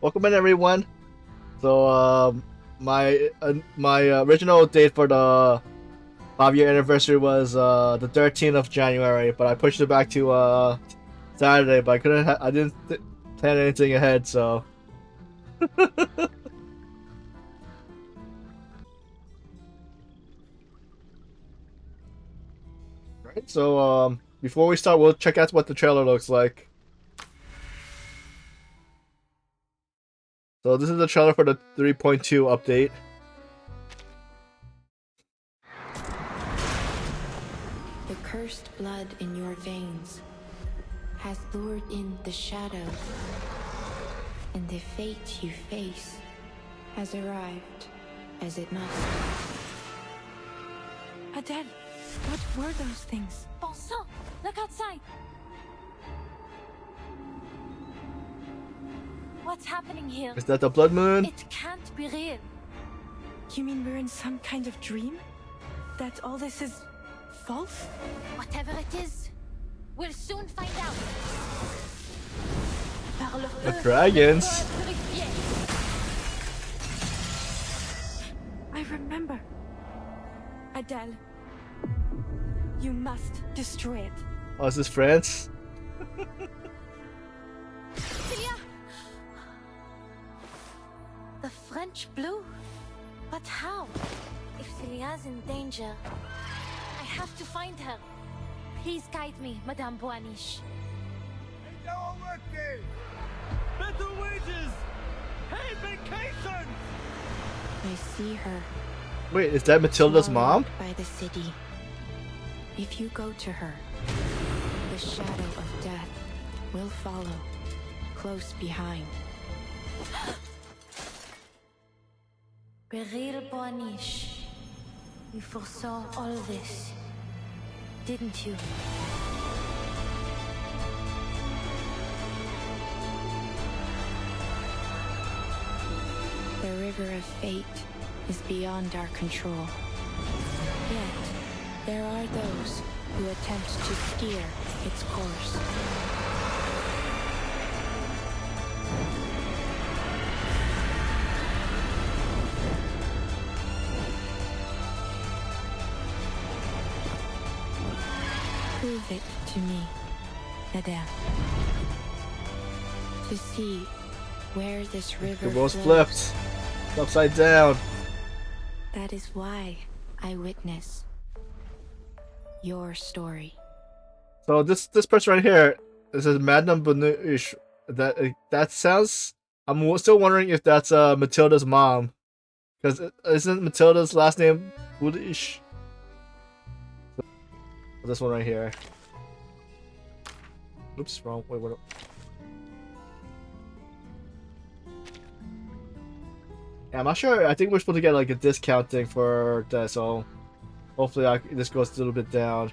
Welcome in, everyone. So, my original date for the 5-year anniversary was the 13th of January, but I pushed it back to Saturday. But I couldn't. I didn't plan anything ahead, so. Right. So, before we start, we'll check out what the trailer looks like. So this is the trailer for the 3.2 update. The cursed blood in your veins has lured in the shadows, and the fate you face has arrived as it must. Adele, what were those things? Bon sang! Look outside! What's happening here? Is that the blood moon? It can't be real. You mean we're in some kind of dream? That all this is false? Whatever it is, we'll soon find out. Par le The feu, dragons. le feu purifié. I remember. Adele, you must destroy it. Oh, is this France? Celia! The French blue? But how? If Celia's in danger, I have to find her. Please guide me, Madame Boaniche. Better wages! Hey, vacations! I see her. Wait, is that Matilda's mom? swallowed by the city. If you go to her, the shadow of death will follow, close behind. Beryl Boaniche, you foresaw all this, didn't you? The river of fate is beyond our control. Yet, there are those who attempt to steer its course. Prove it to me, Adele. To see where this river The role's flows. flipped. It's upside down. That is why I witness your story. So this person right here, this is Madame Bonuche. That sounds. I'm still wondering if that's Matilda's mom, because isn't Matilda's last name Bonuche? This one right here. Oops, wrong. Wait, what? Yeah, I'm not sure. I think we're supposed to get like a discount thing for that, so hopefully this goes a little bit down.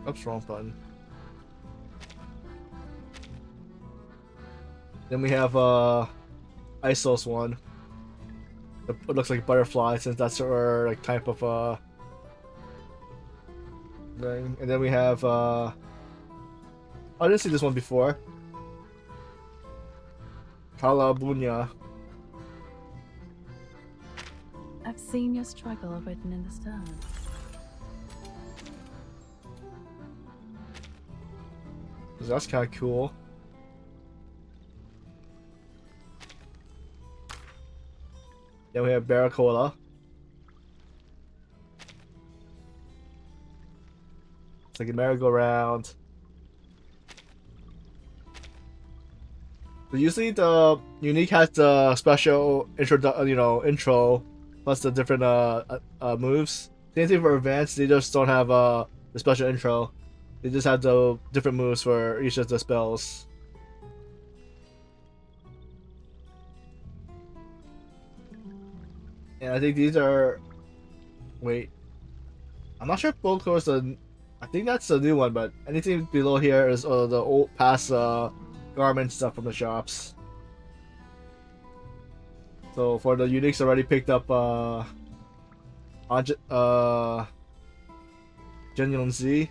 Oops, wrong button. Then we have Isos one. It looks like butterfly since that's our like type of thing. And then we have I didn't see this one before. Calabunya. I've seen your struggle written in the stone. That's kind of cool. Then we have Barracola. It's like a merry-go-round. But usually the unique has the special intro plus the different moves. Same thing for advanced, they just don't have the special intro. They just have the different moves for each of the spells. And I think these are. Wait, I'm not sure if Boko is the. I think that's the new one, but anything below here is the old past garment stuff from the shops. So for the uniques already picked up Genuine Z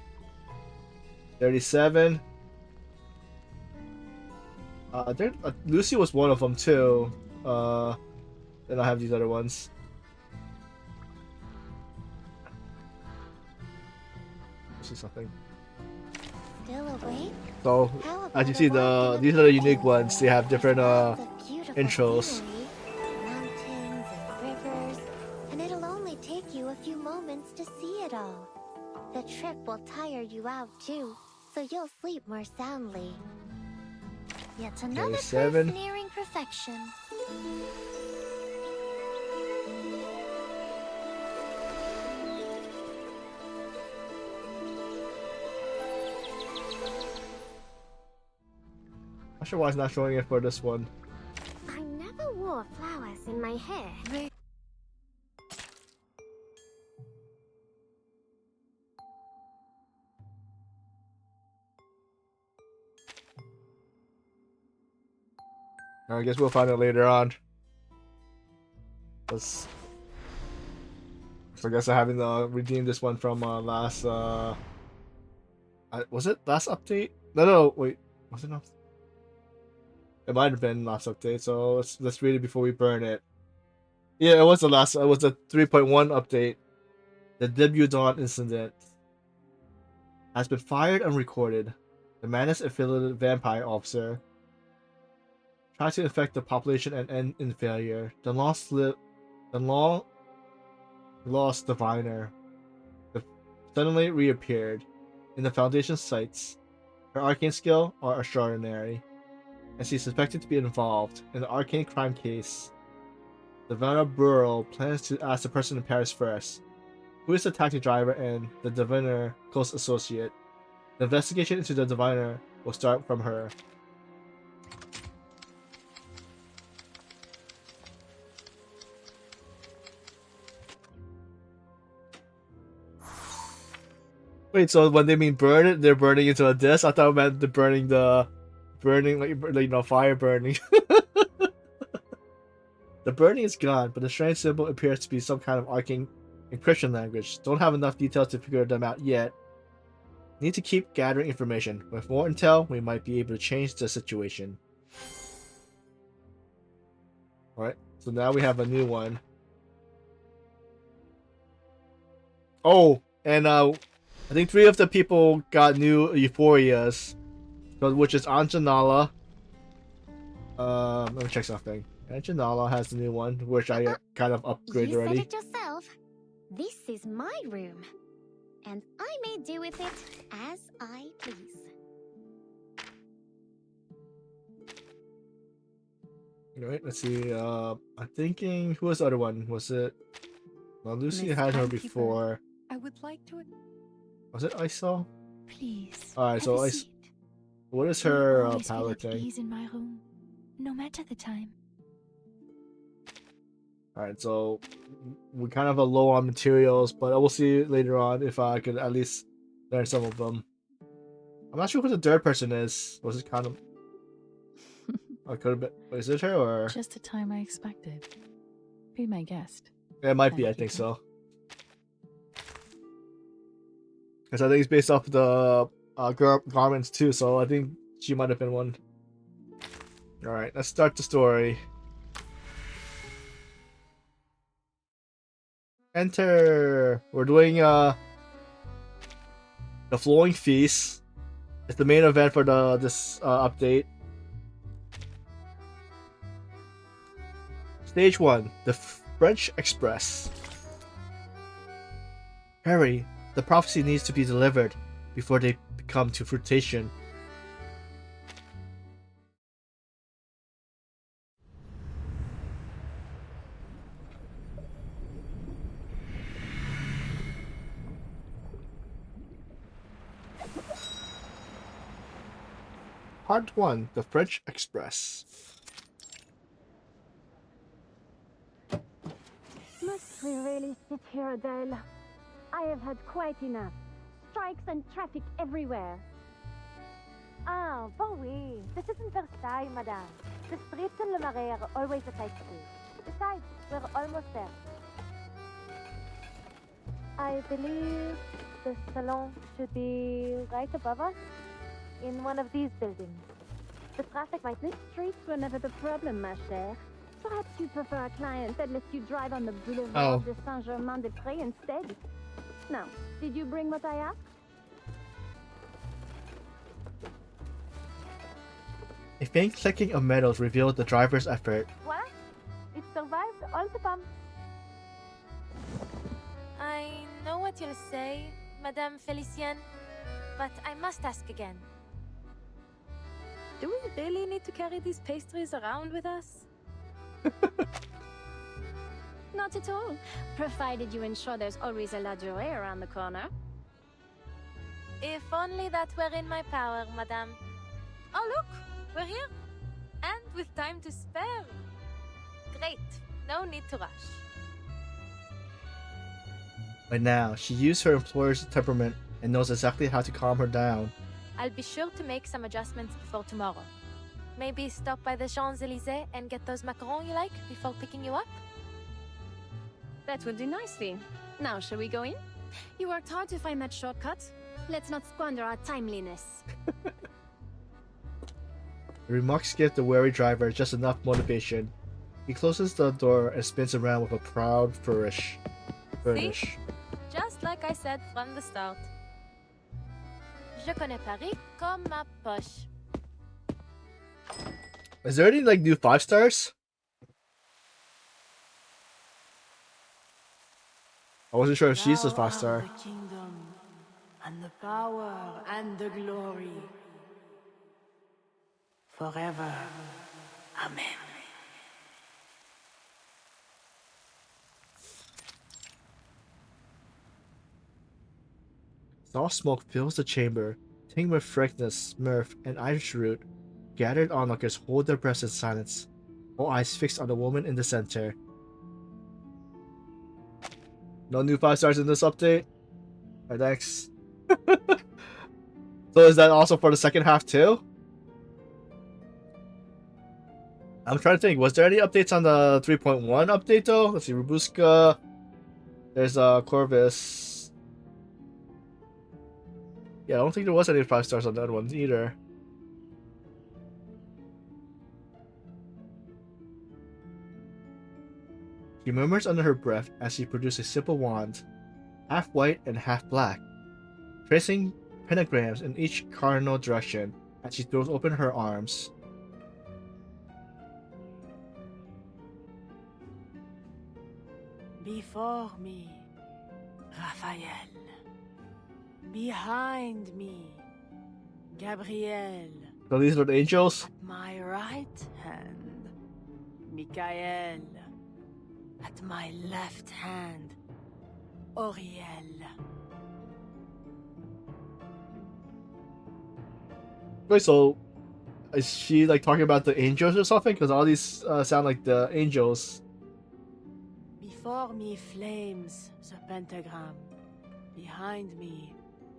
37. Lucy was one of them too. Then I have these other ones. This is something. Still awake? So How as you about see, a walk in these are the unique forest? ones. They have different Lots of beautiful intros. scenery, mountains and rivers, and it'll only take you a few moments to see it all. The trip will tire you out too, so you'll sleep more soundly. Yet another 37. proof nearing perfection. Not sure why it's not showing it for this one. I never wore flowers in my hair. I guess we'll find it later on. Let's. So I guess I haven't redeemed this one from last. Was it last update? No, wait. Was it not? It might have been last update. So let's read it before we burn it. Yeah, it was the last. It was the 3.1 update. The debut dawn incident has been fired and recorded. The Manus-affiliated vampire officer tried to infect the population and end in failure. The long-lost diviner suddenly reappeared in the Foundation sites. Her arcane skill are extraordinary, and she's suspected to be involved in the arcane crime case. The Vanna Bureau plans to ask the person in Paris first, who is the taxi driver and the diviner close associate. The investigation into the diviner will start from her. Wait, so when they mean burn it, they're burning into a disc? I thought it meant the burning like fire burning. The burning is gone, but the strange symbol appears to be some kind of arcane encryption language. Don't have enough details to figure them out yet. Need to keep gathering information. With more intel, we might be able to change the situation. Alright, so now we have a new one. Oh, and I think 3 of the people got new euphorias, which is Anjanala. Let me check something. Anjanala has the new one, which I kind of upgraded You already. said it yourself. This is my room, and I may do with it as I please. Alright, let's see. I'm thinking, who was the other one? Was it? Well, Lucy Miss had her Timekeeper. before. I would like to. Was it Isol? Please. Alright, have so a seat. what is You will her always feel power at thing? ease in my room, no matter the time. Alright, so we're kind of low on materials, but I will see later on if I could at least learn some of them. I'm not sure who the third person is. Was it kind of? I could have been. Is it her or? Just the time I expected. Be my guest. It might be. I think so. Because I think it's based off the garments too. So I think she might have been one. All right, let's start the story. Enter. We're doing the Flowing Feast. It's the main event for this update. Stage 1, the French Express. Harry, the prophecy needs to be delivered before they come to fruition. Part 1, the French Express. Must we really sit here, Adele? I have had quite enough. Strikes and traffic everywhere. Ah, bon oui. This isn't Versailles, madame. The streets in Le Marais are always a sight to see. Besides, we're almost there. I believe the salon should be right above us, in one of these buildings. The traffic might... The streets were never the problem, ma chère. Perhaps you prefer a client that lets you drive on the Boulevard de Saint-Germain-des-Prés instead? Now, did you bring what I asked? A faint clicking of metals revealed the driver's effort. Voila! It survived all the bumps. I know what you'll say, Madame Felicienne, but I must ask again. Do we really need to carry these pastries around with us? Not at all, provided you ensure there's always a la durée around the corner. If only that were in my power, Madame. Oh look, we're here! And with time to spare. Great, no need to rush. By now, she used her employer's temperament and knows exactly how to calm her down. I'll be sure to make some adjustments before tomorrow. Maybe stop by the Champs-Élysées and get those macarons you like before picking you up? That would do nicely. Now, shall we go in? You worked hard to find that shortcut. Let's not squander our timeliness. The remarks give the wary driver just enough motivation. He closes the door and spins around with a proud flourish. See? Just like I said from the start. Je connais Paris comme ma poche. Is there any like new 5 stars? I wasn't sure if she's a 5-star. The kingdom and the power and the glory forever. Amen. Soft smoke fills the chamber, tinged with fragrance, myrrh, and Irish root. Gathered onlookers hold their breaths in silence, all eyes fixed on the woman in the center. No new 5 stars in this update? Alright, thanks. So is that also for the second half too? I'm trying to think, was there any updates on the 3.1 update though? Let's see, Robuska. There's Corvus. Yeah, I don't think there was any 5 stars on that one either. She murmurs under her breath as she produces a simple wand, half white and half black, tracing pentagrams in each cardinal direction as she throws open her arms. Before me, Raphael. Behind me, Gabriel. So these are the angels? At my right hand, Michael. At my left hand, Oriel. Wait, so is she like talking about the angels or something? Because all these sound like the angels. Before me flames the pentagram. Behind me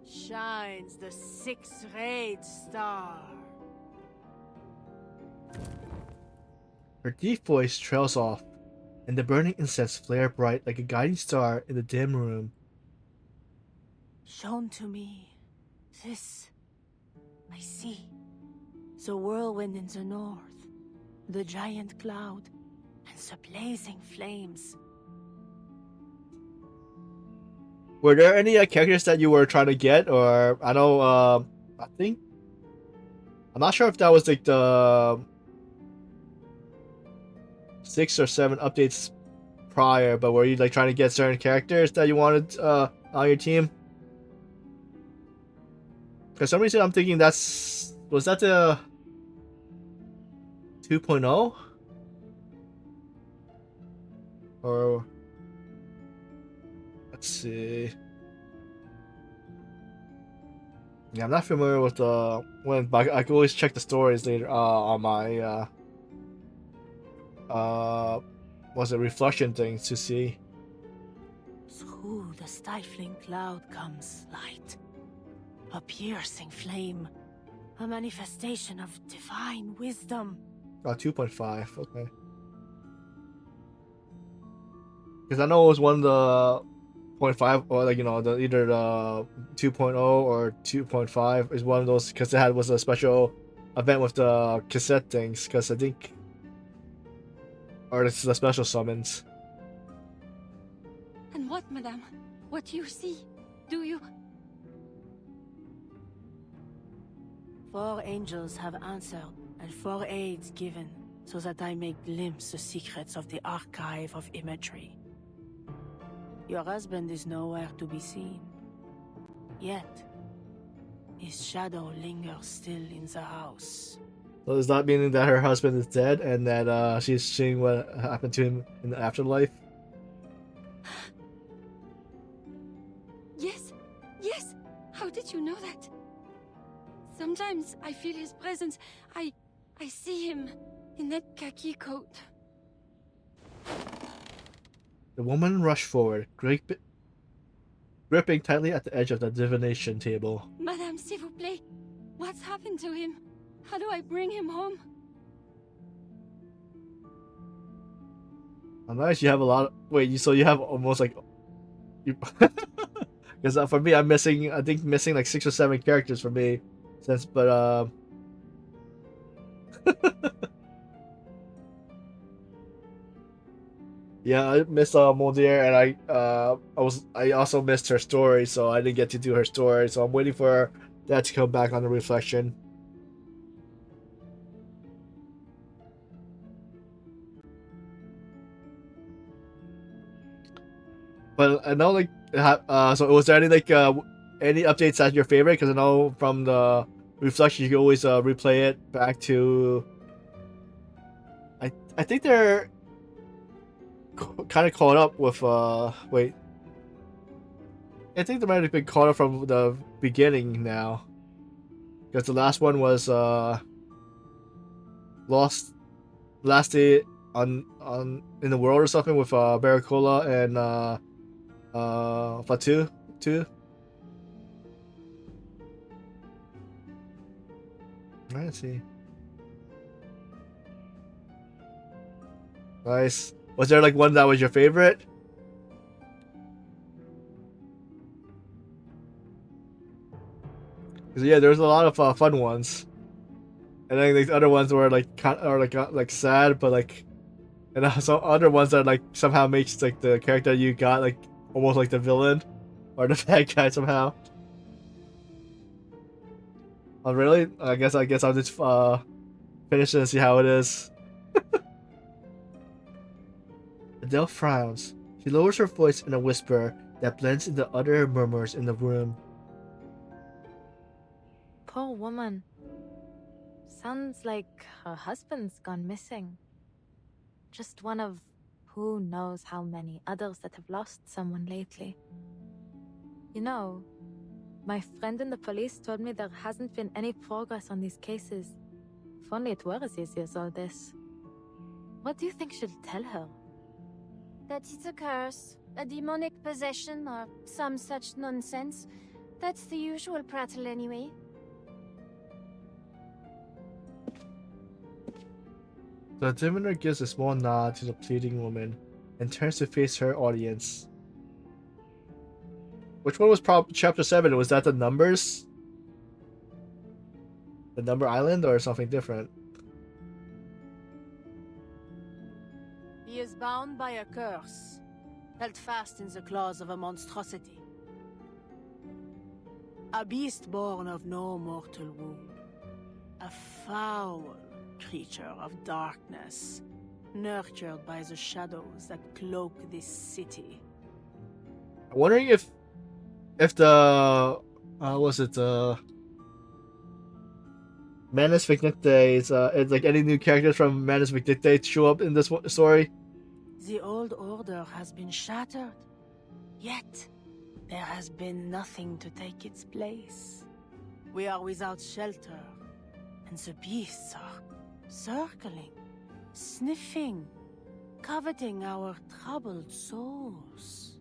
shines the 6-rayed star. Her deep voice trails off, and the burning incense flare bright like a guiding star in the dim room. Shown to me, this I see. The whirlwind in the north, the giant cloud, and the blazing flames. Were there any characters that you were trying to get, or I know, I think, I'm not sure if that was like the 6 or 7 updates prior, but were you like trying to get certain characters that you wanted on your team? For some reason, I'm thinking was that the 2.0? Or let's see. Yeah, I'm not familiar with but I can always check the stories later on my was it reflection thing to see. Through the stifling cloud comes light, a piercing flame, a manifestation of divine wisdom. 2.5, okay. Because I know it was one of the 0.5 or like the either the 2.0 or 2.5 is one of those because it was a special event with the cassette things because I think or it's the special summons. And what, madame? What do you see? Do you... 4 angels have answered, and 4 aids given, so that I may glimpse the secrets of the archive of imagery. Your husband is nowhere to be seen. Yet, his shadow lingers still in the house. So does that mean that her husband is dead and that she's seeing what happened to him in the afterlife? Yes, yes! How did you know that? Sometimes I feel his presence. I see him in that khaki coat. The woman rushed forward, gripping tightly at the edge of the divination table. Madame, s'il vous plaît, what's happened to him? How do I bring him home? Nice, you have a lot of... Wait, so you have almost like... Because for me, I'm missing... I think missing like 6 or 7 characters for me. But yeah, I missed Moldier, and I also missed her story, so I didn't get to do her story. So I'm waiting for that to come back on the reflection. But I know, like, so was there any like any updates that's your favorite? Because I know from the reflection you can always replay it back to. I think they're kind of caught up with wait. I think they might have been caught up from the beginning now, because the last one was last day on in the world or something with Barracola and Fatu too. Let's see. Nice. Was there like one that was your favorite? Because yeah, there was a lot of fun ones, and then the other ones were like kind of like sad, but like, and some other ones that like somehow makes like the character you got like almost like the villain or the bad guy somehow. Oh really? I guess I'll just finish it and see how it is. Adele frowns. She lowers her voice in a whisper that blends into other murmurs in the room. Poor woman. Sounds like her husband's gone missing. Just one of who knows how many others that have lost someone lately. You know, my friend in the police told me there hasn't been any progress on these cases. If only it were as easy as all this. What do you think she'll tell her? That it's a curse, a demonic possession, or some such nonsense. That's the usual prattle anyway. The diviner gives a small nod to the pleading woman and turns to face her audience. Which one was chapter 7? Was that the numbers? The number island or something different? He is bound by a curse, held fast in the claws of a monstrosity. A beast born of no mortal womb. A foul creature of darkness, nurtured by the shadows that cloak this city. I'm wondering if the was it Manus Vignicte is like any new characters from Manus Vignicte show up in this story? The old order has been shattered, yet there has been nothing to take its place. We are without shelter, and the beasts are circling, sniffing, coveting our troubled souls.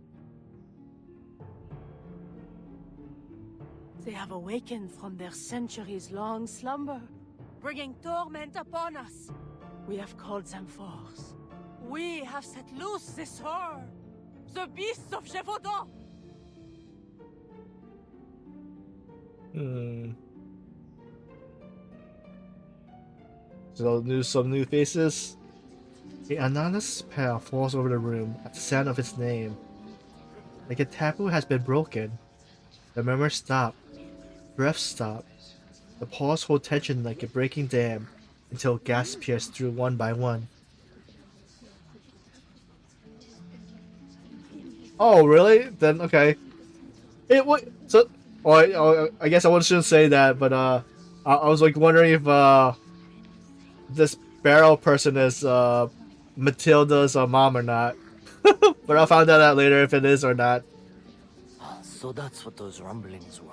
They have awakened from their centuries-long slumber, bringing torment upon us. We have called them forth. We have set loose this horror. The beasts of Gévaudan! So some new faces. A anonymous spell falls over the room at the sound of its name. Like a taboo has been broken. The murmurs stop. Breaths stop. The paws hold tension like a breaking dam until gasps pierce through one by one. Oh, really? Then okay. It what? So, I guess I shouldn't say that, but I was like wondering if this barrel person is Matilda's mom or not. But I'll find that out later if it is or not. So that's what those rumblings were.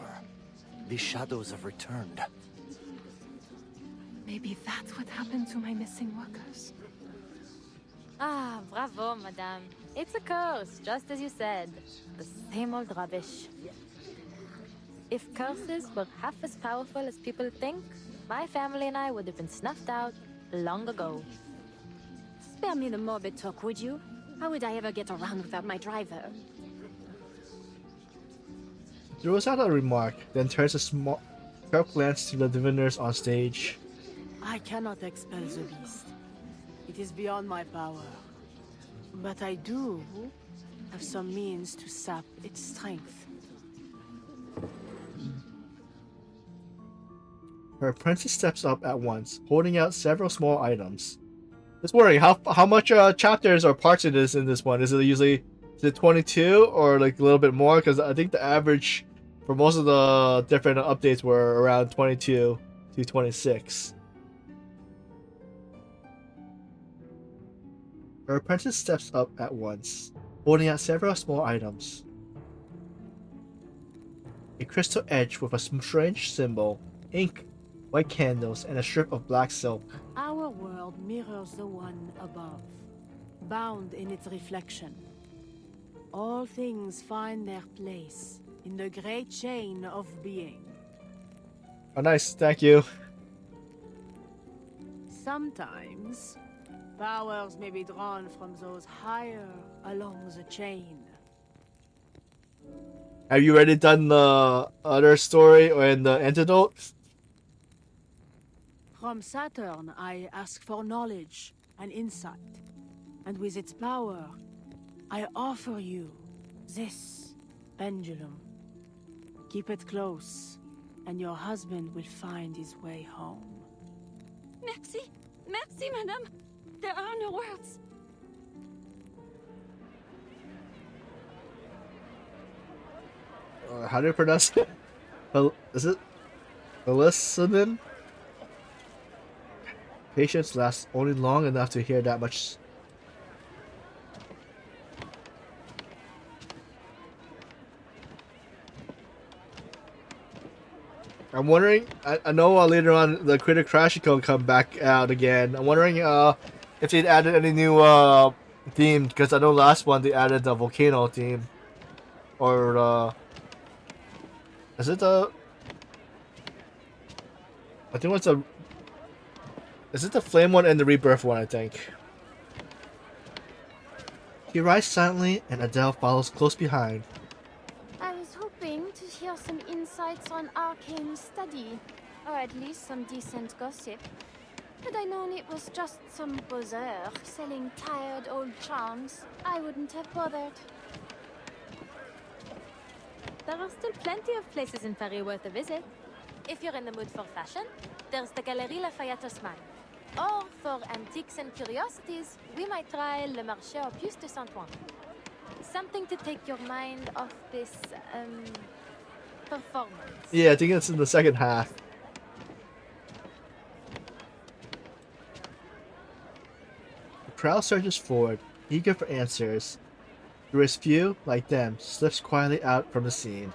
The shadows have returned. Maybe that's what happened to my missing workers. Ah, bravo, madame. It's a curse, just as you said. The same old rubbish. If curses were half as powerful as people think, my family and I would have been snuffed out long ago. Spare me the morbid talk, would you? How would I ever get around without my driver? Throws out a remark, then turns a small, sharp glance to the diviners on stage. I cannot expel the beast. It is beyond my power. But I do have some means to sap its strength. Her apprentice steps up at once, holding out several small items. Just wondering how much chapters or parts it is in this one. Is it 22 or like a little bit more? Because I think the average for most of the different updates were around 22 to 26. Her apprentice steps up at once, holding out several small items. A crystal edge with a strange symbol, ink, white candles, and a strip of black silk. Our world mirrors the one above, bound in its reflection. All things find their place in the great chain of being. Oh, nice. Thank you. Sometimes, powers may be drawn from those higher along the chain. Have you already done the other story or in the antidote? From Saturn, I ask for knowledge and insight. And with its power, I offer you this pendulum. Keep it close, and your husband will find his way home. Merci. Merci, madame. There are no words. How do you pronounce it? Is it Elisabeth? Patience lasts only long enough to hear that much. I'm wondering. I know later on the Critter Crash will come back out again. I'm wondering if they'd added any new theme, because I know last one they added the volcano theme, or is it the? I think what's a. Is it the flame one and the rebirth one? I think. He rides silently, and Adele follows close behind. I was hoping to hear some insights on arcane study, or at least some decent gossip. Had I known it was just some poseur selling tired old charms, I wouldn't have bothered. There are still plenty of places in Paris worth a visit. If you're in the mood for fashion, there's the Galerie Lafayette Haussmann. Or for antiques and curiosities, we might try Le Marché aux Puces de Saint-Ouen. Something to take your mind off this, performance. Yeah, I think it's in the second half. The crowd surges forward, eager for answers. Through his few, like them, slips quietly out from the scene.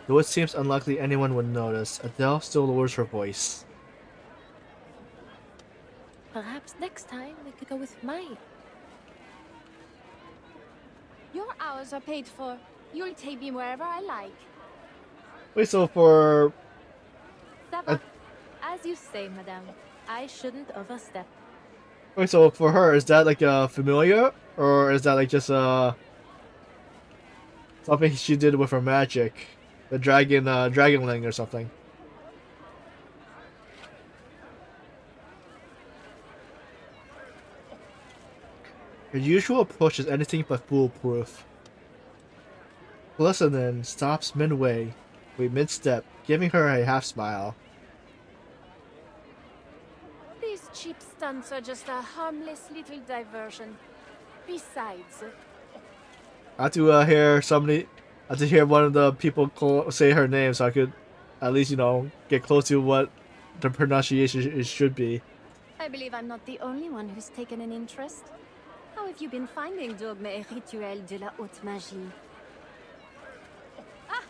Though it seems unlikely anyone would notice, Adele still lowers her voice. Perhaps next time we could go with Mai. Your hours are paid for. You'll take me wherever I like. Wait, so for... Ça va. As you say, madame. I shouldn't overstep. Wait, so for her, is that like a familiar, or is that like just something she did with her magic, the dragonling or something? Her usual approach is anything but foolproof. Glistening stops midway, mid-step, giving her a half smile. These cheap stunts are just a harmless little diversion. Besides, I have to hear somebody. I have to hear one of the people say her name, so I could at least get close to what the pronunciation should be. I believe I'm not the only one who's taken an interest. How have you been finding Dogme et Rituel de la Haute Magie? Ah!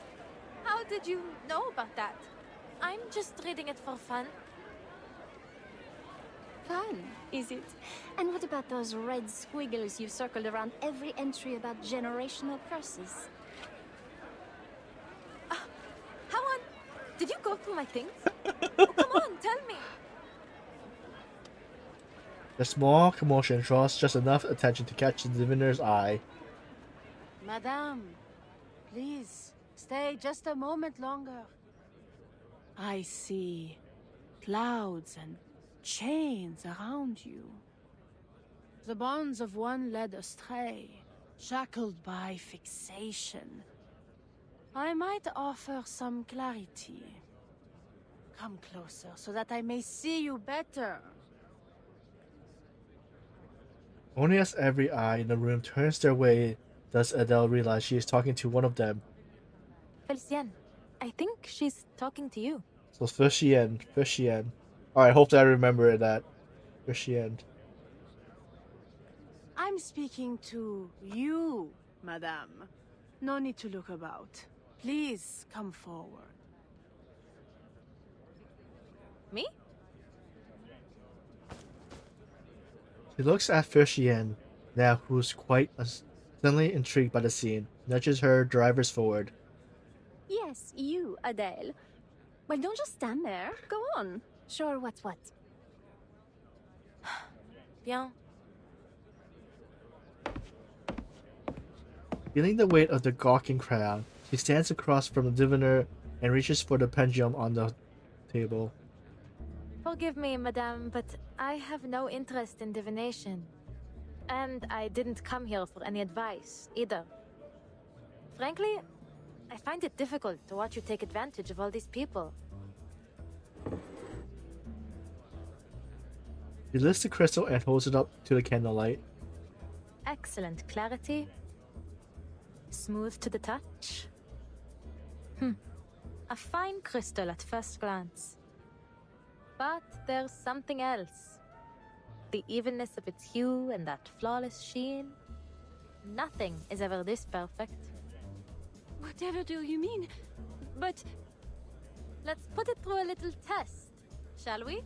How did you know about that? I'm just reading it for fun. Fun, is it? And what about those red squiggles you circled around every entry about generational curses? How on? Did you go through my things? Oh, come on, tell me. The small commotion draws just enough attention to catch the diviner's eye. Madame, please, stay just a moment longer. I see clouds and chains around you. The bonds of one led astray, shackled by fixation. I might offer some clarity. Come closer so that I may see you better. Only as every eye in the room turns their way does Adele realize she is talking to one of them. Felicien, I think she's talking to you. So Fushien. Alright, hope that I remember that. Fushien. I'm speaking to you, madame. No need to look about. Please come forward. Me? She looks at Fushien, now who's quite suddenly intrigued by the scene, nudges her drivers forward. Yes, you, Adele. Well, don't just stand there. Go on. Show her what's what. Bien. Feeling the weight of the gawking crowd, she stands across from the diviner and reaches for the pendulum on the table. Forgive me, madame, but I have no interest in divination. And I didn't come here for any advice, either. Frankly, I find it difficult to watch you take advantage of all these people. She lifts the crystal and holds it up to the candlelight. Excellent clarity. Smooth to the touch. A fine crystal at first glance. But there's something else. The evenness of its hue and that flawless sheen. Nothing is ever this perfect. Whatever do you mean? But... Let's put it through a little test, shall we?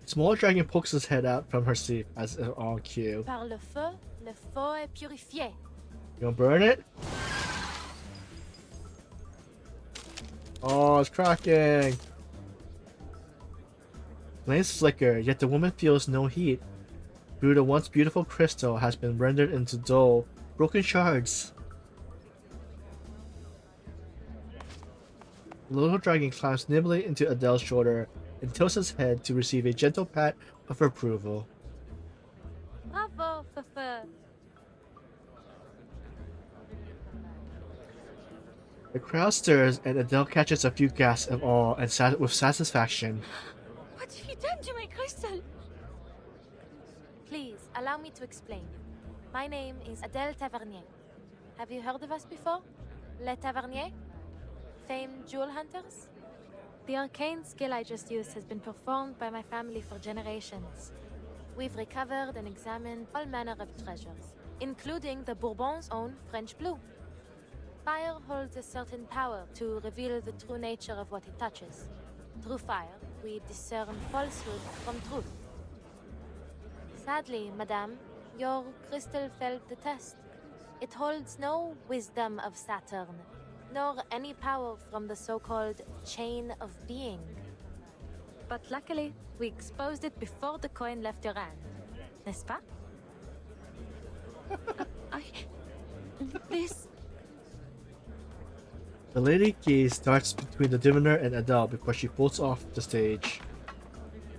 Small dragon pokes his head out from her sleeve as if on cue. Par le feu est purifié. You gonna burn it? Oh, it's cracking! Flames flicker, yet the woman feels no heat. Through the once beautiful crystal has been rendered into dull, broken shards. The little dragon climbs nimbly into Adele's shoulder and tilts his head to receive a gentle pat of approval. Bravo, Fefe. The crowd stirs and Adele catches a few gasps of awe and with satisfaction. What have you done to my crystal? Please, allow me to explain. My name is Adele Tavernier. Have you heard of us before? Les Taverniers? Famed jewel hunters? The arcane skill I just used has been performed by my family for generations. We've recovered and examined all manner of treasures, including the Bourbon's own French blue. Fire holds a certain power to reveal the true nature of what it touches. Through fire, we discern falsehood from truth. Sadly, madame, your crystal failed the test. It holds no wisdom of Saturn, nor any power from the so-called chain of being. but luckily, we exposed it before the coin left your hand. N'est-ce pas? This. The lady gaze darts between the diviner and Adele before she bolts off the stage.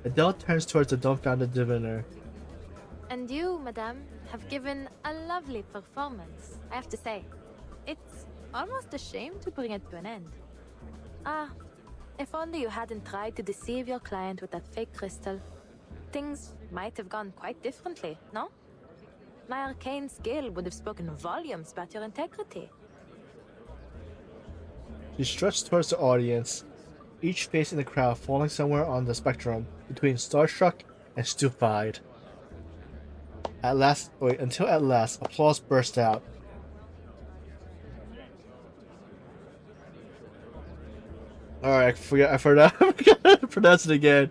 Adele turns towards the dumbfounded diviner. And you, madame, have given a lovely performance, I have to say. It's almost a shame to bring it to an end. Ah, if only you hadn't tried to deceive your client with that fake crystal, things might have gone quite differently, no? My arcane skill would have spoken volumes about your integrity. She struts towards the audience, each face in the crowd falling somewhere on the spectrum between starstruck and stupefied. Until at last, applause burst out. Alright, I forgot to pronounce it again.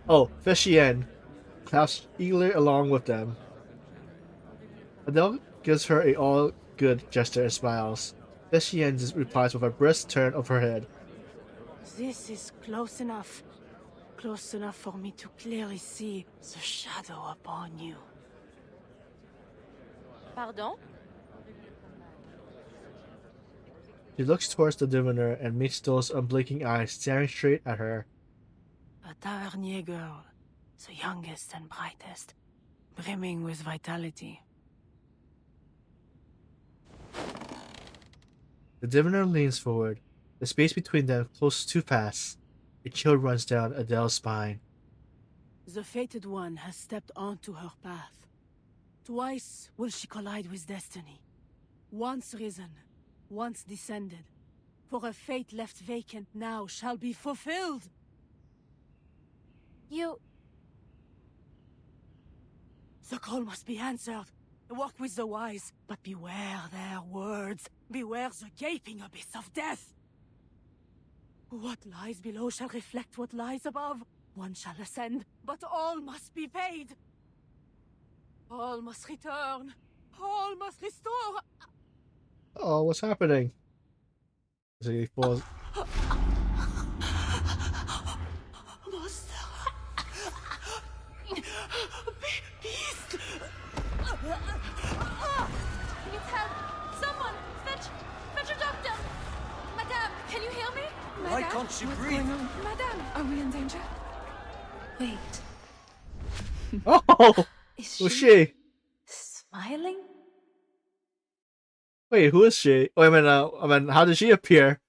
Oh, Feshien claps eagerly along with them. Adele gives her a all-good gesture and smiles. Feshien replies with a brisk turn of her head. This is close enough. Close enough for me to clearly see the shadow upon you. Pardon? She looks towards the diviner and meets those unblinking eyes staring straight at her. A Tavernier girl, the youngest and brightest, brimming with vitality. The diviner leans forward. The space between them closes too fast. A chill runs down Adele's spine. The fated one has stepped onto her path. Twice will she collide with destiny. Once risen, once descended. For a fate left vacant now shall be fulfilled. You... The call must be answered. Walk with the wise, but beware their words. Beware the gaping abyss of death. What lies below shall reflect what lies above. One shall ascend, but all must be paid. All must return. All must restore. Oh, what's happening? So he falls. Monster. Beast. Need help! Someone! Fetch a doctor! Madame, can you hear me? Why can't she breathe? Madame, are we in danger? Wait. Oh! Is Who's she? smiling? Wait, who is she? Oh, I mean, how did she appear?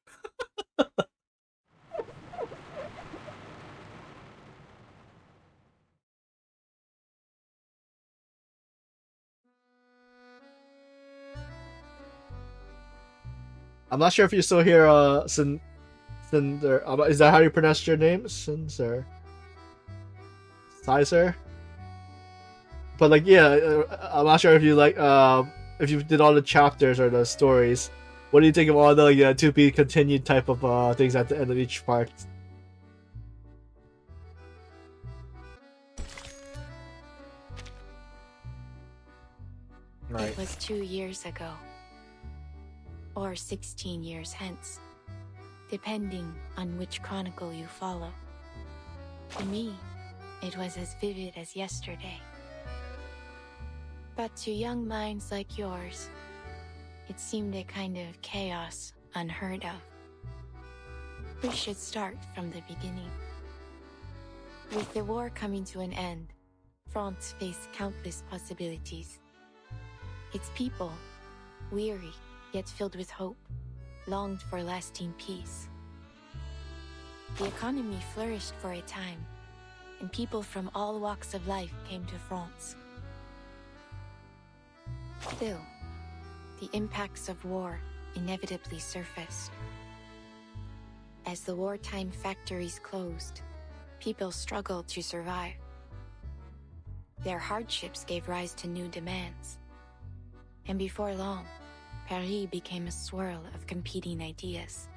I'm not sure if you still hear Cinder. Is that how you pronounce your name? Cinder. Sizer? But like, yeah, I'm not sure if you like if you did all the chapters or the stories. What do you think of all the to be continued type of things at the end of each part? Right. It was 2 years ago. Or 16 years hence, depending on which chronicle you follow. To me, it was as vivid as yesterday. But to young minds like yours, it seemed a kind of chaos unheard of. We should start from the beginning. With the war coming to an end, France faced countless possibilities. Its people, weary yet filled with hope, longed for lasting peace. The economy flourished for a time, and people from all walks of life came to France. Still, the impacts of war inevitably surfaced. As the wartime factories closed, people struggled to survive. Their hardships gave rise to new demands. And before long, Paris became a swirl of competing ideas.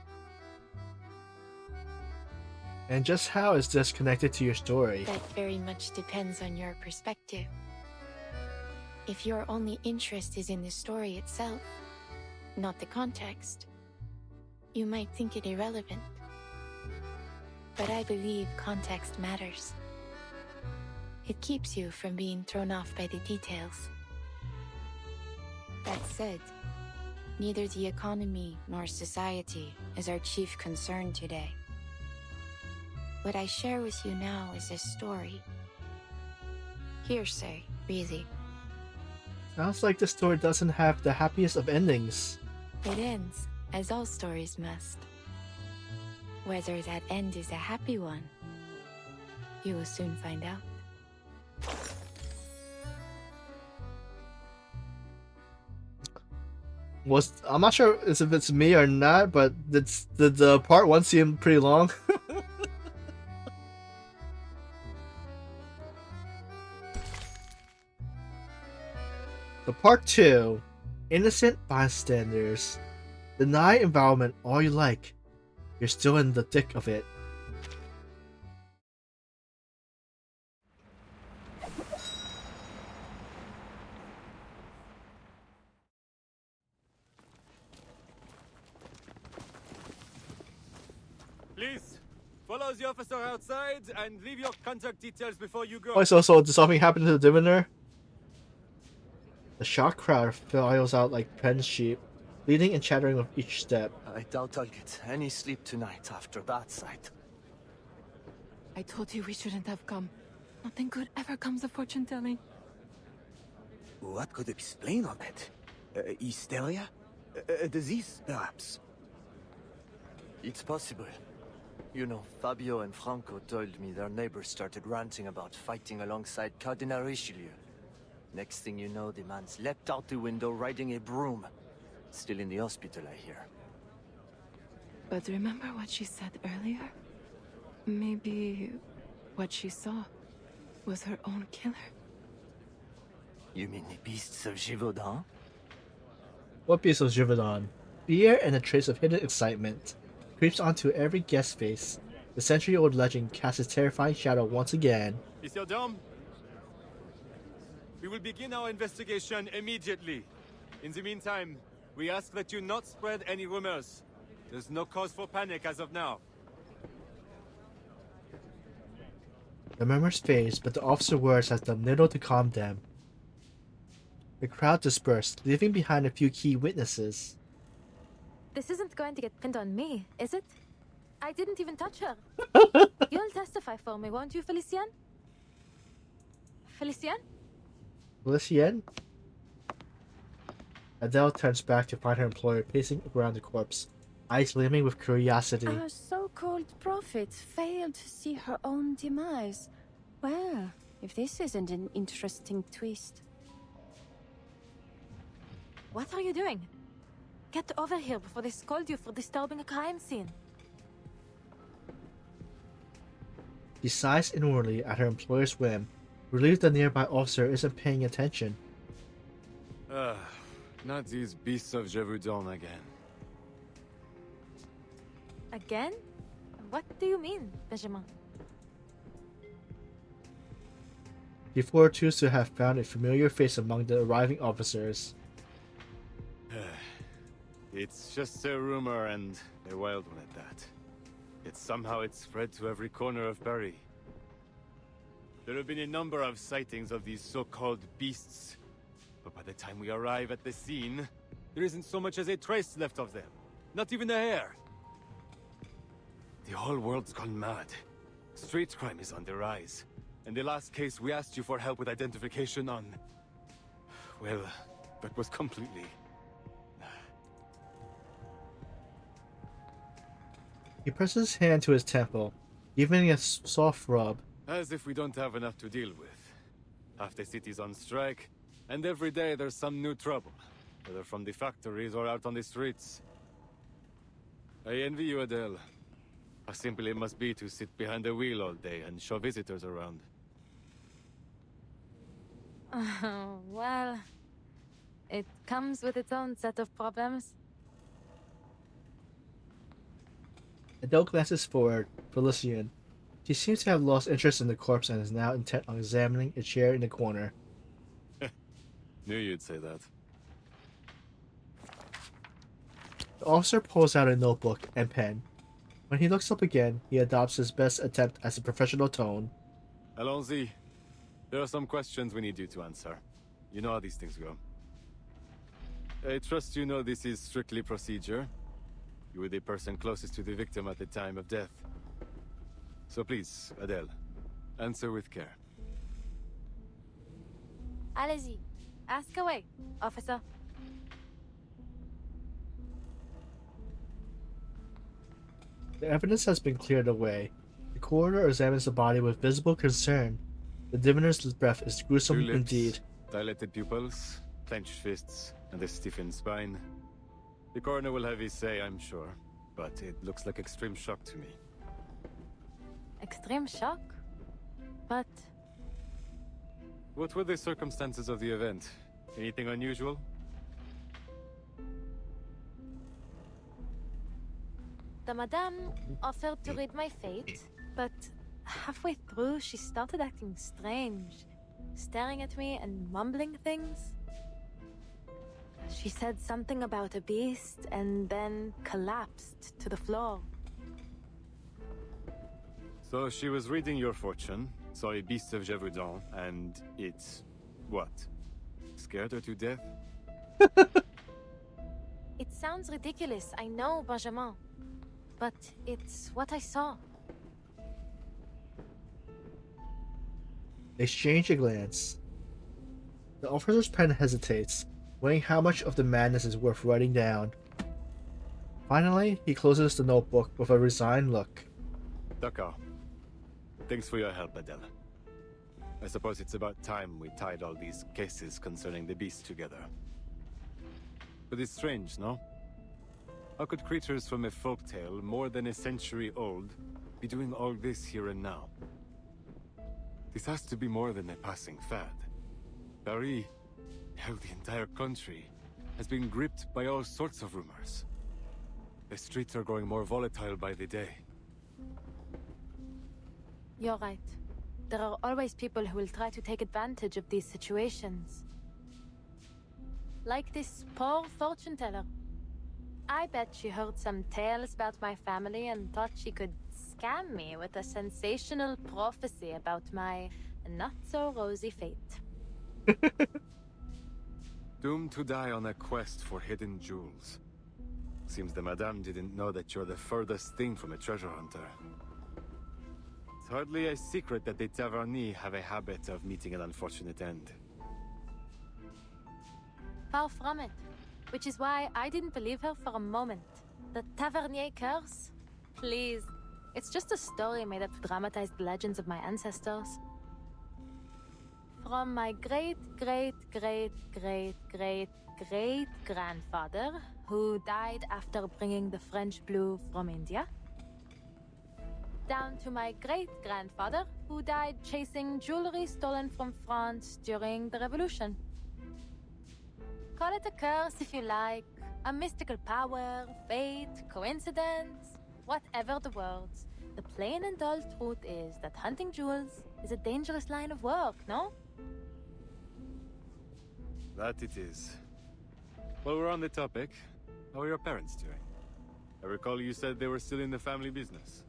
And just how is this connected to your story? That very much depends on your perspective. If your only interest is in the story itself, not the context, you might think it irrelevant. But I believe context matters. It keeps you from being thrown off by the details. That said, neither the economy nor society is our chief concern today. What I share with you now is a story. Hearsay, really. Sounds like the story doesn't have the happiest of endings. It ends, as all stories must. Whether that end is a happy one, you will soon find out. I'm not sure if it's me or not, but the part one seemed pretty long. The part two, innocent bystanders. Deny environment all you like. You're still in the thick of it. Please, follow the officer outside and leave your contact details before you go. Oh, so did something happen to the diviner? The shocked crowd files out like penned sheep, bleating and chattering with each step. I doubt I'll get any sleep tonight after that sight. I told you we shouldn't have come. Nothing good ever comes of fortune telling. What could explain all that? Hysteria? A disease, perhaps? It's possible. You know, Fabio and Franco told me their neighbors started ranting about fighting alongside Cardinal Richelieu. Next thing you know, the man's leapt out the window riding a broom. Still in the hospital, I hear. But remember what she said earlier? Maybe what she saw was her own killer. You mean the beasts of Givaudan? What beast of Givaudan? Fear and a trace of hidden excitement creeps onto every guest's face. The century-old legend casts its terrifying shadow once again. Monsieur Dom, we will begin our investigation immediately. In the meantime, we ask that you not spread any rumors. There's no cause for panic as of now. The murmurs fade, but the officer's words has done little to calm them. The crowd dispersed, leaving behind a few key witnesses. This isn't going to get pinned on me, is it? I didn't even touch her. You'll testify for me, won't you, Felicien? Felicien? Felicien? Adele turns back to find her employer pacing around the corpse, eyes gleaming with curiosity. Our so-called prophet failed to see her own demise. Well, if this isn't an interesting twist. What are you doing? Get over here before they scold you for disturbing a crime scene. She sighs inwardly at her employer's whim, relieved the nearby officer isn't paying attention. Not these beasts of Givaudan again. Again? What do you mean, Benjamin? Before choose to have found a familiar face among the arriving officers. It's just a rumor, and a wild one at that. Yet somehow it's spread to every corner of Paris. There have been a number of sightings of these so-called beasts. But by the time we arrive at the scene, there isn't so much as a trace left of them. Not even a hair. The whole world's gone mad. Street crime is on the rise. And the last case we asked you for help with identification on... well, that was completely... He presses his hand to his temple, giving a soft rub. As if we don't have enough to deal with. Half the city's on strike, and every day there's some new trouble, whether from the factories or out on the streets. I envy you, Adele. How simple it must be to sit behind the wheel all day and show visitors around. Well, it comes with its own set of problems. Adele glances forward, Felicien. She seems to have lost interest in the corpse and is now intent on examining a chair in the corner. Knew you'd say that. The officer pulls out a notebook and pen. When he looks up again, he adopts his best attempt as a professional tone. Allons-y. There are some questions we need you to answer. You know how these things go. I trust you know this is strictly procedure. You were the person closest to the victim at the time of death. So please, Adele, answer with care. Allez-y. Ask away, officer. The evidence has been cleared away. The coroner examines the body with visible concern. The divinor's breath is gruesome Two lips, indeed. dilated pupils, clenched fists, and a stiffened spine. The coroner will have his say, I'm sure, but it looks like extreme shock to me. Extreme shock? But What were the circumstances of the event? Anything unusual? the madame offered to read my fate, but halfway through she started acting strange, staring at me and mumbling things. She said something about a beast and then collapsed to the floor. So she was reading your fortune, saw a beast of Gévaudan, and it... what? Scared her to death? It sounds ridiculous, I know, Benjamin. But it's what I saw. They exchange a glance. The officer's pen hesitates, weighing how much of the madness is worth writing down. Finally, he closes the notebook with a resigned look. D'accord. Thanks for your help, Adele. I suppose it's about time we tied all these cases concerning the beast together. But it's strange, no? How could creatures from a folktale more than a century old be doing all this here and now? This has to be more than a passing fad. Paris, hell, the entire country, has been gripped by all sorts of rumors. The streets are growing more volatile by the day. You're right. There are always people who will try to take advantage of these situations. Like this poor fortune teller. I bet she heard some tales about my family and thought she could scam me with a sensational prophecy about my not-so-rosy fate. Doomed to die on a quest for hidden jewels. Seems the madame didn't know that you're the furthest thing from a treasure hunter. It's hardly a secret that the Taverny have a habit of meeting an unfortunate end. Far from it. Which is why I didn't believe her for a moment. The Tavernier curse? Please. It's just a story made up to dramatize the legends of my ancestors. From my great-great-great-great-great-grandfather, who died after bringing the French blue from India, down to my great-grandfather, who died chasing jewelry stolen from France during the Revolution. Call it a curse if you like, a mystical power, fate, coincidence, whatever the words. The plain and dull truth is that hunting jewels is a dangerous line of work, no? That it is. While we're on the topic, how are your parents doing? I recall you said they were still in the family business.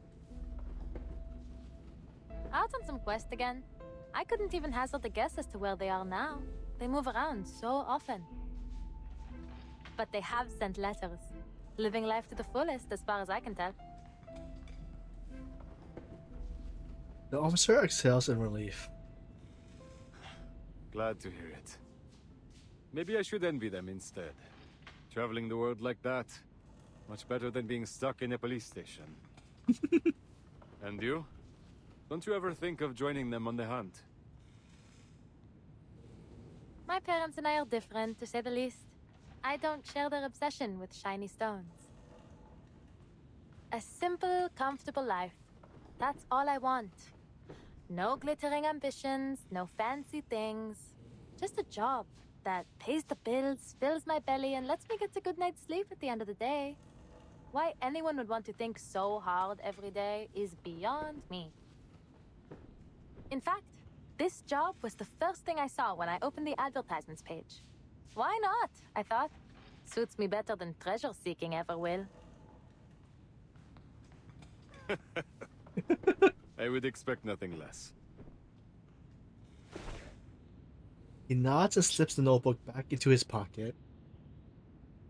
Out on some quest again. I couldn't even hazard a guess as to where they are now. They move around so often. But they have sent letters. Living life to the fullest, as far as I can tell. The officer exhales in relief. Glad to hear it. Maybe I should envy them instead. Traveling the world like that, much better than being stuck in a police station. And you? Don't you ever think of joining them on the hunt? My parents and I are different, to say the least. I don't share their obsession with shiny stones. A simple, comfortable life. That's all I want. No glittering ambitions, no fancy things. Just a job that pays the bills, fills my belly, and lets me get a good night's sleep at the end of the day. Why anyone would want to think so hard every day is beyond me. In fact, this job was the first thing I saw when I opened the advertisements page. Why not? I thought. Suits me better than treasure seeking ever will. I would expect nothing less. He nods and slips the notebook back into his pocket.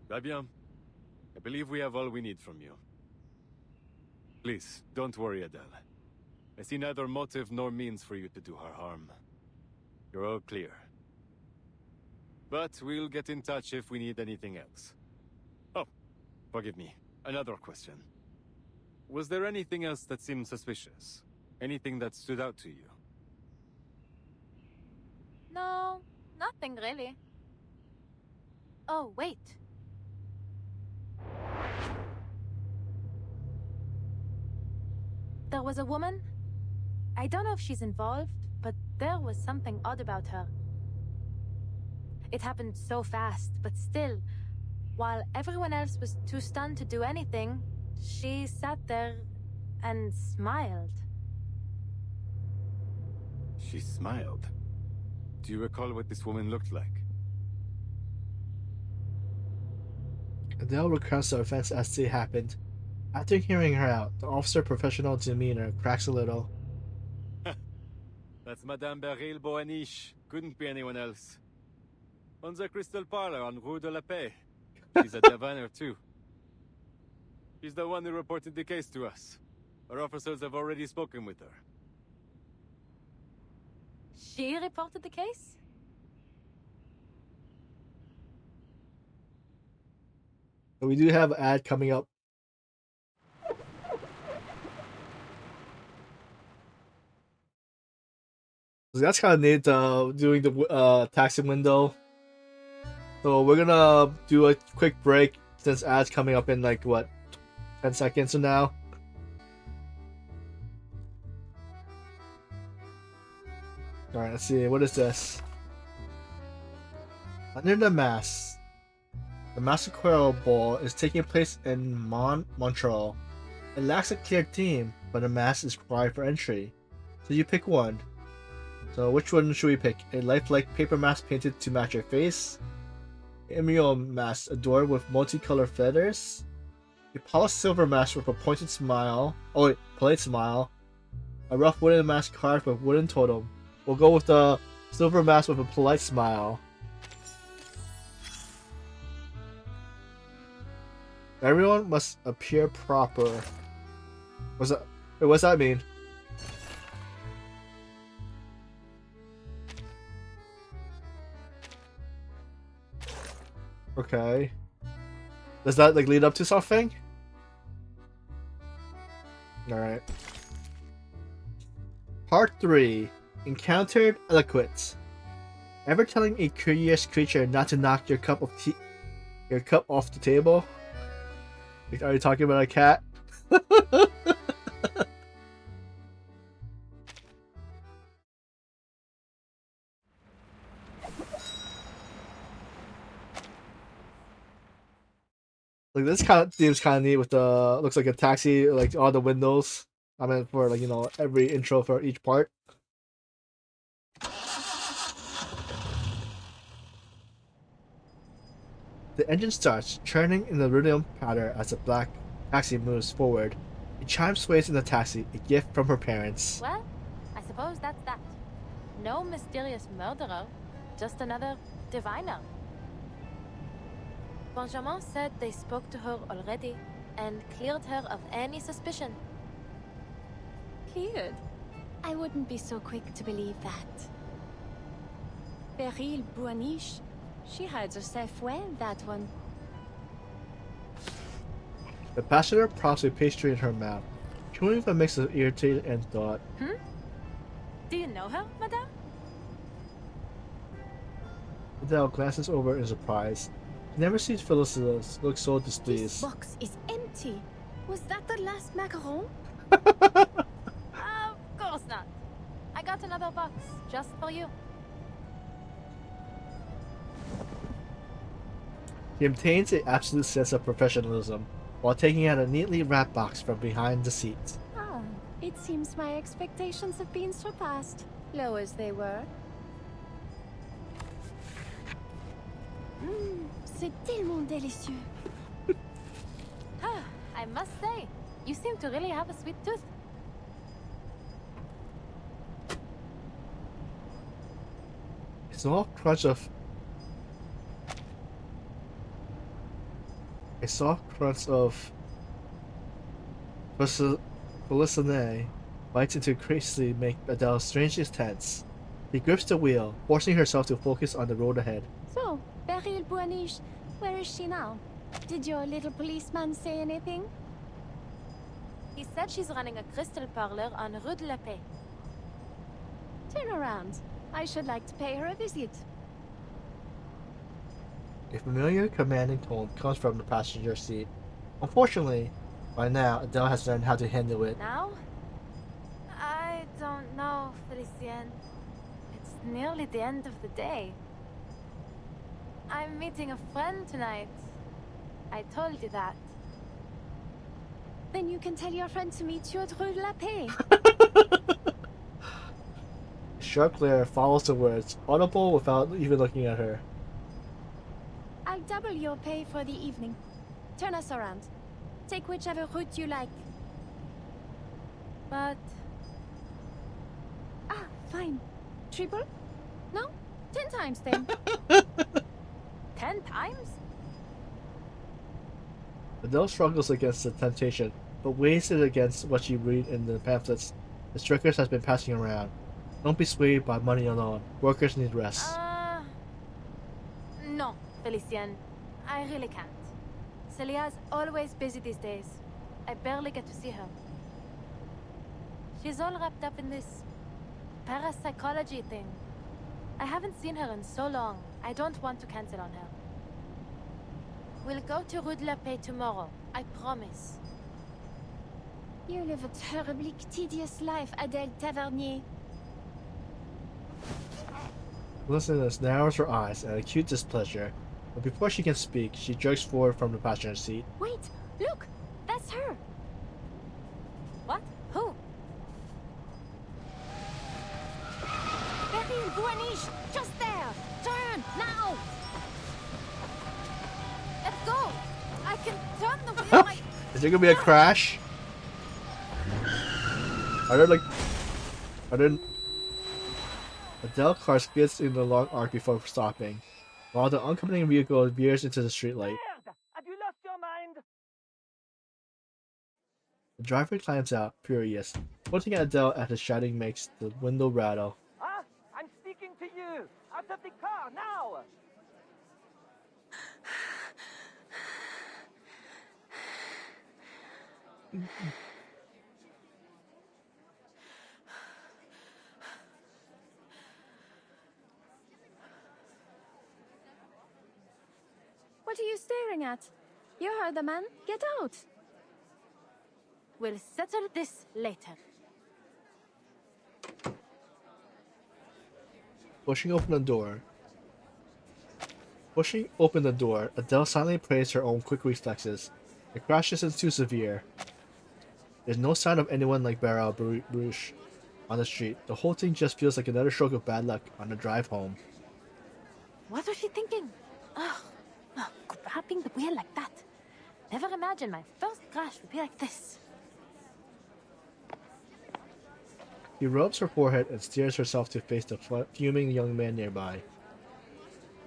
Très bien. I believe we have all we need from you. Please, don't worry, Adele. I see neither motive nor means for you to do her harm. You're all clear. But we'll get in touch if we need anything else. Oh, forgive me. Another question. Was there anything else that seemed suspicious? Anything that stood out to you? No, nothing really. Oh, wait. There was a woman. I don't know if she's involved, but there was something odd about her. It happened so fast, but still, while everyone else was too stunned to do anything, she sat there and smiled. She smiled. Do you recall what this woman looked like? Adele recounts the events as they happened. After hearing her out, the officer's professional demeanor cracks a little. That's Madame Beryl Boaniche. Couldn't be anyone else. On the Crystal Parlor on Rue de la Paix. She's a diviner too. She's the one who reported the case to us. Our officers have already spoken with her. She reported the case? We do have an ad coming up. So that's kind of neat, doing the taxi window. So we're gonna do a quick break since ads coming up in like what, 10 seconds from now. All right, let's see. What is this? Under the Mask. The Masquerade Ball is taking place in Montreal. It lacks a clear theme, but a mask is required for entry. So you pick one. So which one should we pick? A lifelike paper mask painted to match your face? An emerald mask adorned with multicolored feathers? A polished silver mask with a pointed smile. Oh wait, polite smile. A rough wooden mask carved with wooden totem. We'll go with the silver mask with a polite smile. Everyone must appear proper. What's that? Wait, what's that mean? Okay. Does that like lead up to something? Alright. Part 3. Encountered Eloquence. Ever telling a curious creature not to knock your cup off the table? Are you talking about a cat? Like this kind of seems kind of neat with the looks like a taxi, like all the windows. I mean, for like every intro for each part. The engine starts, churning in the rhythm pattern as the black taxi moves forward. A chime sways in the taxi, a gift from her parents. Well, I suppose that's that. No mysterious murderer, just another diviner. Benjamin said they spoke to her already and cleared her of any suspicion. Cleared? I wouldn't be so quick to believe that. Beryl Boaniche, she hides herself well, that one. The passenger props a pastry in her mouth, chewing with a mix of irritated and thought. Do you know her, madame? Adele glances over in surprise. She never sees Phyllis look so This displeased. box is empty. Was that the last macaron? Of course not. I got another box, just for you. He obtains an absolute sense of professionalism while taking out a neatly wrapped box from behind the seat. Ah, it seems my expectations have been surpassed, low as they were. C'est tellement délicieux. I must say, You seem to really have a sweet tooth. A small crunch of Felicine bites into crazily make Adele strangely tense. She grips the wheel, forcing herself to focus on the road ahead. So, Beryl Buaniche, where is she now? Did your little policeman say anything? He said she's running a crystal parlor on Rue de la Paix. Turn around. I should like to pay her a visit. A familiar, commanding tone comes from the passenger seat. Unfortunately, by now, Adele has learned how to handle it. Now? I don't know, Felicien. It's nearly the end of the day. I'm meeting a friend tonight. I told you that. Then you can tell your friend to meet you at Rue de la Paix. Sharp glare follows the words, audible without even looking at her. I'll double your pay for the evening. Turn us around. Take whichever route you like. But... Ah, fine. Triple? No? 10 times then. 10 times? Adele struggles against the temptation, but weighs it against what you read in the pamphlets the Strickers has been passing around. Don't be swayed by money alone. Workers need rest. No, Felicien. I really can't. Celia's always busy these days. I barely get to see her. She's all wrapped up in this parapsychology thing. I haven't seen her in so long. I don't want to cancel on her. We'll go to Rue de la Paix tomorrow. I promise. You live a terribly tedious life, Adele Tavernier. Felicity narrows her eyes in acute displeasure, but before she can speak, she jerks forward from the passenger seat. Wait! Look! That's her! What? Who? Beryl Buaniche! Just there! Turn! Now! Let's go! I can turn the wheel my... Is there gonna be a crash? Adele car skids in the long arc before stopping, while the oncoming vehicle veers into the streetlight. Have you lost your mind? The driver climbs out, furious, pointing at Adele as his shouting makes the window rattle. Huh? I'm speaking to you! Out of the car, now! What are you staring at? You heard the man. Get out! We'll settle this later. Pushing open the door, Adele silently prays her own quick reflexes. The crash isn't too severe. There's no sign of anyone like Beryl Buaniche on the street. The whole thing just feels like another stroke of bad luck on the drive home. What was she thinking? Ugh. Grabbing the wheel like that. Never imagined my first crash would be like this. She rubs her forehead and steers herself to face the fuming young man nearby.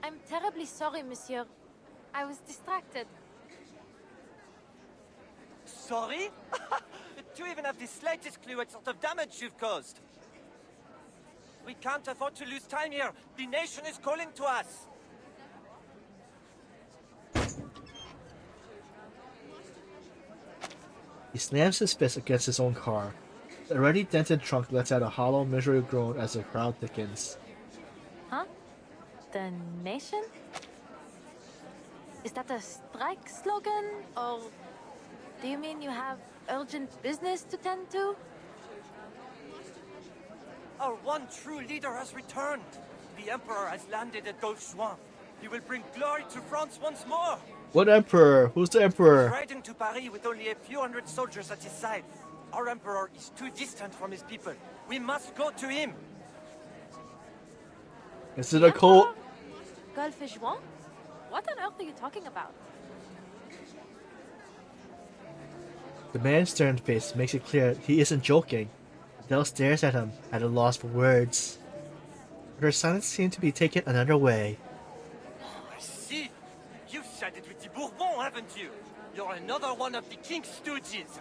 I'm terribly sorry, monsieur. I was distracted. Sorry? Do you even have the slightest clue what sort of damage you've caused? We can't afford to lose time here. The nation is calling to us. He slams his fist against his own car. The already dented trunk lets out a hollow, miserable groan as the crowd thickens. Huh? The nation? Is that a strike slogan? Or do you mean you have urgent business to tend to? Our one true leader has returned. The Emperor has landed at Gauche-Juin. He will bring glory to France once more. What Emperor? Who's the Emperor? Riding to Paris with only a few hundred soldiers at his side. Our Emperor is too distant from his people. We must go to him. Is it a cult? Gauche-Juin? What on earth are you talking about? The man's stern face makes it clear he isn't joking. Adele stares at him, at a loss for words. But her silence seemed to be taken another way. I see. You've sided with the Bourbon, haven't you? You're another one of the King's stooges.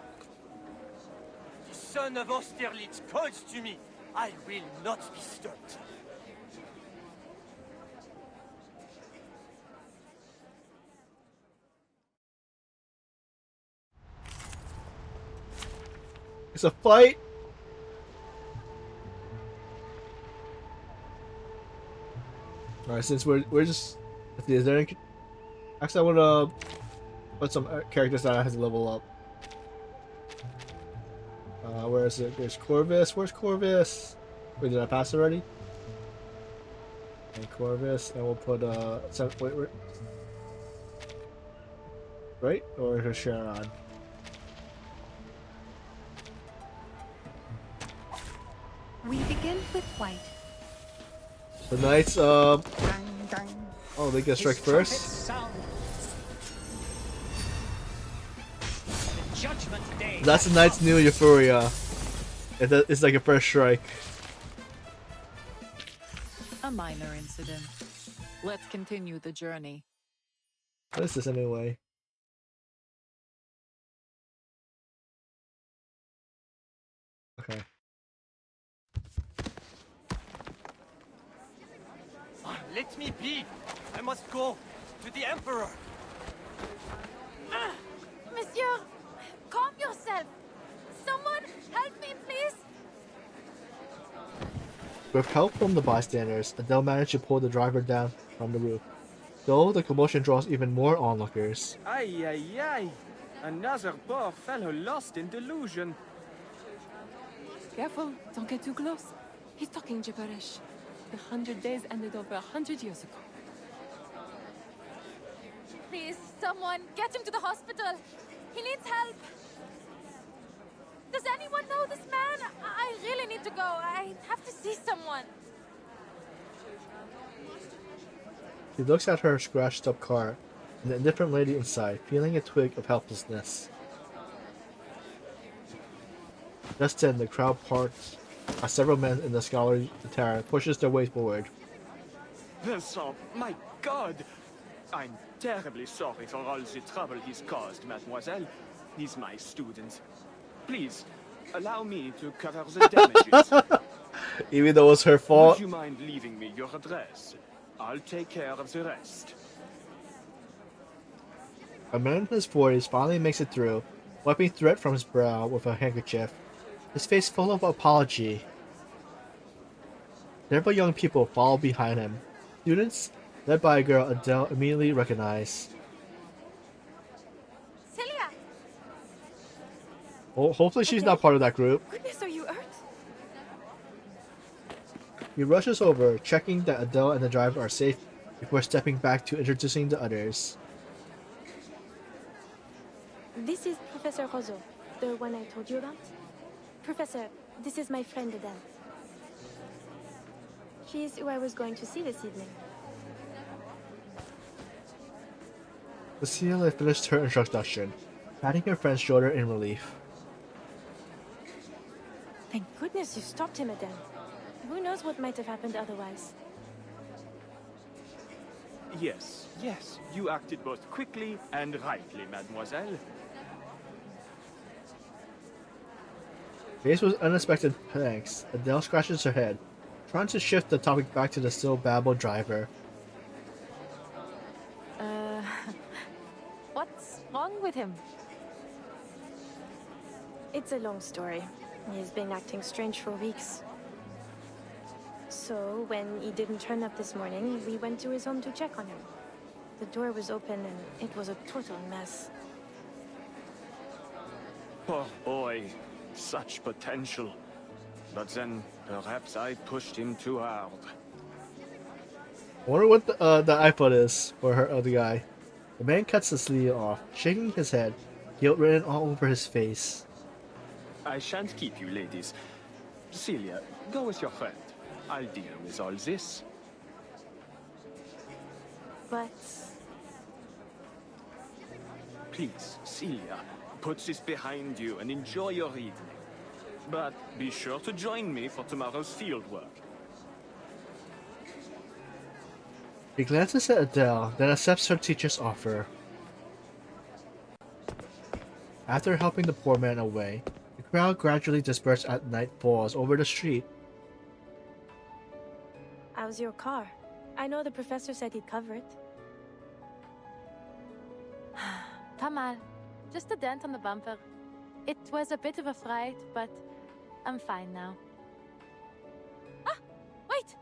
The son of Austerlitz calls to me. I will not be stopped. It's a fight! Alright, since we're just... Is there any... Actually, I wanna put some characters that I have to level up. Where is it? There's Corvus. Where's Corvus? Wait, did I pass already? And Corvus, and we'll put wait. Right? Or is Sharon? We begin with white. The knights, oh, they get strike first? That's the knight's new Euphoria. It's like a first strike. A minor incident. Let's continue the journey. What is this anyway? Okay. Let me be. I must go to the Emperor. Monsieur, calm yourself. Someone help me, please. With help from the bystanders, Adele managed to pull the driver down from the roof. Though the commotion draws even more onlookers. Aye, aye, aye. Another poor fellow lost in delusion. Careful, don't get too close. He's talking gibberish. 100 days ended over 100 years ago. Please, someone, get him to the hospital. He needs help. Does anyone know this man? I really need to go. I have to see someone. She looks at her scratched up car and the indifferent lady inside, feeling a twig of helplessness. Just then, the crowd parts as several men in the scholarly attire pushes their way forward. Vincent, my God! I'm terribly sorry for all the trouble he's caused, mademoiselle. He's my student. Please, allow me to cover the damages. Even though it was her fault. Would you mind leaving me your address? I'll take care of the rest. A man in his 40s finally makes it through, wiping sweat from his brow with a handkerchief, his face full of apology. Several young people follow behind him. Students, led by a girl Adele immediately recognized. Celia! Well, hopefully she's not part of that group. Goodness, are you hurt? He rushes over, checking that Adele and the driver are safe before stepping back to introducing the others. This is Professor Roseau, the one I told you about. Professor, this is my friend Adele. She's who I was going to see this evening. Cecilia finished her introduction, patting her friend's shoulder in relief. Thank goodness you stopped him, Adele. Who knows what might have happened otherwise? Yes, yes, you acted both quickly and rightly, mademoiselle. Faced with unexpected thanks, Adele scratches her head, trying to shift the topic back to the still babbled driver. What's wrong with him? It's a long story. He's been acting strange for weeks. So, when he didn't turn up this morning, we went to his home to check on him. The door was open and it was a total mess. Poor boy. Such potential. But then, perhaps I pushed him too hard. I wonder what the iPod is for her other guy. The man cuts the sleeve off, shaking his head, guilt written all over his face. I shan't keep you, ladies. Celia, go with your friend. I'll deal with all this. But... Please, Celia, put this behind you and enjoy your evening. But be sure to join me for tomorrow's fieldwork. He glances at Adele, then accepts her teacher's offer. After helping the poor man away, the crowd gradually disperses as night falls over the street. How's your car? I know the professor said he'd cover it. Tamal, just a dent on the bumper. It was a bit of a fright, but I'm fine now. Ah, wait!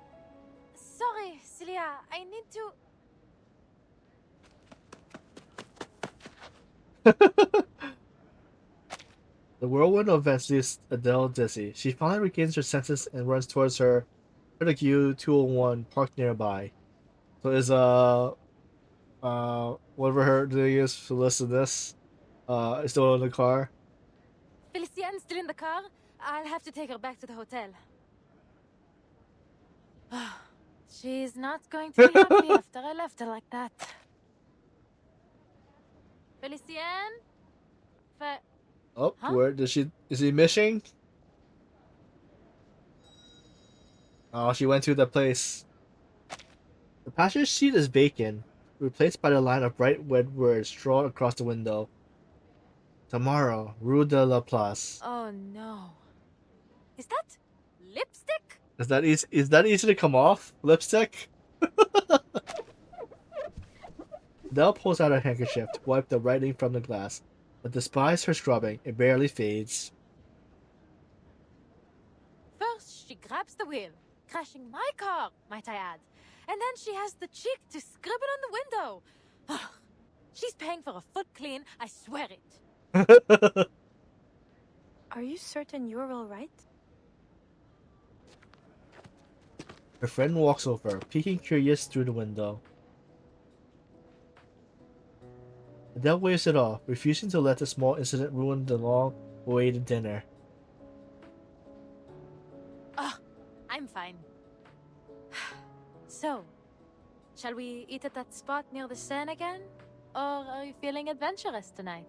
Sorry, Celia, I need to... The whirlwind of events leaves Adele dizzy. She finally regains her senses and runs towards her Critic U 201 parked nearby. So is whatever her name is to listen to this is still in the car. Felicienne's still in the car? I'll have to take her back to the hotel. She's not going to be happy after I left her like that. Felicienne? Oh, huh? where is he missing? Oh, she went to the place. The passenger seat is vacant, replaced by the line of bright red words drawn across the window. Tomorrow, Rue de la Place. Oh no. Is that lipstick? Is that easy to come off? Lipstick? Adele pulls out her handkerchief to wipe the writing from the glass, but despite her scrubbing, it barely fades. First, she grabs the wheel, crashing my car, might I add. And then she has the cheek to scribble on the window. She's paying for a foot clean, I swear it. Are you certain you're all right? Her friend walks over, peeking curious through the window. Adele waves it off, refusing to let the small incident ruin the long-awaited dinner. I'm fine. So, shall we eat at that spot near the Seine again? Or are you feeling adventurous tonight?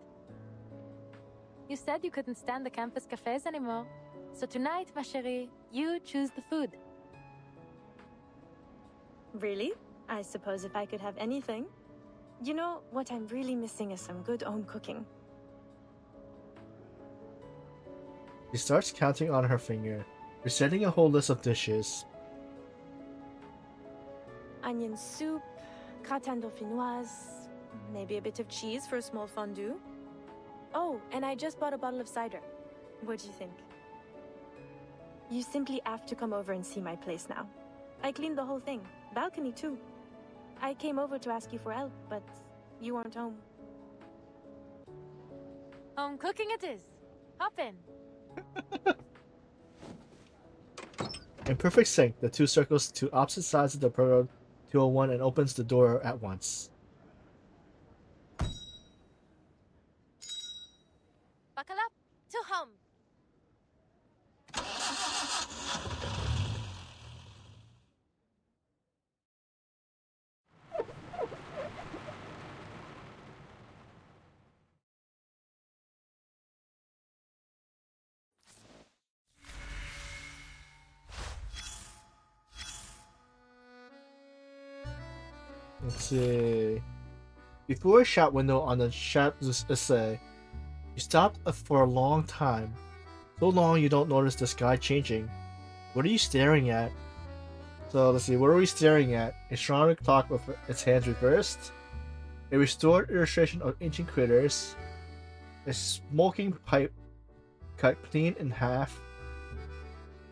You said you couldn't stand the campus cafes anymore. So tonight, ma chérie, you choose the food. Really? I suppose if I could have anything. You know, what I'm really missing is some good home cooking. She starts counting on her finger, reciting a whole list of dishes. Onion soup, gratin dauphinoise, maybe a bit of cheese for a small fondue. Oh, and I just bought a bottle of cider. What do you think? You simply have to come over and see my place now. I cleaned the whole thing. Balcony too. I came over to ask you for help, but you weren't home. Home cooking it is. Hop in. In perfect sync, the two circles to opposite sides of the Proto 201 and opens the door at once. Buckle up to home. Let's see. Before a shop window on the Champs-Élysées, you stopped for a long time. So long you don't notice the sky changing. What are you staring at? So let's see, what are we staring at? A astronomical clock with its hands reversed, a restored illustration of ancient critters, a smoking pipe cut clean in half,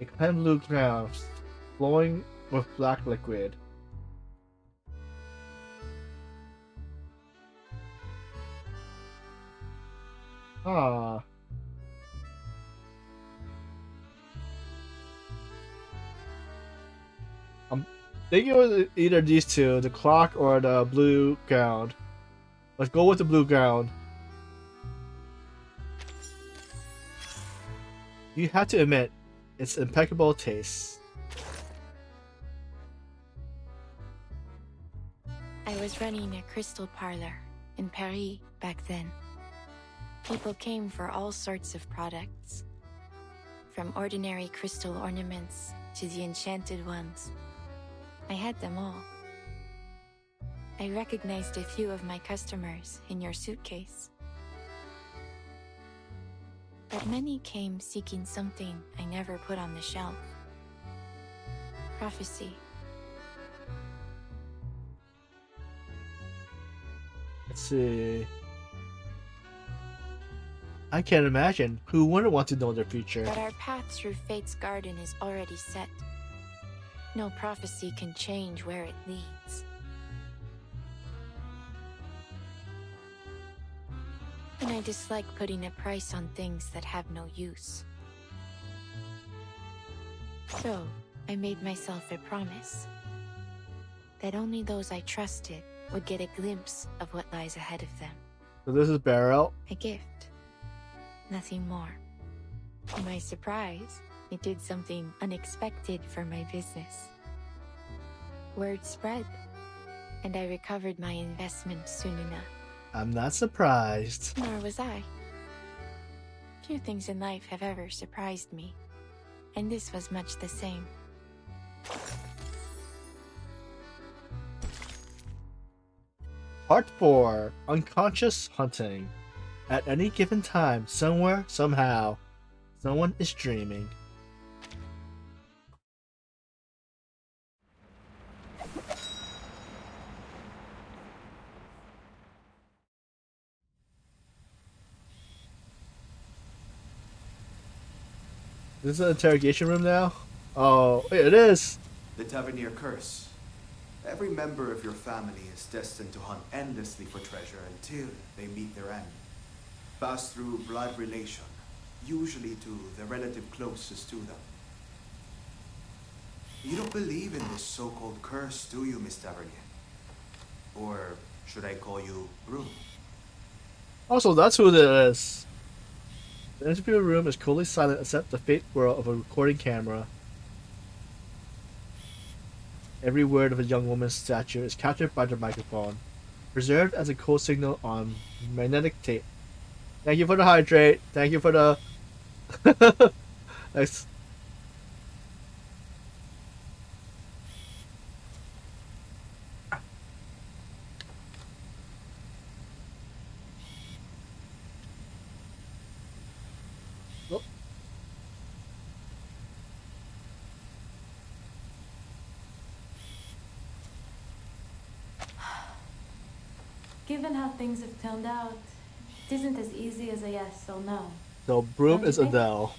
a clean blue ground flowing with black liquid. Ah. I'm thinking it was either these two, the clock or the blue gown. Let's go with the blue gown. You have to admit, it's impeccable taste. I was running a crystal parlor in Paris back then. People came for all sorts of products, from ordinary crystal ornaments to the enchanted ones. I had them all. I recognized a few of my customers in your suitcase. But many came seeking something I never put on the shelf. Prophecy. Let's see. I can't imagine. Who wouldn't want to know their future? But our path through Fate's garden is already set. No prophecy can change where it leads. And I dislike putting a price on things that have no use. So, I made myself a promise that only those I trusted would get a glimpse of what lies ahead of them. So this is Barrel. A gift. Nothing more. To my surprise, it did something unexpected for my business. Word spread, and I recovered my investment soon enough. I'm not surprised. Nor was I. Few things in life have ever surprised me, and this was much the same. Part 4. Unconscious Hunting. At any given time, somewhere, somehow, someone is dreaming. This is an interrogation room now? Oh, it is! The Tavernier Curse. Every member of your family is destined to hunt endlessly for treasure until they meet their end. Pass through blood relation, usually to the relative closest to them. You don't believe in this so-called curse, do you, Miss Tavernier? Or should I call you Broom? Also, that's who it is. The interview room is coolly silent except the faint whirl of a recording camera. Every word of a young woman's statue is captured by the microphone, preserved as a code signal on magnetic tape. Thank you for the hydrate. Thank you for the... Nice. Oh. Given how things have turned out, it isn't as easy as a yes or no. So Broom Don't is you think? Adele.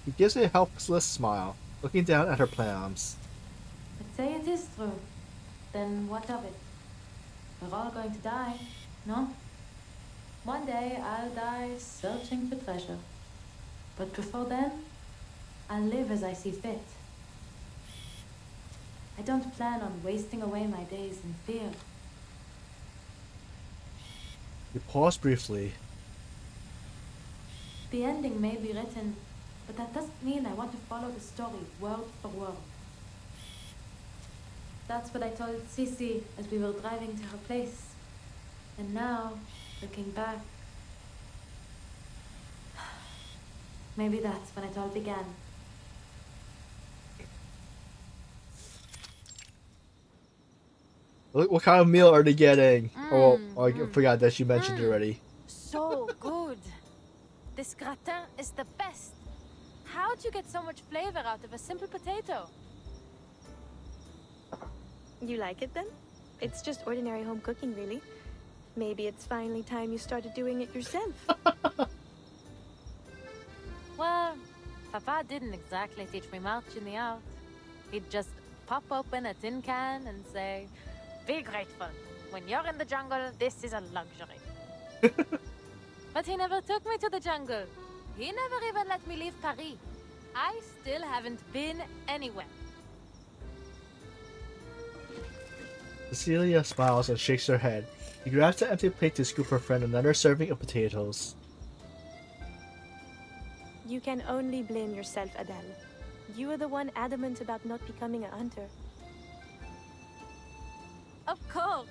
He gives a helpless smile, looking down at her palms. But say it is true. Then what of it? We're all going to die, no? One day I'll die searching for treasure. But before then, I'll live as I see fit. I don't plan on wasting away my days in fear. He paused briefly. The ending may be written, but that doesn't mean I want to follow the story word for word. That's what I told Sissy as we were driving to her place. And now, looking back, maybe that's when it all began. Look, what kind of meal are they getting? Oh, I forgot that you mentioned it already. So good. This gratin is the best. How'd you get so much flavor out of a simple potato? You like it then? It's just ordinary home cooking, really. Maybe it's finally time you started doing it yourself. Well, Papa didn't exactly teach me much in the art. He'd just pop open a tin can and say, "Be grateful. When you're in the jungle, this is a luxury." But he never took me to the jungle. He never even let me leave Paris. I still haven't been anywhere. Cecilia smiles and shakes her head. He grabs the empty plate to scoop her friend another serving of potatoes. You can only blame yourself, Adele. You were the one adamant about not becoming a hunter. Of course.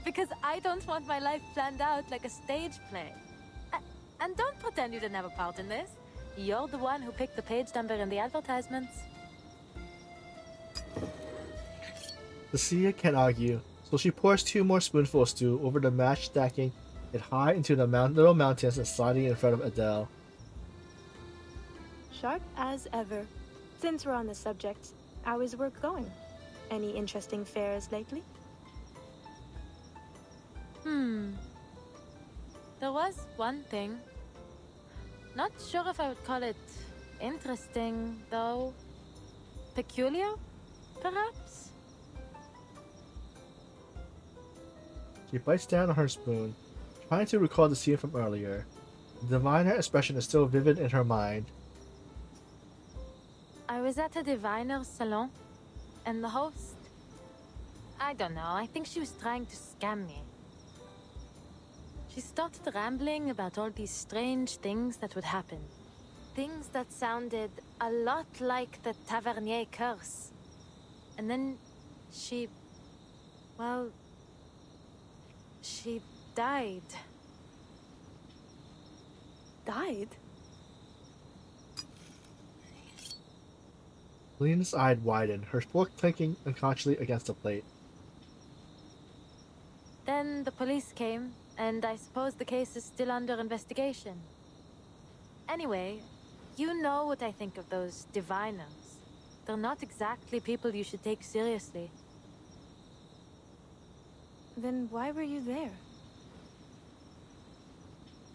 Because I don't want my life planned out like a stage play. And don't pretend you didn't have a part in this. You're the one who picked the page number in the advertisements. Cecilia can't argue, so she pours 2 more spoonfuls of stew over the mash, stacking it high into the little mountains and sliding in front of Adele. Sharp as ever. Since we're on the subject, how is work going? Any interesting fairs lately? There was one thing. Not sure if I would call it interesting, though. Peculiar, perhaps? She bites down on her spoon, trying to recall the scene from earlier. The diviner expression is still vivid in her mind. I was at a diviner's salon, and the host... I don't know, I think she was trying to scam me. She started rambling about all these strange things that would happen. Things that sounded a lot like the Tavernier curse. And then she... well... she died. Died? Lena's eye widened, her fork clinking unconsciously against the plate. Then the police came, and I suppose the case is still under investigation. Anyway, you know what I think of those diviners. They're not exactly people you should take seriously. Then why were you there?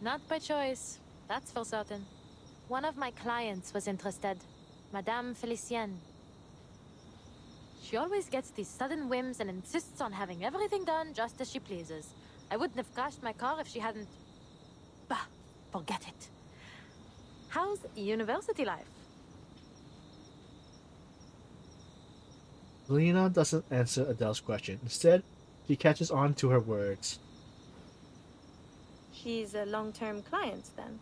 Not by choice, that's for certain. One of my clients was interested, Madame Felicienne. She always gets these sudden whims and insists on having everything done just as she pleases. I wouldn't have crashed my car if she hadn't... Bah, forget it. How's university life? Lena doesn't answer Adele's question. Instead, she catches on to her words. She's a long-term client, then.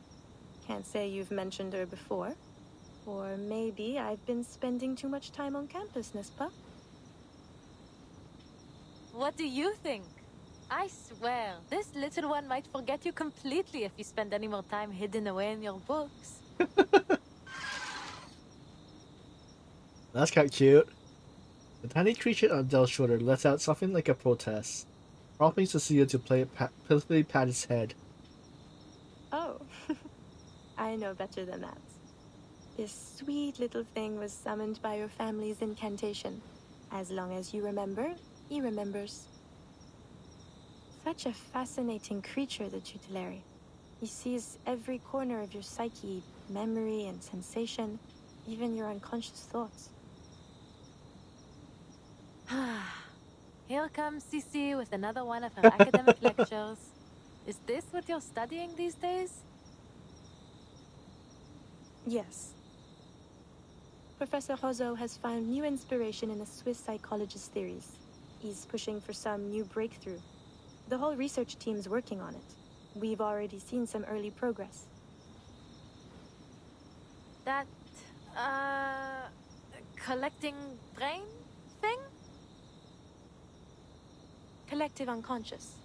Can't say you've mentioned her before. Or maybe I've been spending too much time on campus, n'est-ce pas? What do you think? I swear, this little one might forget you completely if you spend any more time hidden away in your books. That's kind of cute. The tiny creature on Adele's shoulder lets out something like a protest, prompting Cecilia to playfully pat its head. Oh, I know better than that. This sweet little thing was summoned by your family's incantation. As long as you remember, he remembers. Such a fascinating creature, the tutelary. He sees every corner of your psyche, memory and sensation, even your unconscious thoughts. Here comes Cici with another one of her academic lectures. Is this what you're studying these days? Yes. Professor Rozo has found new inspiration in a Swiss psychologist's theories. He's pushing for some new breakthrough. The whole research team's working on it. We've already seen some early progress. That, collecting brain thing? Collective unconscious.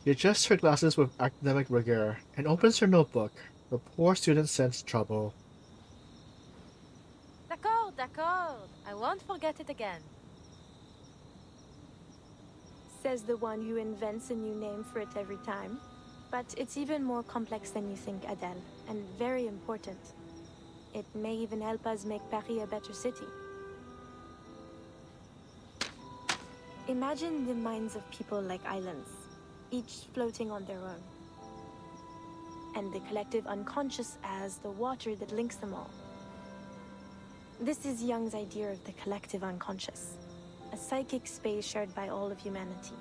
She adjusts her glasses with academic rigor and opens her notebook. The poor student scents trouble. D'accord. I won't forget it again. Says the one who invents a new name for it every time. But it's even more complex than you think, Adele, and very important. It may even help us make Paris a better city. Imagine the minds of people like islands, each floating on their own. And the collective unconscious as the water that links them all. This is Jung's idea of the collective unconscious, a psychic space shared by all of humanity.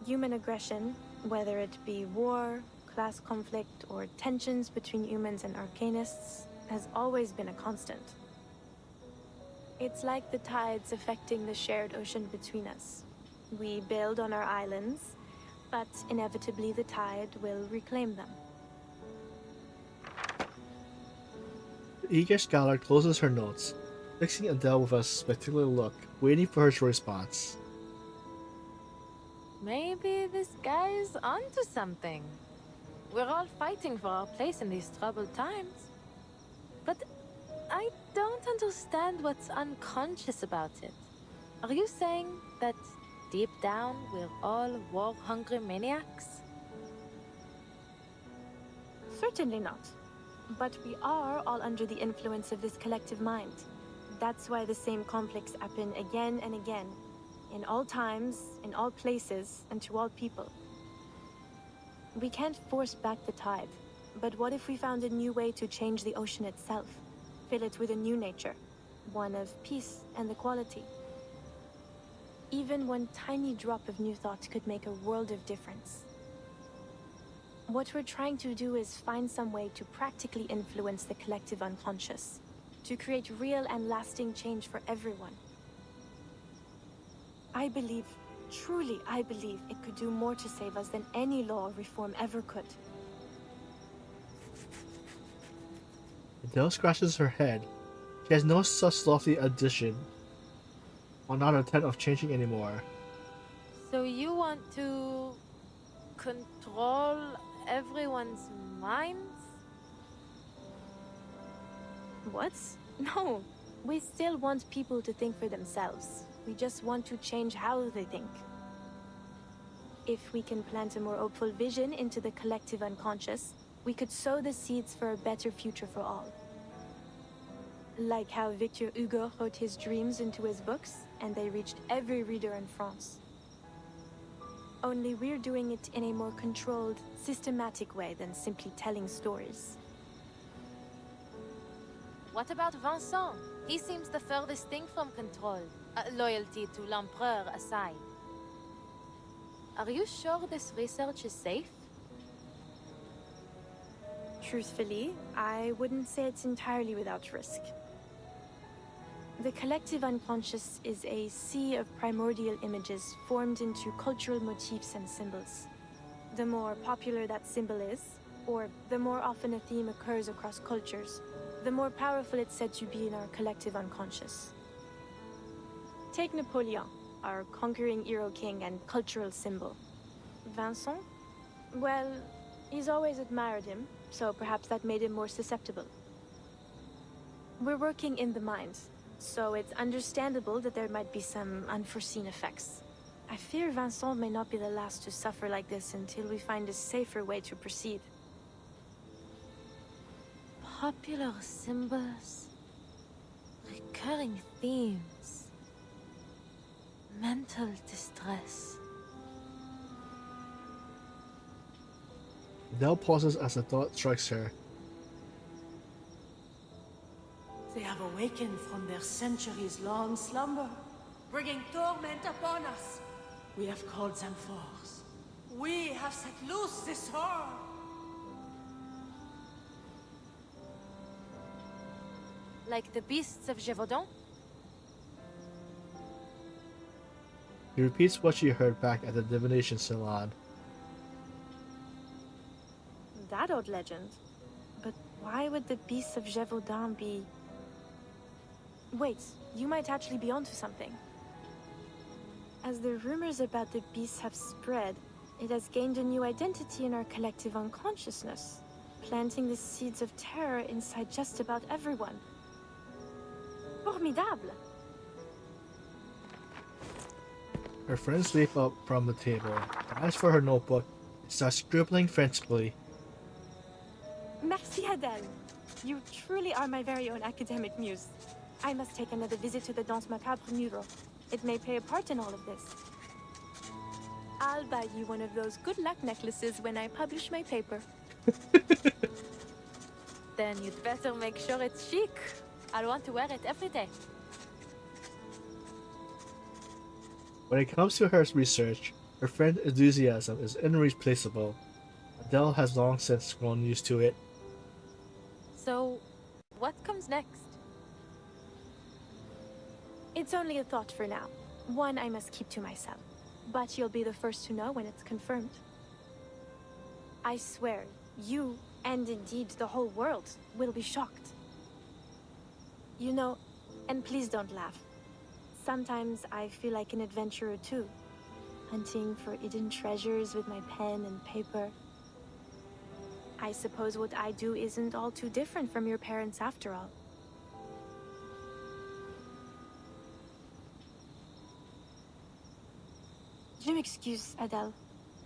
Human aggression, whether it be war, class conflict, or tensions between humans and arcanists, has always been a constant. It's like the tides affecting the shared ocean between us. We build on our islands, but inevitably the tide will reclaim them. The eager scholar closes her notes. fixing Adele with a spectacular look, waiting for her response. Maybe this guy's onto something. We're all fighting for our place in these troubled times. But I don't understand what's unconscious about it. Are you saying that deep down we're all war-hungry maniacs? Certainly not. But we are all under the influence of this collective mind. That's why the same conflicts happen again and again. In all times, in all places, and to all people. We can't force back the tide. But what if we found a new way to change the ocean itself? Fill it with a new nature. One of peace and equality. Even one tiny drop of new thought could make a world of difference. What we're trying to do is find some way to practically influence the collective unconscious. To create real and lasting change for everyone. I believe, truly I believe, it could do more to save us than any law or reform ever could. Adele scratches her head. She has no such lofty addition. While not intent of changing anymore. So you want to control everyone's minds? What? No. We still want people to think for themselves. We just want to change how they think. If we can plant a more hopeful vision into the collective unconscious, we could sow the seeds for a better future for all. Like how Victor Hugo wrote his dreams into his books, and they reached every reader in France. Only we're doing it in a more controlled, systematic way than simply telling stories. What about Vincent? He seems the furthest thing from control. Loyalty to l'Empereur aside. Are you sure this research is safe? Truthfully, I wouldn't say it's entirely without risk. The collective unconscious is a sea of primordial images formed into cultural motifs and symbols. The more popular that symbol is, or the more often a theme occurs across cultures, the more powerful it's said to be in our collective unconscious. Take Napoleon, our conquering hero king and cultural symbol. Vincent? Well, he's always admired him, so perhaps that made him more susceptible. We're working in the mind, so it's understandable that there might be some unforeseen effects. I fear Vincent may not be the last to suffer like this until we find a safer way to proceed. Popular symbols, recurring themes, mental distress. Adele pauses as a thought strikes her. They have awakened from their centuries-long slumber, bringing torment upon us. We have called them forth. We have set loose this horror. Like the beasts of Gévaudan? He repeats what she heard back at the divination salon. That old legend. But why would the beasts of Gévaudan be... Wait, you might actually be onto something. As the rumors about the beasts have spread, it has gained a new identity in our collective unconsciousness, planting the seeds of terror inside just about everyone. Formidable! Her friends leap up from the table, dives for her notebook, and starts scribbling frantically. Merci, Adele. You truly are my very own academic muse. I must take another visit to the Danse Macabre mural. It may play a part in all of this. I'll buy you one of those good luck necklaces when I publish my paper. Then you'd better make sure it's chic. I'll want to wear it every day. When it comes to her research, her friend's enthusiasm is irreplaceable. Adele has long since grown used to it. So, what comes next? It's only a thought for now. One I must keep to myself. But you'll be the first to know when it's confirmed. I swear, you, and indeed the whole world, will be shocked. You know, And please don't laugh. Sometimes I feel like an adventurer too, hunting for hidden treasures with my pen and paper. I suppose what I do isn't all too different from your parents after all. Do excuse, Adele.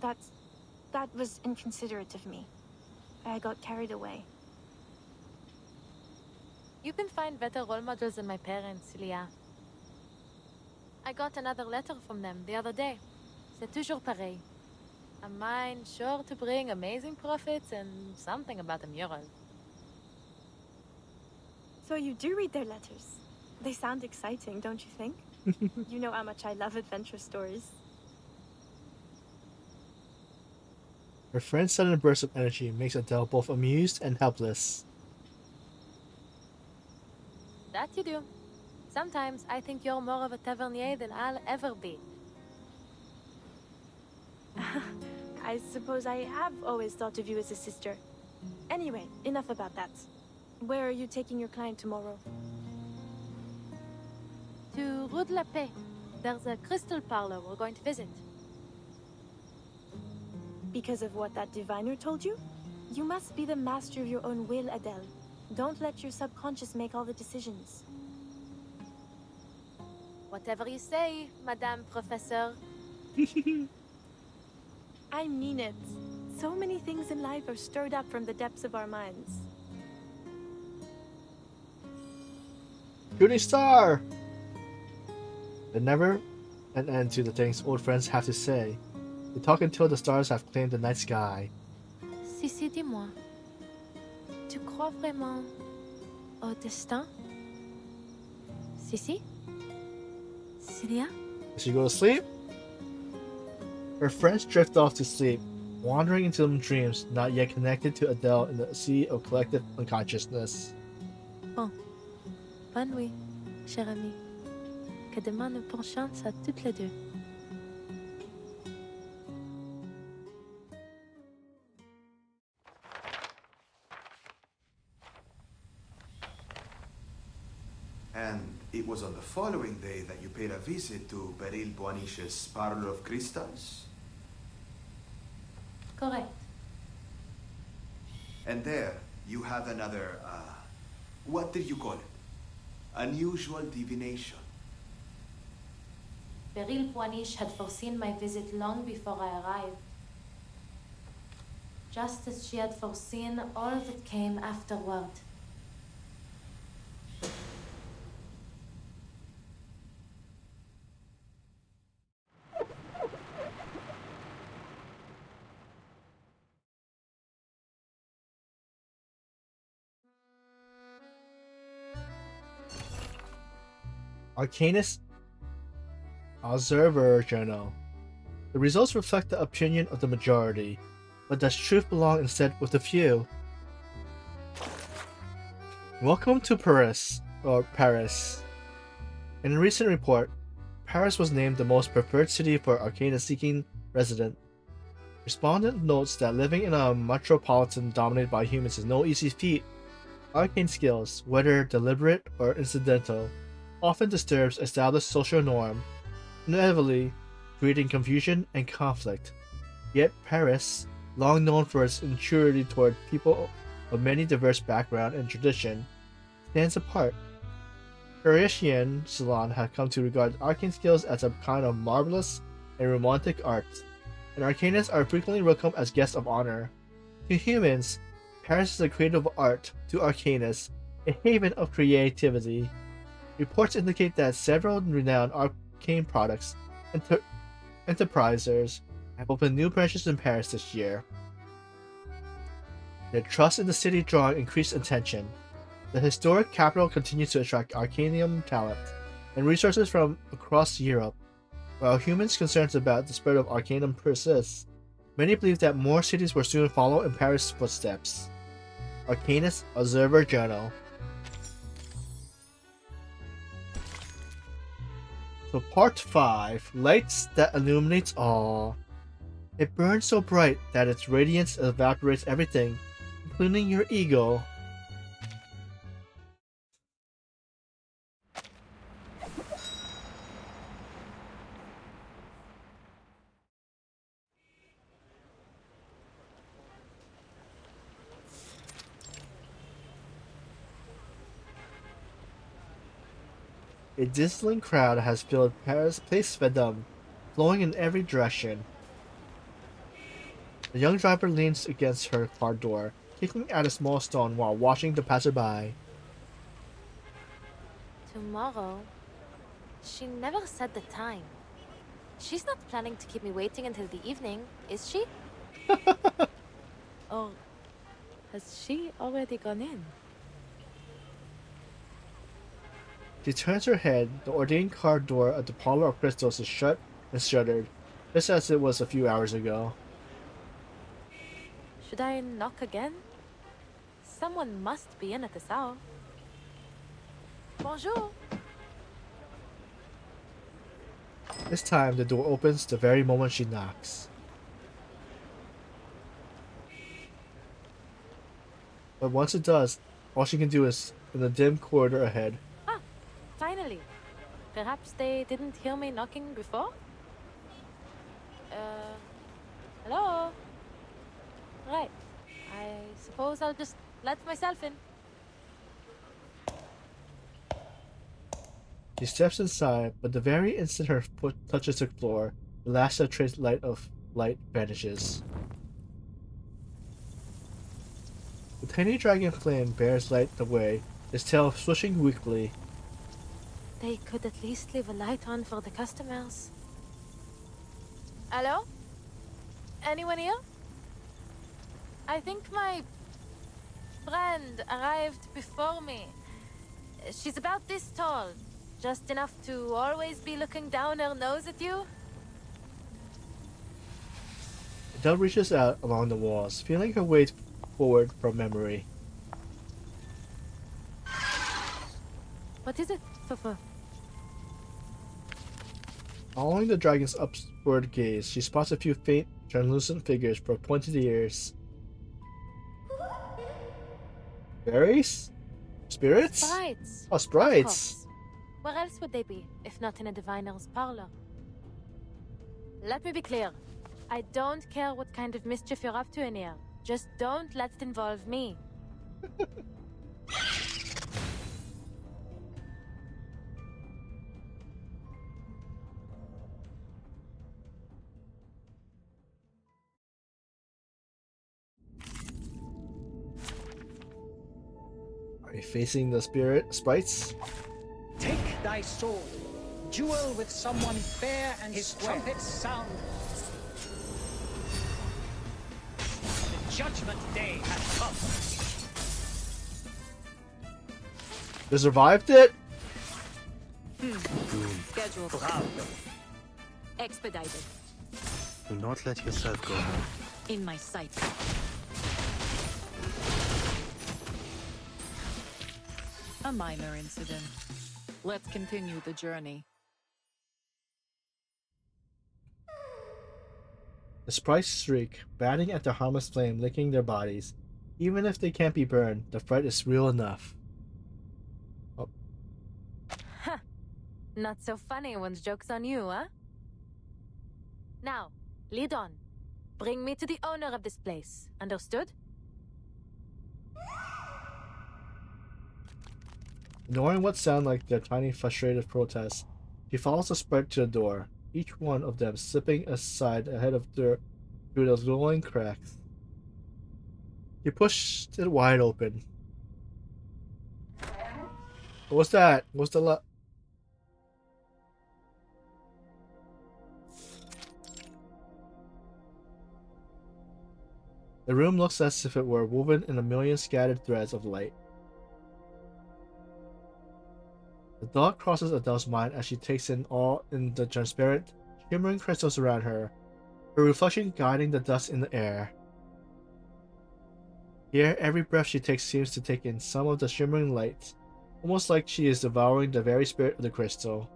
That was inconsiderate of me. I got carried away. You can find better role models than my parents, Leah. I got another letter from them the other day. C'est toujours pareil. A mind sure to bring amazing profits and something about a mural. So you do read their letters. They sound exciting, don't you think? You know how much I love adventure stories. Her friend's sudden burst of energy makes Adele both amused and helpless. That you do. Sometimes I think you're more of a tavernier than I'll ever be. I suppose I have always thought of you as a sister. Anyway, enough about that. Where are you taking your client tomorrow? To Rue de la Paix. There's a crystal parlor we're going to visit. Because of what that diviner told you? You must be the master of your own will, Adele. Don't let your subconscious make all the decisions. Whatever you say, Madame Professeur. I mean it. So many things in life are stirred up from the depths of our minds. Shooting star! There never an end to the things old friends have to say. They talk until the stars have claimed the night sky. Sissi, dis-moi. Tu crois vraiment au destin? Sissi? Celia? Does she go to sleep? Her friends drift off to sleep, wandering into some dreams not yet connected to Adele in the sea of collective unconsciousness. Bon. Bonne nuit, cher ami. Que demain nous bonne chance à toutes les deux. And it was on the following day that you paid a visit to Beryl Boaniche's Parlor of Crystals? Correct. And there, you have another, what did you call it? Unusual divination. Beryl Boaniche had foreseen my visit long before I arrived. Just as she had foreseen all that came afterward. Arcanist Observer Journal. The results reflect the opinion of the majority, but does truth belong instead with the few? Welcome to Paris, or Paris. In a recent report, Paris was named the most preferred city for arcanist-seeking resident. Respondent notes that living in a metropolitan dominated by humans is no easy feat. Arcane skills, whether deliberate or incidental, often disturbs established social norm, inevitably creating confusion and conflict. Yet Paris, long known for its maturity toward people of many diverse background and tradition, stands apart. Parisian salon have come to regard arcane skills as a kind of marvelous and romantic art, and arcanists are frequently welcomed as guests of honor. To humans, Paris is a creative art; to arcanists, a haven of creativity. Reports indicate that several renowned arcane products and enterprisers have opened new branches in Paris this year. Their trust in the city drawing increased attention. The historic capital continues to attract arcanium talent and resources from across Europe. While humans' concerns about the spread of arcanum persist, many believe that more cities will soon follow in Paris' footsteps. Arcanist Observer Journal. So part 5, Lights that illuminates all. It burns so bright that its radiance evaporates everything, including your ego. A dizzying crowd has filled Paris Place Vendôme, flowing in every direction. The young driver leans against her car door, kicking at a small stone while watching the passerby. Tomorrow? She never said the time. She's not planning to keep me waiting until the evening, is she? Or has she already gone in? She turns her head. The ordained car door at the Parlor of Crystals is shut and shuttered, just as it was a few hours ago. Should I knock again? Someone must be in at this hour. Bonjour. This time, the door opens the very moment she knocks. But once it does, all she can do is in the dim corridor ahead. Ah, finally. Perhaps they didn't hear me knocking before? Hello? Right. I suppose I'll just let myself in. She steps inside, but the very instant her foot touches the floor, the last trace of light vanishes. The tiny dragon flame bears light the way, its tail swishing weakly. They could at least leave a light on for the customers. Hello? Anyone here? I think my friend arrived before me. She's about this tall, just enough to always be looking down her nose at you. Adele reaches out along the walls, feeling her way forward from memory. What is it, Fufu? Following the dragon's upward gaze, she spots a few faint, translucent figures for pointed ears. Fairies? Spirits? Sprites. Oh, Of sprites! course. Where else would they be, if not in a diviner's parlor? Let me be clear. I don't care what kind of mischief you're up to in here. Just don't let it involve me. Are you facing the sprites? Take thy sword. Duel with someone fair and his trumpets sound. The judgment day has come. They survived it? Schedule. Expedited. Do not let yourself go. In my sight. A minor incident. Let's continue the journey. The sprites shriek, batting at the harmless flame, licking their bodies. Even if they can't be burned, the fright is real enough. Oh. Huh. Not so funny when the joke's on you, huh? Now, lead on. Bring me to the owner of this place. Understood? Ignoring what sound like their tiny frustrated protests, she follows the sprite to the door, each one of them slipping aside ahead of her through those glowing cracks. She pushed it wide open. What's that? What's the The room looks as if it were woven in a million scattered threads of light. The thought crosses Adele's mind as she takes in all in the transparent, shimmering crystals around her, her reflection guiding the dust in the air. Here, every breath she takes seems to take in some of the shimmering light, almost like she is devouring the very spirit of the crystal.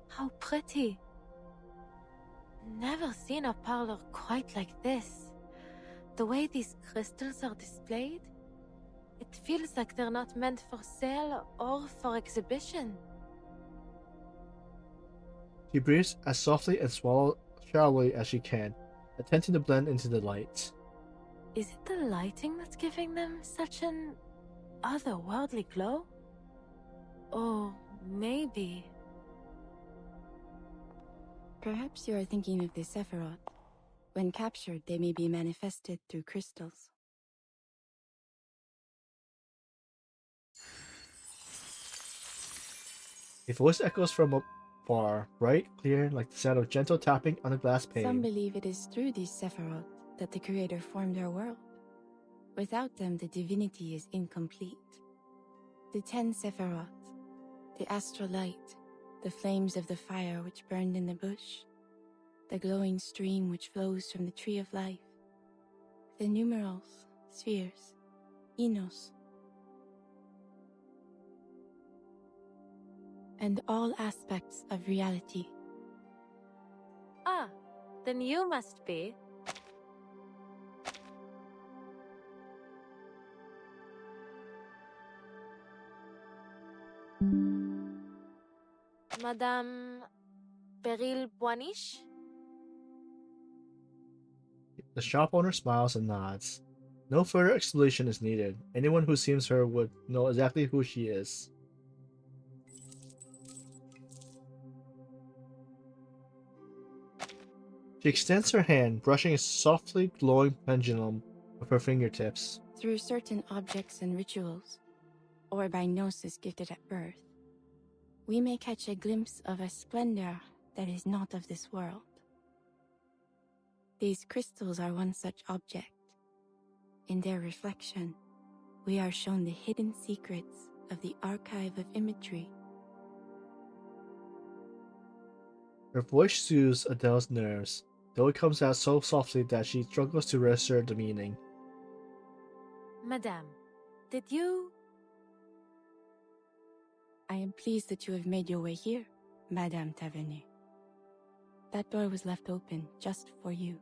How pretty. Never seen a parlor quite like this. The way these crystals are displayed, it feels like they're not meant for sale or for exhibition. She breathes as softly and shallowly as she can, attempting to blend into the light. Is it the lighting that's giving them such an otherworldly glow? Or maybe... Perhaps you are thinking of the Sephiroth. When captured, they may be manifested through crystals. A voice echoes from afar, bright, clear, like the sound of gentle tapping on a glass pane. Some believe it is through these Sephiroth that the Creator formed our world. Without them, the divinity is incomplete. The 10 Sephiroth, the astral light, the flames of the fire which burned in the bush, the glowing stream which flows from the tree of life, the numerals, spheres, Enos, and all aspects of reality. Ah, then you must be... Madame Beryl Boiniche? The shop owner smiles and nods. No further explanation is needed. Anyone who sees her would know exactly who she is. She extends her hand, brushing a softly glowing pendulum with her fingertips. Through certain objects and rituals, or by gnosis gifted at birth, we may catch a glimpse of a splendor that is not of this world. These crystals are one such object. In their reflection, we are shown the hidden secrets of the archive of imagery. Her voice soothes Adele's nerves, though it comes out so softly that she struggles to register the meaning. Madame, did you... I am pleased that you have made your way here, Madame Tavernier. That door was left open just for you.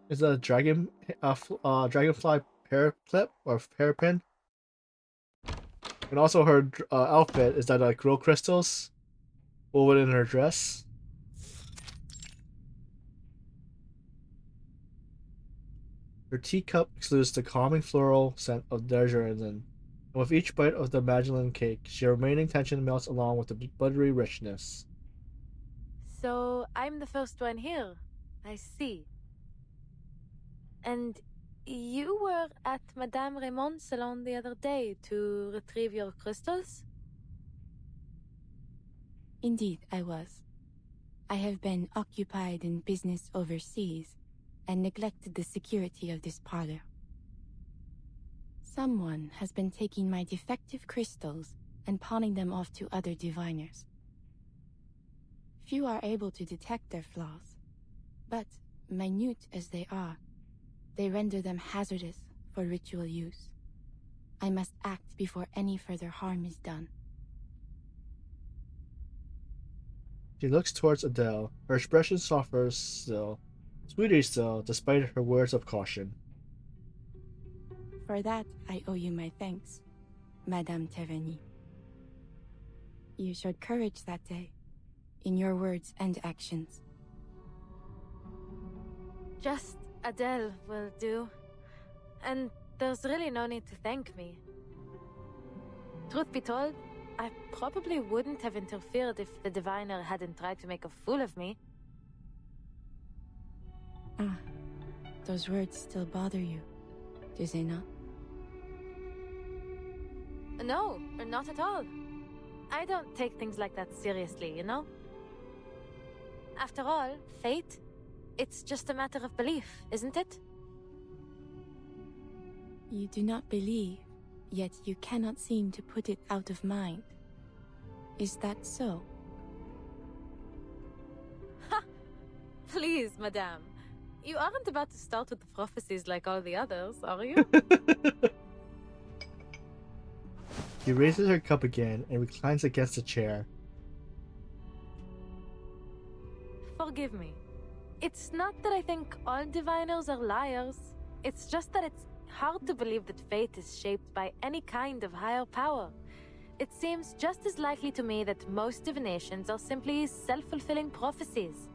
Is that a dragonfly hair clip or hairpin? And also her outfit, is that like real crystals woven in her dress? Her teacup exudes the calming floral scent of Darjeeling, and with each bite of the Magdalene cake, her remaining tension melts along with the buttery richness. So, I'm the first one here. I see. And you were at Madame Raymond's salon the other day to retrieve your crystals? Indeed, I was. I have been occupied in business overseas and neglected the security of this parlor. Someone has been taking my defective crystals and pawning them off to other diviners. Few are able to detect their flaws, but, minute as they are, they render them hazardous for ritual use. I must act before any further harm is done. She looks towards Adele, her expression softer still, sweeter still, despite her words of caution. For that, I owe you my thanks, Madame Tavernier. You showed courage that day, in your words and actions. Just Adele will do. And there's really no need to thank me. Truth be told, I probably wouldn't have interfered if the diviner hadn't tried to make a fool of me. Ah, those words still bother you, do they not? No, not at all. I don't take things like that seriously, you know? After all, fate, it's just a matter of belief, isn't it? You do not believe, yet you cannot seem to put it out of mind. Is that so? Ha! Please, madame. You aren't about to start with the prophecies like all the others, are you? She raises her cup again and reclines against the chair. Forgive me. It's not that I think all diviners are liars. It's just that it's hard to believe that fate is shaped by any kind of higher power. It seems just as likely to me that most divinations are simply self-fulfilling prophecies.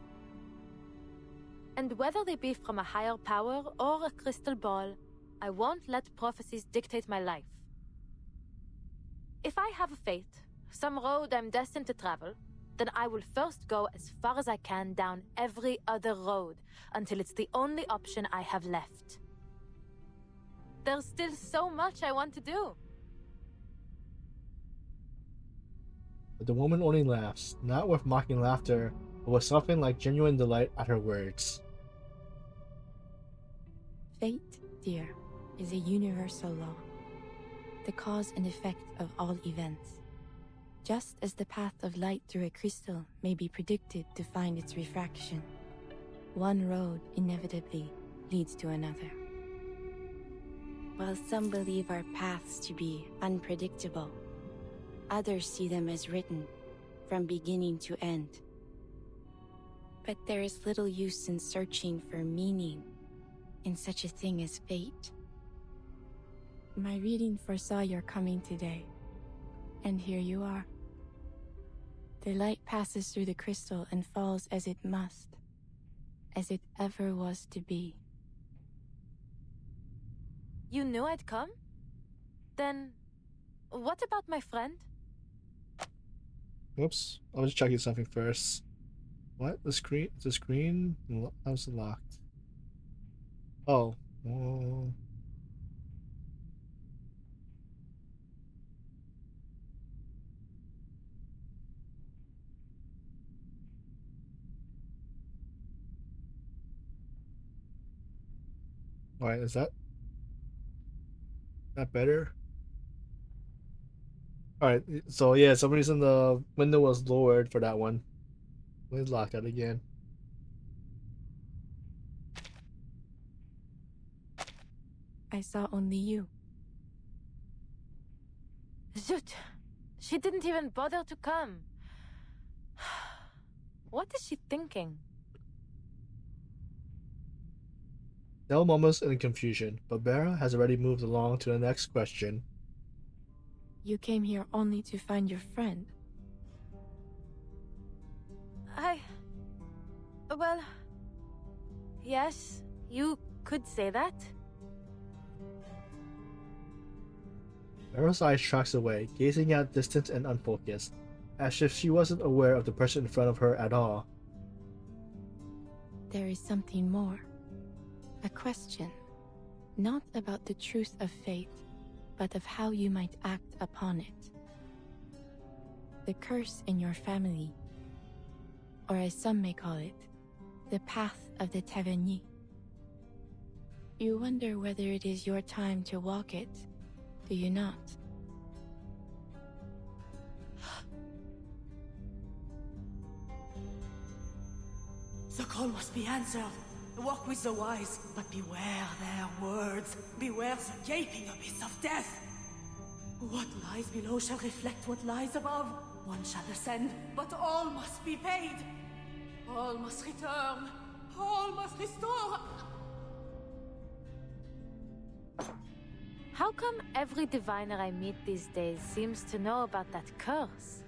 And whether they be from a higher power or a crystal ball, I won't let prophecies dictate my life. If I have a fate, some road I'm destined to travel, then I will first go as far as I can down every other road until it's the only option I have left. There's still so much I want to do. But the woman only laughs, not with mocking laughter, but with something like genuine delight at her words. Fate, dear, is a universal law, the cause and effect of all events. Just as the path of light through a crystal may be predicted to find its refraction, one road inevitably leads to another. While some believe our paths to be unpredictable, others see them as written, from beginning to end. But there is little use in searching for meaning in such a thing as fate. My reading foresaw your coming today, and here you are. The light passes through the crystal and falls as it must, as it ever was to be. You knew I'd come? Then, what about my friend? Oops, I was checking something first. What? The screen? How's it locked? Oh. Oh. Alright, is that better? Alright, so yeah, some reason the window was lowered for that one. Let's lock that again. I saw only you. Zut! She didn't even bother to come. What is she thinking? Del mumbles in confusion, but Bera has already moved along to the next question. You came here only to find your friend. Well... Yes, you could say that. Bera's eyes tracks away, gazing out distant and unfocused, as if she wasn't aware of the person in front of her at all. There is something more. A question, not about the truth of fate, but of how you might act upon it. The curse in your family, or as some may call it, the path of the Tavernier. You wonder whether it is your time to walk it, do you not? The call must be answered. Walk with the wise, but beware their words. Beware the gaping abyss of death. What lies below shall reflect what lies above. One shall ascend, but all must be paid. All must return. All must restore. How come every diviner I meet these days seems to know about that curse?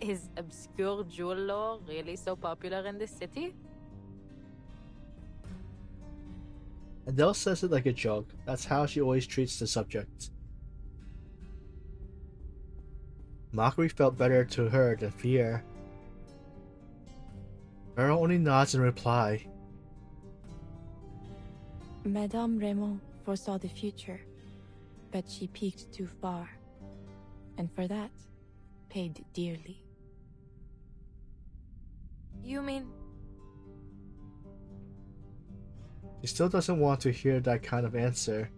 Is obscure jewel lore really so popular in this city? Adele says it like a joke. That's how she always treats the subject. Mockery felt better to her than fear. Bera only nods in reply. Madame Raymond foresaw the future, but she peeked too far, and for that, paid dearly. You mean... She still doesn't want to hear that kind of answer.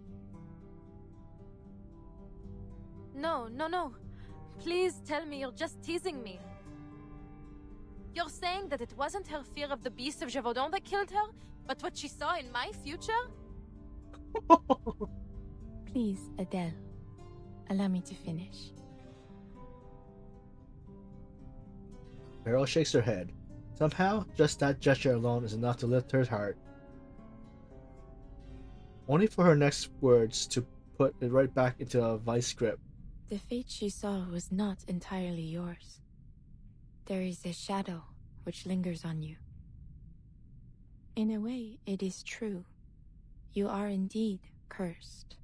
No. Please tell me you're just teasing me. You're saying that it wasn't her fear of the beast of Gévaudan that killed her, but what she saw in my future? Please, Adele, allow me to finish. Beryl shakes her head. Somehow, just that gesture alone is enough to lift her heart. Only for her next words to put it right back into a vice grip. The fate she saw was not entirely yours. There is a shadow which lingers on you. In a way, it is true. You are indeed cursed.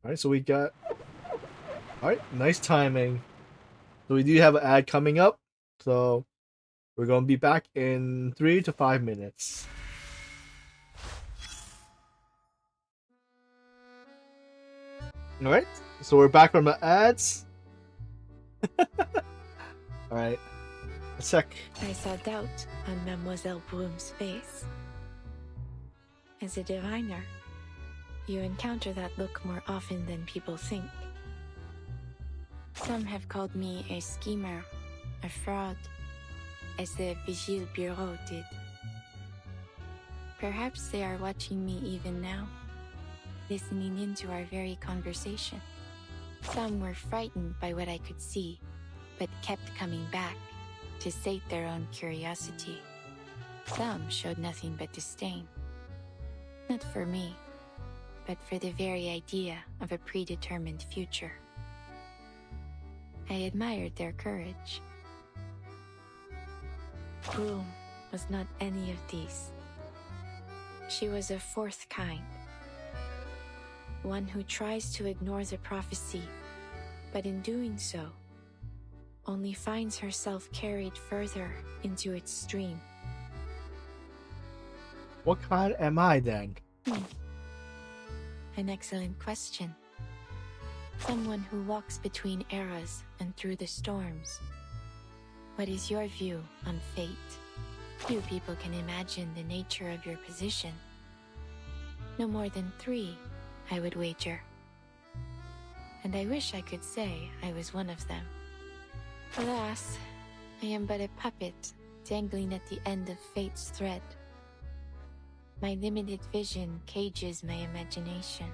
Alright, so we got... Alright, nice timing. So we do have an ad coming up. So we're going to be back in 3 to 5 minutes. Alright, so we're back from the ads. Alright, let's check. I saw doubt on Mademoiselle Broom's face. As a diviner, you encounter that look more often than people think. Some have called me a schemer, a fraud, as the Vigile Bureau did. Perhaps they are watching me even now, listening into our very conversation. Some were frightened by what I could see, but kept coming back to sate their own curiosity. Some showed nothing but disdain. Not for me, but for the very idea of a predetermined future. I admired their courage. Broom was not any of these. She was a fourth kind. One who tries to ignore the prophecy, but in doing so, only finds herself carried further into its stream. What kind am I then? An excellent question. Someone who walks between eras and through the storms. What is your view on fate? Few people can imagine the nature of your position. No more than 3, I would wager. And I wish I could say I was one of them. Alas, I am but a puppet dangling at the end of fate's thread. My limited vision cages my imagination,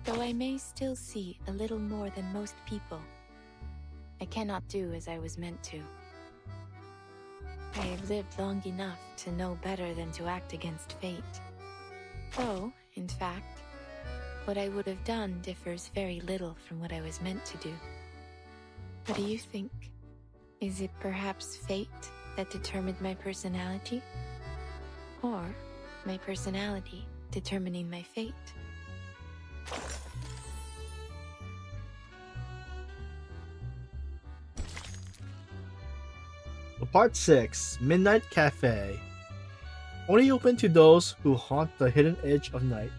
though I may still see a little more than most people. I cannot do as I was meant to. I have lived long enough to know better than to act against fate. Though, in fact, what I would have done differs very little from what I was meant to do. What do you think? Is it perhaps fate that determined my personality? Or my personality determining my fate? Part 6, Midnight Cafe. Only open to those who haunt the hidden edge of night.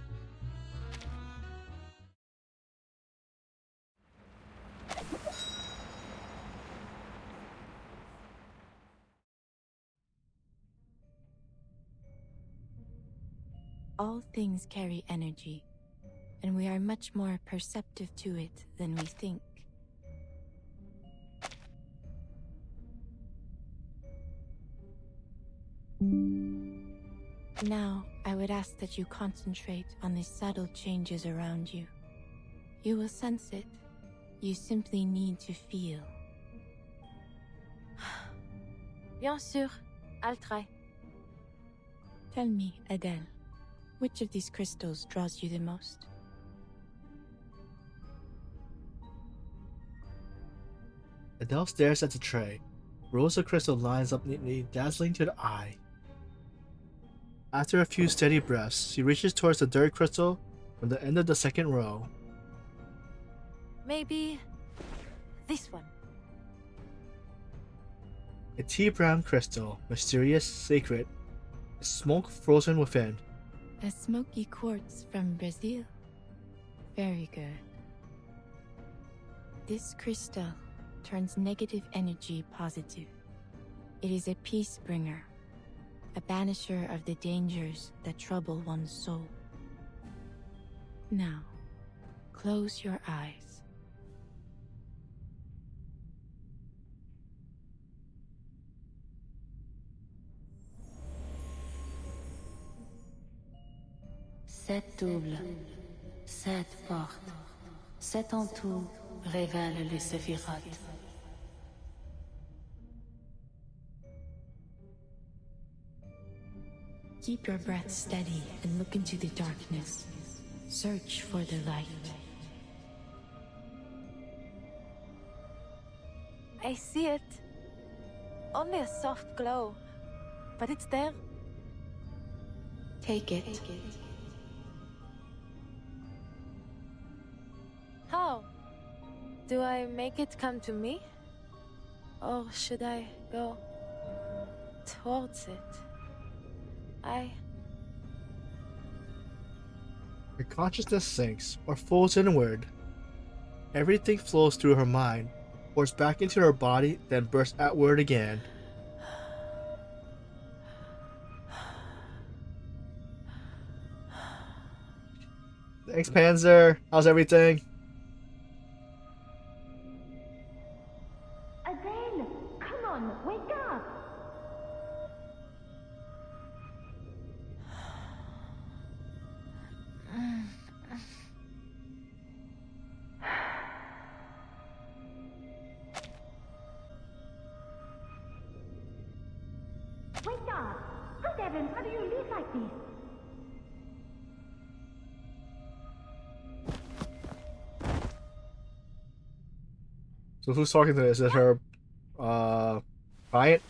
All things carry energy, and we are much more perceptive to it than we think. Now, I would ask that you concentrate on the subtle changes around you. You will sense it. You simply need to feel. Bien sûr, I'll try. Tell me, Adele, which of these crystals draws you the most? Adele stares at the tray. Rows of crystal lines up neatly, dazzling to the eye. After a few steady breaths, she reaches towards the third crystal from the end of the second row. Maybe this one. A tea-brown crystal, mysterious, sacred, smoke frozen within. A smoky quartz from Brazil. Very good. This crystal turns negative energy positive. It is a peace bringer, a banisher of the dangers that trouble one's soul. Now, close your eyes. Sept doubles, 7 portes, 7 en tout révèlent les séphirotes. Keep your breath steady and look into the darkness. Search for the light. I see it. Only a soft glow, but it's there. Take it. How? Do I make it come to me? Or should I go towards it? Her consciousness sinks or falls inward. Everything flows through her mind, pours back into her body, then bursts outward again. Thanks, Panzer. How's everything? Adele, come on, wake up! Wake up! Good heavens, how do you live like this? So who's talking to her? Is it her, client?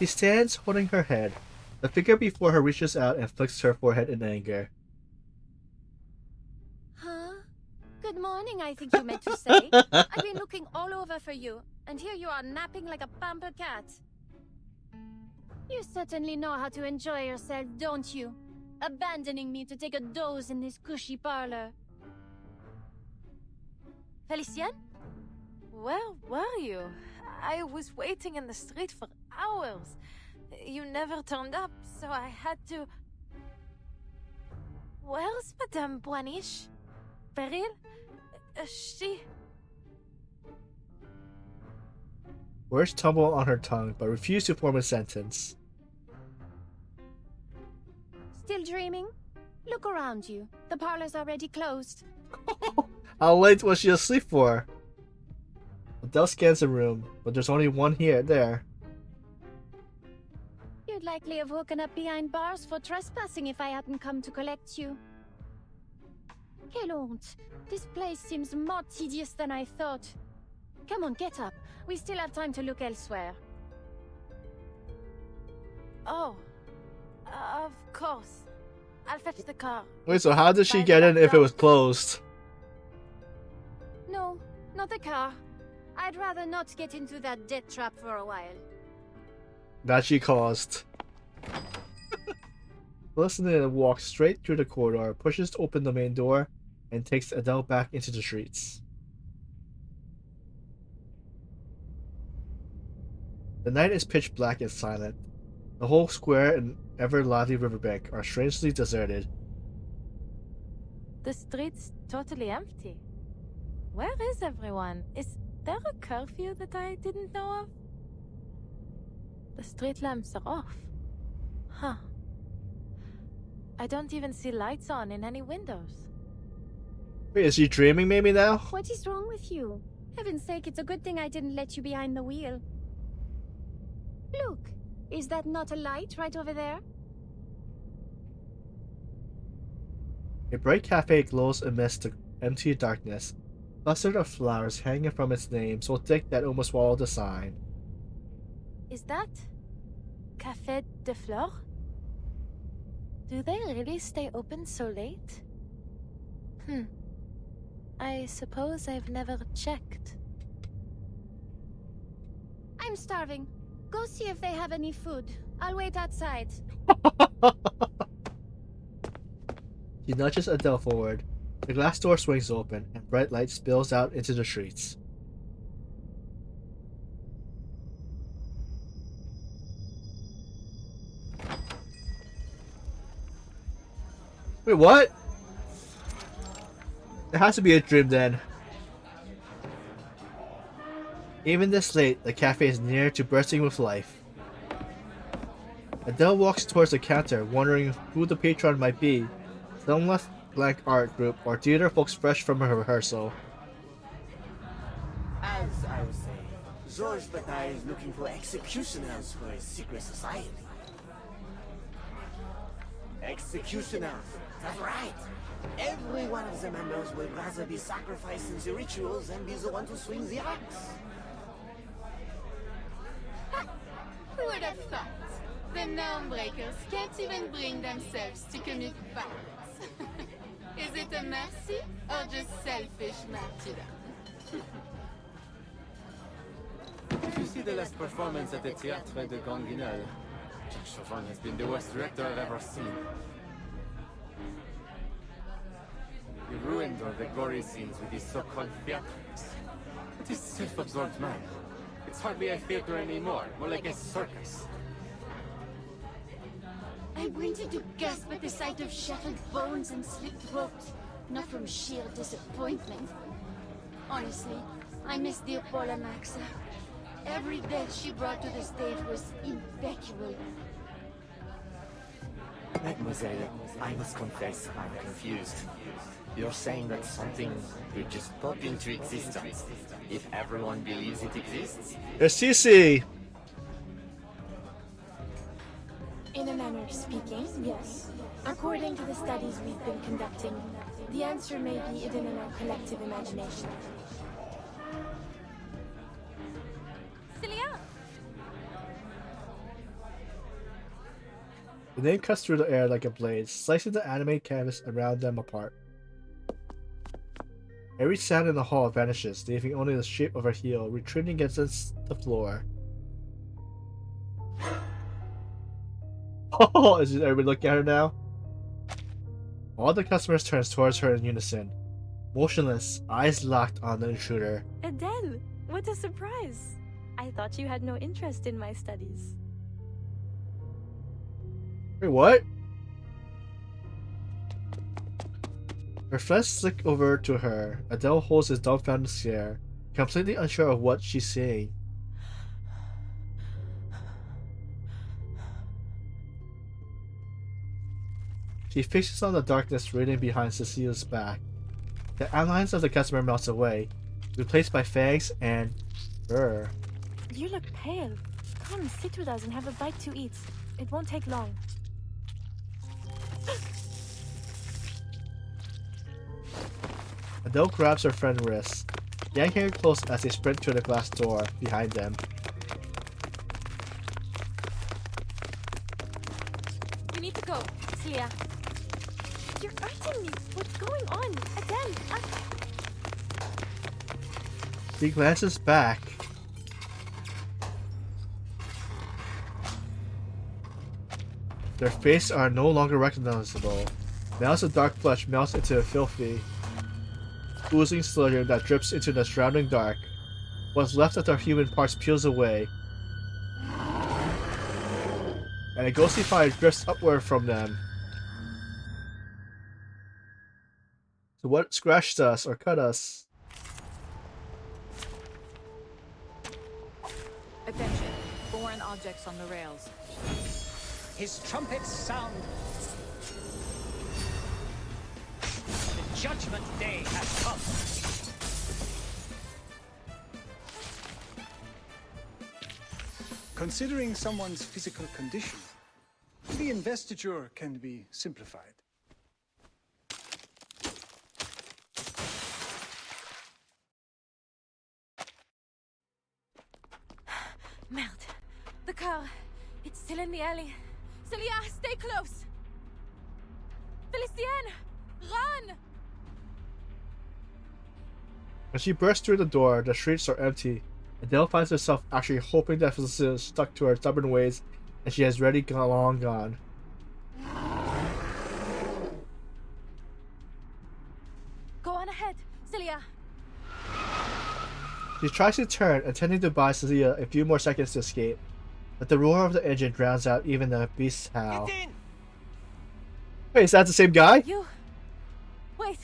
She stands holding her head. The figure before her reaches out and flicks her forehead in anger. Huh? Good morning, I think you meant to say. I've been looking all over for you, and here you are napping like a pampered cat. You certainly know how to enjoy yourself, don't you? Abandoning me to take a doze in this cushy parlor. Felicien? Where were you? I was waiting in the street for hours. You never turned up, so I had to... Where's Madame Boiniche? Beryl? She... Words tumble on her tongue, but refuse to form a sentence. Still dreaming? Look around you. The parlor's already closed. How late was she asleep for? Adele scans the room, but there's only one there. You'd likely have woken up behind bars for trespassing if I hadn't come to collect you. Quelle honte. This place seems more tedious than I thought. Come on, get up. We still have time to look elsewhere. Oh. Of course. I'll fetch the car. Wait, so how did she get in if it was closed? No, not the car. I'd rather not get into that death trap for a while. That she caused. Felicien walks straight through the corridor, pushes open the main door, and takes Adele back into the streets. The night is pitch black and silent. The whole square and ever-lively riverbank are strangely deserted. The street's totally empty. Where is everyone? Is there a curfew that I didn't know of? The street lamps are off. Huh. I don't even see lights on in any windows. Wait, is she dreaming maybe now? What is wrong with you? Heaven's sake, it's a good thing I didn't let you behind the wheel. Look, is that not a light right over there? A bright cafe glows amidst the empty darkness. Clustered of flowers hanging from its name, so thick that almost swallowed the sign. Is that Café de Flore? Do they really stay open so late? I suppose I've never checked. I'm starving. Go see if they have any food. I'll wait outside. She nudges Adele forward. The glass door swings open, and bright light spills out into the streets. Wait, what? It has to be a dream then. Even this late, the cafe is near to bursting with life. Adele walks towards the counter, wondering who the patron might be. Some left blank art group or theater folks fresh from a rehearsal. As I was saying, Georges Bataille is looking for executioners for his secret society. Executioners, that's right. Every one of the members would rather be sacrificed in the rituals than be the one to swing the axe. Who would have thought? The norm breakers can't even bring themselves to commit violence. Is it a mercy or just selfish martyrdom? Did you see the last performance at the Théâtre de Ganguinel? Jack Chauvin has been the worst director I've ever seen. He ruined all the gory scenes with his so-called theatrics. What is self-absorbed man? It's hardly a theater anymore, more like a circus. I wanted to gasp at the sight of shattered bones and slit throats, not from sheer disappointment. Honestly, I miss the Apollo Maxa. Every death she brought to the stage was impeccable. Mademoiselle, I must confess I'm confused. You're saying that something could just pop into existence if everyone believes it exists? There's CC! In a manner of speaking, yes. According to the studies we've been conducting, the answer may be hidden in our collective imagination. Celia! The name cuts through the air like a blade, slicing the anime canvas around them apart. Every sound in the hall vanishes, leaving only the shape of her heel retreating against the floor. Oh, is everybody looking at her now? All the customers turn towards her in unison, motionless, eyes locked on the intruder. Adele, what a surprise! I thought you had no interest in my studies. Wait, what? Her friends flick over to her. Adele holds his dumbfounded stare, completely unsure of what she's saying. She fixes on the darkness radiating behind Cecilia's back. The outlines of the customer melts away, replaced by fangs and fur. You look pale. Come, sit with us and have a bite to eat. It won't take long. Adele grabs her friend's wrist, yanking her close as they sprint to the glass door behind them. You need to go, Celia. You're hurting me. What's going on? Adele, She glances back. Their faces are no longer recognizable. Now the dark flesh melts into a filthy, oozing sludge that drips into the surrounding dark. What's left of their human parts peels away, and a ghostly fire drifts upward from them. So what scratched us or cut us? Attention. Foreign objects on the rails. His trumpets sound. The judgment day has come. Considering someone's physical condition, the investiture can be simplified. Merde. The car. It's still in the alley. Celia, stay close. Felicienne, run! When she bursts through the door, the streets are empty. Adele finds herself actually hoping that Felicity is stuck to her stubborn ways and she has already long gone. Go on ahead, Celia. She tries to turn, intending to buy Cecilia a few more seconds to escape, but the roar of the engine drowns out even the beast's howl. Wait, is that the same guy? You... Wait,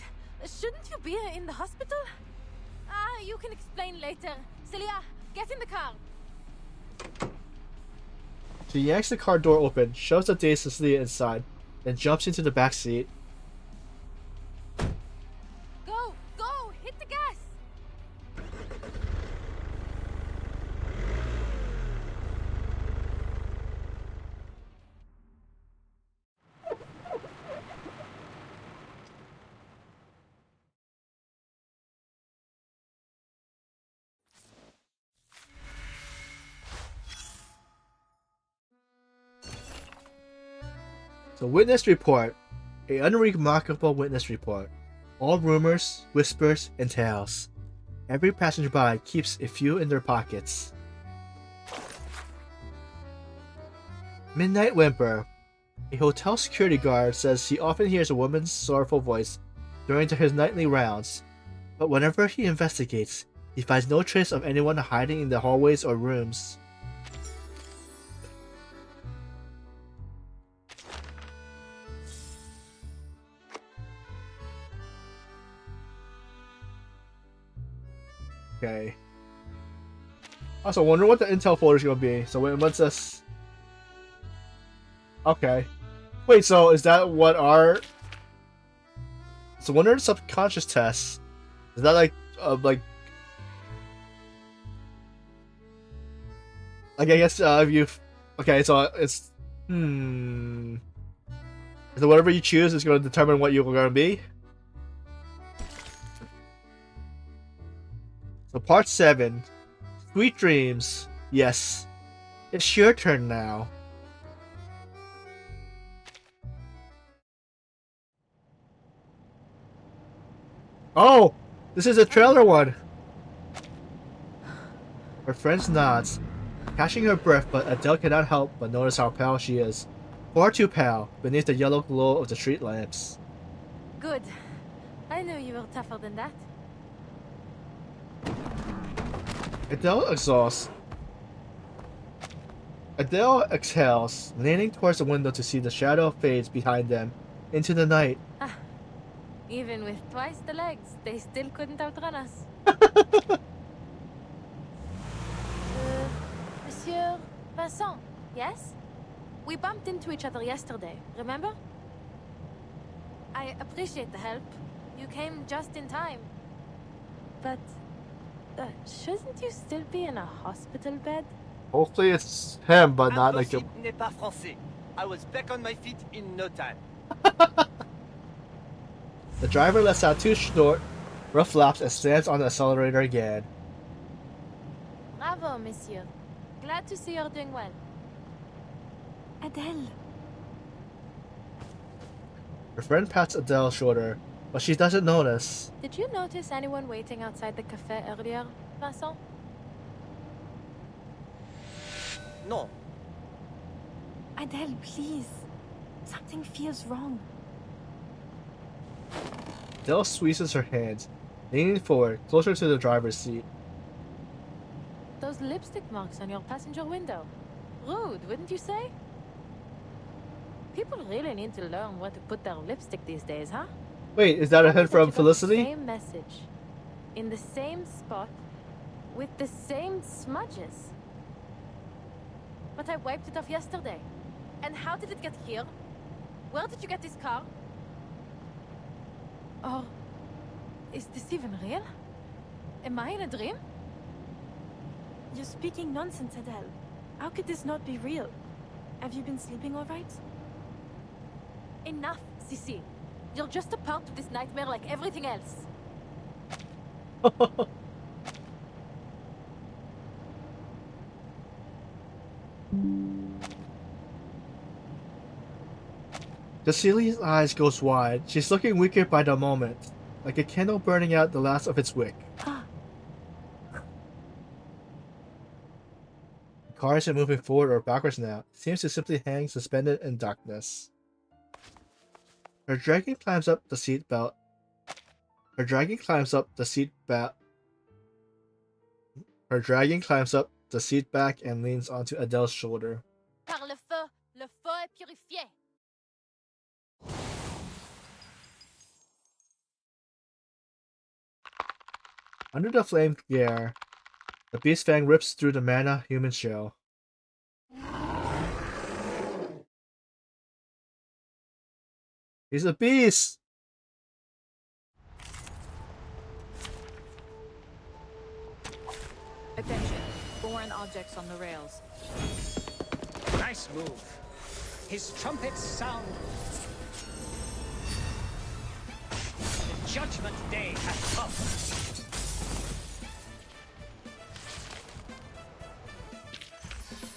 shouldn't you be in the hospital? You can explain later. Celia, get in the car. She yanks the car door open, shoves the dazed Cecilia inside, then jumps into the back seat. Go, go, hit the gas. The witness report. A unremarkable witness report. All rumors, whispers, and tales. Every passerby keeps a few in their pockets. Midnight Whimper. A hotel security guard says he often hears a woman's sorrowful voice during his nightly rounds, but whenever he investigates, he finds no trace of anyone hiding in the hallways or rooms. Okay. Also, wonder what the intel folder is gonna be. So wait, what's this? Okay. Wait, so is that what our? So what are the subconscious tests? Is that like I guess if you, okay, so it's so whatever you choose is going to determine what you're going to be. So part 7, Sweet Dreams. Yes, it's your turn now. Oh, this is a trailer one. Her friend nods, catching her breath, but Adele cannot help but notice how pale she is. Far too pale, beneath the yellow glow of the street lamps. Good. I knew you were tougher than that. Adele exhales, leaning towards the window to see the shadow fades behind them into the night. Ah, even with twice the legs, they still couldn't outrun us. Monsieur Vincent, yes? We bumped into each other yesterday, remember? I appreciate the help. You came just in time. But shouldn't you still be in a hospital bed? Hopefully it's him, but not like Impossible n'est pas français. I was back on my feet in no time. The driver lets out 2 short, rough laps and stands on the accelerator again. Bravo, monsieur. Glad to see you're doing well. Adele. Her friend pats Adele's shoulder, but she doesn't notice. Did you notice anyone waiting outside the cafe earlier, Vincent? No. Adele, please. Something feels wrong. Adele squeezes her hands, leaning forward, closer to the driver's seat. Those lipstick marks on your passenger window. Rude, wouldn't you say? People really need to learn where to put their lipstick these days, huh? Wait, is that a hint from Felicity? Same message, in the same spot, with the same smudges. But I wiped it off yesterday. And how did it get here? Where did you get this car? Or is this even real? Am I in a dream? You're speaking nonsense, Adele. How could this not be real? Have you been sleeping all right? Enough, Sissy. You're just a part of this nightmare like everything else. Cecilia's eyes goes wide. She's looking weaker by the moment, like a candle burning out the last of its wick. The car isn't moving forward or backwards now. It seems to simply hang suspended in darkness. Her dragon climbs up the seat belt. Her dragon climbs up the seat back. Her dragon climbs up the seat back and leans onto Adele's shoulder. Par le feu est purifié. Under the flame glare, the beast fang rips through the mana human shell. He's a beast! Attention. Foreign objects on the rails. Nice move. His trumpets sound. The judgment day has come.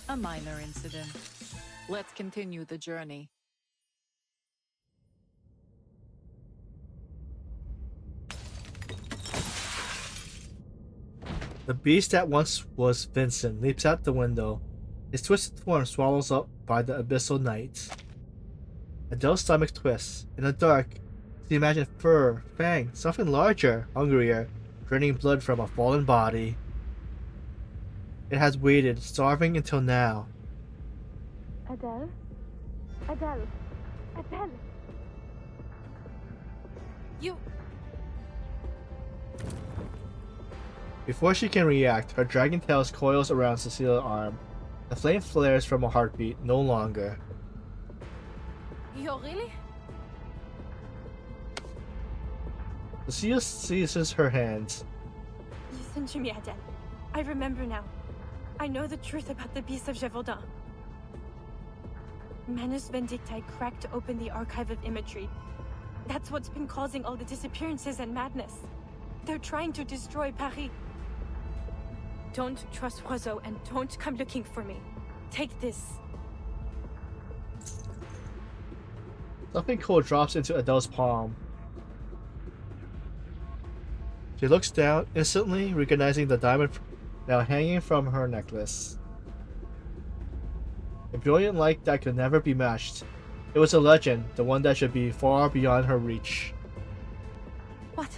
A minor incident. Let's continue the journey. The beast that once was Vincent leaps out the window, his twisted form swallows up by the abyssal night. Adele's stomach twists. In the dark, she imagines fur, fang, something larger, hungrier, draining blood from a fallen body. It has waited, starving until now. Adele? Adele? Adele? You... Before she can react, her dragon tail coils around Cecilia's arm. The flame flares from a heartbeat, no longer. You really? Cecilia seizes her hands. Listen to me, Adele. I remember now. I know the truth about the Beast of Gévaudan. Manus Vindicti cracked open the archive of imagery. That's what's been causing all the disappearances and madness. They're trying to destroy Paris. Don't trust Roiseau and don't come looking for me. Take this. Something cold drops into Adele's palm. She looks down, instantly recognizing the diamond now hanging from her necklace. A brilliant light that could never be matched. It was a legend, the one that should be far beyond her reach. What?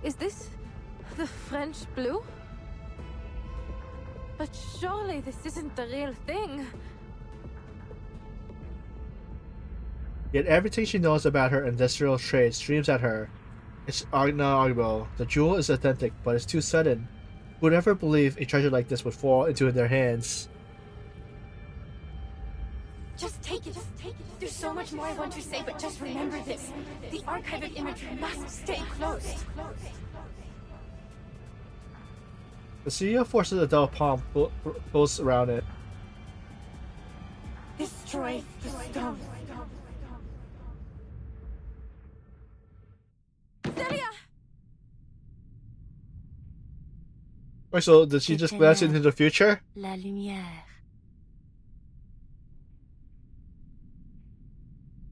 Is this the French blue? But surely this isn't the real thing. Yet everything she knows about her industrial trade streams at her. It's not arguable. The jewel is authentic, but it's too sudden. Who would ever believe a treasure like this would fall into their hands? Just take it. There's so much more I want to say, but just remember this. The archive of imagery must stay closed. Cecilia forces Adele's palm close around it. Destroy the stone. Celia! Wait, so did she just glance into the future? La lumière.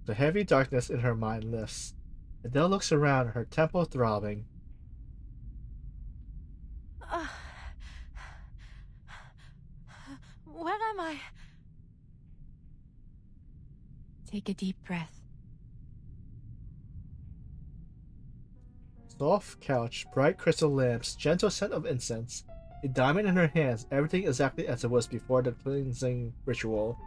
The heavy darkness in her mind lifts. Adele looks around, her temple throbbing. Where am I? Take a deep breath. Soft couch, bright crystal lamps, gentle scent of incense. A diamond in her hands, everything exactly as it was before the cleansing ritual.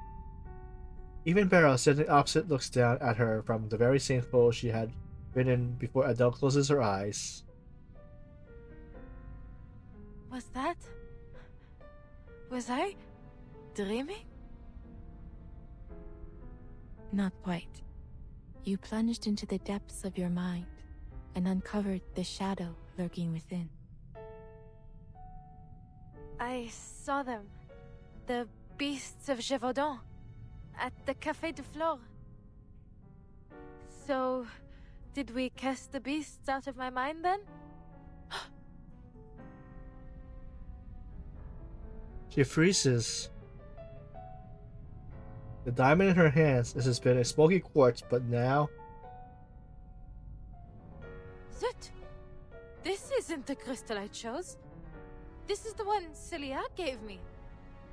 Even Beryl, sitting opposite, looks down at her from the very same pose she had been in before Adele closes her eyes. Was that? Was I dreaming? Not quite. You plunged into the depths of your mind and uncovered the shadow lurking within. I saw them. The beasts of Gévaudan. At the Café de Flore. So, did we cast the beasts out of my mind then? She freezes. The diamond in her hands has been a smoky quartz, but now... Zut! This isn't the crystal I chose. This is the one Celia gave me.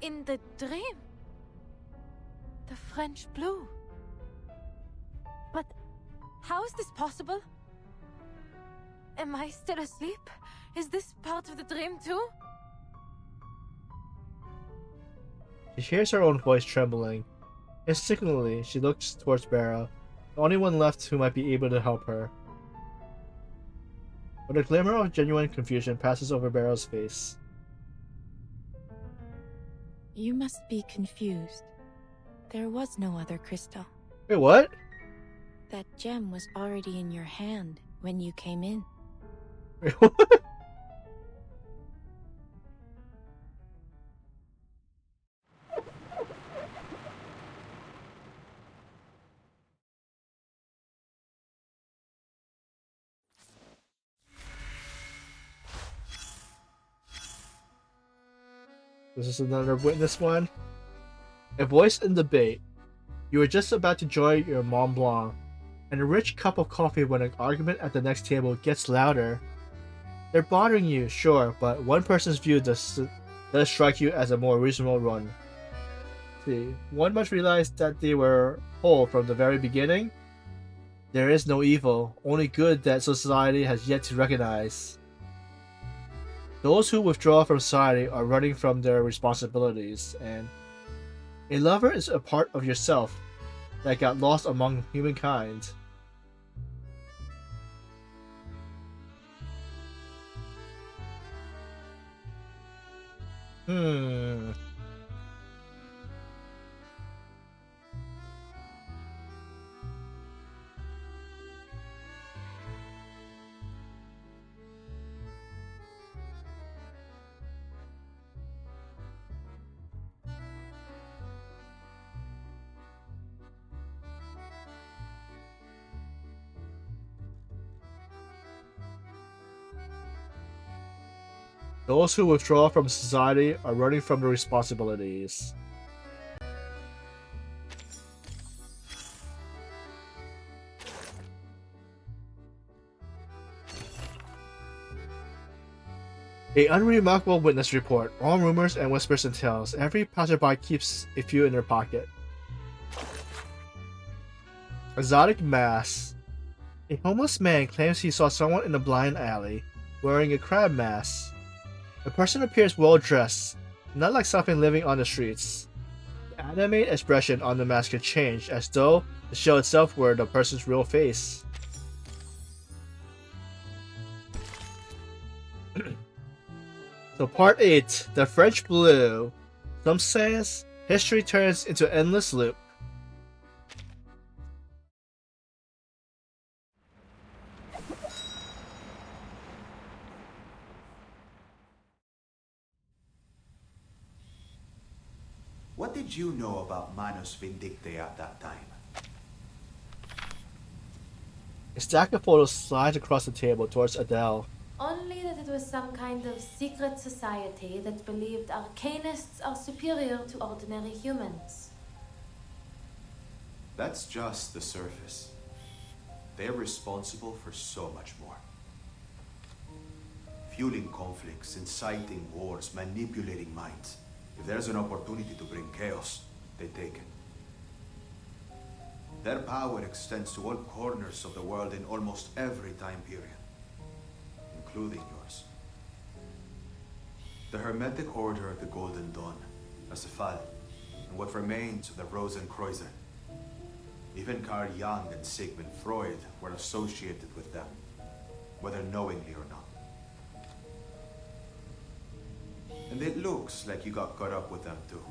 In the dream. The French blue. But how is this possible? Am I still asleep? Is this part of the dream too? She hears her own voice trembling. Instinctively, she looks towards Beryl, the only one left who might be able to help her. But a glimmer of genuine confusion passes over Beryl's face. You must be confused. There was no other crystal. Wait, what? That gem was already in your hand when you came in. Wait, what? This is another witness one. A voice in debate. You were just about to join your Mont Blanc, and a rich cup of coffee when an argument at the next table gets louder. They're bothering you, sure, but one person's view does strike you as a more reasonable one. See, one must realize that they were whole from the very beginning. There is no evil, only good that society has yet to recognize. Those who withdraw from society are running from their responsibilities, and a lover is a part of yourself that got lost among humankind. Hmm. Those who withdraw from society are running from their responsibilities. A unremarkable witness report. All rumors and whispers and tales. Every passerby keeps a few in their pocket. Exotic mask. A homeless man claims he saw someone in a blind alley wearing a crab mask. The person appears well dressed, not like something living on the streets. The animated expression on the mask can change, as though the shell itself were the person's real face. So part 8, the French Blue. Some says history turns into an endless loop. What did you know about Manus Vindictae at that time? A stack of photos slides across the table towards Adele. Only that it was some kind of secret society that believed arcanists are superior to ordinary humans. That's just the surface. They're responsible for so much more. Fueling conflicts, inciting wars, manipulating minds. If there's an opportunity to bring chaos, they take it. Their power extends to all corners of the world in almost every time period, including yours. The Hermetic Order of the Golden Dawn, Asafal, and what remains of the Rosenkreuz. Even Carl Jung and Sigmund Freud were associated with them, whether knowingly or not. And it looks like you got caught up with them too.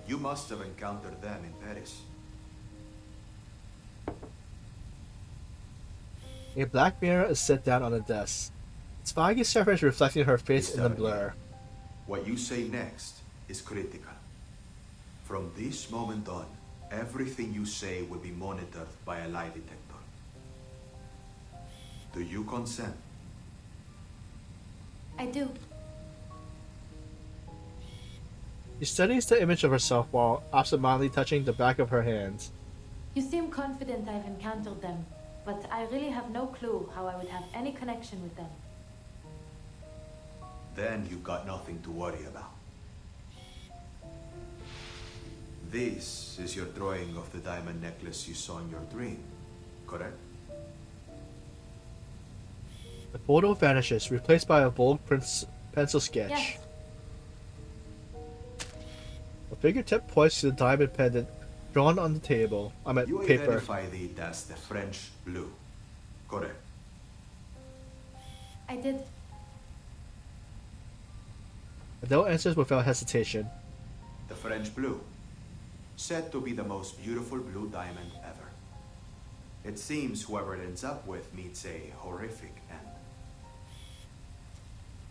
You must have encountered them in Paris. A black mirror is set down on the desk. Its foggy surface reflecting her face in the blur. What you say next is critical. From this moment on, everything you say will be monitored by a lie detector. Do you consent? I do. She studies the image of herself while absentmindedly touching the back of her hands. You seem confident I've encountered them, but I really have no clue how I would have any connection with them. Then you've got nothing to worry about. This is your drawing of the diamond necklace you saw in your dream, correct? The photo vanishes, replaced by a bold pencil sketch. Yes. A fingertip points to the diamond pendant drawn on the table. You Paper. identified it as the French blue, correct? I did. Adele answers without hesitation. The French blue, said to be the most beautiful blue diamond ever. It seems whoever it ends up with meets a horrific end.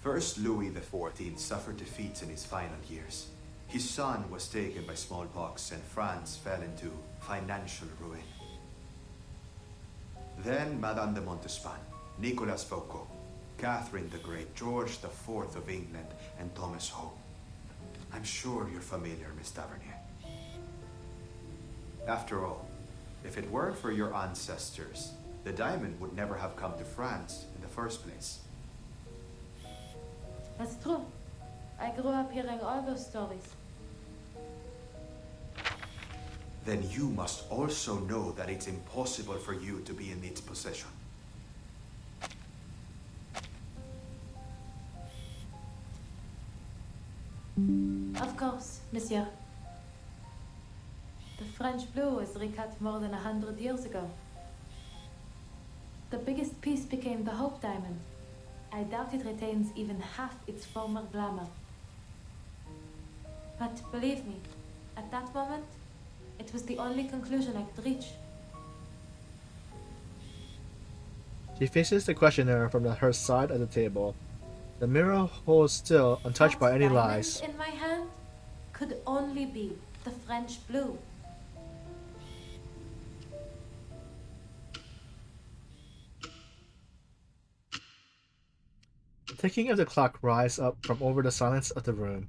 First Louis XIV suffered defeats in his final years. His son was taken by smallpox and France fell into financial ruin. Then Madame de Montespan, Nicolas Foucault, Catherine the Great, George IV of England, and Thomas Hope. I'm sure you're familiar, Miss Tavernier. After all, if it weren't for your ancestors, the diamond would never have come to France in the first place. That's true. I grew up hearing all those stories. Then you must also know that it's impossible for you to be in its possession. Of course, monsieur. The French blue was recut more than 100 years ago. The biggest piece became the Hope Diamond. I doubt it retains even half its former glamour. But believe me, at that moment, it was the only conclusion I could reach. She faces the questioner from her side of the table. The mirror holds still, untouched by any lies. In my hand could only be the French blue. The ticking of the clock rises up from over the silence of the room.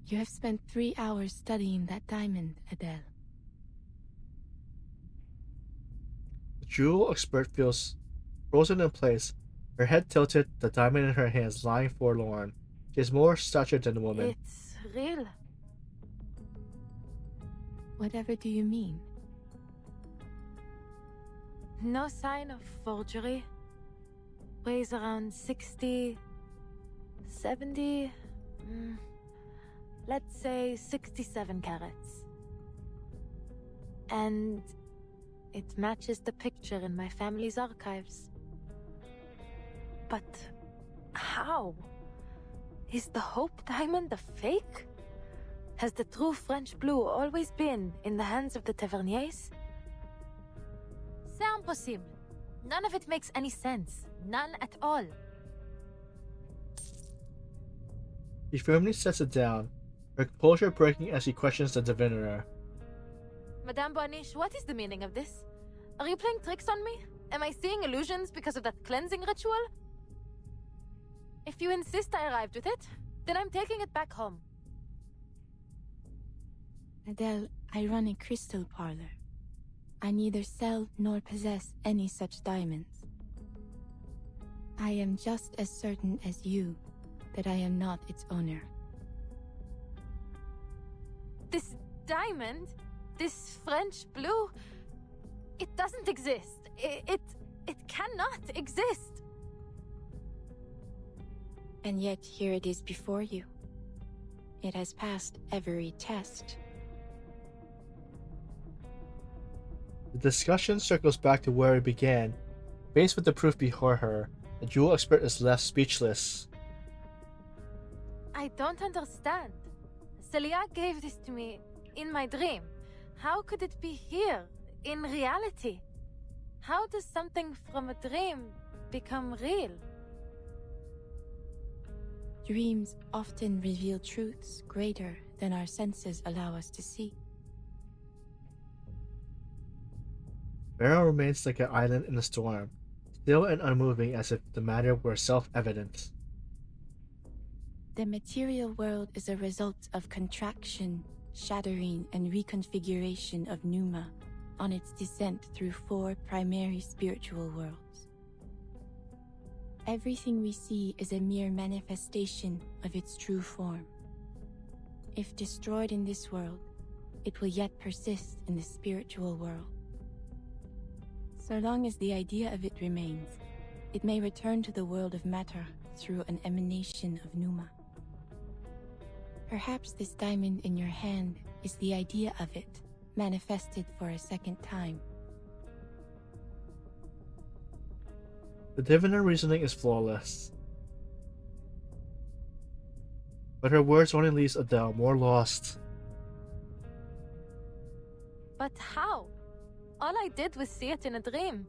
You have spent 3 hours studying that diamond, Adele. The jewel expert feels frozen in place, her head tilted, the diamond in her hands lying forlorn. She is more statured than the woman. It's real. Whatever do you mean? No sign of forgery. Weighs around 60, 70, let's say 67 carats. And it matches the picture in my family's archives. But how? Is the Hope Diamond a fake? Has the true French blue always been in the hands of the Taverniers? C'est impossible. None of it makes any sense. None at all. He firmly sets it down, her composure breaking as he questions the diviner. Madame Boaniche, what is the meaning of this? Are you playing tricks on me? Am I seeing illusions because of that cleansing ritual? If you insist I arrived with it, then I'm taking it back home. Adele, I run a crystal parlor. I neither sell nor possess any such diamonds. I am just as certain as you that I am not its owner. This diamond, this French blue, it doesn't exist. It cannot exist. And yet here it is before you. It has passed every test. The discussion circles back to where it began. Faced with the proof before her, the jewel expert is left speechless. I don't understand. Celia gave this to me in my dream. How could it be here, in reality? How does something from a dream become real? Dreams often reveal truths greater than our senses allow us to see. Beryl remains like an island in a storm, still and unmoving as if the matter were self-evident. The material world is a result of contraction, shattering, and reconfiguration of Numa on its descent through 4 primary spiritual worlds. Everything we see is a mere manifestation of its true form. If destroyed in this world, it will yet persist in the spiritual world. So long as the idea of it remains, it may return to the world of matter through an emanation of Numa. Perhaps this diamond in your hand is the idea of it, manifested for a second time. The diviner reasoning is flawless. But her words only leaves Adele more lost. But how? All I did was see it in a dream.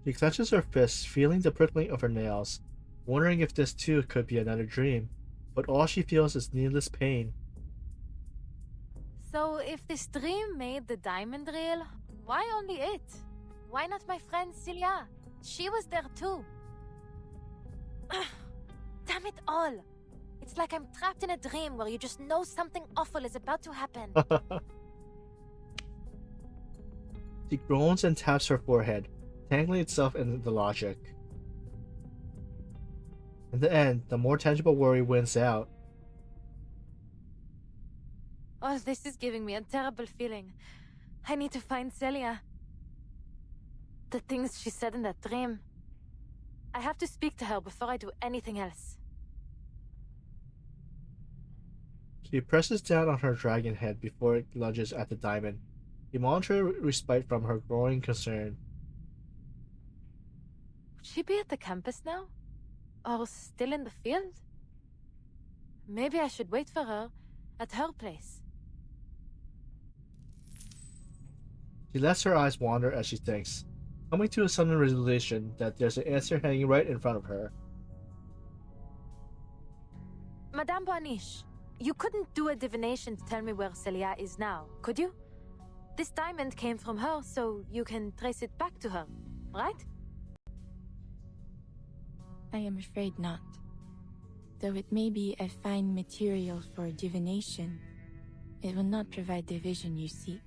She clenches her fists, feeling the prickling of her nails, wondering if this too could be another dream, but all she feels is needless pain. So if this dream made the diamond real, why only it? Why not my friend Celia? She was there too. Damn it all! It's like I'm trapped in a dream where you just know something awful is about to happen. She groans and taps her forehead, tangling itself in the logic. In the end, the more tangible worry wins out. Oh, this is giving me a terrible feeling. I need to find Celia. The things she said in that dream. I have to speak to her before I do anything else. She presses down on her dragon head before it lunges at the diamond, a momentary respite from her growing concern. Would she be at the campus now? Or still in the field? Maybe I should wait for her at her place. She lets her eyes wander as she thinks, coming to a sudden realization that there's an answer hanging right in front of her. Madame Boaniche, you couldn't do a divination to tell me where Celia is now, could you? This diamond came from her, so you can trace it back to her, right? I am afraid not. Though it may be a fine material for divination, it will not provide the vision you seek.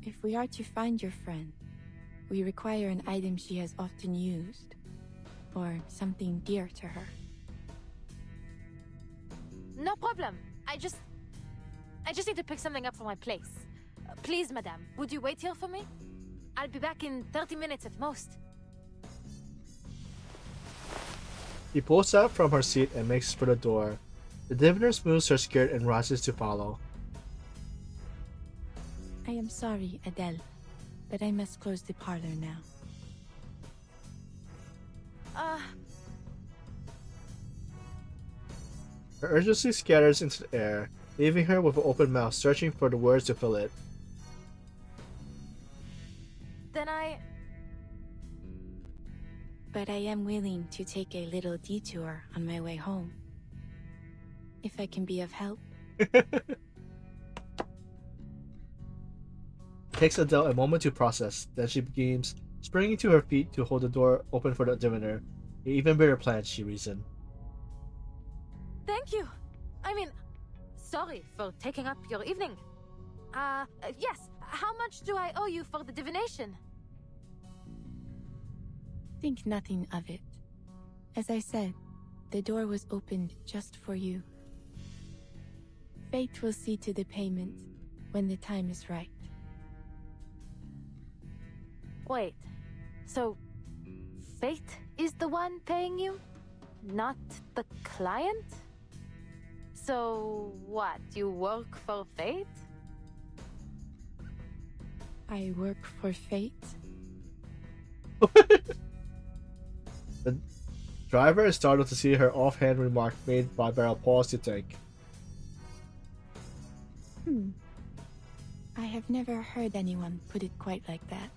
If we are to find your friend, we require an item she has often used, or something dear to her. No problem. I just need to pick something up from my place. Please, madame, would you wait here for me? I'll be back in 30 minutes at most. She pulls out from her seat and makes for the door. The diviner smooths her skirt and rises to follow. I am sorry, Adele, but I must close the parlor now. Her urgency scatters into the air, leaving her with an open mouth searching for the words to fill it. Then But I am willing to take a little detour on my way home. If I can be of help. It takes Adele a moment to process, then she begins springing to her feet to hold the door open for the diviner. An even better plan, she reasoned. Thank you. Sorry for taking up your evening. Yes, how much do I owe you for the divination? Think nothing of it. As I said, the door was opened just for you. Fate will see to the payment when the time is right. Wait, so Fate is the one paying you? Not the client? So what, you work for Fate? I work for Fate? The driver is startled to see her offhand remark made by Beryl pause to think. I have never heard anyone put it quite like that.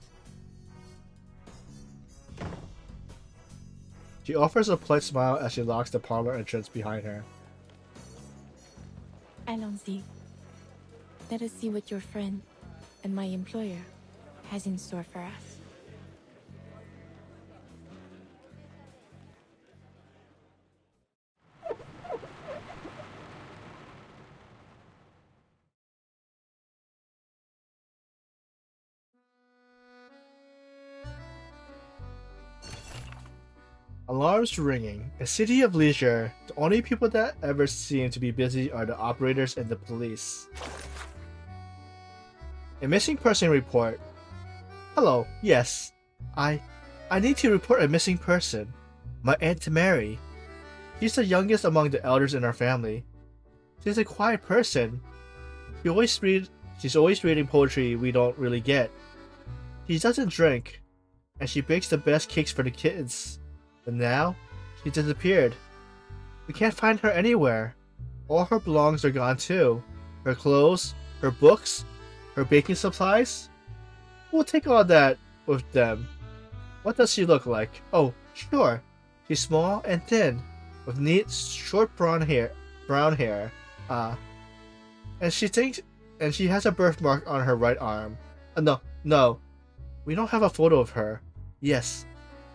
She offers a polite smile as she locks the parlor entrance behind her. Allons-y. Let us see what your friend and my employer has in store for us. Alarms ringing. A city of leisure. The only people that ever seem to be busy are the operators and the police. A missing person report. Hello, yes. I need to report a missing person. My Aunt Mary. She's the youngest among the elders in our family. She's a quiet person. She's always reading poetry we don't really get. She doesn't drink, and she bakes the best cakes for the kids. But now, she disappeared. We can't find her anywhere. All her belongings are gone too. Her clothes, her books, her baking supplies. We'll take all that with them. What does she look like? Oh, sure. She's small and thin, with neat, short brown hair. And she has a birthmark on her right arm. No. We don't have a photo of her. Yes.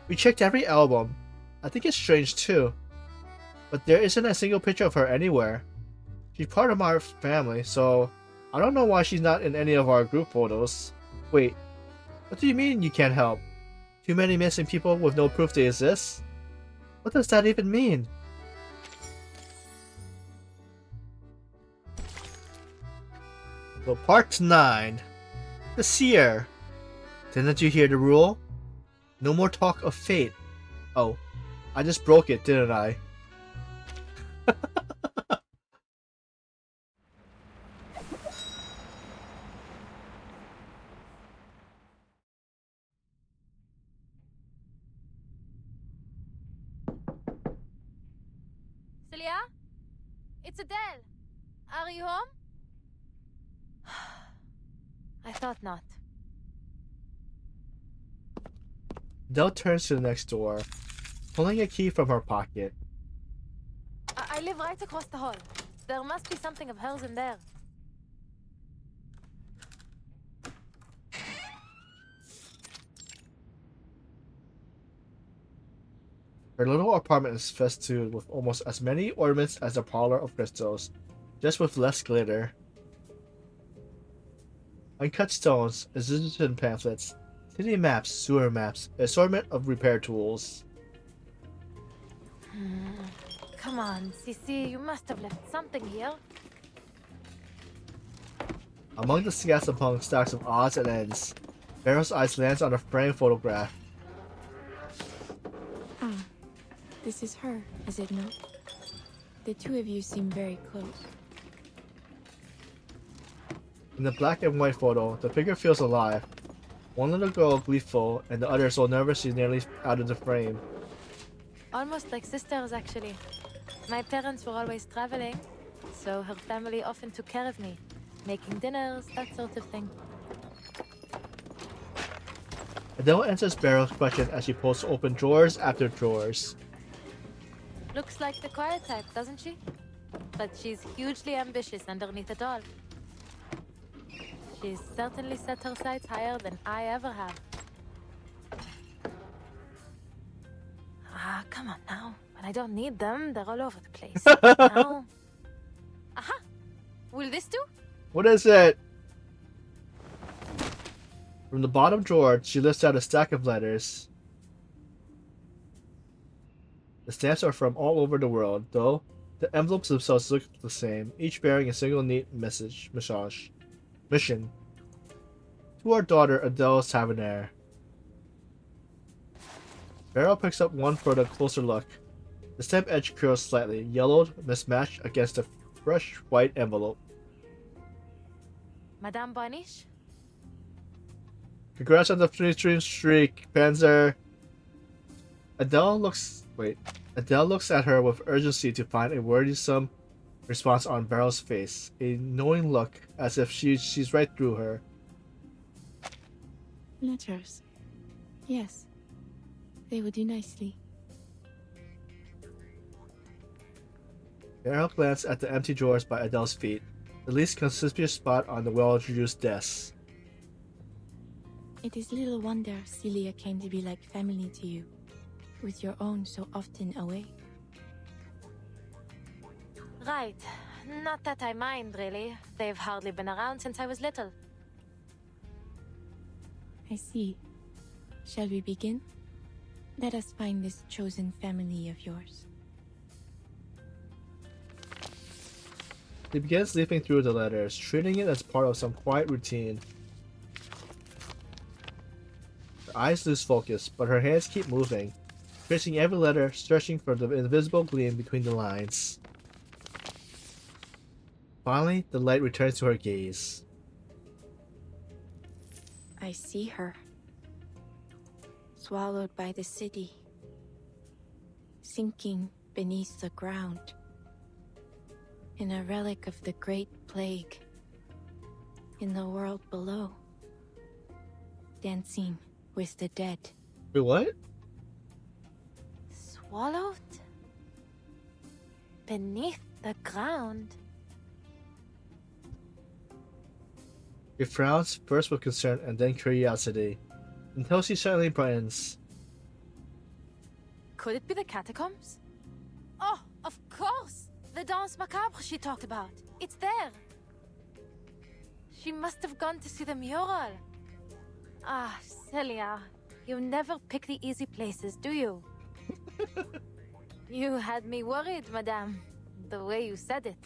We checked every album. I think it's strange too. But there isn't a single picture of her anywhere. She's part of our family, so I don't know why she's not in any of our group photos. Wait, what do you mean you can't help? Too many missing people with no proof they exist? What does that even mean? So part 9. The Seer. Didn't you hear the rule? No more talk of fate. Oh, I just broke it, didn't I? Celia? It's Adele. Are you home? I thought not. Adele turns to the next door, pulling a key from her pocket. I live right across the hall. There must be something of hers in there. Her little apartment is festooned with almost as many ornaments as the parlor of crystals, just with less glitter. Uncut stones, existence pamphlets, city maps, sewer maps, assortment of repair tools. Come on, Cece, you must have left something here. Among the scatterpunk stacks of odds and ends, Barrow's eyes lands on a framed photograph. Ah, this is her, is it not? The two of you seem very close. In the black and white photo, the figure feels alive. One little girl gleeful, and the other so nervous she's nearly out of the frame. Almost like sisters, actually. My parents were always traveling, so her family often took care of me, making dinners, that sort of thing. Adele answers Barrow's question as she pulls open drawers after drawers. Looks like the quiet type, doesn't she? But she's hugely ambitious underneath it all. She's certainly set her sights higher than I ever have. Ah, come on now. When I don't need them, they're all over the place. Now... Aha! Will this do? What is it? From the bottom drawer, she lifts out a stack of letters. The stamps are from all over the world, though the envelopes themselves look the same, each bearing a single neat mission. To our daughter, Adele Tavernier. Barrow picks up one for a closer look. The stamp edge curls slightly, yellowed, mismatched against a fresh white envelope. Madame Bonish? Congrats on the 3-stream streak, Panzer. Adele looks at her with urgency to find a worrisome response on Barrow's face, a knowing look as if she's right through her. Letters. Yes. They would do nicely. Barrow glanced at the empty drawers by Adele's feet, the least conspicuous spot on the well-introduced desk. It is little wonder Celia came to be like family to you, with your own so often away. Right. Not that I mind, really. They've hardly been around since I was little. I see. Shall we begin? Let us find this chosen family of yours. He begins leafing through the letters, treating it as part of some quiet routine. Her eyes lose focus, but her hands keep moving, tracing every letter, searching for the invisible gleam between the lines. Finally, the light returns to her gaze. I see her. Swallowed by the city. Sinking beneath the ground. In a relic of the Great Plague. In the world below. Dancing with the dead. Wait, what? Swallowed? Beneath the ground? He frowns, first with concern and then curiosity, until she suddenly brightens. Could it be the catacombs? Oh, of course! The Danse Macabre she talked about. It's there! She must have gone to see the mural. Ah, Celia, you never pick the easy places, do you? You had me worried, madame, the way you said it.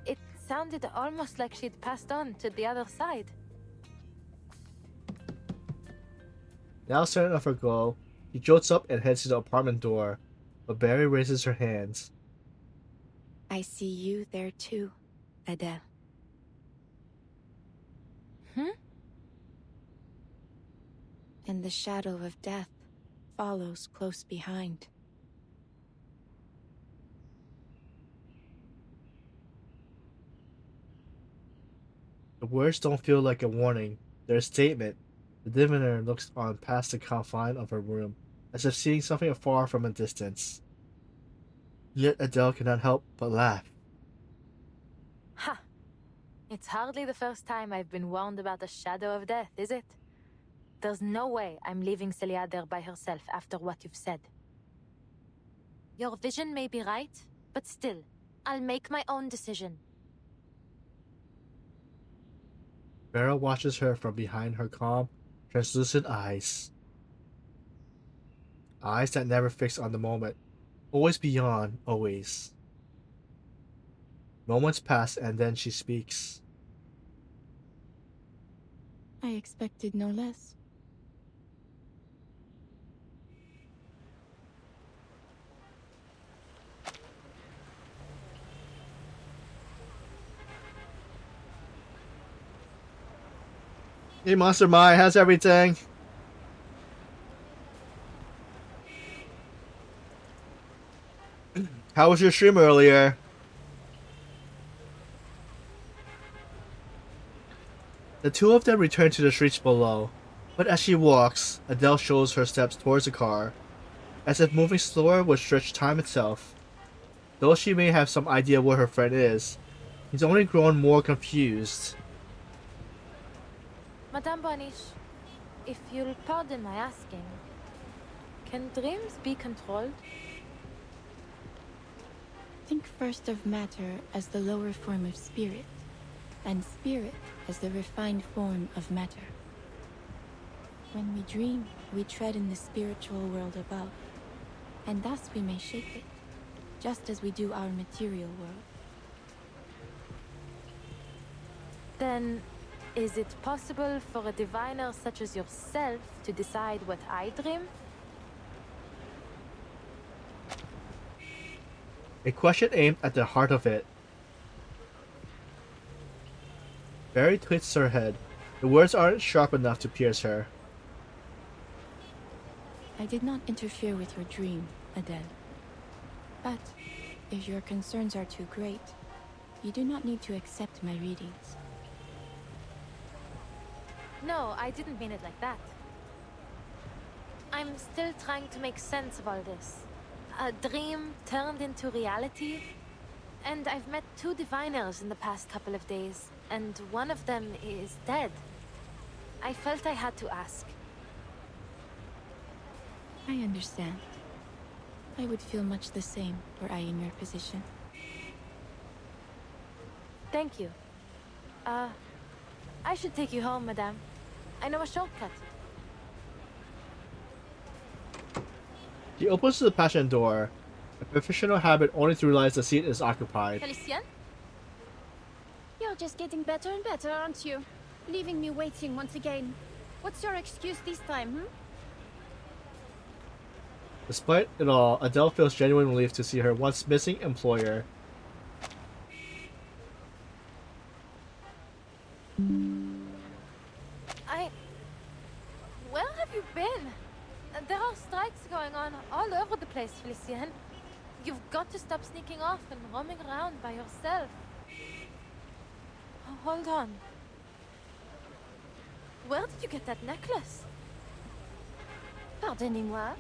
It sounded almost like she'd passed on to the other side. Now certain of her goal, she jolts up and heads to the apartment door, but Barry raises her hands. I see you there too, Adele. And the shadow of death follows close behind. The words don't feel like a warning, they're a statement. The diviner looks on past the confine of her room, as if seeing something afar from a distance. Yet Adele cannot help but laugh. Ha! It's hardly the first time I've been warned about the shadow of death, is it? There's no way I'm leaving Celia there by herself after what you've said. Your vision may be right, but still, I'll make my own decision. Vera watches her from behind her calm, translucent eyes. Eyes that never fix on the moment, always beyond, always. Moments pass and then she speaks. I expected no less. Hey, Monster Mai, how's everything? How was your stream earlier? The two of them return to the streets below, but as she walks, Adele shows her steps towards the car, as if moving slower would stretch time itself. Though she may have some idea where her friend is, he's only grown more confused. Madame Boniche, if you'll pardon my asking, can dreams be controlled? Think first of matter as the lower form of spirit, and spirit as the refined form of matter. When we dream, we tread in the spiritual world above, and thus we may shape it, just as we do our material world. Then, is it possible for a diviner such as yourself to decide what I dream? A question aimed at the heart of it. Barry twists her head. The words aren't sharp enough to pierce her. I did not interfere with your dream, Adele. But, if your concerns are too great, you do not need to accept my readings. No, I didn't mean it like that. I'm still trying to make sense of all this. A dream turned into reality? And I've met two diviners in the past couple of days, and one of them is dead. I felt I had to ask. I understand. I would feel much the same were I in your position. Thank you. I should take you home, madame. I know a shortcut. She opens the passenger door, a professional habit only to realize the seat is occupied. Felicien? You're just getting better and better, aren't you? Leaving me waiting once again. What's your excuse this time, Despite it all, Adele feels genuine relief to see her once missing employer. Where have you been? There are strikes going on all over the place, Felicien. You've got to stop sneaking off and roaming around by yourself. Oh, hold on. Where did you get that necklace? Pardonnez-moi.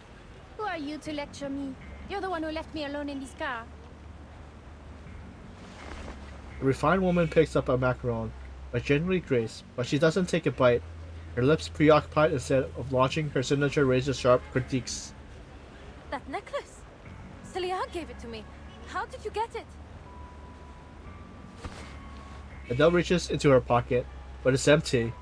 Who are you to lecture me? You're the one who left me alone in this car. The refined woman picks up a macaron, by genuinely grace, but she doesn't take a bite, her lips preoccupied instead of launching her signature razor-sharp critiques. That necklace? Celia gave it to me. How did you get it? Adele reaches into her pocket, but it's empty.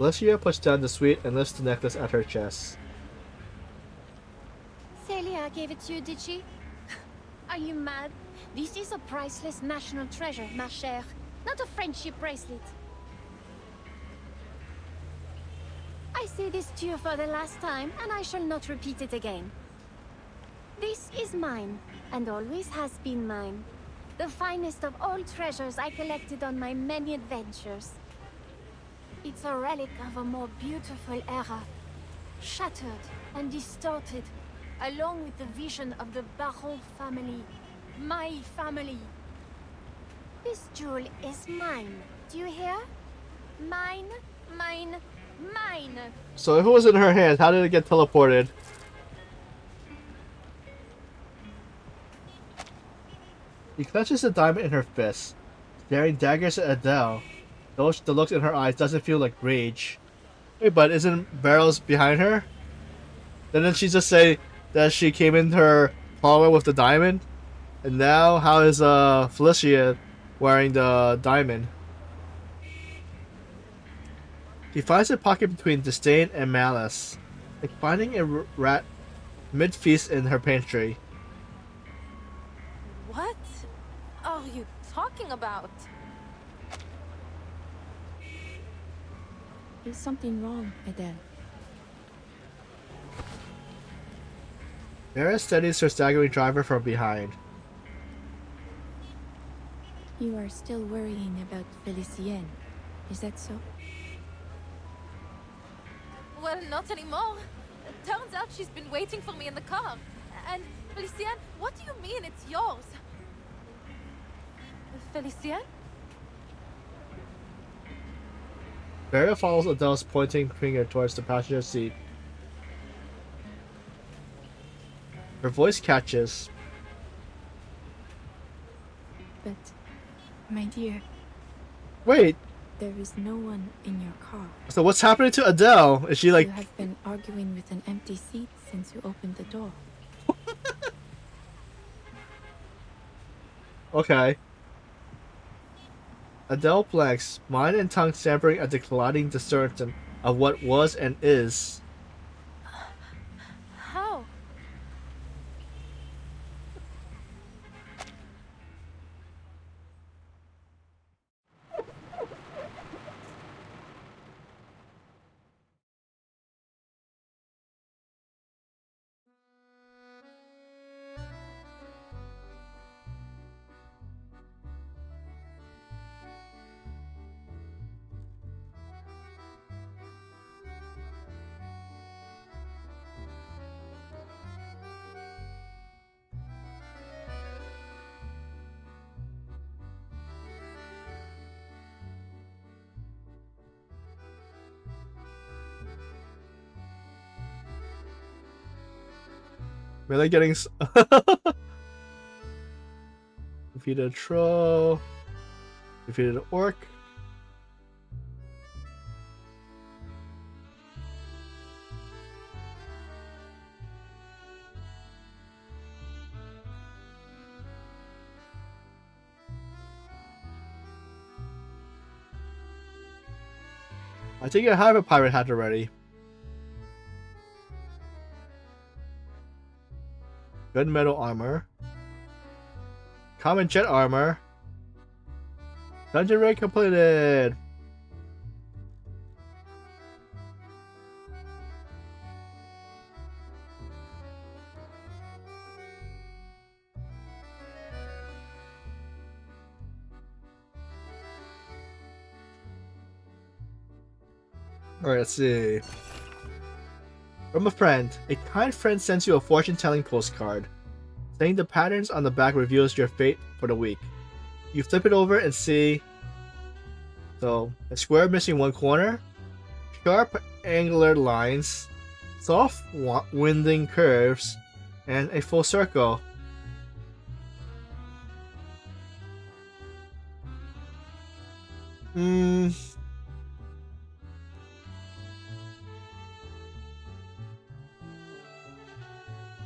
Felicia puts down the sweet and lifts the necklace at her chest. Celia gave it to you, did she? Are you mad? This is a priceless national treasure, ma chère. Not a friendship bracelet. I say this to you for the last time, and I shall not repeat it again. This is mine, and always has been mine. The finest of all treasures I collected on my many adventures. It's a relic of a more beautiful era. Shattered and distorted, along with the vision of the Baron family. My family. This jewel is mine. Do you hear? Mine, mine, mine. So if it was in her hands, how did it get teleported? She clutches the diamond in her fist, staring daggers at Adele. Though the look in her eyes doesn't feel like rage. Wait, but isn't Barrels behind her? Didn't she just say that she came in her hallway with the diamond? And now, how is Felicia wearing the diamond? She finds a pocket between disdain and malice, like finding a rat mid-feast in her pantry. What are you talking about? Is something wrong, Adele? Mara steadies her staggering driver from behind. You are still worrying about Felicienne. Is that so? Well, not anymore. It turns out she's been waiting for me in the car. And Felicienne, what do you mean it's yours? Felicienne? Mara follows Adele's pointing finger towards the passenger seat. Her voice catches. But, my dear... Wait! There is no one in your car. So what's happening to Adele? Is she like... You have been arguing with an empty seat since you opened the door. Okay. Adele blanks, mind and tongue stammering at the colliding discernment of what was and is. How? Really getting... Defeated a troll. Defeated an orc. I think I have a pirate hat already. Good metal armor. Common jet armor. Dungeon raid completed. Alright, let's see. From a friend. A kind friend sends you a fortune-telling postcard. Saying the patterns on the back reveals your fate for the week. You flip it over and see... So, a square missing one corner. Sharp angular lines. Soft winding curves. And a full circle.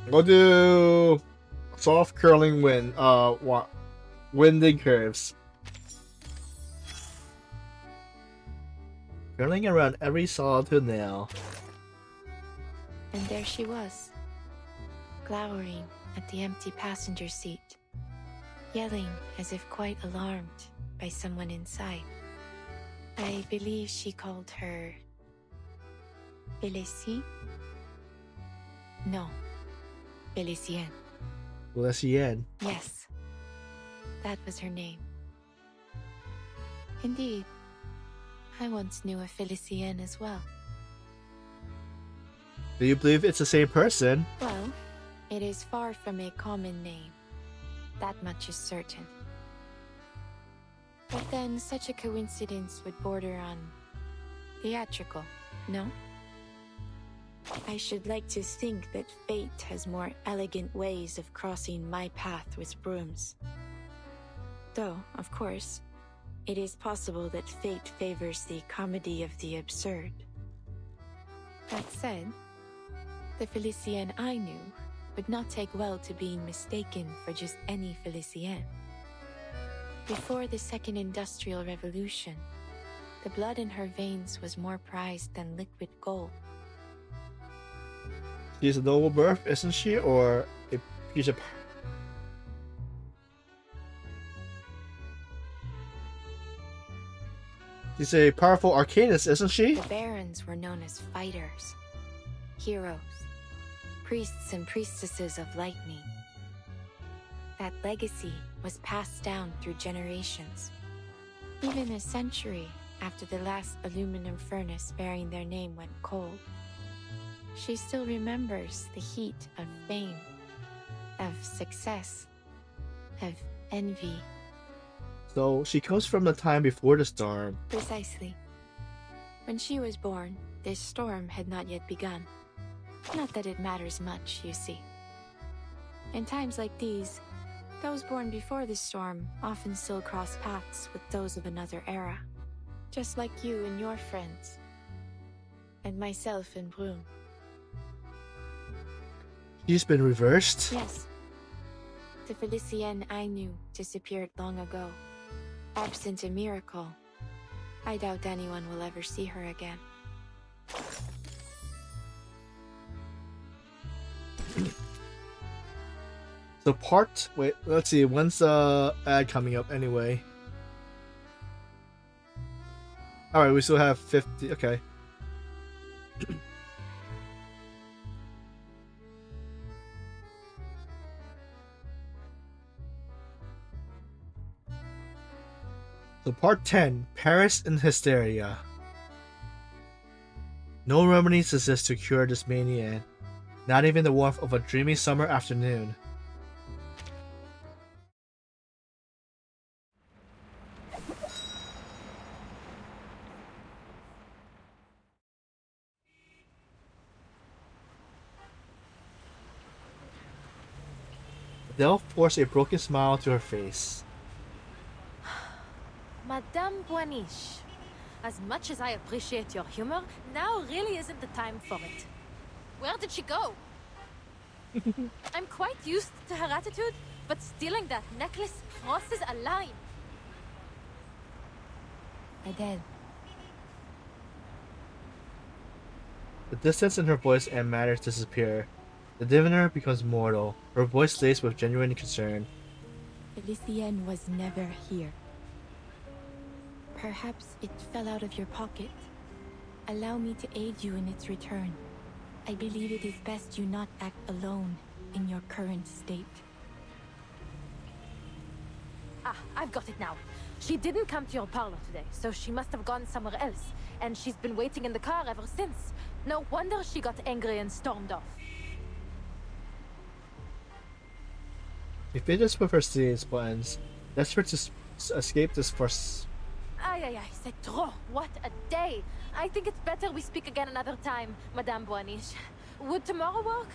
We'll do soft curling winding curves. Turning around every solitude nail. And there she was, glowering at the empty passenger seat, yelling as if quite alarmed by someone inside. I believe she called her Félicie? No, Félicienne. Félicienne. Yes, that was her name. Indeed, I once knew a Félicienne as well. Do you believe it's the same person? Well, it is far from a common name. That much is certain. But then such a coincidence would border on theatrical, no? I should like to think that fate has more elegant ways of crossing my path with brooms. Though, of course, it is possible that fate favors the comedy of the absurd. That said, the Félicienne I knew would not take well to being mistaken for just any Félicienne. Before the Second Industrial Revolution, the blood in her veins was more prized than liquid gold. She's a noble birth, isn't she? Or she's a... She's a powerful arcanist, isn't she? The barons were known as fighters, heroes, priests and priestesses of lightning. That legacy was passed down through generations. Even a century after the last aluminum furnace bearing their name went cold, she still remembers the heat of fame, of success, of envy. So she comes from the time before the storm. Precisely. When she was born, this storm had not yet begun. Not that it matters much, you see. In times like these, those born before the storm often still cross paths with those of another era. Just like you and your friends. And myself and Brune. She's been reversed? Yes. The Félicienne I knew disappeared long ago. Absent a miracle, I doubt anyone will ever see her again. So wait, let's see, when's the ad coming up anyway? Alright, we still have 50, okay. So part 10, Paris in Hysteria. No remedies exist to cure this mania, not even the warmth of a dreamy summer afternoon. Adele forced a broken smile to her face. Madame Boiniche, as much as I appreciate your humor, now really isn't the time for it. Where did she go? I'm quite used to her attitude, but stealing that necklace crosses a line. Adele. The distance in her voice and manner disappear. The diviner becomes mortal, her voice laced with genuine concern. Félicienne was never here. Perhaps it fell out of your pocket. Allow me to aid you in its return. I believe it is best you not act alone in your current state. Ah, I've got it now. She didn't come to your parlor today, so she must have gone somewhere else. And she's been waiting in the car ever since. No wonder she got angry and stormed off. She fidgets with her scenes buttons, desperate to escape this force. Aye, aye, aye, c'est trop. What a day. I think it's better we speak again another time, Madame Boiniche. Would tomorrow work?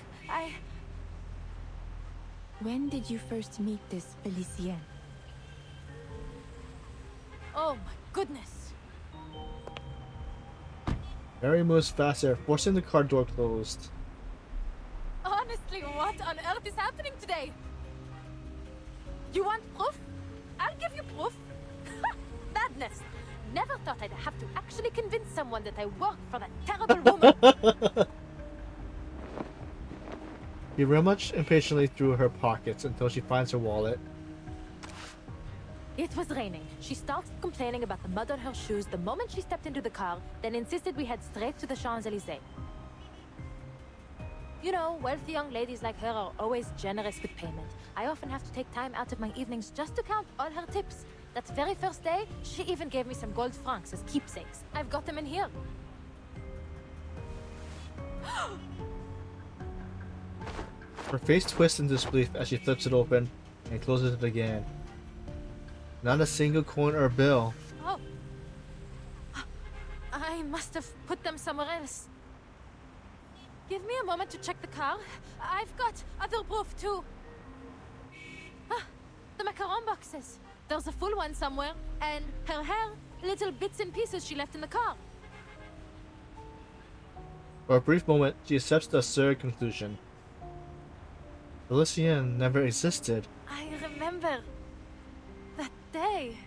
When did you first meet this Félicienne? Oh my goodness. Mary moves faster, forcing the car door closed. Honestly, what on earth is happening today? You want proof? I'll give you proof. Madness. Never thought I'd have to actually convince someone that I work for that terrible woman. He rummaged impatiently through her pockets until she finds her wallet. It was raining. She started complaining about the mud on her shoes the moment she stepped into the car, then insisted we head straight to the Champs-Élysées. You know, wealthy young ladies like her are always generous with payment. I often have to take time out of my evenings just to count all her tips. That very first day, she even gave me some gold francs as keepsakes. I've got them in here. Her face twists in disbelief as she flips it open and closes it again. Not a single coin or bill. Oh. I must have put them somewhere else. Give me a moment to check the car. I've got other proof too. Ah, the macaron boxes. There's a full one somewhere, and her hair, little bits and pieces she left in the car. For a brief moment, she accepts the absurd conclusion. Felicien never existed. I remember that day.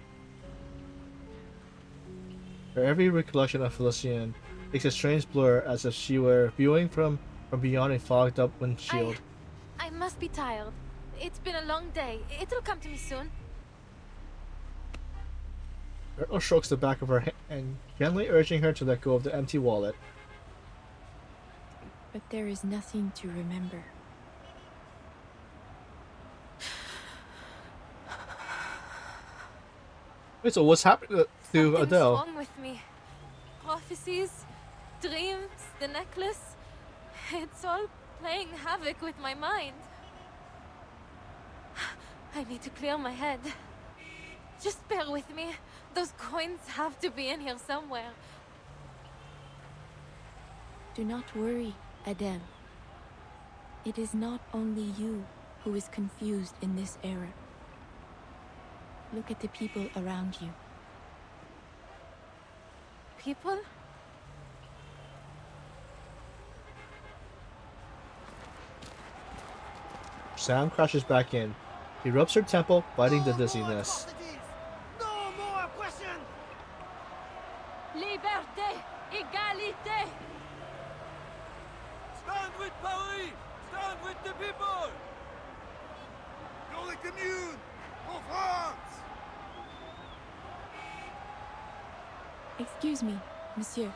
Her every recollection of Felicien takes a strange blur as if she were viewing from beyond a fogged up windshield. I must be tired. It's been a long day. It'll come to me soon. Myrtle strokes the back of her hand, gently urging her to let go of the empty wallet. But there is nothing to remember. Wait, so what's happening to Adele? What's wrong with me? Prophecies, dreams, the necklace. It's all playing havoc with my mind. I need to clear my head. Just bear with me. Those coins have to be in here somewhere. Do not worry, Adele. It is not only you who is confused in this era. Look at the people around you. People? Sam crashes back in. He rubs her temple, fighting the dizziness. No more oppression! Liberté! Égalité! Stand with Paris! Stand with the people! Pour the commune! For France! Excuse me, monsieur.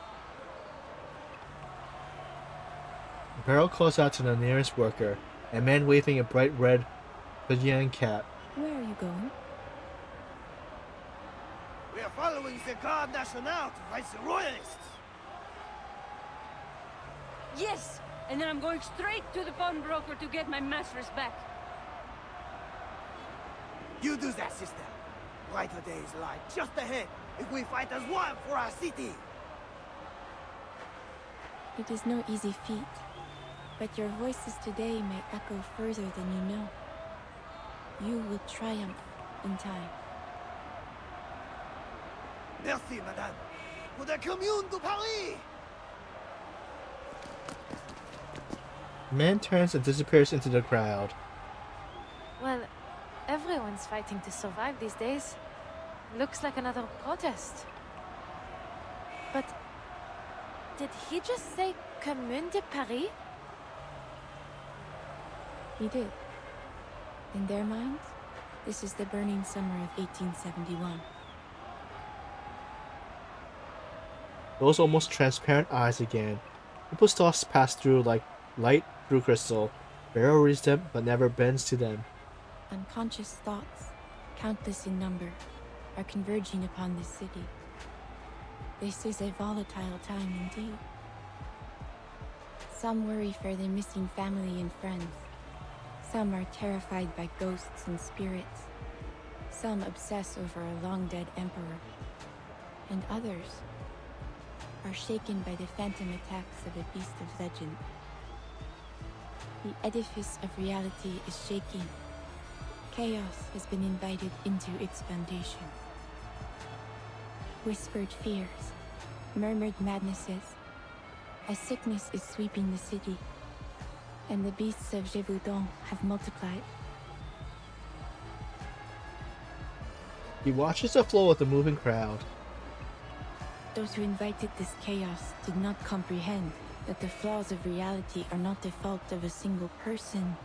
The barrel calls out to the nearest worker, a man waving a bright red Belgian cap. Where are you going? We are following the Garde Nationale to fight the Royalists! Yes! And then I'm going straight to the pawnbroker to get my mistress back. You do that, sister. Brighter days lie just ahead if we fight as one for our city. It is no easy feat, but your voices today may echo further than you know. You will triumph in time. Merci, madame. Pour the Commune de Paris! The man turns and disappears into the crowd. Well, everyone's fighting to survive these days. Looks like another protest. But did he just say Commune de Paris? He did. In their minds, this is the burning summer of 1871. Those almost transparent eyes again. People's thoughts pass through like light through crystal. Barrow reads them, but never bends to them. Unconscious thoughts, countless in number, are converging upon this city. This is a volatile time indeed. Some worry for their missing family and friends. Some are terrified by ghosts and spirits. Some obsess over a long-dead emperor. And others are shaken by the phantom attacks of a beast of legend. The edifice of reality is shaking. Chaos has been invited into its foundation. Whispered fears, murmured madnesses. A sickness is sweeping the city, and the beasts of Gévaudan have multiplied. He watches the flow of the moving crowd. Those who invited this chaos did not comprehend that the flaws of reality are not the fault of a single person,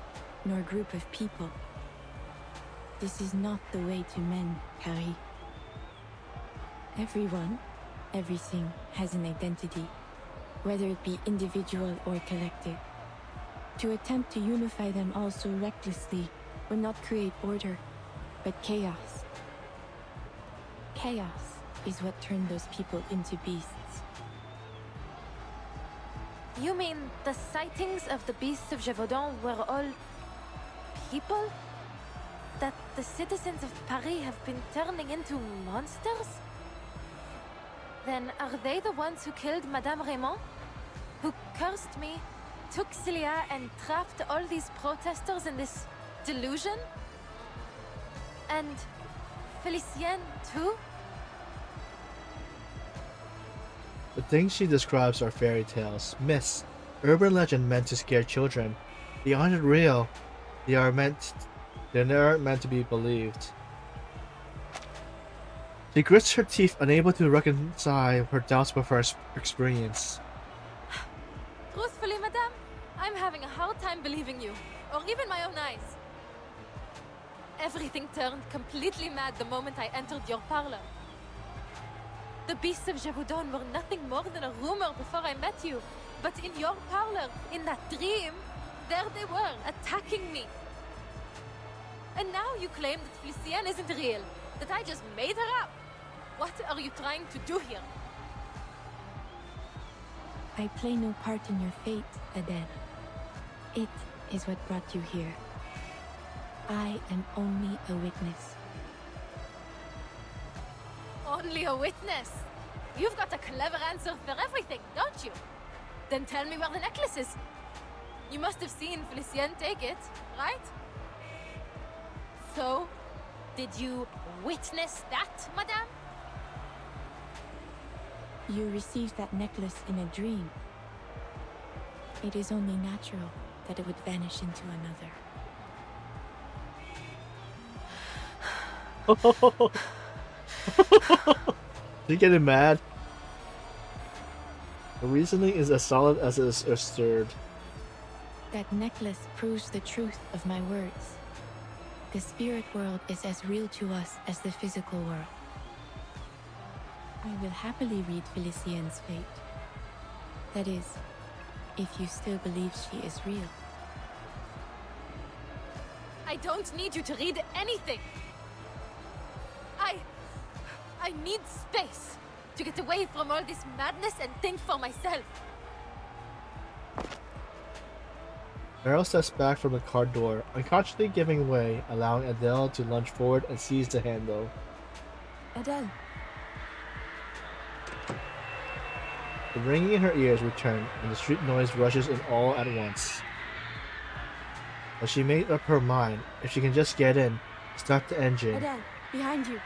nor group of people. This is not the way to mend, Harry. Everyone, everything has an identity, whether it be individual or collective. To attempt to unify them all so recklessly will not create order, but chaos. Chaos is what turned those people into beasts. You mean the sightings of the beasts of Gévaudan were all people? That the citizens of Paris have been turning into monsters? Then are they the ones who killed Madame Raymond? Who cursed me, took Celia, and trapped all these protesters in this delusion? And Félicien too? The things she describes are fairy tales, myths, urban legend meant to scare children. They aren't real. They aren't meant to be believed. She grits her teeth, unable to reconcile her doubts with her experience. Truthfully, madame, I'm having a hard time believing you, or even my own eyes. Everything turned completely mad the moment I entered your parlor. The beasts of Gévaudan were nothing more than a rumor before I met you, but in your parlor, in that dream, there they were, attacking me. And now you claim that Félicien isn't real, that I just made her up. What are you trying to do here? I play no part in your fate, Adele. It is what brought you here. I am only a witness. Only a witness? You've got a clever answer for everything, don't you? Then tell me where the necklace is. You must have seen Félicien take it, right? So, did you witness that, madame? You received that necklace in a dream. It is only natural that it would vanish into another. You getting mad? The reasoning is as solid as it is absurd. That necklace proves the truth of my words. The spirit world is as real to us as the physical world. I will happily read Félicien's fate. That is, if you still believe she is real. I don't need you to read anything. I need space to get away from all this madness and think for myself. Meryl steps back from the car door, unconsciously giving way, allowing Adele to lunge forward and seize the handle. Adele. The ringing in her ears return, and the street noise rushes in all at once. But she made up her mind. If she can just get in, start the engine. Adele, behind you.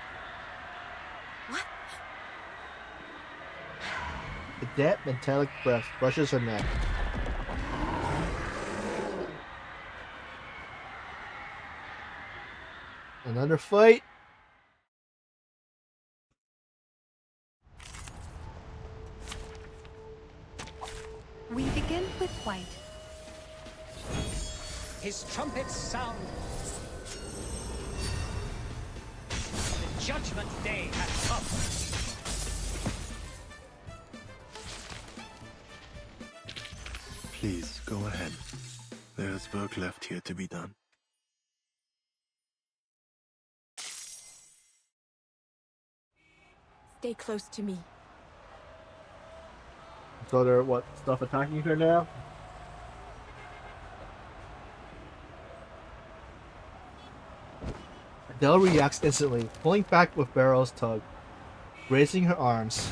The damp, metallic breath brushes her neck. Another fight? We begin with white. His trumpets sound. The judgment day has come. Please, go ahead. There's work left here to be done. Stay close to me. So there, what, stuff attacking her now? Adele reacts instantly, pulling back with Barrel's tug, raising her arms.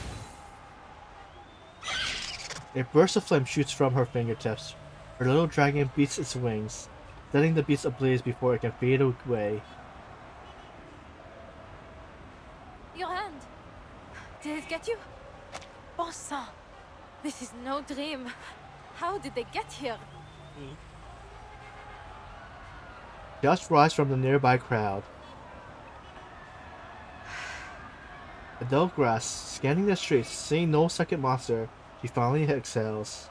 A burst of flame shoots from her fingertips. Her little dragon beats its wings, setting the beast ablaze before it can fade away. Your hand. Did it get you? Bon sang. This is no dream. How did they get here? Just rise from the nearby crowd. Adele grasps, scanning the streets, seeing no second monster, she finally exhales.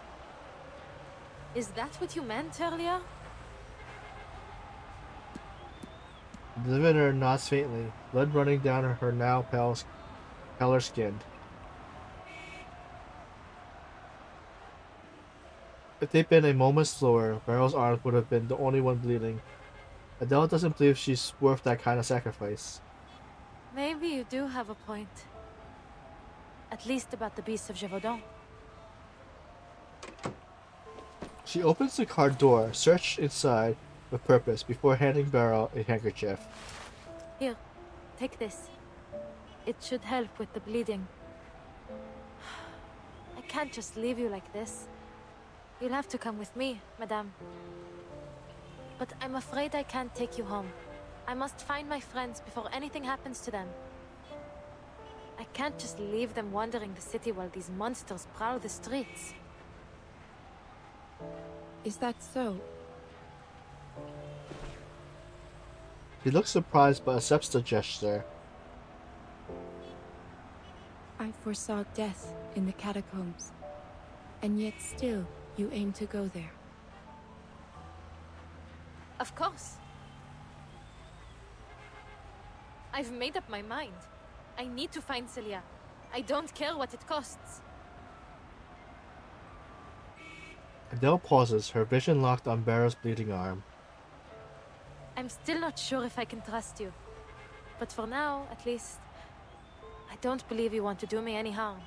Is that what you meant earlier? The diviner nods faintly, blood running down her now paler skin. If they'd been a moment slower, Beryl's arms would have been the only one bleeding. Adele doesn't believe she's worth that kind of sacrifice. Maybe you do have a point. At least about the beasts of Gévaudan. She opens the car door, searched inside with purpose before handing Beryl a handkerchief. Here, take this. It should help with the bleeding. I can't just leave you like this. You'll have to come with me, madame. But I'm afraid I can't take you home. I must find my friends before anything happens to them. I can't just leave them wandering the city while these monsters prowl the streets. Is that so? He looks surprised but accepts the gesture. I foresaw death in the catacombs, and yet still you aim to go there. Of course. I've made up my mind. I need to find Celia. I don't care what it costs. Adele pauses, her vision locked on Beryl's bleeding arm. I'm still not sure if I can trust you. But for now, at least, I don't believe you want to do me any harm.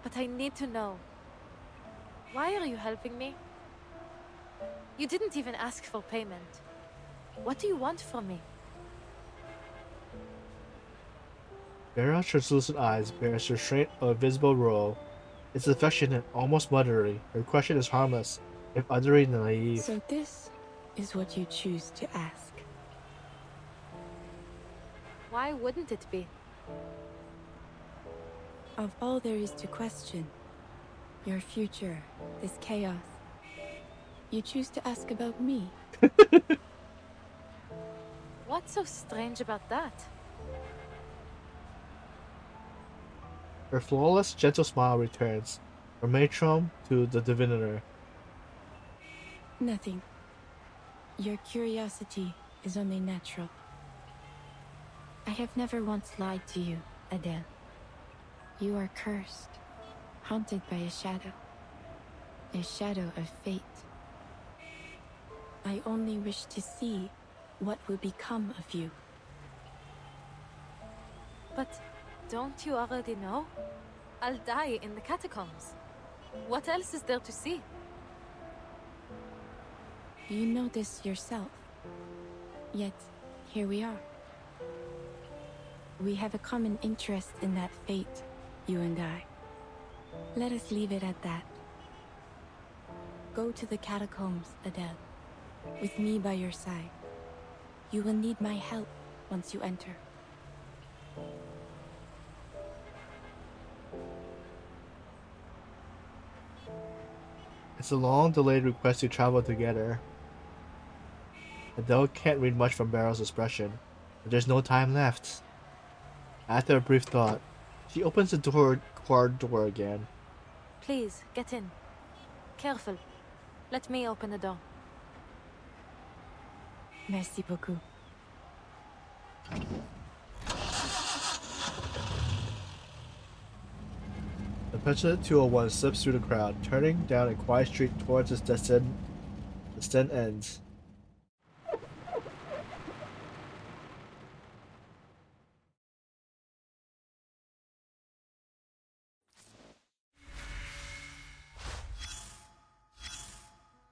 But I need to know. Why are you helping me? You didn't even ask for payment. What do you want from me? Beryl's translucent eyes bears restraint of a visible roll. It's affectionate, almost motherly. Her question is harmless, if utterly naive. So this is what you choose to ask. Why wouldn't it be? Of all there is to question, your future, this chaos, you choose to ask about me. What's so strange about that? Her flawless, gentle smile returns, from matron to the diviner. Nothing. Your curiosity is only natural. I have never once lied to you, Adele. You are cursed, haunted by a shadow of fate. I only wish to see what will become of you. But don't you already know? I'll die in the catacombs. What else is there to see? You know this yourself. Yet, here we are. We have a common interest in that fate, you and I. Let us leave it at that. Go to the catacombs, Adele, with me by your side. You will need my help once you enter. It's a long-delayed request to travel together. Adele can't read much from Beryl's expression, but there's no time left. After a brief thought, she opens the car door again. Please, get in. Careful. Let me open the door. Merci beaucoup. The petulant 201 slips through the crowd, turning down a quiet street towards its destined ends.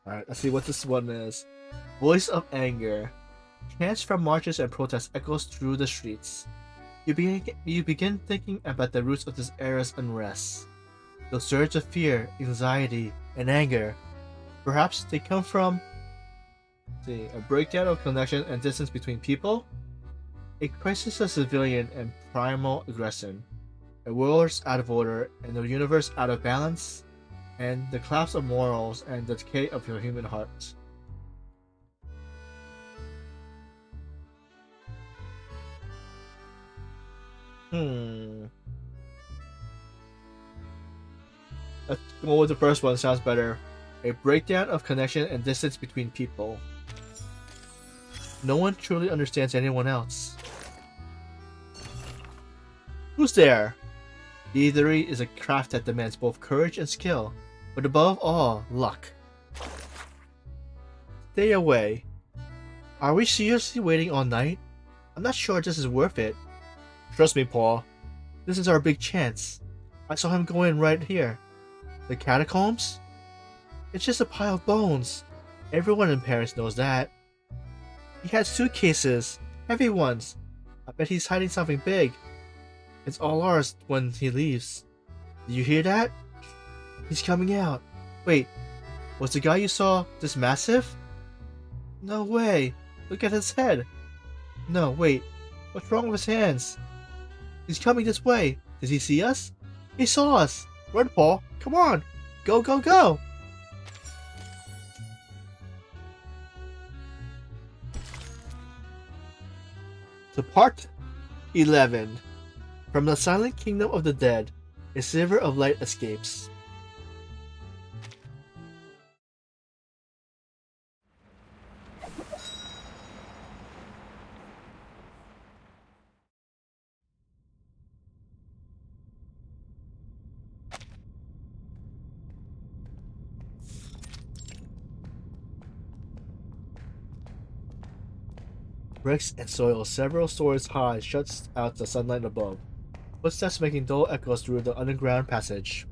Alright, let's see what this one is. Voice of Anger. Chants from marches and protests echoes through the streets. You begin thinking about the roots of this era's unrest. The surge of fear, anxiety, and anger. Perhaps they come from a breakdown of connection and distance between people, a crisis of civilian and primal aggression, a world out of order and the universe out of balance, and the collapse of morals and the decay of your human heart. Hmm. Let's go with the first one. Sounds better. A breakdown of connection and distance between people. No one truly understands anyone else. Who's there? Thievery is a craft that demands both courage and skill, but above all, luck. Stay away. Are we seriously waiting all night? I'm not sure this is worth it. Trust me, Paul. This is our big chance. I saw him go in right here. The catacombs? It's just a pile of bones. Everyone in Paris knows that. He had suitcases. Heavy ones. I bet he's hiding something big. It's all ours when he leaves. Did you hear that? He's coming out. Wait, was the guy you saw this massive? No way. Look at his head. No, wait. What's wrong with his hands? He's coming this way. Does he see us? He saw us. Run, Paul. Come on. Go, go, go. To part 11. From the silent kingdom of the dead, a sliver of light escapes. Bricks and soil several stories high shuts out the sunlight above. Footsteps making dull echoes through the underground passage.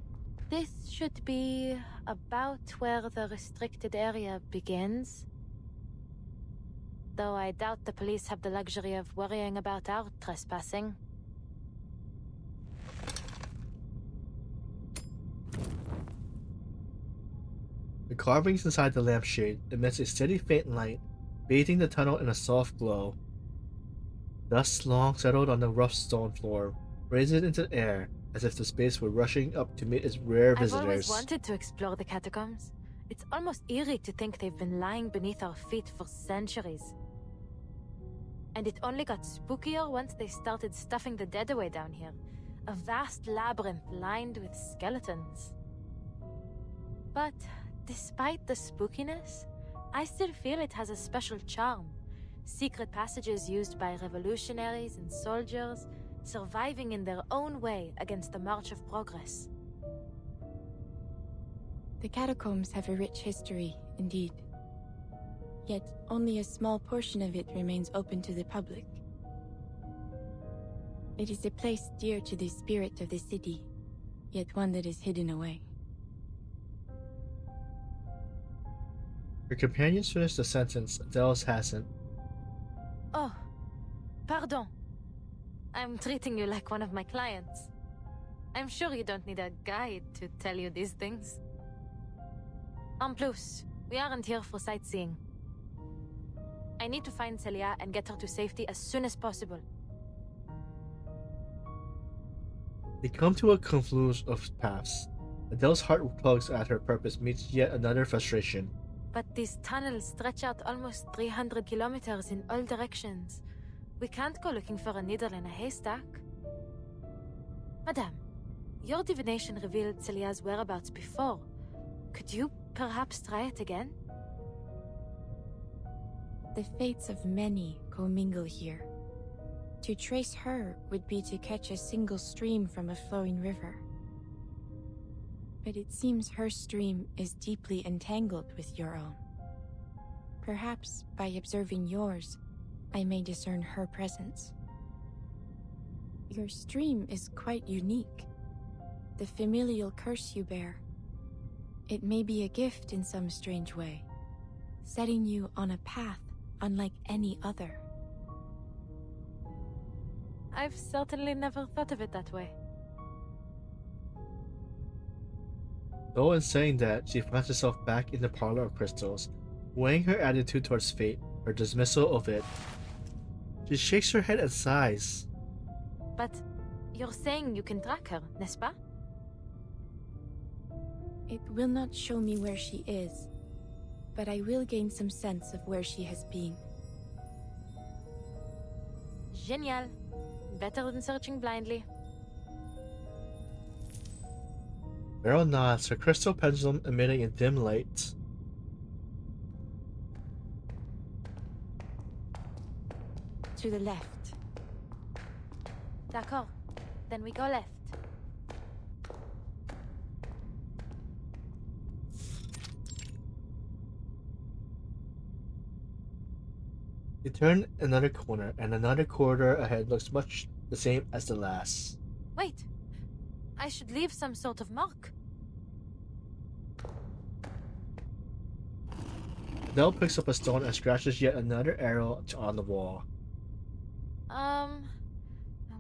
This should be about where the restricted area begins. Though I doubt the police have the luxury of worrying about our trespassing. The carvings inside the lampshade emits a steady faint light, bathing the tunnel in a soft glow. Dust long settled on the rough stone floor, raising it into the air as if the space were rushing up to meet its rare visitors. I've always wanted to explore the catacombs. It's almost eerie to think they've been lying beneath our feet for centuries. And it only got spookier once they started stuffing the dead away down here. A vast labyrinth lined with skeletons. But despite the spookiness, I still feel it has a special charm. Secret passages used by revolutionaries and soldiers, surviving in their own way against the march of progress. The catacombs have a rich history, indeed. Yet only a small portion of it remains open to the public. It is a place dear to the spirit of the city, yet one that is hidden away. Your companions finish the sentence, Adele's hasn't. Oh, pardon. I'm treating you like one of my clients. I'm sure you don't need a guide to tell you these things. En plus, we aren't here for sightseeing. I need to find Celia and get her to safety as soon as possible. They come to a confluence of paths. Adele's heart tugs at her purpose meets yet another frustration. But these tunnels stretch out almost 300 kilometers in all directions. We can't go looking for a needle in a haystack. Madame, your divination revealed Celia's whereabouts before. Could you perhaps try it again? The fates of many commingle here. To trace her would be to catch a single stream from a flowing river. But it seems her stream is deeply entangled with your own. Perhaps by observing yours, I may discern her presence. Your stream is quite unique. The familial curse you bear. It may be a gift in some strange way, setting you on a path unlike any other. I've certainly never thought of it that way. Though in saying that, she finds herself back in the parlor of crystals, weighing her attitude towards fate, her dismissal of it. She shakes her head and sighs. But you're saying you can track her, n'est-ce pas? It will not show me where she is, but I will gain some sense of where she has been. Génial. Better than searching blindly. Beryl nods, her crystal pendulum emitting a dim light. To the left. D'accord. Then we go left. You turn another corner, and another corridor ahead looks much the same as the last. Wait. I should leave some sort of mark. Adele picks up a stone and scratches yet another arrow on the wall.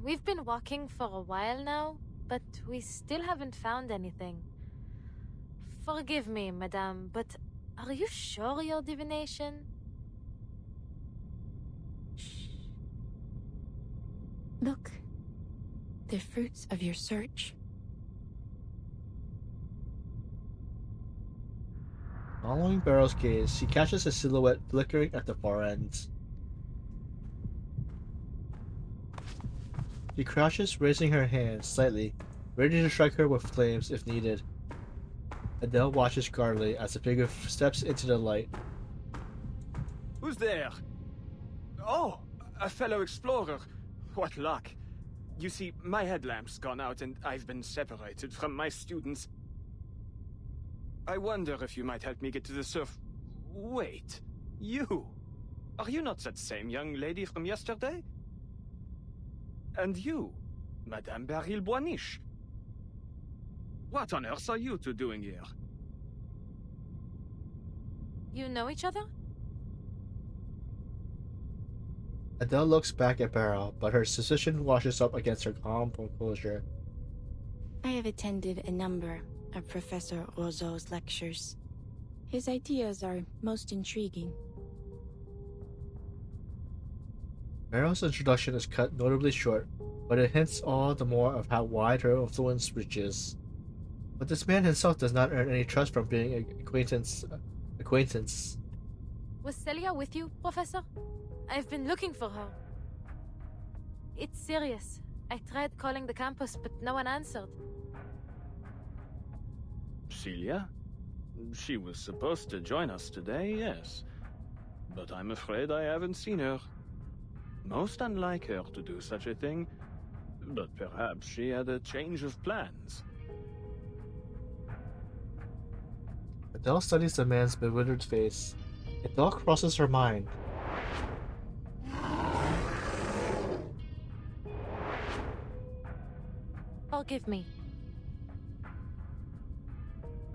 We've been walking for a while now, but we still haven't found anything. Forgive me, madame, but are you sure your divination? Look. The fruits of your search. Following Beryl's gaze, she catches a silhouette flickering at the far end. She crouches, raising her hand slightly, ready to strike her with flames if needed. Adele watches guardedly as the figure steps into the light. Who's there? Oh, a fellow explorer. What luck. You see, my headlamp's gone out and I've been separated from my students. I wonder if you might help me get to the surf. Wait, you? Are you not that same young lady from yesterday? And you, Madame Beryl Boiniche? What on earth are you two doing here? You know each other? Adele looks back at Beryl, but her suspicion washes up against her calm composure. I have attended a number of Professor Roseau's lectures. His ideas are most intriguing. Beryl's introduction is cut notably short, but it hints all the more of how wide her influence reaches. But this man himself does not earn any trust from being an acquaintance. Was Celia with you, Professor? I've been looking for her. It's serious. I tried calling the campus, but no one answered. Celia? She was supposed to join us today, yes. But I'm afraid I haven't seen her. Most unlike her to do such a thing, but perhaps she had a change of plans. Adele studies the man's bewildered face. A thought crosses her mind. Forgive me.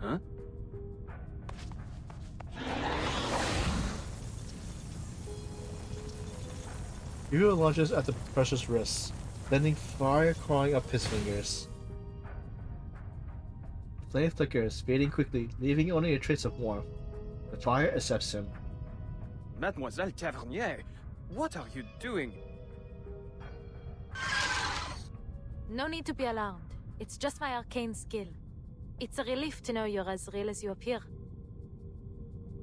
Huh? Hugo launches at the professor's wrists, sending fire crawling up his fingers. The flame flickers, fading quickly, leaving only a trace of warmth. The fire accepts him. Mademoiselle Tavernier, what are you doing? No need to be alarmed. It's just my arcane skill. It's a relief to know you're as real as you appear.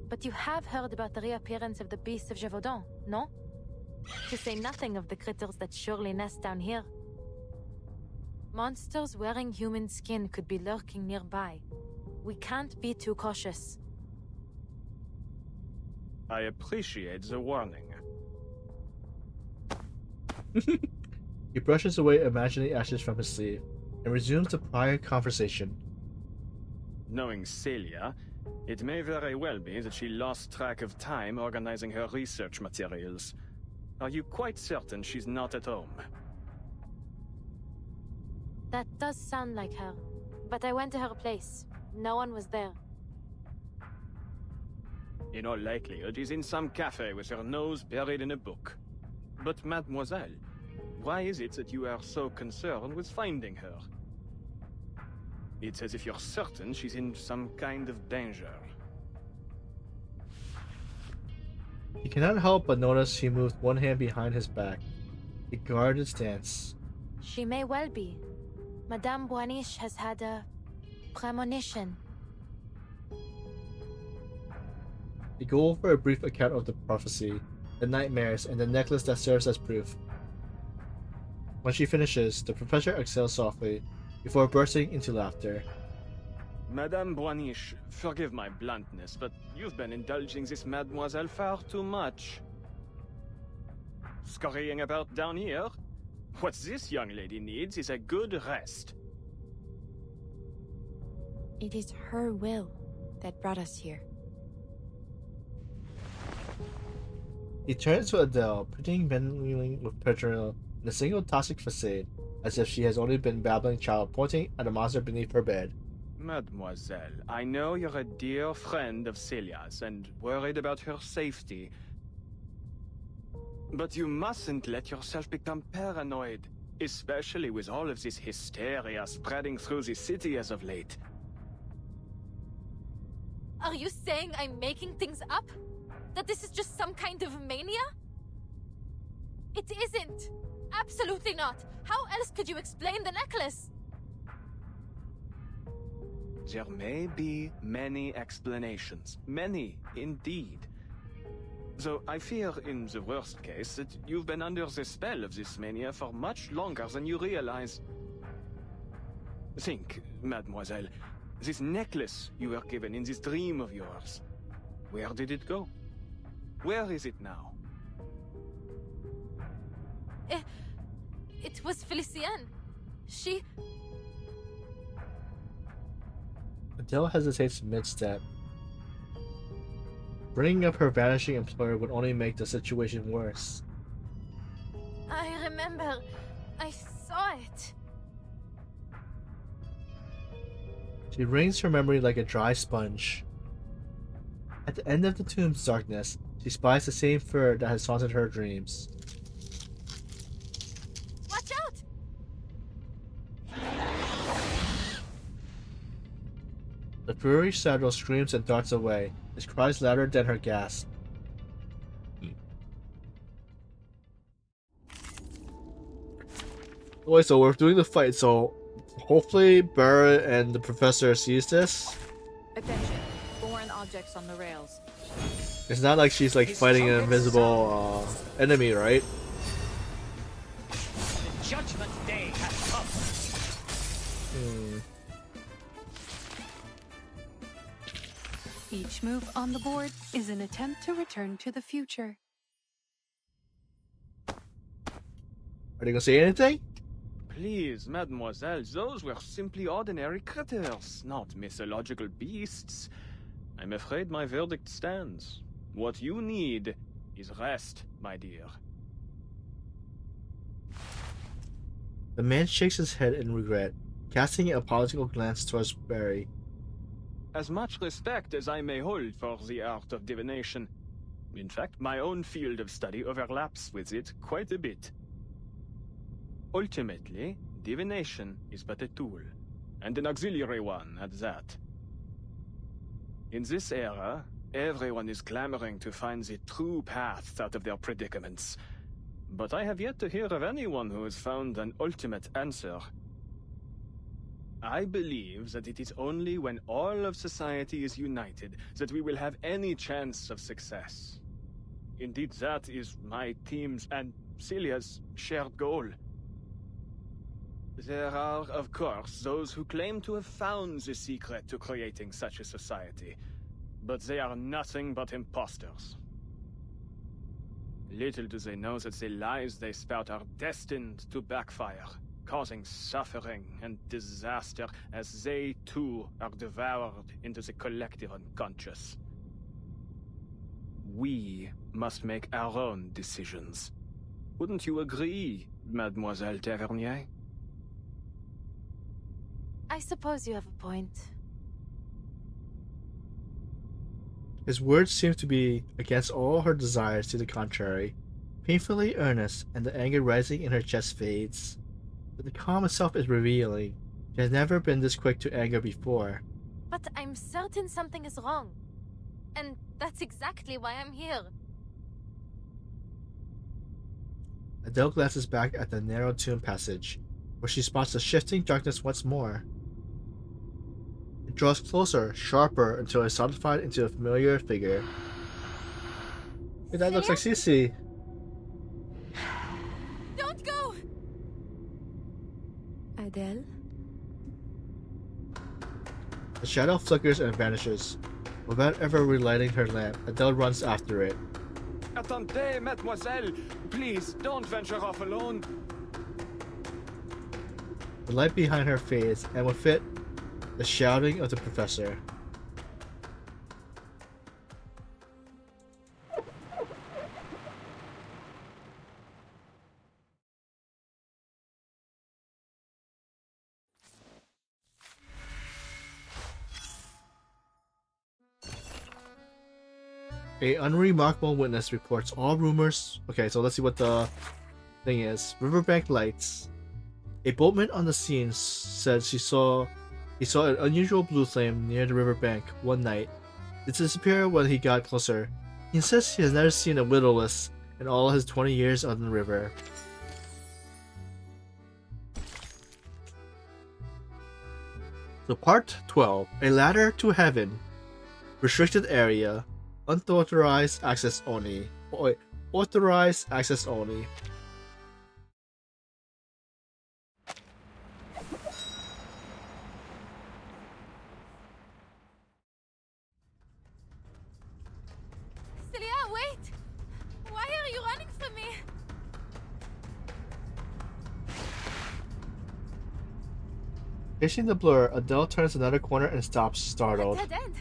But you have heard about the reappearance of the beasts of Gévaudan, no? To say nothing of the critters that surely nest down here. Monsters wearing human skin could be lurking nearby. We can't be too cautious. I appreciate the warning. He brushes away imaginary ashes from his sleeve and resumes the prior conversation. Knowing Celia, it may very well be that she lost track of time organizing her research materials. Are you quite certain she's not at home? That does sound like her. But I went to her place. No one was there. In all likelihood, she's in some cafe with her nose buried in a book. But mademoiselle, why is it that you are so concerned with finding her? It's as if you're certain she's in some kind of danger. He cannot help but notice he moved one hand behind his back. A guarded stance. She may well be. Madame Boiniche has had a premonition. They go over a brief account of the prophecy, the nightmares, and the necklace that serves as proof. When she finishes, the professor exhales softly before bursting into laughter. Madame Boiniche, forgive my bluntness, but you've been indulging this mademoiselle far too much. Scurrying about down here? What this young lady needs is a good rest. It is her will that brought us here. He turns to Adele, pretending bending with Petronil in a single toxic facade, as if she has only been babbling child pointing at a monster beneath her bed. Mademoiselle, I know you're a dear friend of Celia's and worried about her safety. But you mustn't let yourself become paranoid, especially with all of this hysteria spreading through the city as of late. Are you saying I'm making things up? That this is just some kind of mania? It isn't! Absolutely not! How else could you explain the necklace? There may be many explanations. Many, indeed. Though I fear, in the worst case, that you've been under the spell of this mania for much longer than you realize. Think, mademoiselle, this necklace you were given in this dream of yours. Where did it go? Where is it now? It was Felicienne. She... Adele hesitates mid-step. Bringing up her vanishing employer would only make the situation worse. I remember. I saw it. She wrings her memory like a dry sponge. At the end of the tomb's darkness, she spies the same fur that has haunted her dreams. Watch out! The furry shadow screams and darts away, his cries louder than her gasp. Wait, so we're doing the fight, so hopefully Barrett and the professor sees this. Attention, foreign objects on the rails. It's not like she's like fighting an invisible enemy, right? The judgment day has come. Each move on the board is an attempt to return to the future. Are they gonna say anything? Please, mademoiselle, those were simply ordinary critters, not mythological beasts. I'm afraid my verdict stands. What you need is rest, my dear. The man shakes his head in regret, casting a political glance towards Barry. As much respect as I may hold for the art of divination, in fact, my own field of study overlaps with it quite a bit. Ultimately, divination is but a tool, and an auxiliary one at that. In this era, everyone is clamoring to find the true path out of their predicaments. But I have yet to hear of anyone who has found an ultimate answer. I believe that it is only when all of society is united that we will have any chance of success. Indeed, that is my team's and Celia's shared goal. There are, of course, those who claim to have found the secret to creating such a society, but they are nothing but imposters. Little do they know that the lies they spout are destined to backfire, causing suffering and disaster as they too are devoured into the collective unconscious. We must make our own decisions. Wouldn't you agree, Mademoiselle Tavernier? I suppose you have a point. His words seem to be against all her desires to the contrary, painfully earnest, and the anger rising in her chest fades. But the calm itself is revealing. She has never been this quick to anger before. But I'm certain something is wrong. And that's exactly why I'm here. Adele glances back at the narrow tomb passage, where she spots the shifting darkness once more. It draws closer, sharper, until it's solidified into a familiar figure. Hey, that looks like Cece. Don't go! Adele? The shadow flickers and vanishes. Without ever relighting her lamp, Adele runs after it. Attendez, mademoiselle! Please, don't venture off alone. The light behind her fades, and with it, the shouting of the professor. A unremarkable witness reports all rumors. Okay, so let's see what the thing is. Riverbank lights. A boatman on the scene said he saw an unusual blue flame near the riverbank one night. It disappeared when he got closer. He says he has never seen a widowless in all his 20 years on the river. So part 12. A ladder to heaven. Restricted area. Unauthorized access only. Authorized access only. Celia, wait! Why are you running from me? Facing the blur, Adele turns another corner and stops, startled. Dead end.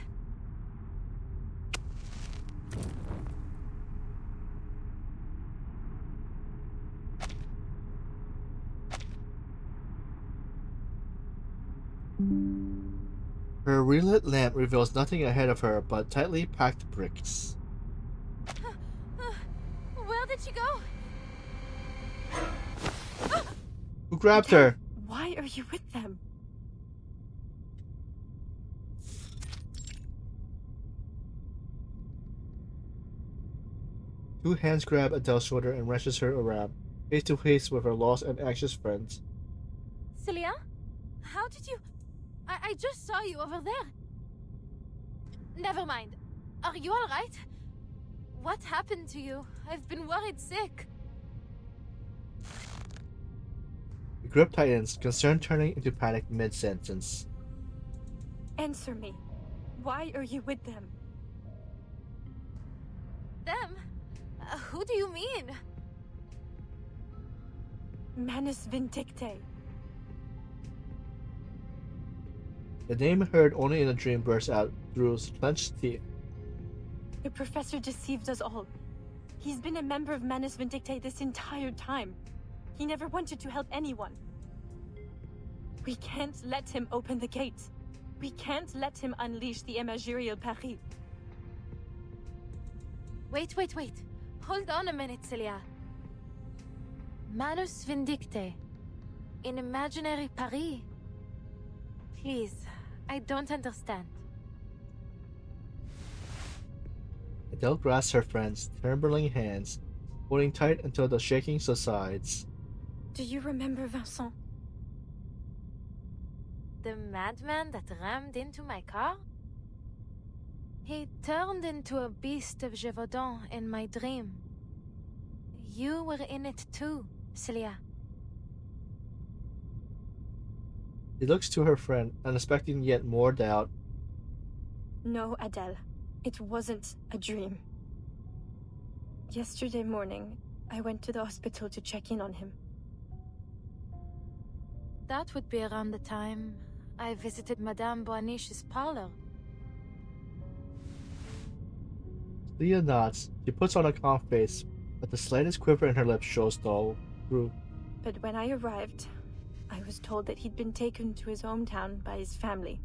Her relit lamp reveals nothing ahead of her but tightly packed bricks. Where did she go? Who grabbed her? Why are you with them? Two hands grab Adele's shoulder and wrenches her around, face to face with her lost and anxious friends. Celia? How did you... I just saw you over there. Never mind. Are you alright? What happened to you? I've been worried sick. The grip tightens, concern turning into panic mid-sentence. Answer me. Why are you with them? Them? Who do you mean? Manus Vindictae. The name heard only in a dream bursts out through clenched teeth. The professor deceived us all. He's been a member of Manus Vindictae this entire time. He never wanted to help anyone. We can't let him open the gate. We can't let him unleash the Imagirial Paris. Wait. Hold on a minute, Celia. Manus Vindictae. In imaginary Paris. Please, I don't understand. Adele grasps her friend's trembling hands, holding tight until the shaking subsides. Do you remember Vincent? The madman that rammed into my car? He turned into a beast of Gévaudan in my dream. You were in it too, Celia. She looks to her friend, unexpecting yet more doubt. No, Adele. It wasn't a dream. Yesterday morning, I went to the hospital to check in on him. That would be around the time I visited Madame Boaniche's parlor. Leah nods. She puts on a calm face, but the slightest quiver in her lips shows through. But when I arrived, I was told that he'd been taken to his hometown by his family.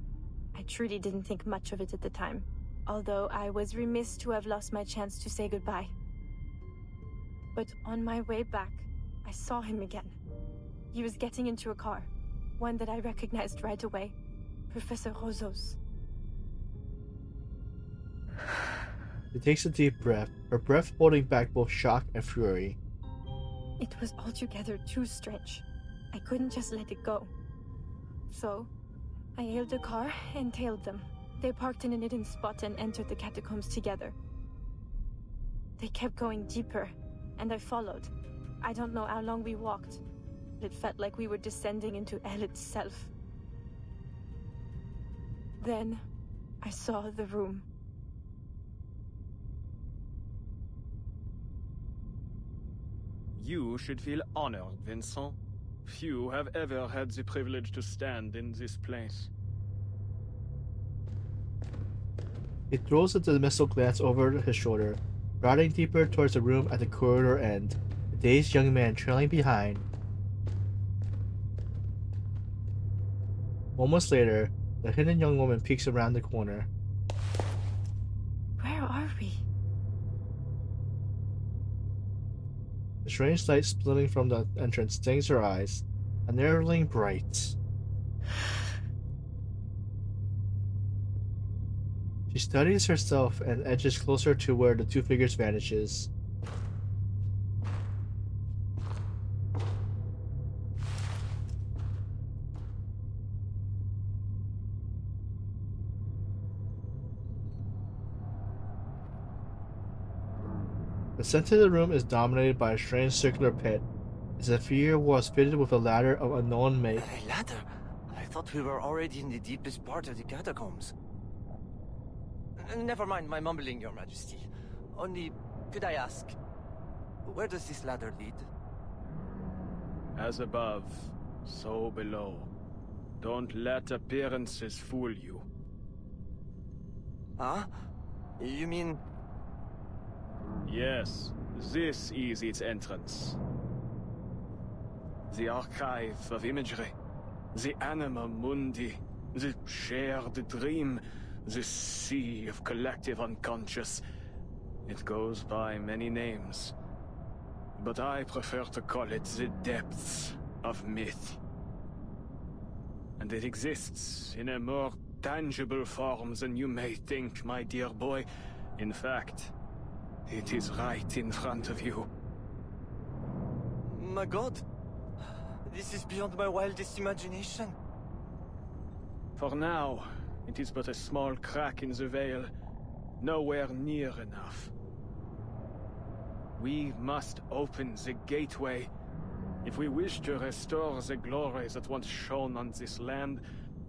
I truly didn't think much of it at the time, although I was remiss to have lost my chance to say goodbye. But on my way back, I saw him again. He was getting into a car, one that I recognized right away, Professor Rosos. She takes a deep breath, her breath holding back both shock and fury. It was altogether too strange. I couldn't just let it go. So, I hailed a car and tailed them. They parked in a hidden spot and entered the catacombs together. They kept going deeper, and I followed. I don't know how long we walked. It felt like we were descending into hell itself. Then, I saw the room. You should feel honored, Vincent. Few have ever had the privilege to stand in this place. He throws a dismissal glance over his shoulder, riding deeper towards the room at the corridor end, the dazed young man trailing behind. Moments later, the hidden young woman peeks around the corner. Where are we? The strange light splitting from the entrance stings her eyes, a narrowing bright. She studies herself and edges closer to where the two figures vanishes. The center of the room is dominated by a strange circular pit, as if here was fitted with a ladder of unknown make. A ladder? I thought we were already in the deepest part of the catacombs. Never mind my mumbling, Your Majesty. Only, could I ask, where does this ladder lead? As above, so below. Don't let appearances fool you. Huh? You mean... Yes, this is its entrance. The archive of imagery, the anima mundi, the shared dream, the sea of collective unconscious. It goes by many names, but I prefer to call it the depths of myth. And it exists in a more tangible form than you may think, my dear boy. In fact, it is right in front of you. My god! This is beyond my wildest imagination. For now, it is but a small crack in the veil, nowhere near enough. We must open the gateway. If we wish to restore the glory that once shone on this land,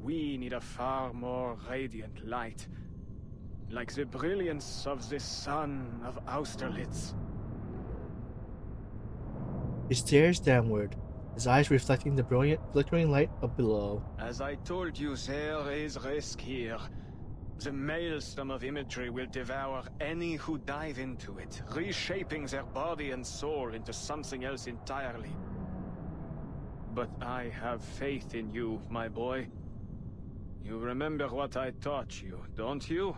we need a far more radiant light. Like the brilliance of the sun of Austerlitz. He stares downward, his eyes reflecting the brilliant, flickering light up below. As I told you, there is risk here. The maelstrom of imagery will devour any who dive into it, reshaping their body and soul into something else entirely. But I have faith in you, my boy. You remember what I taught you, don't you?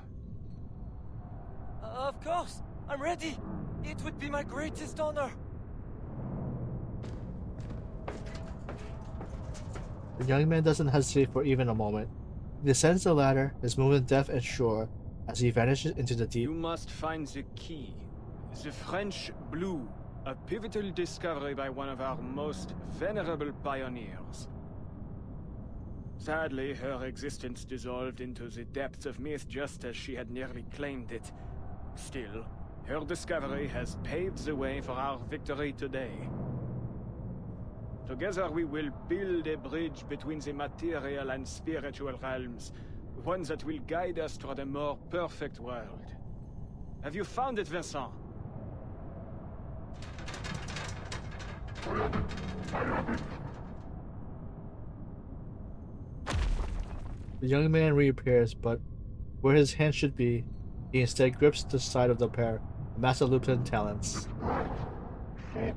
Of course! I'm ready! It would be my greatest honor! The young man doesn't hesitate for even a moment. He descends the ladder, his movement deft and sure, as he vanishes into the deep. You must find the key. The French blue, a pivotal discovery by one of our most venerable pioneers. Sadly, her existence dissolved into the depths of myth just as she had nearly claimed it. Still, her discovery has paved the way for our victory today. Together we will build a bridge between the material and spiritual realms, one that will guide us toward a more perfect world. Have you found it, Vincent? The young man reappears, but where his hand should be, he instead grips the side of the pair, a massive Lupin talons. The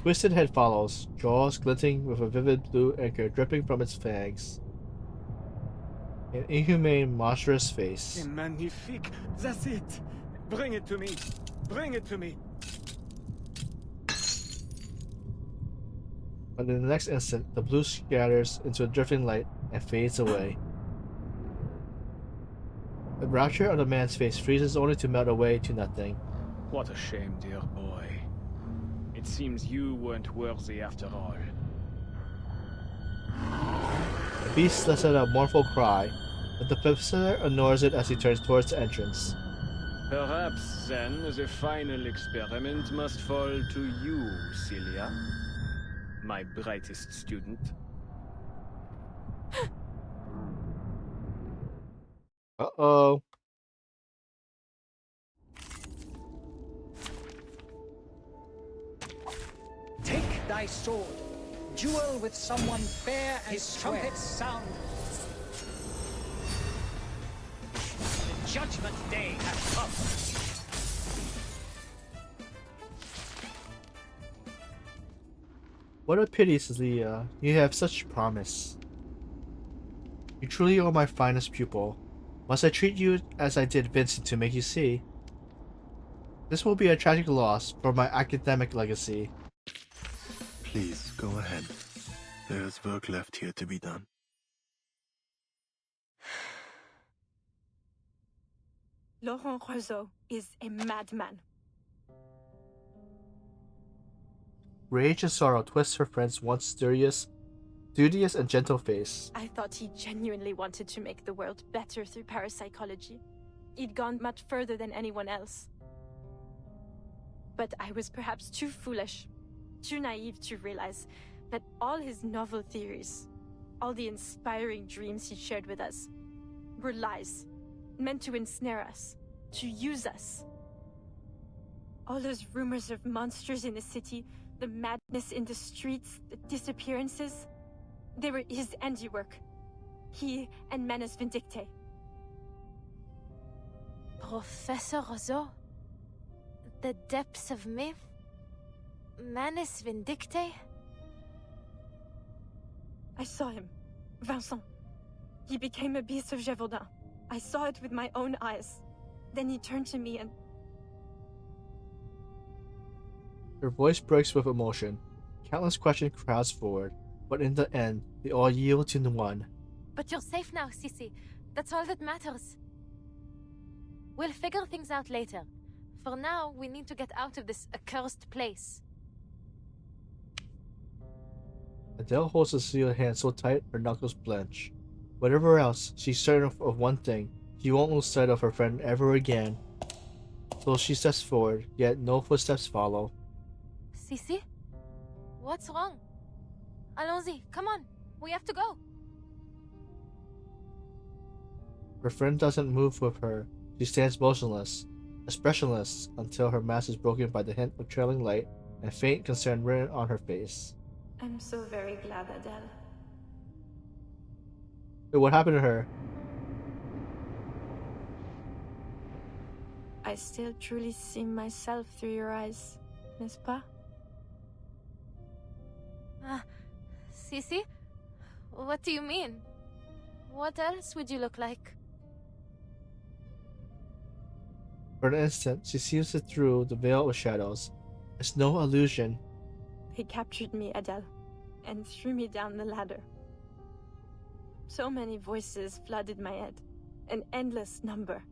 twisted head follows, jaws glinting with a vivid blue ichor dripping from its fangs. An inhumane, monstrous face. Magnifique! That's it! Bring it to me! Bring it to me! But in the next instant, the blue scatters into a drifting light and fades away. The rapture on the man's face freezes only to melt away to nothing. What a shame, dear boy. It seems you weren't worthy after all. The beast lets out a mournful cry, but the professor ignores it as he turns towards the entrance. Perhaps then the final experiment must fall to you, Celia, my brightest student. Uh-oh. Take thy sword. Duel with someone fair and his trumpets sound. The judgment day has come. What a pity, Celia. You have such promise. You truly are my finest pupil. Must I treat you as I did Vincent to make you see? This will be a tragic loss for my academic legacy. Please, go ahead. There is work left here to be done. Laurent Rousseau is a madman. Rage and sorrow twist her friend's once studious and gentle face. I thought he genuinely wanted to make the world better through parapsychology. He'd gone much further than anyone else. But I was perhaps too foolish, too naive to realize that all his novel theories, all the inspiring dreams he shared with us, were lies, meant to ensnare us, to use us. All those rumors of monsters in the city, the madness in the streets, the disappearances, they were his handiwork. He and Manus Vindicte. Professor Rousseau? The depths of myth? Manus Vindicte? I saw him. Vincent. He became a beast of Gévaudan. I saw it with my own eyes. Then he turned to me and... Her voice breaks with emotion. Countless questions crowds forward, but in the end, they all yield to one. But you're safe now, Sissy. That's all that matters. We'll figure things out later. For now, we need to get out of this accursed place. Adele holds Cecilia's hand so tight her knuckles blench. Whatever else, she's certain of one thing. She won't lose sight of her friend ever again. So she steps forward, yet no footsteps follow. Sissy? What's wrong? Allons-y, come on. We have to go. Her friend doesn't move with her. She stands motionless, expressionless, until her mask is broken by the hint of trailing light and faint concern written on her face. I'm so very glad, Adele. Wait, what happened to her? I still truly see myself through your eyes, n'est-ce pas? Sissy? What do you mean? What else would you look like? For an instant, she sees it through the veil of shadows. It's no illusion. He captured me, Adele, and threw me down the ladder. So many voices flooded my head, an endless number,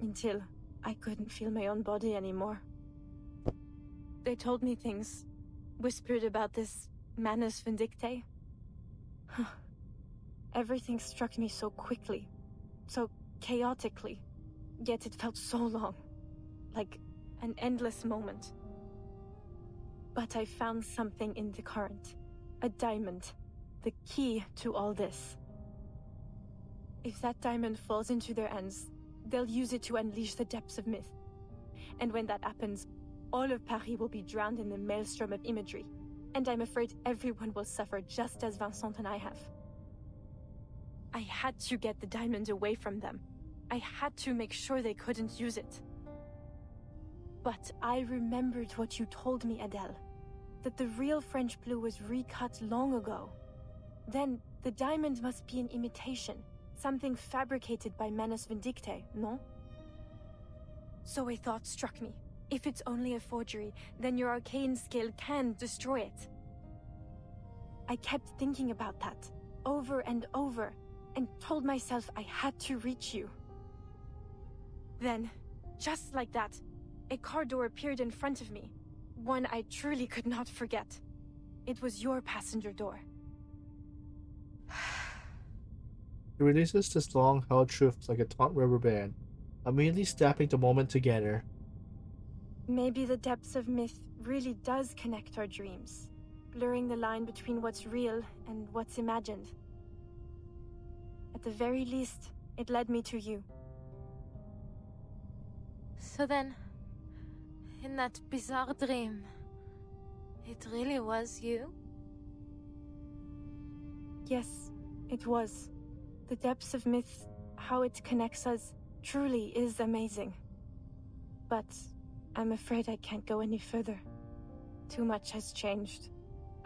until I couldn't feel my own body anymore. They told me things, whispered about this Manus Vindicte. Everything struck me so quickly, so chaotically, yet it felt so long, like an endless moment. But I found something in the current, a diamond, the key to all this. If that diamond falls into their hands, they'll use it to unleash the depths of myth. And when that happens, all of Paris will be drowned in the maelstrom of imagery. And I'm afraid everyone will suffer just as Vincent and I have. I had to get the diamond away from them. I had to make sure they couldn't use it. But I remembered what you told me, Adele. That the real French blue was recut long ago. Then, the diamond must be an imitation. Something fabricated by Manus Vindicte, no? So a thought struck me. If it's only a forgery, then your arcane skill can destroy it. I kept thinking about that, over and over, and told myself I had to reach you. Then, just like that, a car door appeared in front of me. One I truly could not forget. It was your passenger door. He releases this long-held truth like a taut rubber band. immediately snapping the moment together. Maybe the depths of myth really does connect our dreams, blurring the line between what's real and what's imagined. At the very least, it led me to you. So then, in that bizarre dream, it really was you? Yes, it was. The depths of myth, how it connects us, truly is amazing. But I'm afraid I can't go any further. Too much has changed.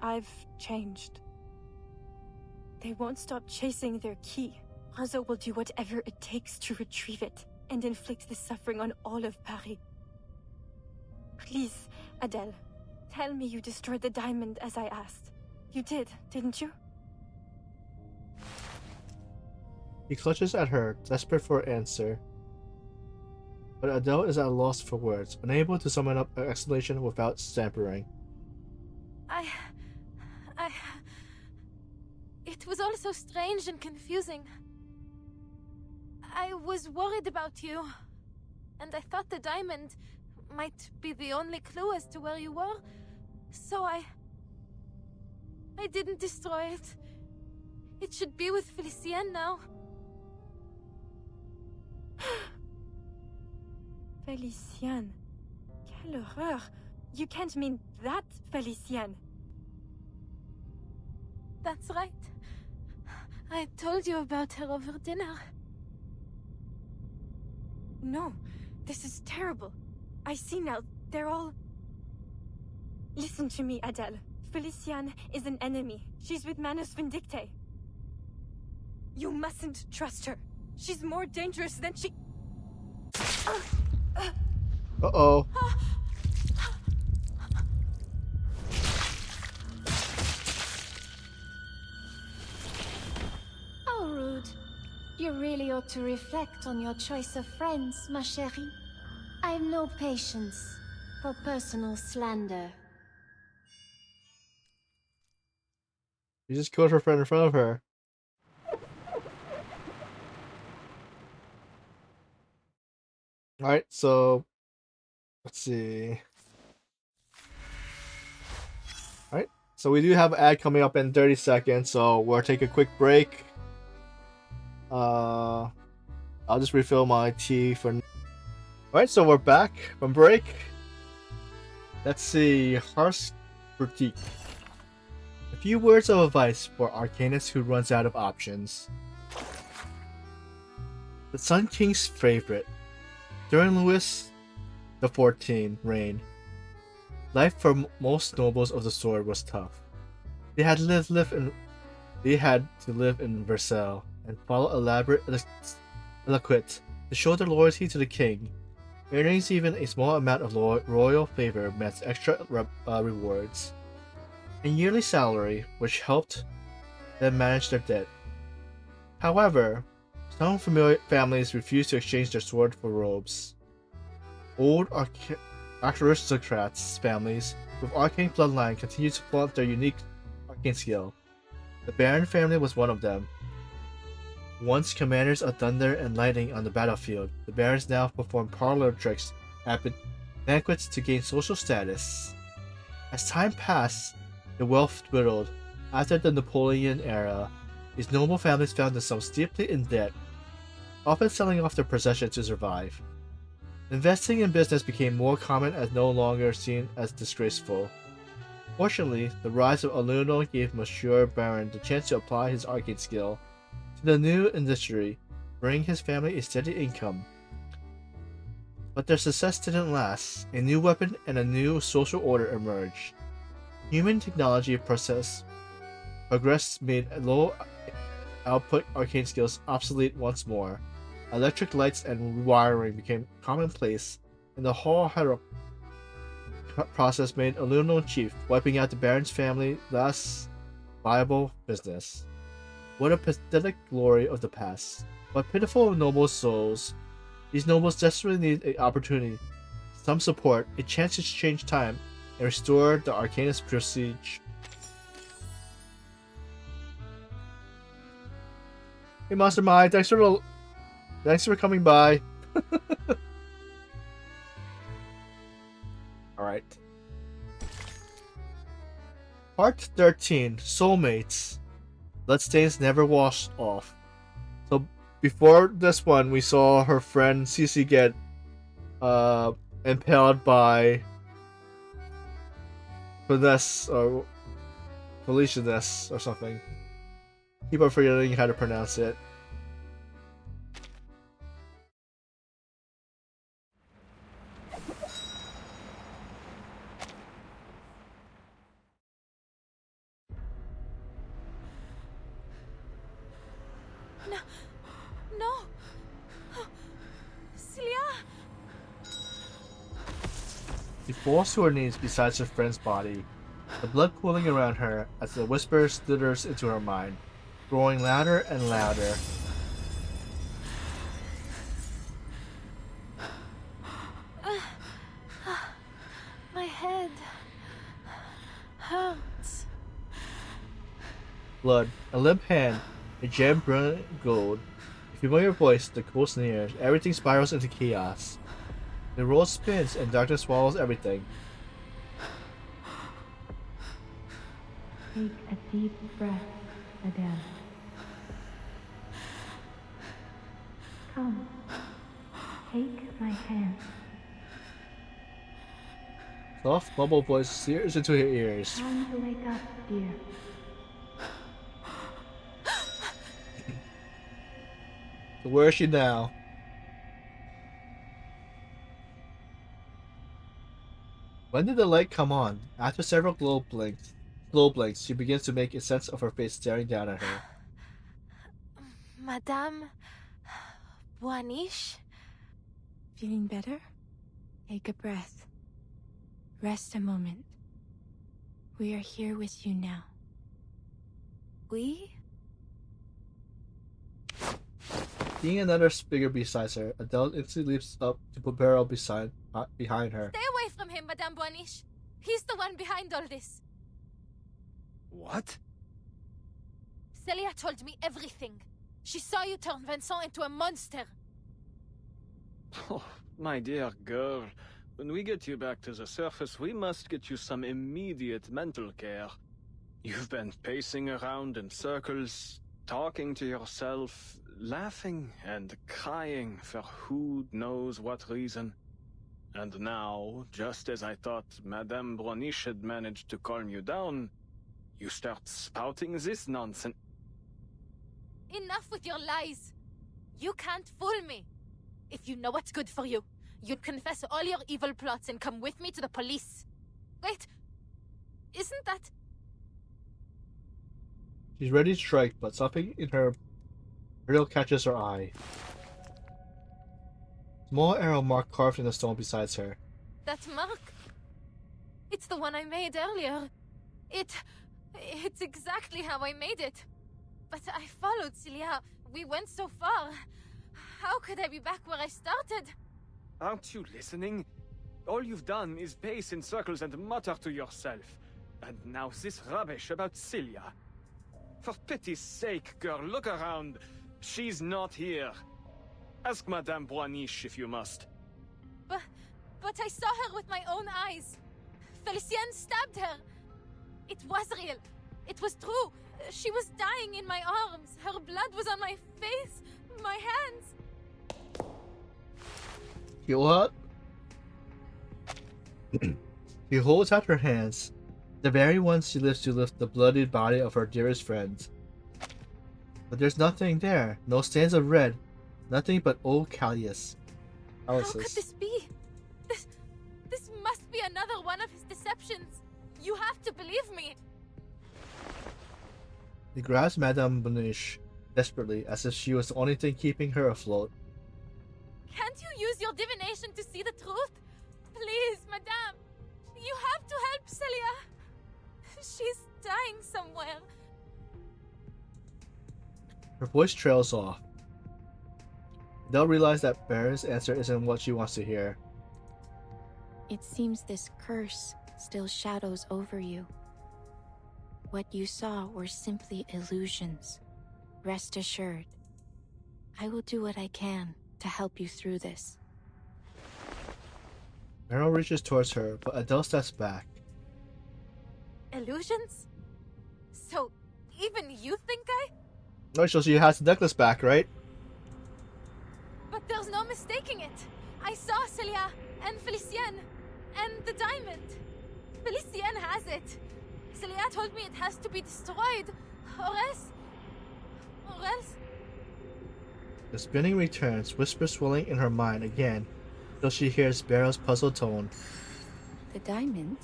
I've changed. They won't stop chasing their key. Razo will do whatever it takes to retrieve it and inflict the suffering on all of Paris. Please, Adele, tell me you destroyed the diamond as I asked. You did, didn't you? He clutches at her, desperate for an answer. But Adele is at a loss for words, unable to summon up an explanation without stammering. It was all so strange and confusing. I was worried about you, and I thought the diamond might be the only clue as to where you were, so I didn't destroy it. It should be with Felicien now. Felicien. Quelle horreur! You can't mean that, Felicien. That's right. I told you about her over dinner. No, this is terrible. I see now, they're all... Listen to me, Adele. Felicien is an enemy. She's with Manus Vindicte. You mustn't trust her. She's more dangerous than she... Uh-oh. How rude. You really ought to reflect on your choice of friends, ma chérie. I've no patience for personal slander. You just killed her friend in front of her. Alright, so let's see. Alright, so we do have an ad coming up in 30 seconds, so we'll take a quick break. I'll just refill my tea for... Alright, so we're back from break. Let's see, harsh critique. A few words of advice for Arcanist who runs out of options. The Sun King's favorite. During Louis XIV reign, life for most nobles of the sword was tough. They had to live in Versailles and follow elaborate etiquette to show their loyalty to the king. Earnings even a small amount of royal favor meant extra rewards and yearly salary, which helped them manage their debt. However, some families refused to exchange their sword for robes. Old aristocrats' families with arcane bloodline continued to flaunt their unique arcane skill. The Baron family was one of them. Once commanders of thunder and lightning on the battlefield, the Barons now perform parlor tricks at banquets to gain social status. As time passed, the wealth dwindled. After the Napoleon era, these noble families found themselves deeply in debt, often selling off their possessions to survive. Investing in business became more common as no longer seen as disgraceful. Fortunately, the rise of Aluno gave Monsieur Baron the chance to apply his arcane skill to the new industry, bringing his family a steady income. But their success didn't last. A new weapon and a new social order emerged. Human technology progress made low-output arcane skills obsolete once more. Electric lights and wiring became commonplace, and the whole process made Aluno chief, wiping out the Baron's family last viable business. What a pathetic glory of the past. What pitiful noble souls. These nobles desperately need an opportunity, some support, a chance to change time, and restore the Arcanist prestige. Hey Mastermind, thanks for coming by. Alright. Part 13, Soulmates. Bloodstains never wash off. So before this one, we saw her friend Cece get impaled by Finesse or Felicia Ness or something. Keep on forgetting how to pronounce it. No, no, Celia. She falls to her knees beside her friend's body, the blood cooling around her as the whisper slithers into her mind, growing louder and louder. My head hurts. Blood, a limp hand, a gem brilliant gold, a familiar voice, the cool sneers, everything spirals into chaos. The world spins and darkness swallows everything. Take a deep breath, Madame. Come, take my hand. Soft bubble voice sears into her ears. Time to wake up, dear. So where is she now? When did the light come on? After several glow blinks, she begins to make a sense of her face staring down at her. Madame Boaniche? Feeling better? Take a breath. Rest a moment. We are here with you now. We? Seeing another figure beside her, Adele instantly leaps up to put Beryl behind her. Stay away from him, Madame Boaniche. He's the one behind all this. What? Celia told me everything. She saw you turn Vincent into a monster. Oh, my dear girl. When we get you back to the surface, we must get you some immediate mental care. You've been pacing around in circles, talking to yourself, laughing and crying for who knows what reason. And now, just as I thought Madame Boaniche had managed to calm you down, you start spouting this nonsense. Enough with your lies. You can't fool me. If you know what's good for you, you'd confess all your evil plots and come with me to the police. Wait, isn't that... She's ready to strike, but something in her grill catches her eye. Small arrow mark carved in the stone beside her. that mark? It's the one I made earlier. It's exactly how I made it. But I followed Celia. We went so far. How could I be back where I started? Aren't you listening? All you've done is pace in circles and mutter to yourself. And now this rubbish about Celia. For pity's sake, girl, look around. She's not here. Ask Madame Boaniche if you must. But I saw her with my own eyes. Felicien stabbed her. It was real. It was true. She was dying in my arms. Her blood was on my face, my hands. You what? She holds out her hands, the very ones she lifts to lift the bloodied body of her dearest friend. But there's nothing there. No stains of red. Nothing but old calluses. How could this be? This must be another one of his deceptions. You have to believe me. He grabs Madame Boaniche desperately, as if she was the only thing keeping her afloat. Can't you use your divination to see the truth? Please, Madame. You have to help Celia. She's dying somewhere. Her voice trails off. They'll realize that Baron's answer isn't what she wants to hear. It seems this curse still shadows over you. What you saw were simply illusions. Rest assured, I will do what I can to help you through this. Meryl reaches towards her, but Adele steps back. Illusions? So, even you think I? Oh, so she has the necklace back, right? But there's no mistaking it. I saw Celia and Felicien and the diamond. Felicien has it. Celia told me it has to be destroyed, or else. The spinning returns, whispers swelling in her mind again, till she hears Barrow's puzzled tone. The diamond?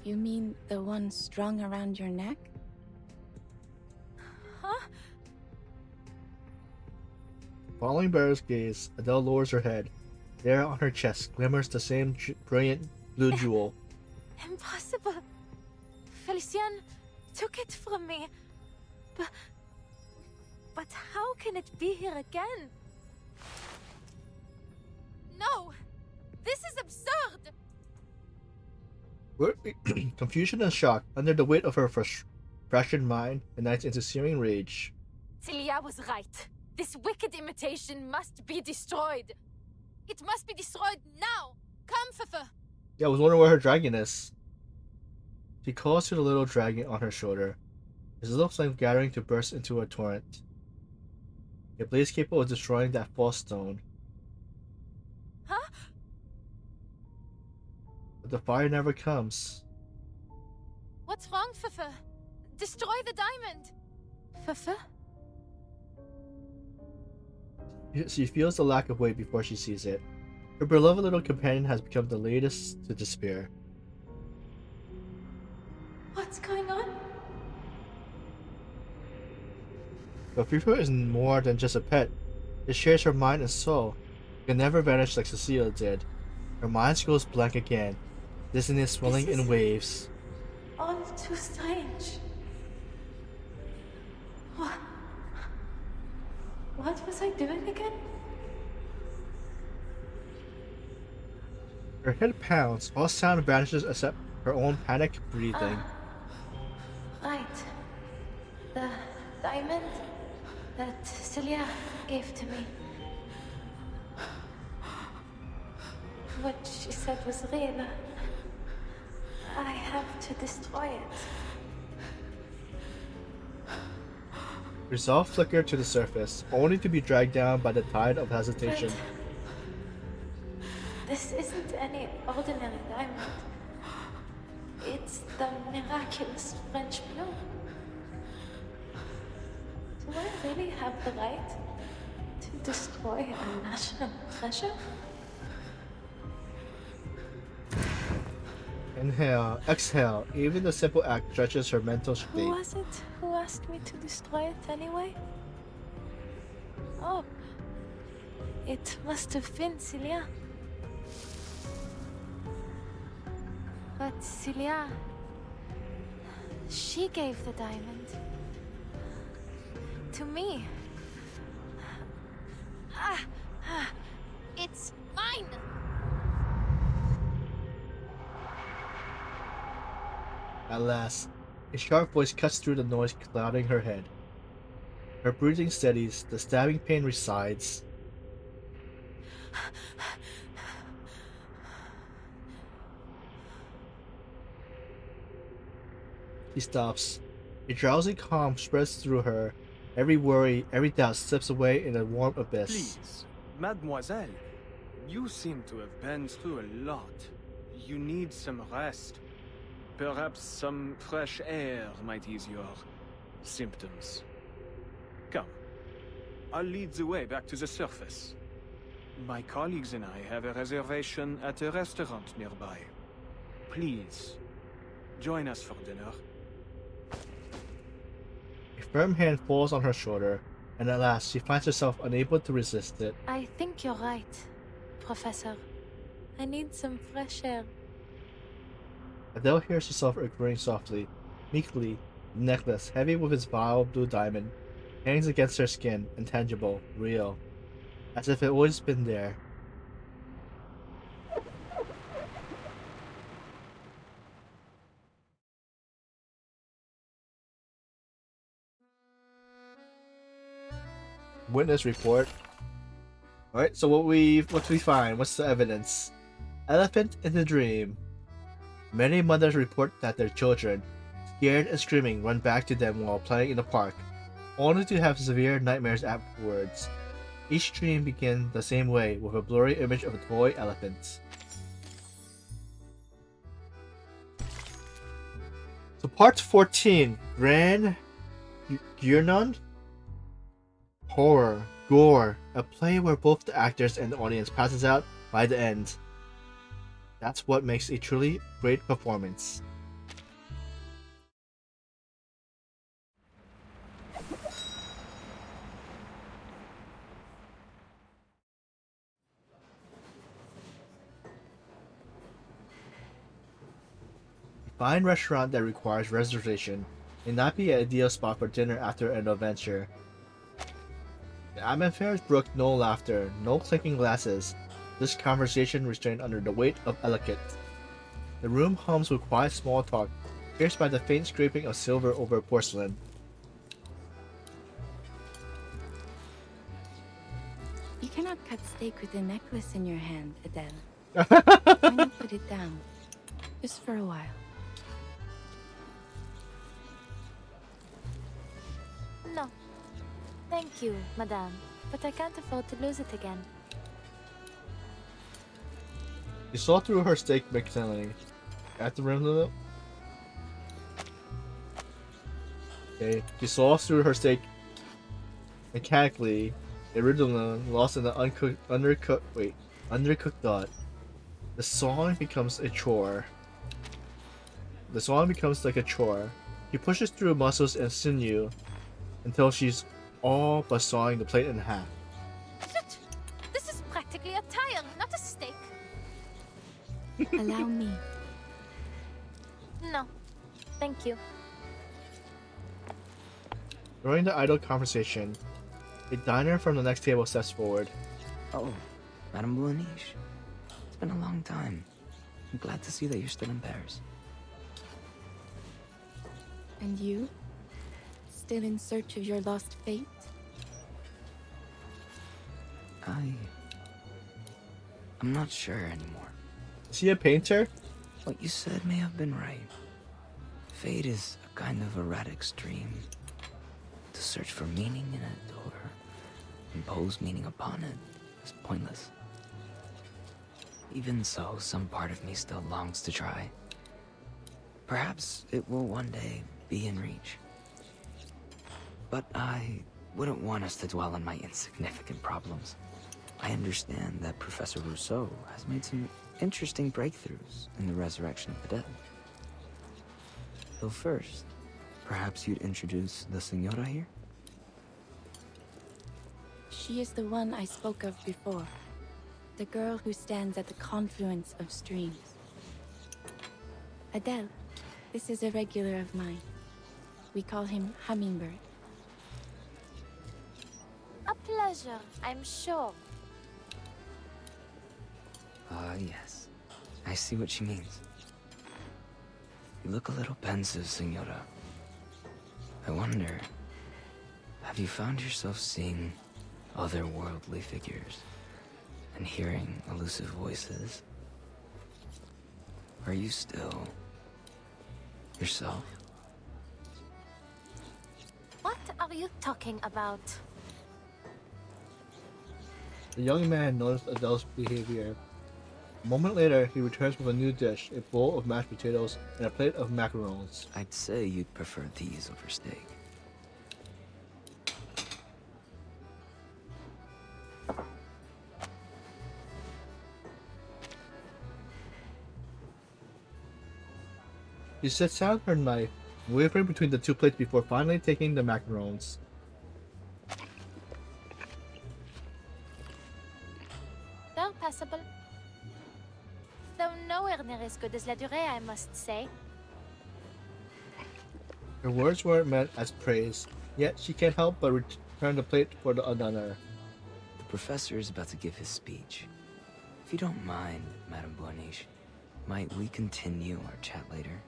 You mean the one strung around your neck? Huh? Following Barrow's gaze, Adele lowers her head. There on her chest glimmers the same brilliant blue jewel. Impossible. Felicien took it from me. But how can it be here again? No! This is absurd! Confusion and shock under the weight of her fractured mind ignites into searing rage. Celia was right. This wicked imitation must be destroyed. It must be destroyed now! Come, Fefe! Yeah, I was wondering where her dragon is. She calls to the little dragon on her shoulder, his little flame gathering to burst into a torrent. A blaze capable of destroying that false stone. Huh? But the fire never comes. What's wrong, Fefe? Destroy the diamond! Fefe? She feels the lack of weight before she sees it. Her beloved little companion has become the latest to despair. What's going on? But Fifu is more than just a pet. It shares her mind and soul. It can never vanish like Cecilia did. Her mind goes blank again, dizziness swelling in waves. All too strange. What was I doing again? Her head pounds, all sound vanishes except her own panicked breathing. Right. The diamond that Celia gave to me. What she said was real. I have to destroy it. Resolve flickered to the surface, only to be dragged down by the tide of hesitation. This isn't any ordinary diamond. It's the miraculous French blue. Do I really have the right to destroy a national treasure? Inhale, exhale. Even the simple act stretches her mental state. Who was it who asked me to destroy it anyway? Oh, it must have been Celia. But Celia, she gave the diamond to me. It's mine! At last, a sharp voice cuts through the noise clouding her head. Her breathing steadies, the stabbing pain resides. She stops. A drowsy calm spreads through her. Every worry, every doubt slips away in a warm abyss. Please, mademoiselle, you seem to have been through a lot. You need some rest. Perhaps some fresh air might ease your symptoms. Come, I'll lead the way back to the surface. My colleagues and I have a reservation at a restaurant nearby. Please, join us for dinner. A firm hand falls on her shoulder, and at last she finds herself unable to resist it. I think you're right, Professor. I need some fresh air. Adele hears herself agreeing softly, meekly. The necklace, heavy with its vile blue diamond, hangs against her skin, intangible, real, as if it always been there. Witness report. Alright, so what we find? What's the evidence? Elephant in the dream. Many mothers report that their children, scared and screaming, run back to them while playing in the park, only to have severe nightmares afterwards. Each dream begins the same way, with a blurry image of a toy elephant. So part 14, Grand Guernon? Horror, gore, a play where both the actors and the audience passes out by the end. That's what makes a truly great performance. A fine restaurant that requires reservation may not be an ideal spot for dinner after an adventure. The atmosphere brooked no laughter, no clinking glasses, this conversation restrained under the weight of etiquette. The room hums with quiet small talk, pierced by the faint scraping of silver over porcelain. You cannot cut steak with a necklace in your hand, Adele. Why not put it down? Just for a while. No. Thank you, madame, but I can't afford to lose it again. She saw through her steak mechanically. At the rim of it. Okay. She saw through her steak mechanically. Originally lost in the undercooked thought. The song becomes a chore. The song becomes like a chore. She pushes through muscles and sinew until she's all but sawing the plate in half. Shit! This is practically a tire, not a steak. Allow me. No. Thank you. During the idle conversation, a diner from the next table steps forward. Oh, Madame Blanche. It's been a long time. I'm glad to see that you're still in Paris. And you? Still in search of your lost fate? I'm not sure anymore. Is he a painter? What you said may have been right. Fate is a kind of erratic stream. To search for meaning in it or impose meaning upon it is pointless. Even so, some part of me still longs to try. Perhaps it will one day be in reach. But I wouldn't want us to dwell on my insignificant problems. I understand that Professor Rousseau has made some interesting breakthroughs in the resurrection of the dead. So first, perhaps you'd introduce the Senora here? She is the one I spoke of before. The girl who stands at the confluence of streams. Adele, this is a regular of mine. We call him Hummingbird. A pleasure, I'm sure. Ah, yes. I see what she means. You look a little pensive, Senora. I wonder, have you found yourself seeing otherworldly figures and hearing elusive voices? Are you still yourself? What are you talking about? The young man noticed Adele's behavior. A moment later, he returns with a new dish, a bowl of mashed potatoes and a plate of macarons. I'd say you'd prefer these over steak. She sets down her knife, wavering between the two plates before finally taking the macarons. They're passable. Though nowhere near as good as La Durée, I must say. Her words weren't meant as praise, yet she can't help but return the plate for the other. The professor is about to give his speech. If you don't mind, Madame Blanche, might we continue our chat later?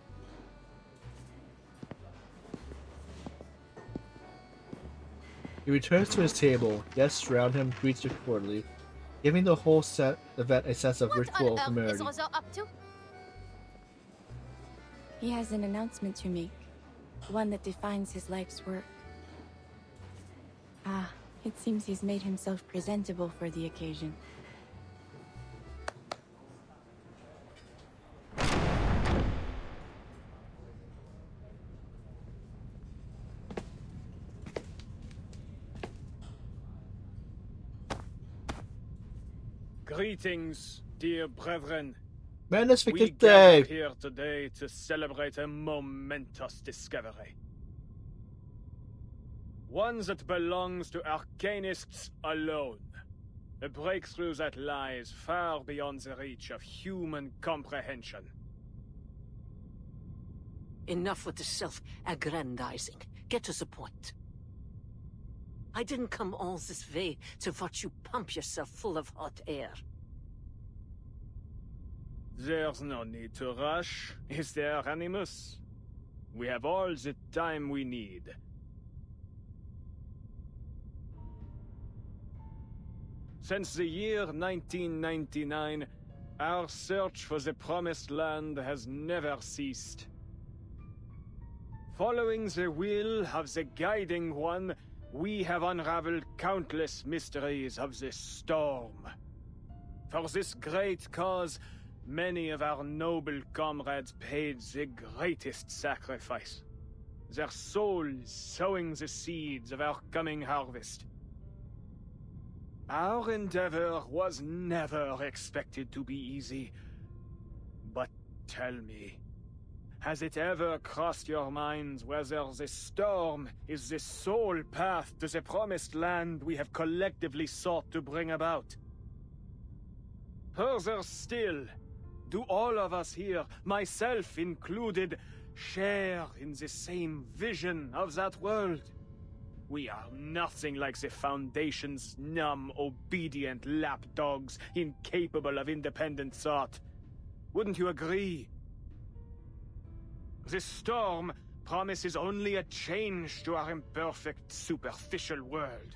He returns to his table. Guests around him greet her cordially. giving the whole event a sense of What ritual on earth familiarity. is Rosa up to? He has an announcement to make, one that defines his life's work. Ah, it seems he's made himself presentable for the occasion. Greetings, dear brethren. Madness We Wicked gather Day! here today to celebrate a momentous discovery. One that belongs to arcanists alone. A breakthrough that lies far beyond the reach of human comprehension. Enough with the self-aggrandizing. Get to the point. I didn't come all this way to watch you pump yourself full of hot air. There's no need to rush, is there, Animus? We have all the time we need. Since the year 1999, our search for the Promised Land has never ceased. Following the will of the Guiding One, we have unraveled countless mysteries of this storm. For this great cause, many of our noble comrades paid the greatest sacrifice. Their souls sowing the seeds of our coming harvest. Our endeavor was never expected to be easy. But tell me, has it ever crossed your minds whether this storm is the sole path to the Promised Land we have collectively sought to bring about? Further still, do all of us here, myself included, share in the same vision of that world? We are nothing like the Foundation's numb, obedient lapdogs, incapable of independent thought. Wouldn't you agree? This storm promises only a change to our imperfect, superficial world.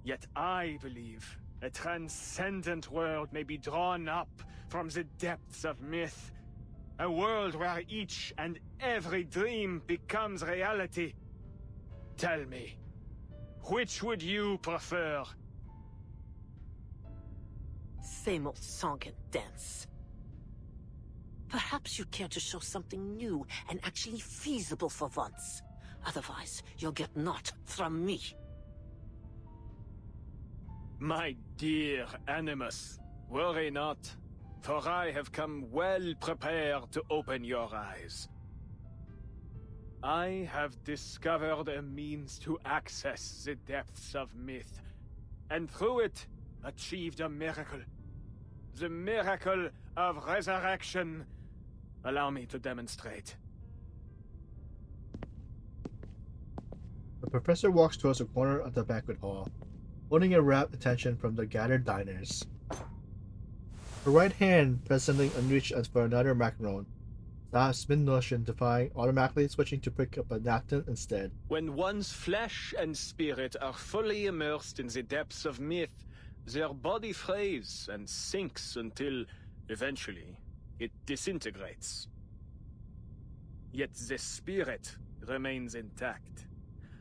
Yet I believe a transcendent world may be drawn up from the depths of myth. A world where each and every dream becomes reality. Tell me, which would you prefer? Same old song and dance. Perhaps you care to show something new and actually feasible for once. Otherwise, you'll get naught from me. My dear Animus, worry not, for I have come well prepared to open your eyes. I have discovered a means to access the depths of myth, and through it, achieved a miracle. The miracle of resurrection. Allow me to demonstrate. The professor walks towards the corner of the banquet hall, holding a rapt attention from the gathered diners. Her right hand presently unreached as for another macaron. That's been notion defying, automatically switching to pick up a napkin instead. When one's flesh and spirit are fully immersed in the depths of myth, their body frays and sinks until, eventually, it disintegrates. Yet the spirit remains intact.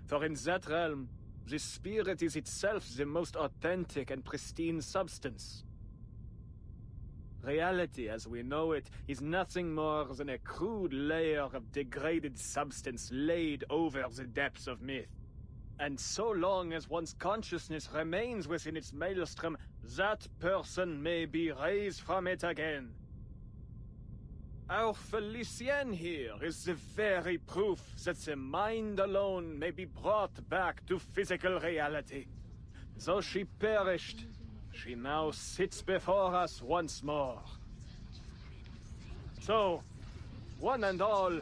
For in that realm, the spirit is itself the most authentic and pristine substance. Reality as we know it is nothing more than a crude layer of degraded substance laid over the depths of myth. And so long as one's consciousness remains within its maelstrom, that person may be raised from it again. Our Felicienne here is the very proof that the mind alone may be brought back to physical reality. Though she perished, she now sits before us once more. So, one and all,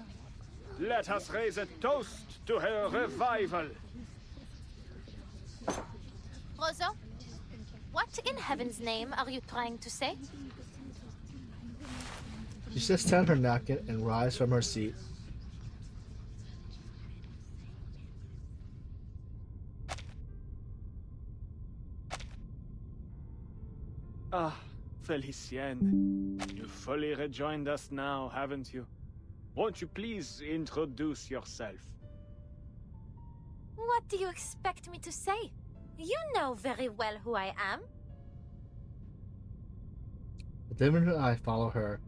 let us raise a toast to her revival. Rosa, what in heaven's name are you trying to say? She sits down her napkin and rises from her seat. Ah, Felicienne. You fully rejoined us now, haven't you? Won't you please introduce yourself? What do you expect me to say? You know very well who I am. The minute I follow her,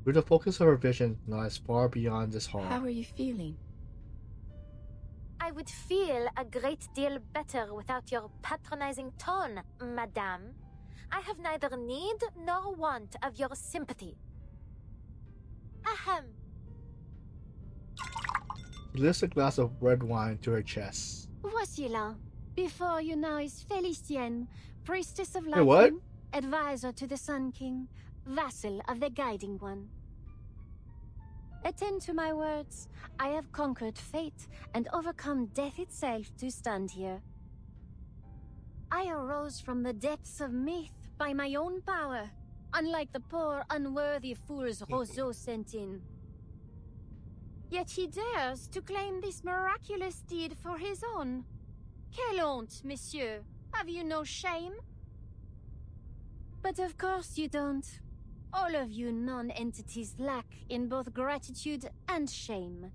where the focus of her vision lies far beyond this hall. How are you feeling? I would feel a great deal better without your patronizing tone, madame. I have neither need nor want of your sympathy. Ahem. She lifts a glass of red wine to her chest. Voici là. Before you now is Felicienne, priestess of Hey, what? lightning, advisor to the Sun King, vassal of the Guiding One. Attend to my words. I have conquered fate and overcome death itself to stand here. I arose from the depths of myth by my own power, unlike the poor, unworthy fools Roseau sent in. Yet he dares to claim this miraculous deed for his own. Quelle honte, monsieur! Have you no shame? But of course you don't. All of you non-entities lack in both gratitude and shame,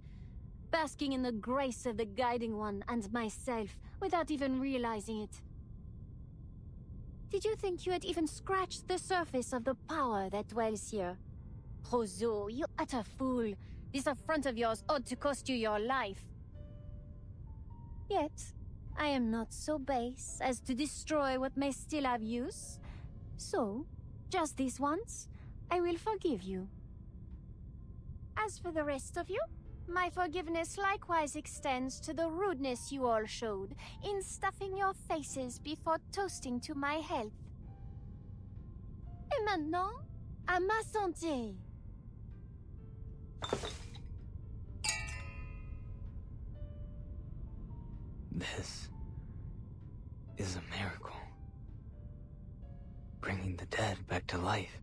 basking in the grace of the Guiding One and myself without even realizing it. Did you think you had even scratched the surface of the power that dwells here? Roseau, you utter fool! This affront of yours ought to cost you your life. Yet, I am not so base as to destroy what may still have use. So, just this once, I will forgive you. As for the rest of you, my forgiveness likewise extends to the rudeness you all showed in stuffing your faces before toasting to my health. Et maintenant, à ma santé! This is a miracle. Bringing the dead back to life.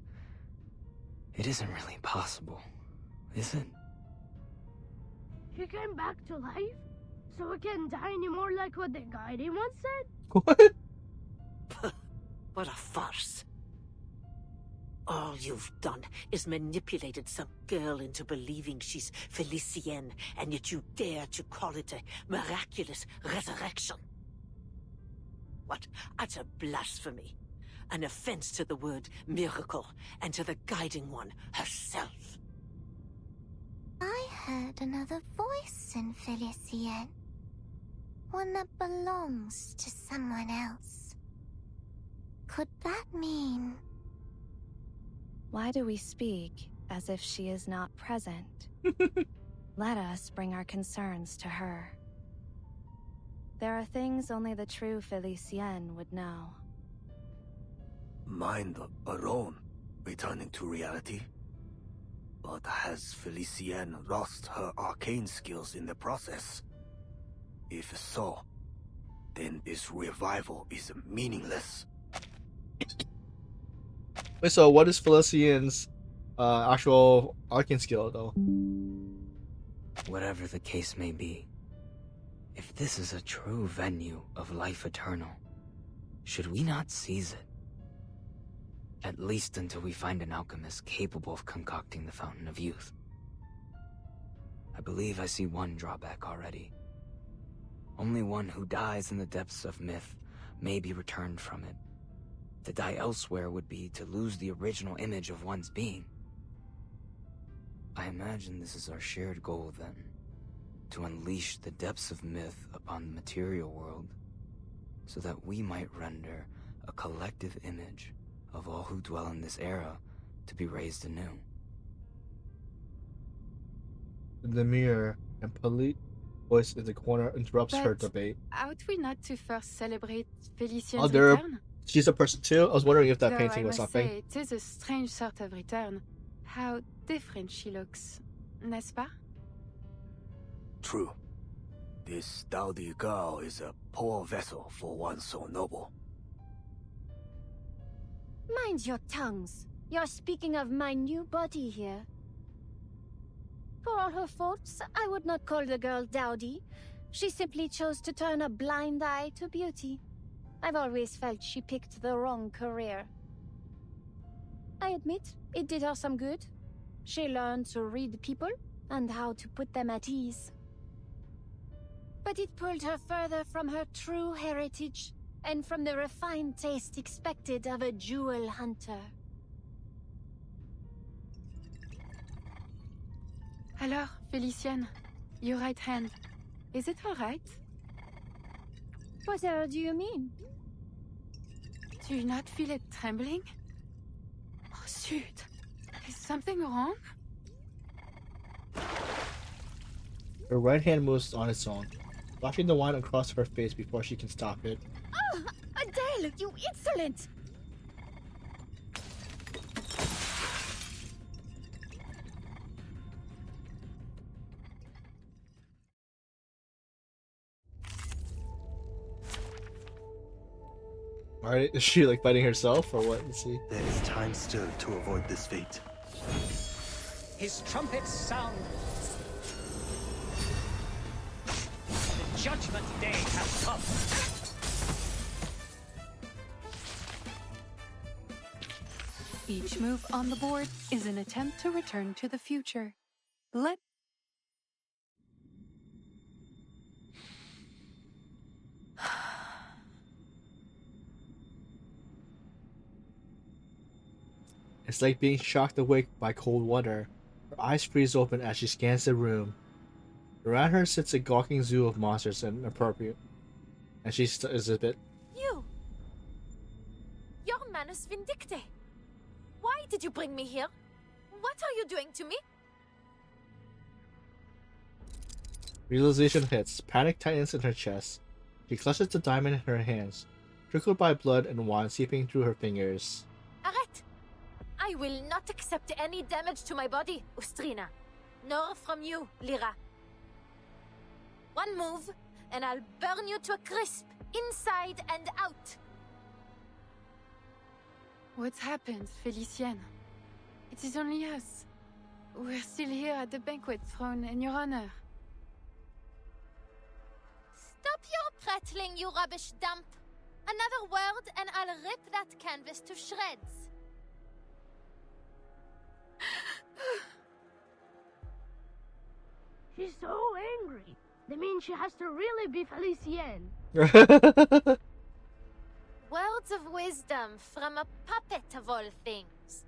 It isn't really possible, is it? He came back to life? So it can't die anymore like what the Guiding One said? What? What a farce. All you've done is manipulated some girl into believing she's Felicienne, and yet you dare to call it a miraculous resurrection. What utter blasphemy. An offense to the word miracle and to the Guiding One herself. I heard another voice in Felicienne. One that belongs to someone else. Could that mean... Why do we speak as if she is not present? Let us bring our concerns to her. There are things only the true Felicienne would know. Mind alone, returning to reality? But has Felicienne lost her arcane skills in the process? If so, then this revival is meaningless. Wait, so what is Felician's actual arcane skill, though? Whatever the case may be, if this is a true venue of life eternal, should we not seize it? At least until we find an alchemist capable of concocting the Fountain of Youth. I believe I see one drawback already. Only one who dies in the depths of myth may be returned from it. To die elsewhere would be to lose the original image of one's being. I imagine this is our shared goal then, to unleash the depths of myth upon the material world, so that we might render a collective image of all who dwell in this era to be raised anew. The mirror and polite voice in the corner interrupts her debate. Ought we not to first celebrate Felicien's Oh, there. return? She's a person too? I was wondering if that Though painting I was must something. say, it is a strange sort of return. How different she looks, n'est-ce pas? True. This dowdy girl is a poor vessel for one so noble. Mind your tongues. You're speaking of my new body here. For all her faults, I would not call the girl dowdy. She simply chose to turn a blind eye to beauty. I've always felt she picked the wrong career. I admit, it did her some good. She learned to read people and how to put them at ease. But it pulled her further from her true heritage and from the refined taste expected of a jewel hunter. Alors, Felicienne, your right hand. Is it all right? What do you mean? Do you not feel it trembling? Oh, shoot. Is something wrong? Her right hand moves on its own, splashing the wine across her face before she can stop it. Oh, Adele, you insolent! Alright, is she like biting herself or what? Let's see. There is time still to avoid this fate. His trumpets sound. The judgment day has come. Each move on the board is an attempt to return to the future. Let It's like being shocked awake by cold water. Her eyes freeze open as she scans the room. Around her sits a gawking zoo of monsters and appropriate. And she is a bit. You! You're Manus Vindicte! Why did you bring me here? What are you doing to me? Realization hits. Panic tightens in her chest. She clutches the diamond in her hands, trickled by blood and wine seeping through her fingers. Arrête! I will not accept any damage to my body, Ustrina. Nor from you, Lyra. One move, and I'll burn you to a crisp, inside and out. What's happened, Felicienne? It is only us. We're still here at the banquet thrown in your honor. Stop your prattling, you rubbish dump. Another word and I'll rip that canvas to shreds. She's so angry. That means she has to really be Felicienne. Words of wisdom from a puppet of all things.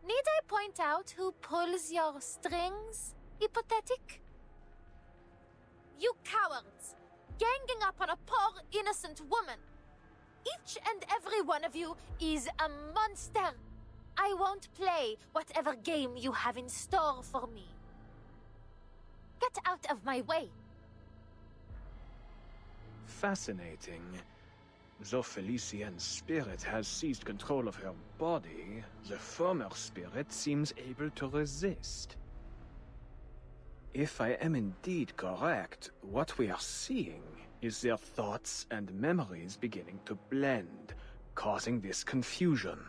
Need I point out who pulls your strings, hypothetic? You cowards, ganging up on a poor innocent woman. Each and every one of you is a monster. I won't play whatever game you have in store for me. Get out of my way. Fascinating. Though Felicienne's spirit has seized control of her body, the former spirit seems able to resist. If I am indeed correct, what we are seeing is their thoughts and memories beginning to blend, causing this confusion.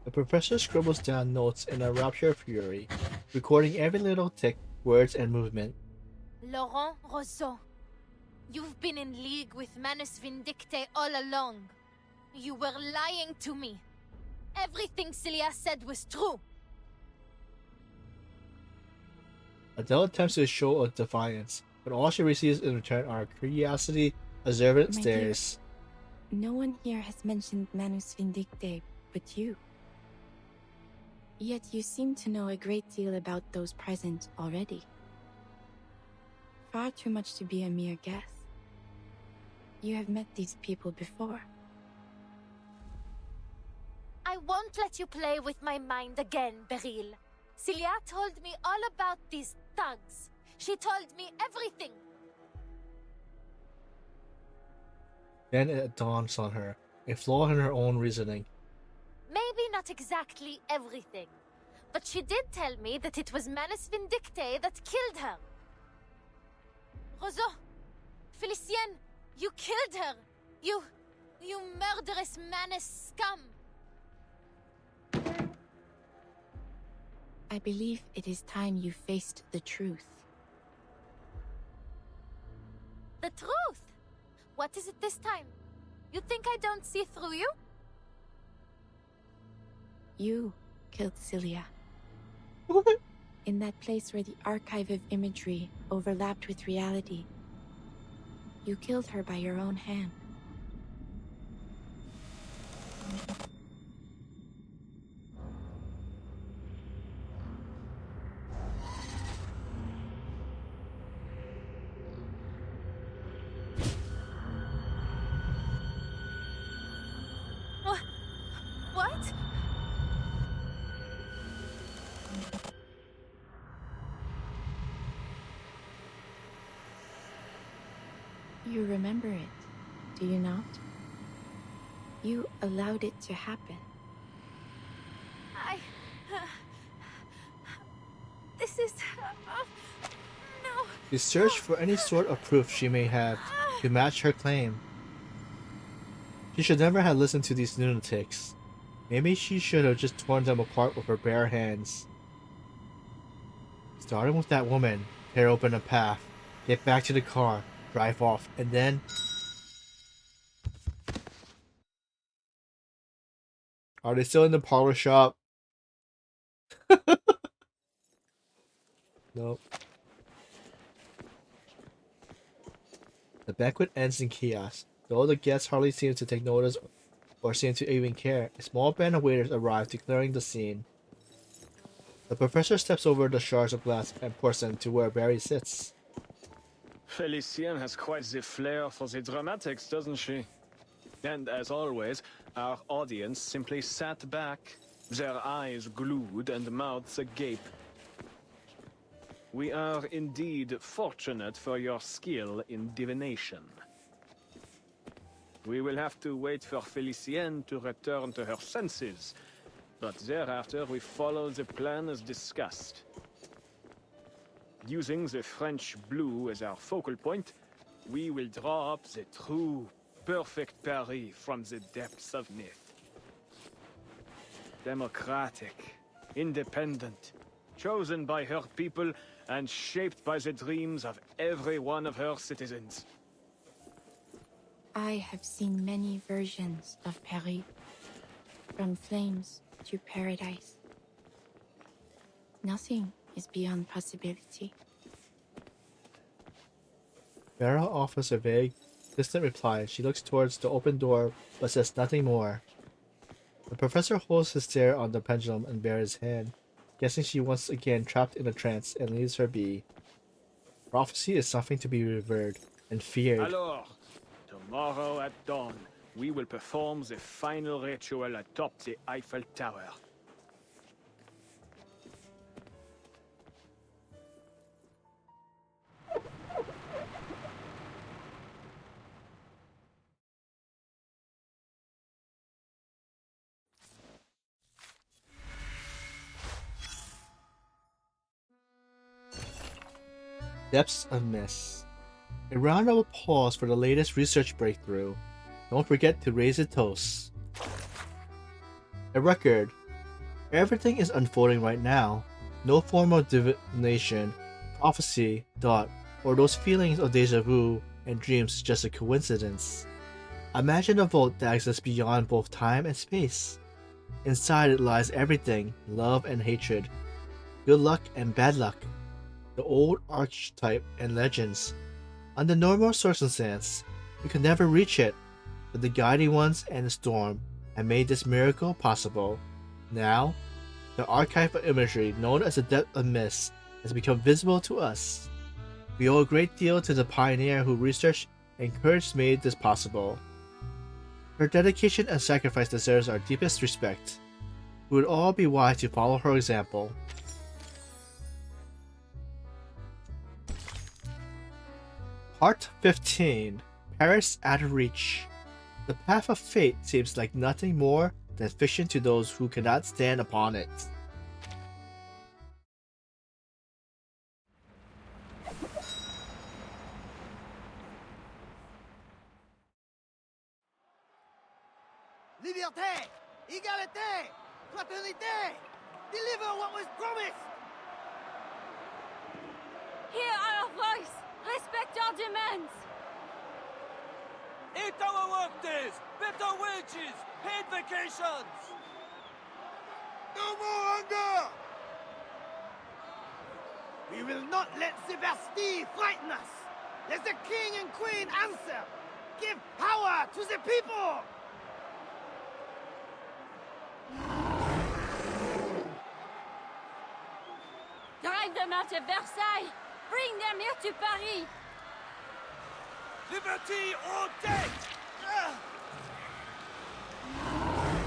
The professor scribbles down notes in a rapture of fury, recording every little tick, words, and movement. Laurent Rousseau, you've been in league with Manus Vindicte all along. You were lying to me. Everything Celia said was true. Adele attempts to show a defiance, but all she receives in return are curiosity, observant My stares. dear, no one here has mentioned Manus Vindicte but you. Yet you seem to know a great deal about those present already. Far too much to be a mere guess. You have met these people before. I won't let you play with my mind again, Beryl. Celia told me all about these thugs. She told me everything. Then it dawns on her, a flaw in her own reasoning. Maybe not exactly everything, but she did tell me that it was Manus Vindicte that killed her. Roseau, Felicienne, you killed her. You murderous Manus scum. I believe it is time you faced the truth. The truth? What is it this time? You think I don't see through you? You killed Cilia. What? In that place where the archive of imagery overlapped with reality. You killed her by your own hand. What? You remember it, do you not? You allowed it to happen. This is... no. She searched for any sort of proof she may have to match her claim. She should never have listened to these lunatics. Maybe she should have just torn them apart with her bare hands. Starting with that woman, tear open a path, get back to the car, drive off, and then... Are they still in the parlor shop? Nope. The banquet ends in chaos. Though the guests hardly seem to take notice or seem to even care, a small band of waiters arrive declaring the scene. The professor steps over the shards of glass and pours them to where Barry sits. Felicienne has quite the flair for the dramatics, doesn't she? And as always, our audience simply sat back, their eyes glued and mouths agape. We are indeed fortunate for your skill in divination. We will have to wait for Felicienne to return to her senses, but thereafter we follow the plan as discussed. Using the French blue as our focal point, we will draw up the true, perfect Paris from the depths of myth. Democratic, independent, chosen by her people and shaped by the dreams of every one of her citizens. I have seen many versions of Paris, from flames to paradise. Nothing is beyond possibility. Vera offers a vague, distant reply. She looks towards the open door, but says nothing more. The professor holds his stare on the pendulum in Vera's hand, guessing she once again trapped in a trance, and leaves her be. Prophecy is something to be revered and feared. Alors, tomorrow at dawn, we will perform the final ritual atop the Eiffel Tower. Depths of Mist. A round of applause for the latest research breakthrough. Don't forget to raise a toast. A record. Everything is unfolding right now. No form of divination, prophecy, thought, or those feelings of deja vu and dreams just a coincidence. Imagine a vault that exists beyond both time and space. Inside it lies everything, love and hatred, good luck and bad luck, the old archetype and legends. Under normal circumstance, you could never reach it, but the guiding ones and the storm have made this miracle possible. Now, the archive of imagery known as the Depth of Mist has become visible to us. We owe a great deal to the pioneer who researched and courage made this possible. Her dedication and sacrifice deserves our deepest respect. We would all be wise to follow her example. Part 15. Paris Out of Reach. The path of fate seems like nothing more than fiction to those who cannot stand upon it. Liberté! Égalité! Fraternité! Deliver what was promised! Hear our voice! Respect our demands! Eat our work days! Better wages! Paid vacations! No more hunger! We will not let the Bastille frighten us! Let the king and queen answer! Give power to the people! Drive them out of Versailles! Bring them here to Paris! Liberty or death!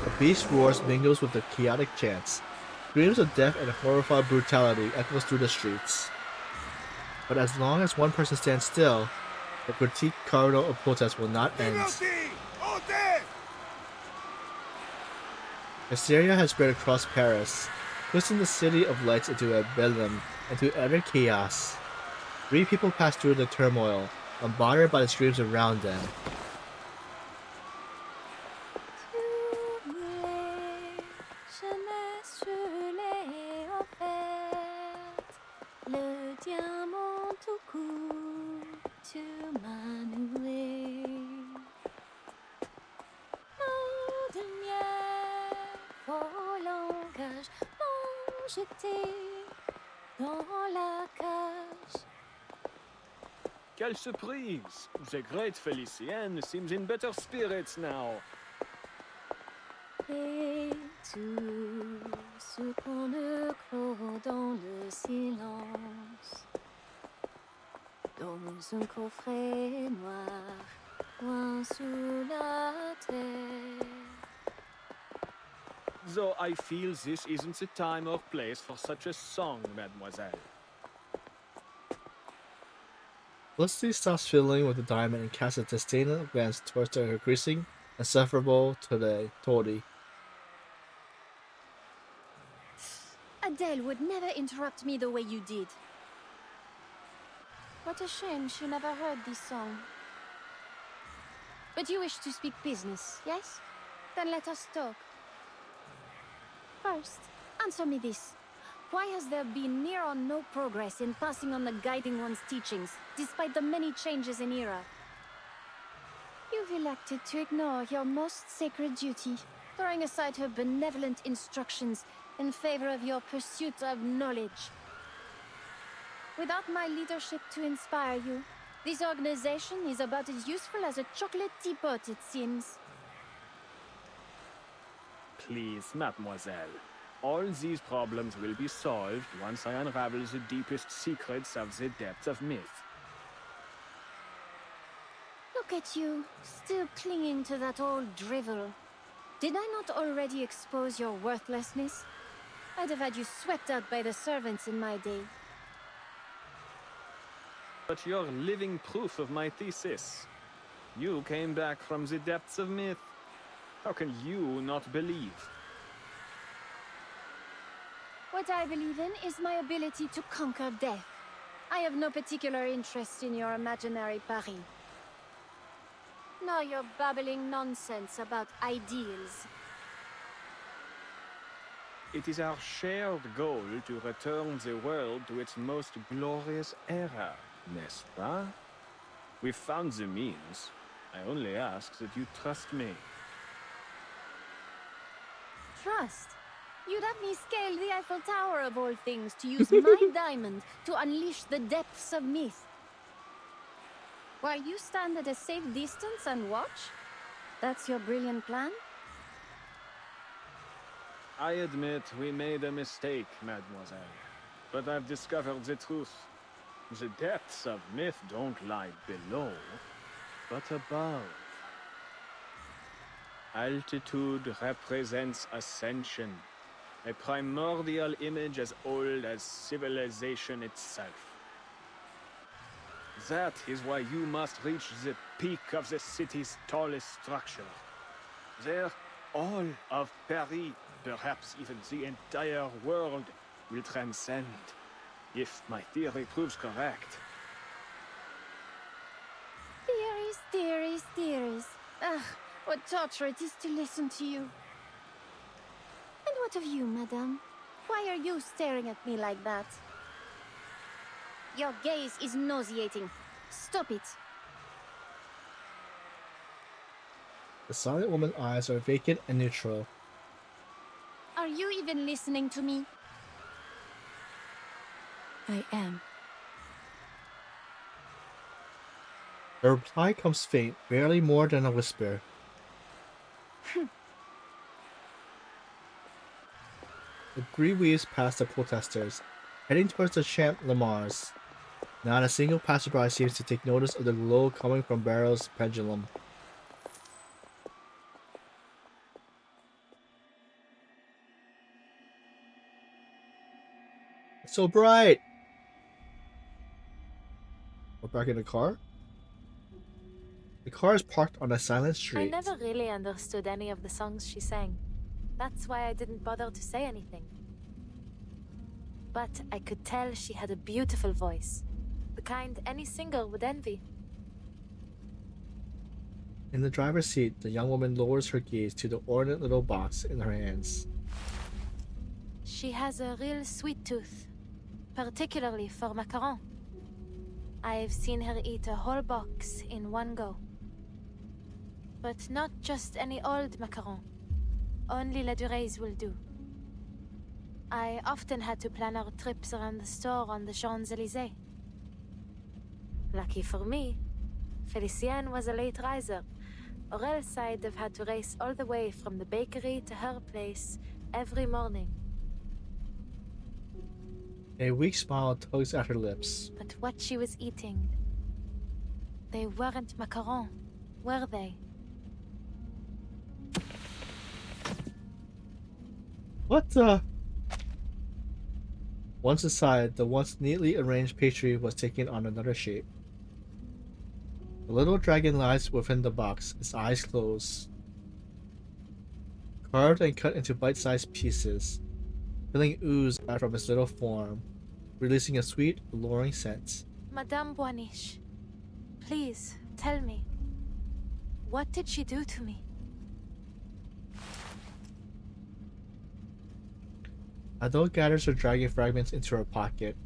The beast roars mingles with the chaotic chants. Screams of death and horrified brutality echoes through the streets. But as long as one person stands still, the critique corridor of protest will not end. Liberty or death! Hysteria has spread across Paris, twisting the city of lights into a bedlam, into utter chaos. 3 people pass through the turmoil, bombarded by the screams around them. Le diamant tout court, tu m'as noué. Mots de miel, faux langage, m'ont jeté dans la cage. Quelle surprise! The great Felicienne seems in better spirits now. Et tout ce qu'on ne clôt dans le silence, dans un coffret noir, loin sous la terre. Though I feel this isn't the time or place for such a song, mademoiselle. Felicity stops fiddling with the diamond and casts a disdainful glance towards the increasing, insufferable Toddy. Adele would never interrupt me the way you did. What a shame she never heard this song. But you wish to speak business, yes? Then let us talk. First, answer me this. Why has there been near or no progress in passing on the Guiding One's teachings, despite the many changes in era? You've elected to ignore your most sacred duty, throwing aside her benevolent instructions in favor of your pursuit of knowledge. Without my leadership to inspire you, this organization is about as useful as a chocolate teapot, it seems. Please, mademoiselle. All these problems will be solved once I unravel the deepest secrets of the depths of myth. Look at you, still clinging to that old drivel. Did I not already expose your worthlessness? I'd have had you swept out by the servants in my day. But you're living proof of my thesis. You came back from the depths of myth. How can you not believe? What I believe in is my ability to conquer death. I have no particular interest in your imaginary Paris. Nor your babbling nonsense about ideals. It is our shared goal to return the world to its most glorious era, n'est-ce pas? We've found the means. I only ask that you trust me. Trust? You'd have me scale the Eiffel Tower of all things to use my diamond to unleash the depths of myth. While you stand at a safe distance and watch? That's your brilliant plan? I admit we made a mistake, mademoiselle. But I've discovered the truth. The depths of myth don't lie below, but above. Altitude represents ascension, a primordial image as old as civilization itself. That is why you must reach the peak of the city's tallest structure. There, all of Paris, perhaps even the entire world, will transcend, if my theory proves correct. Theories, theories, theories. Ugh, what torture it is to listen to you. And what of you, madame? Why are you staring at me like that? Your gaze is nauseating. Stop it. The silent woman's eyes are vacant and neutral. Are you even listening to me? I am. The reply comes faint, barely more than a whisper. The three weaves past the protesters, heading towards the Champ Lemars. Not a single passerby seems to take notice of the glow coming from Barrow's pendulum. It's so bright! We're back in the car? The car is parked on a silent I street. never really understood any of the songs she sang. That's why I didn't bother to say anything. But I could tell she had a beautiful voice, the kind any singer would envy. In the driver's seat, the young woman lowers her gaze to the ornate little box in her hands. She has a real sweet tooth, particularly for macaron. I've seen her eat a whole box in one go. But not just any old macaron. Only La Dure's will do. I often had to plan our trips around the store on the Champs-Élysées. Lucky for me, Felicienne was a late riser, or else I'd have had to race all the way from the bakery to her place every morning. A weak smile tugs at her lips. But what she was eating, they weren't macaron, were they? What the? Once inside, the once neatly arranged pastry was taking on another shape. The little dragon lies within the box, its eyes closed. Carved and cut into bite-sized pieces, filling ooze out from its little form, releasing a sweet, alluring scent. Madame Boaniche, please tell me, what did she do to me? Adele gathers her dragon fragments into her pocket,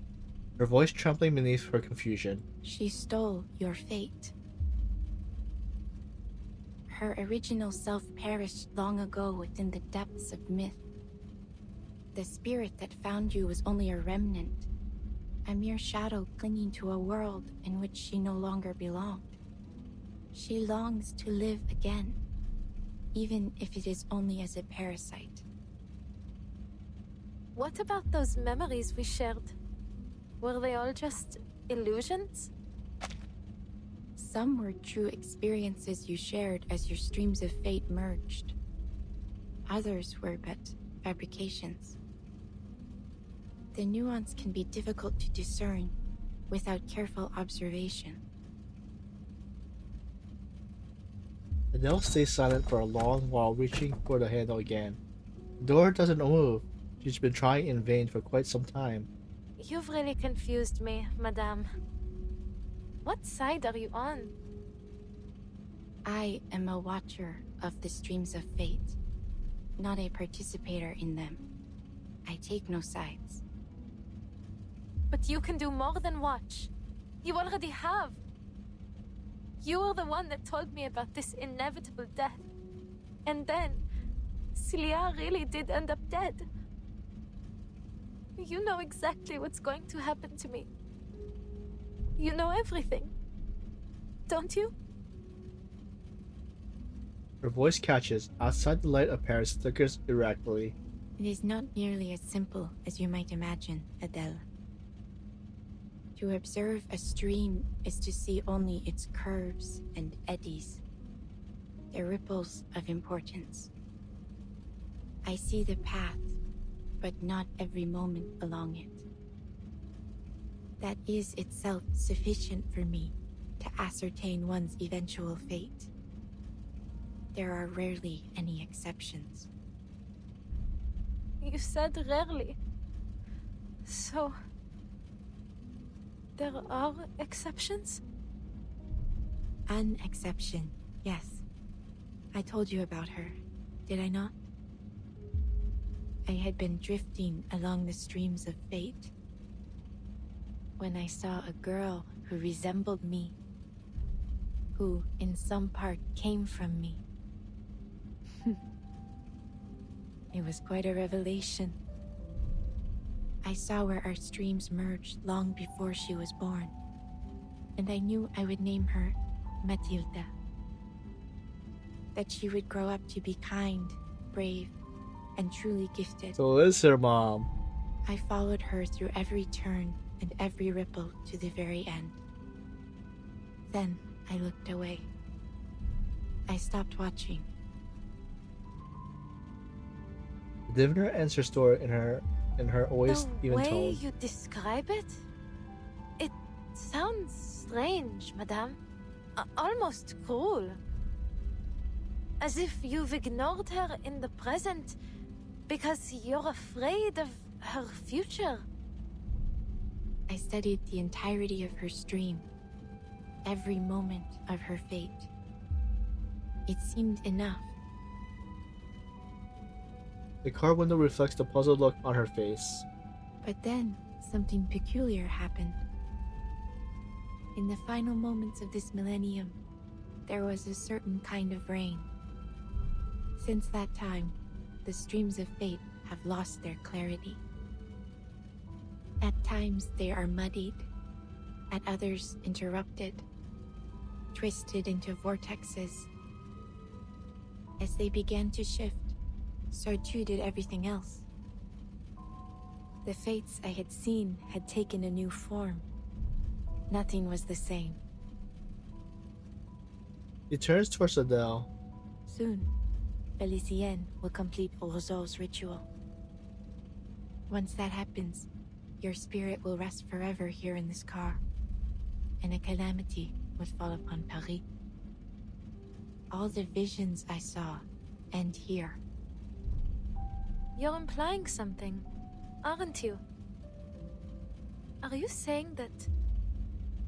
her voice trembling beneath her confusion. She stole your fate. Her original self perished long ago within the depths of myth. The spirit that found you was only a remnant, a mere shadow clinging to a world in which she no longer belonged. She longs to live again, even if it is only as a parasite. What about those memories we shared? Were they all just illusions? Some were true experiences you shared as your streams of fate merged. Others were but fabrications. The nuance can be difficult to discern without careful observation. Adele stays silent for a long while, reaching for the handle again. The door doesn't move. She's been trying in vain for quite some time. You've really confused me, madame. What side are you on? I am a watcher of the streams of fate, not a participator in them. I take no sides. But you can do more than watch. You already have. You were the one that told me about this inevitable death. And then, Celia really did end up dead. You know exactly what's going to happen to me. You know everything. Don't you? Her voice catches. Outside, the light of Paris flickers erratically. It is not nearly as simple as you might imagine, Adele. To observe a stream is to see only its curves and eddies, the ripples of importance. I see the path, but not every moment along it. That is itself sufficient for me to ascertain one's eventual fate. There are rarely any exceptions. You said rarely. So, there are exceptions? An exception, yes. I told you about her, did I not? I had been drifting along the streams of fate when I saw a girl who resembled me, who in some part came from me. It was quite a revelation. I saw where our streams merged long before she was born, and I knew I would name her Matilda. That she would grow up to be kind, brave, and truly gifted. So is her mom. I followed her through every turn and every ripple to the very end. Then I looked away. I stopped watching. The diviner ends her story in her always even The way tone. you describe it, it sounds strange, madame. Almost cruel. As if you've ignored her in the present because you're afraid of her future. I studied the entirety of her stream, every moment of her fate. It seemed enough. The car window reflects the puzzled look on her face. But then, something peculiar happened. In the final moments of this millennium, there was a certain kind of rain. Since that time, the streams of fate have lost their clarity. At times they are muddied, at others interrupted, twisted into vortexes. As they began to shift, so too did everything else. The fates I had seen had taken a new form. Nothing was the same. He turns towards Adele. Soon, Felicienne will complete Roseau's ritual. Once that happens, your spirit will rest forever here in this car, and a calamity would fall upon Paris. All the visions I saw end here. You're implying something, aren't you? Are you saying that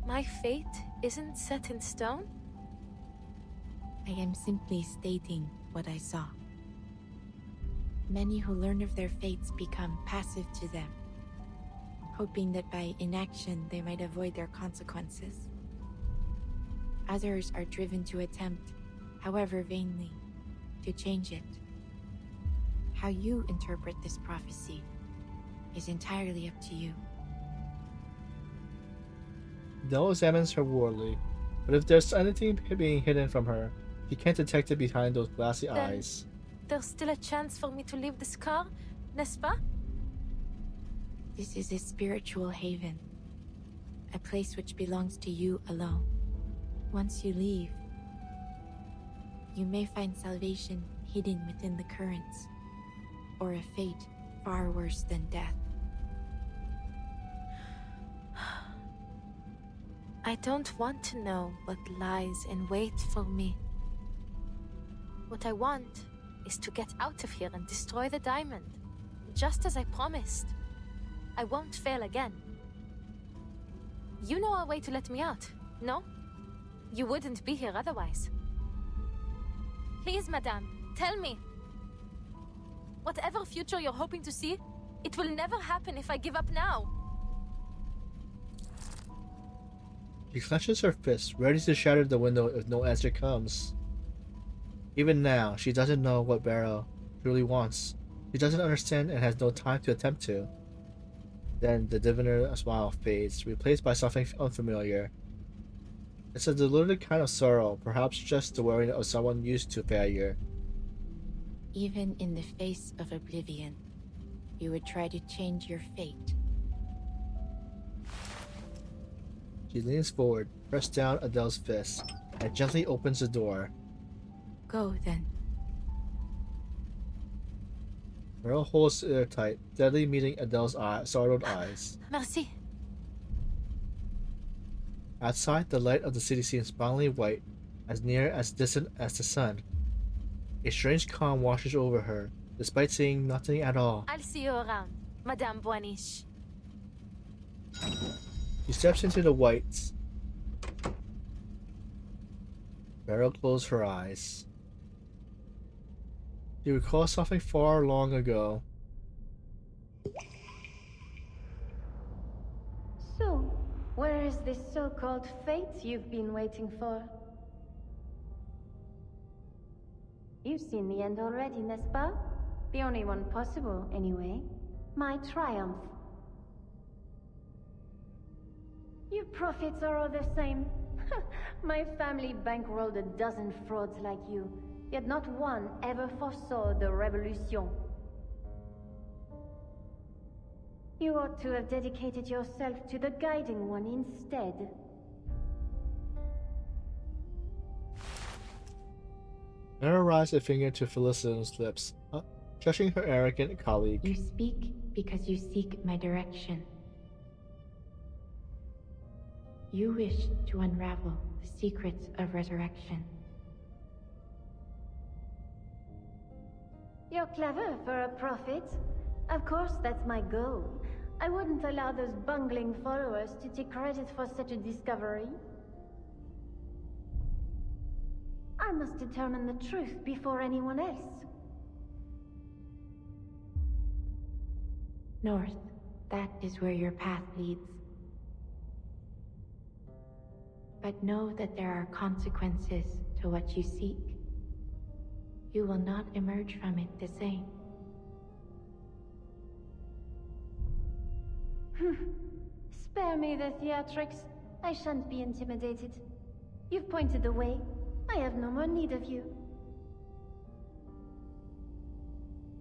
my fate isn't set in stone? I am simply stating what I saw. Many who learn of their fates become passive to them, hoping that by inaction they might avoid their consequences. Others are driven to attempt, however vainly, to change it. How you interpret this prophecy is entirely up to you. Adele examines her warily, but if there's anything being hidden from her, he can't detect it behind those glassy Then eyes. there's still a chance for me to leave this car, n'est-ce pas? This is a spiritual haven, a place which belongs to you alone. Once you leave, you may find salvation hidden within the currents, or a fate far worse than death. I don't want to know what lies in wait for me. What I want is to get out of here and destroy the diamond, just as I promised. I won't fail again. You know a way to let me out, no? You wouldn't be here otherwise. Please, madame, tell me. Whatever future you're hoping to see, it will never happen if I give up now. She clenches her fist, ready to shatter the window if no answer comes. Even now, she doesn't know what Barrow truly wants. She doesn't understand and has no time to attempt to. Then the diviner smile fades, replaced by something unfamiliar. It's a diluted kind of sorrow, perhaps just the worrying of someone used to failure. Even in the face of oblivion, you would try to change your fate. She leans forward, presses down Adele's fist, and gently opens the door. Go, then. Merle holds her tight, steadily meeting Adele's startled eyes. Merci. Outside, the light of the city seems spindly white, as near as distant as the sun. A strange calm washes over her, despite seeing nothing at all. I'll see you around, Madame Boiniche. She steps into the whites. Beryl closed her eyes. She recalls something far long ago. So, where is this so-called fate you've been waiting for? You've seen the end already, n'est-ce pas? The only one possible, anyway. My triumph. You prophets are all the same. My family bankrolled a dozen frauds like you, yet not one ever foresaw the revolution. You ought to have dedicated yourself to the guiding one instead. Nora raised a finger to Felician's lips, judging her arrogant colleague. You speak because you seek my direction. You wish to unravel the secrets of resurrection. You're clever for a prophet. Of course, that's my goal. I wouldn't allow those bungling followers to take credit for such a discovery. I must determine the truth before anyone else. North, that is where your path leads. But know that there are consequences to what you seek. You will not emerge from it the same. Spare me the theatrics. I shan't be intimidated. You've pointed the way. I have no more need of you.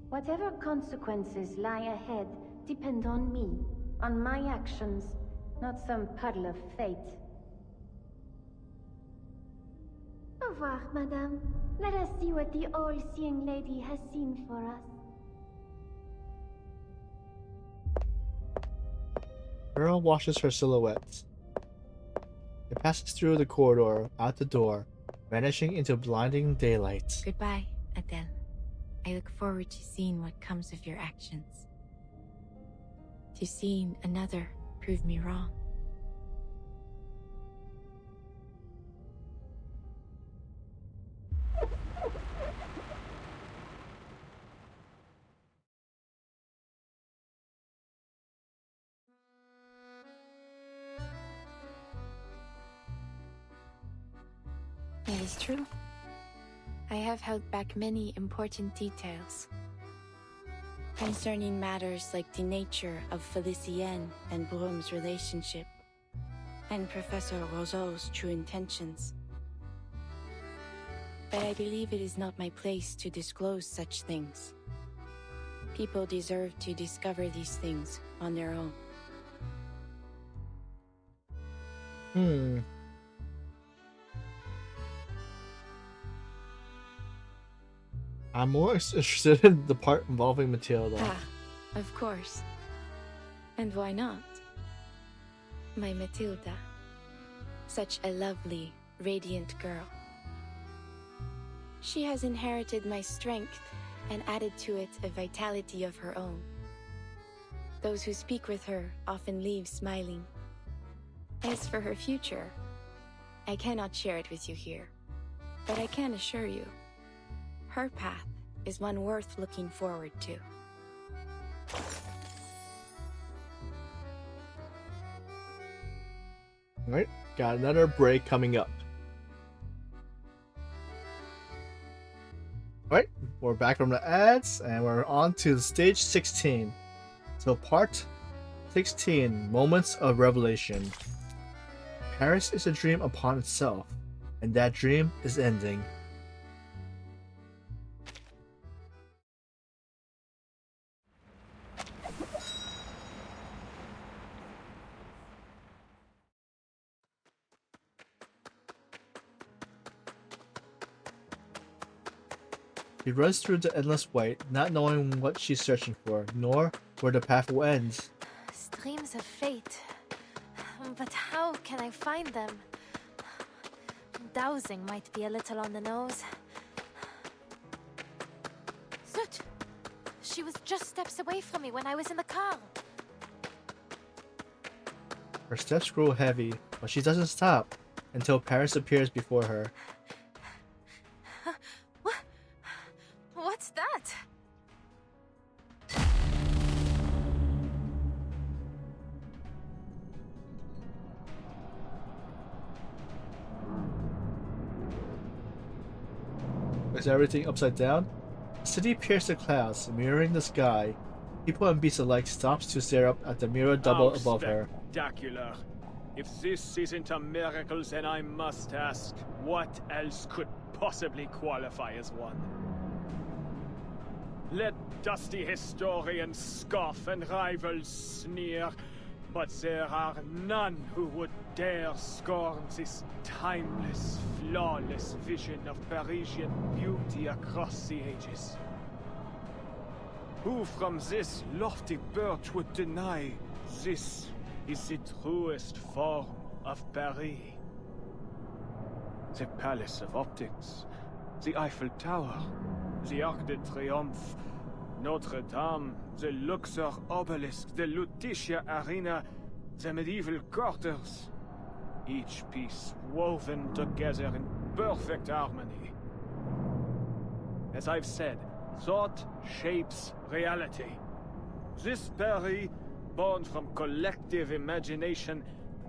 Whatever consequences lie ahead depend on me, on my actions, not some puddle of fate. Au revoir, madame. Let us see what the all-seeing lady has seen for us. Earl washes her silhouette. It passes through the corridor, out the door, vanishing into blinding daylight. Goodbye, Adele. I look forward to seeing what comes of your actions. To seeing another prove me wrong. It is true. I have held back many important details concerning matters like the nature of Felicienne and Brum's relationship, and Professor Roseau's true intentions. But I believe it is not my place to disclose such things. People deserve to discover these things on their own. I'm more interested in the part involving Matilda. Ah, of course. And why not? My Matilda. Such a lovely, radiant girl. She has inherited my strength and added to it a vitality of her own. Those who speak with her often leave smiling. As for her future, I cannot share it with you here, but I can assure you, her path is one worth looking forward to. Alright, got another break coming up. Alright, we're back from the ads, and we're on to stage 16. So part 16, Moments of Revelation. Paris is a dream upon itself, and that dream is ending. She runs through the endless white, not knowing what she's searching for, nor where the path will end. Streams of fate. But how can I find them? Dowsing might be a little on the nose. Soot! She was just steps away from me when I was in the car. Her steps grow heavy, but she doesn't stop until Paris appears before her. What's that? Is everything upside down? The city pierced the clouds, mirroring the sky. People and beasts alike stops to stare up at the mirror double How above her. Spectacular. If this isn't a miracle, then I must ask, what else could possibly qualify as one? Let dusty historians scoff and rivals sneer, but there are none who would dare scorn this timeless, flawless vision of Parisian beauty across the ages. Who from this lofty perch would deny this is the truest form of Paris? The Palace of Optics, the Eiffel Tower, the Arc de Triomphe, Notre Dame, the Luxor Obelisk, the Lutetia Arena, the medieval quarters. Each piece woven together in perfect harmony. As I've said, thought shapes reality. This Paris, born from collective imagination,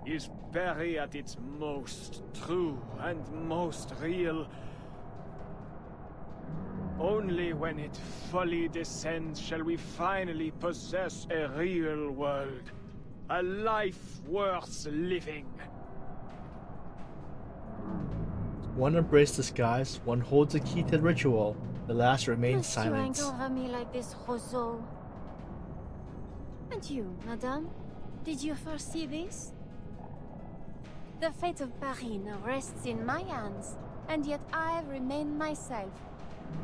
is Paris at its most true and most real. Only when it fully descends shall we finally possess a real world. A life worth living. One embraced the skies, one holds the key to the ritual. The last remains silent. You over me like this, Roseau. And you, madame? Did you foresee this? The fate of Paris now rests in my hands, and yet I remain myself.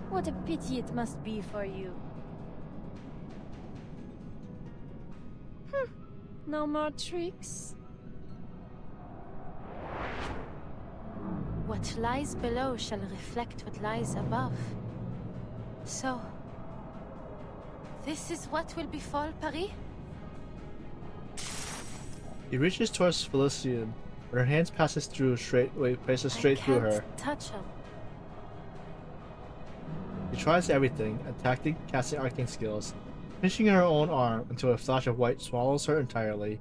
What a pity it must be for you. No more tricks? What lies below shall reflect what lies above. So, this is what will befall Paris? He reaches towards Felicien, but her hands passes through passes straight through her. Touch her. She tries everything, attacking, casting arcane skills, pinching her own arm until a flash of white swallows her entirely.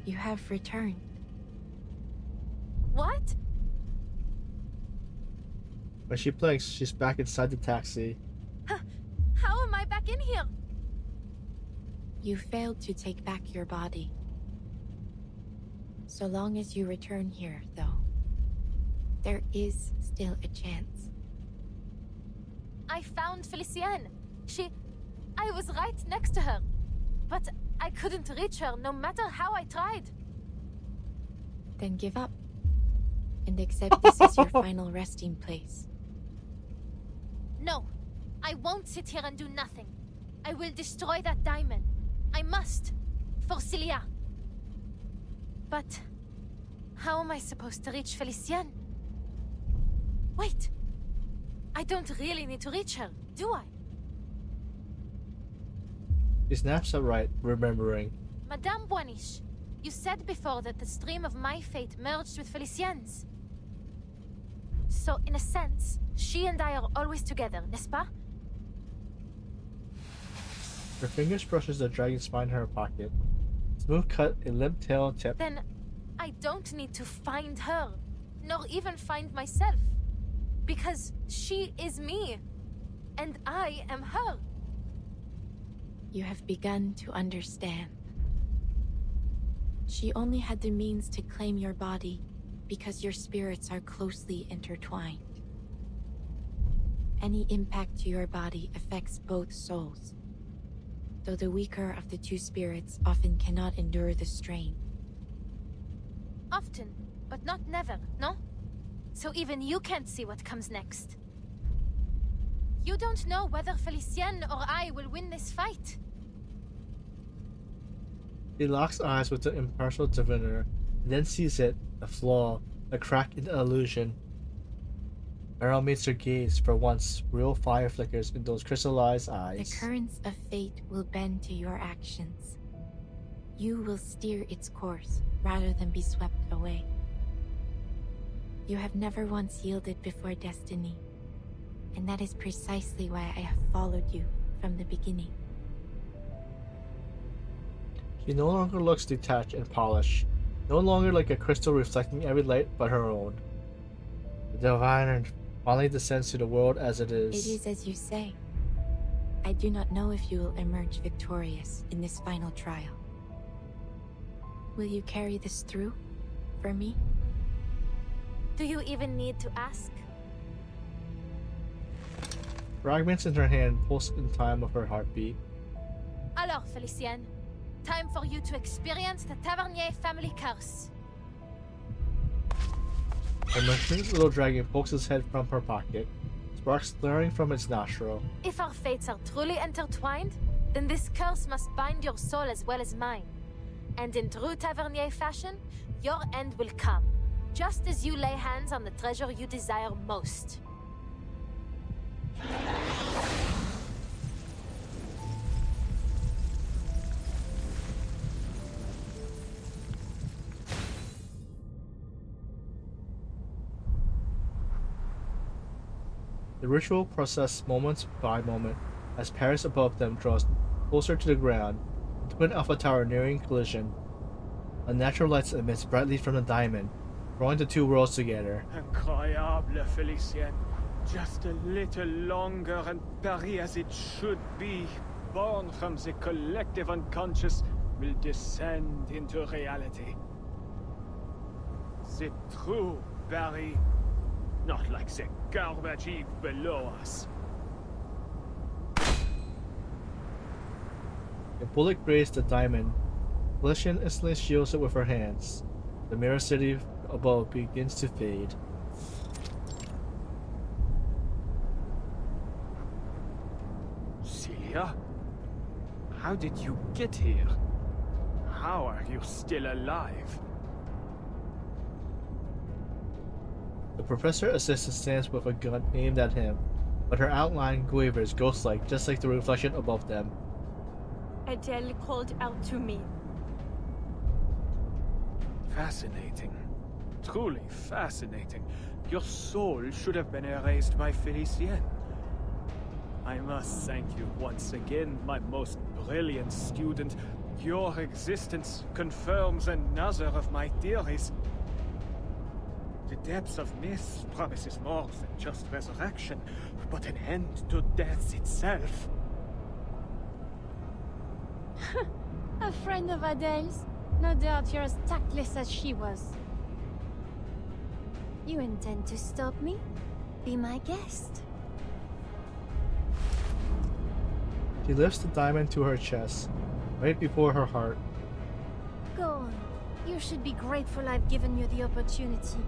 You have returned. What? When she blinks, she's back inside the taxi. How am I back in here? You failed to take back your body. So long as you return here, though, there is still a chance. I found Felicien. I was right next to her. But I couldn't reach her no matter how I tried. Then give up. And accept this as your final resting place. No, I won't sit here and do nothing. I will destroy that diamond. I must. For Cilia. But how am I supposed to reach Felicien? Wait. I don't really need to reach her, do I? She snaps upright, remembering. Madame Boiniche, you said before that the stream of my fate merged with Felicien's. So, in a sense, she and I are always together, n'est-ce pas? Her fingers brushes the dragon's spine in her pocket. Smooth cut, a limp tail tip. Then, I don't need to find her, nor even find myself. Because she is me, and I am her. You have begun to understand. She only had the means to claim your body because your spirits are closely intertwined. Any impact to your body affects both souls, though the weaker of the two spirits often cannot endure the strain. Often, but not never, no? So even you can't see what comes next. You don't know whether Felicien or I will win this fight. He locks eyes with the impartial diviner, and then sees it, a flaw, a crack in the illusion. Meryl meets her gaze. For once, real fire flickers in those crystallized eyes. The currents of fate will bend to your actions. You will steer its course, rather than be swept away. You have never once yielded before destiny, And that is precisely why I have followed you from the beginning. She no longer looks detached and polished, no longer like a crystal reflecting every light but her own. The diviner finally descends to the world as it is. It is as you say. I do not know if you will emerge victorious in this final trial. Will you carry this through for me? Do you even need to ask? Fragments in her hand pulse in time with her heartbeat. Alors, Felicienne, time for you to experience the Tavernier family curse. A mysterious little dragon pokes its head from her pocket, sparks flaring from its nostril. If our fates are truly intertwined, then this curse must bind your soul as well as mine. And in true Tavernier fashion, your end will come, just as you lay hands on the treasure you desire most. The ritual processes moment by moment as Paris above them draws closer to the ground, the twin Alpha Tower nearing collision. Unnatural lights emits brightly from the diamond, drawing the two worlds together. Incroyable, Felicienne. Just a little longer and Paris as it should be, born from the collective unconscious, will descend into reality. The true Paris, not like the garbage heap below us. A bullet grazed the diamond. Felician instantly shields it with her hands. The mirror city above begins to fade. Celia? How did you get here? How are you still alive? The professor assistant stands with a gun aimed at him, but her outline wavers ghost-like, just like the reflection above them. Adele called out to me. Fascinating. Truly fascinating. Your soul should have been erased by Felicienne. I must thank you once again, my most brilliant student. Your existence confirms another of my theories. The depths of myth promises more than just resurrection, but an end to death itself. A friend of Adele's? No doubt you're as tactless as she was. You intend to stop me? Be my guest. She lifts the diamond to her chest, right before her heart. Go on. You should be grateful I've given you the opportunity.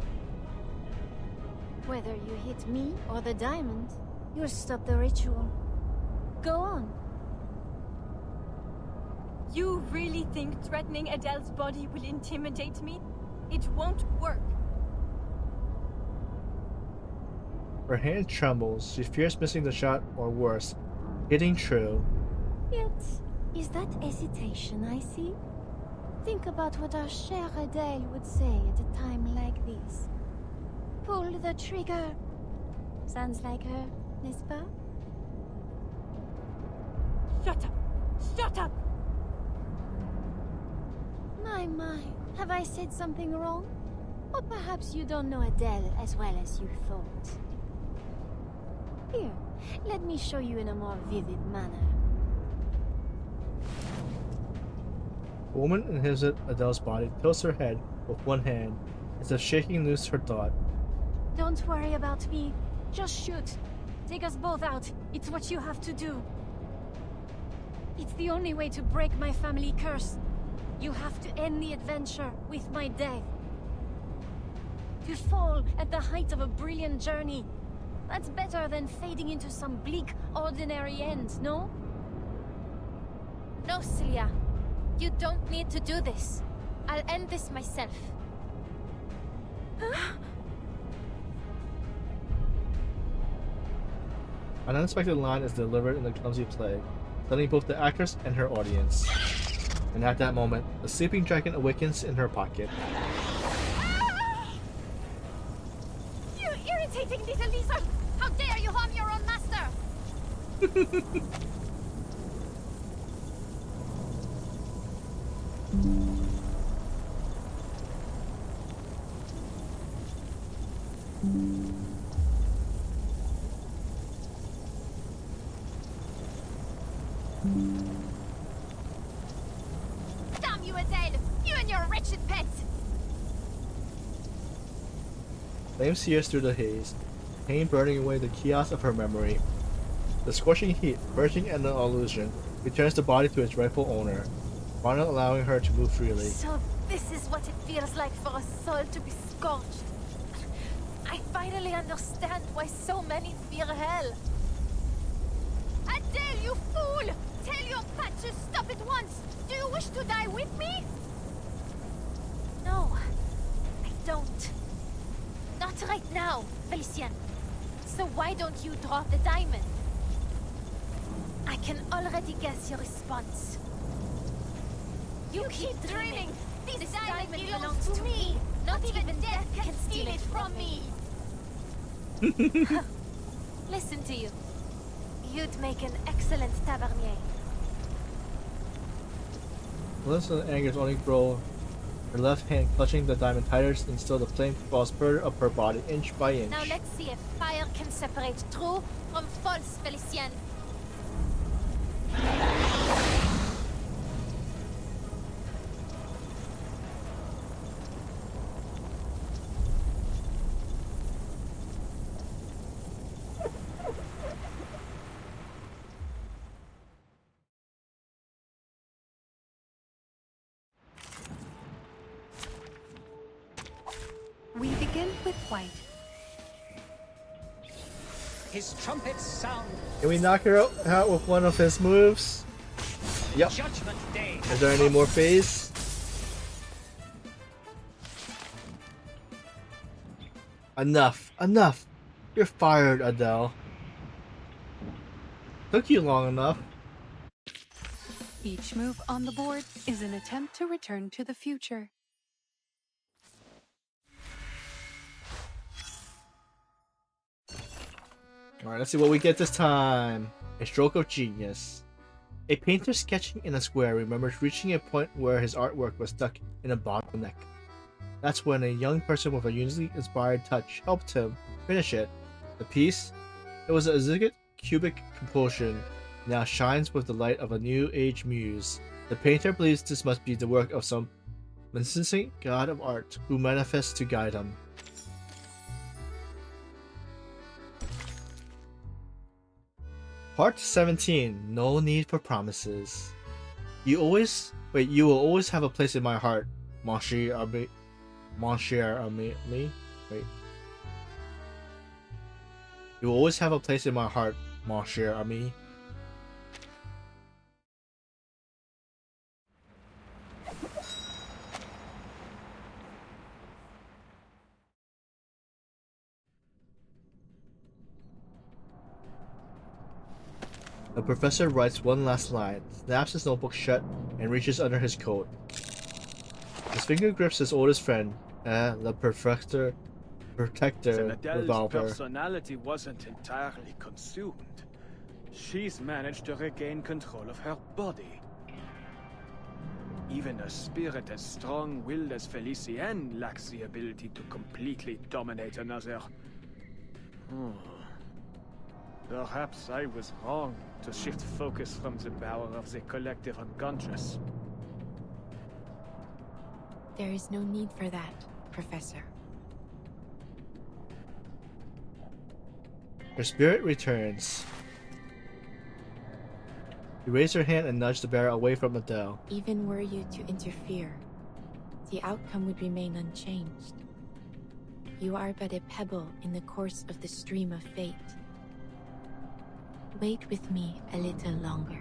Whether you hit me or the diamond, you'll stop the ritual. Go on. You really think threatening Adele's body will intimidate me? It won't work. Her hand trembles. She fears missing the shot, or worse, hitting true. Yet, is that hesitation I see? Think about what our chère Adele would say at a time like this. Pull the trigger. Sounds like her, n'est-ce pas? Shut up! Shut up! My, have I said something wrong? Or perhaps you don't know Adele as well as you thought. Here, let me show you in a more vivid manner. The woman inhabits Adele's body, tilts her head with one hand, as if shaking loose her thought. Don't worry about me. Just shoot. Take us both out. It's what you have to do. It's the only way to break my family curse. You have to end the adventure with my death. To fall at the height of a brilliant journey. That's better than fading into some bleak, ordinary end, no? No, Celia. You don't need to do this. I'll end this myself. An unexpected line is delivered in a clumsy play, stunning both the actress and her audience. And at that moment, the sleeping dragon awakens in her pocket. You irritating little lizard! How dare you harm your own Damn you, Adele! You and your wretched pet! Flames sears through the haze, pain burning away the chaos of her memory. The scorching heat, purging an illusion, returns the body to its rightful owner, finally allowing her to move freely. So this is what it feels like for a soul to be scorched. I finally understand why so many fear hell. Adele, you fool! Tell your pet to stop at once! Do you wish to die with me? No, I don't. Not right now, Felicien. So why don't you draw the diamond? I can already guess your response. You keep dreaming! This diamond belongs to me! Not even death can steal it from me! Listen to you. You'd make an excellent tavernier. Melissa's anger's only grow, her left hand clutching the diamond tighter, and still the flame falls further up her body, inch by inch. Now let's see if fire can separate true from false, Felicien. We begin with white. His trumpets sound. Can we knock her out with one of his moves? Yep. Judgment Day. Is there any more phase? Enough. Enough. You're fired, Adele. Took you long enough. Each move on the board is an attempt to return to the future. Alright, let's see what we get this time. A stroke of genius. A painter sketching in a square remembers reaching a point where his artwork was stuck in a bottleneck. That's when a young person with a uniquely inspired touch helped him finish it. The piece, it was a ziggurat cubic compulsion, now shines with the light of a new age muse. The painter believes this must be the work of some magnificent god of art who manifests to guide him. Part 17. No need for promises. You will always have a place in my heart, mon cher ami. Wait. You will always have a place in my heart, mon cher ami. The professor writes one last line, snaps his notebook shut, and reaches under his coat. His finger grips his oldest friend, the protector Adele's revolver. personality wasn't entirely consumed. She's managed to regain control of her body. Even a spirit as strong-willed as Felicien lacks the ability to completely dominate another. Perhaps I was wrong to shift focus from the power of the collective unconscious. There is no need for that, Professor. Her spirit returns. You raise her hand and nudge the bear away from Adele. Even were you to interfere, the outcome would remain unchanged. You are but a pebble in the course of the stream of fate. Wait with me a little longer.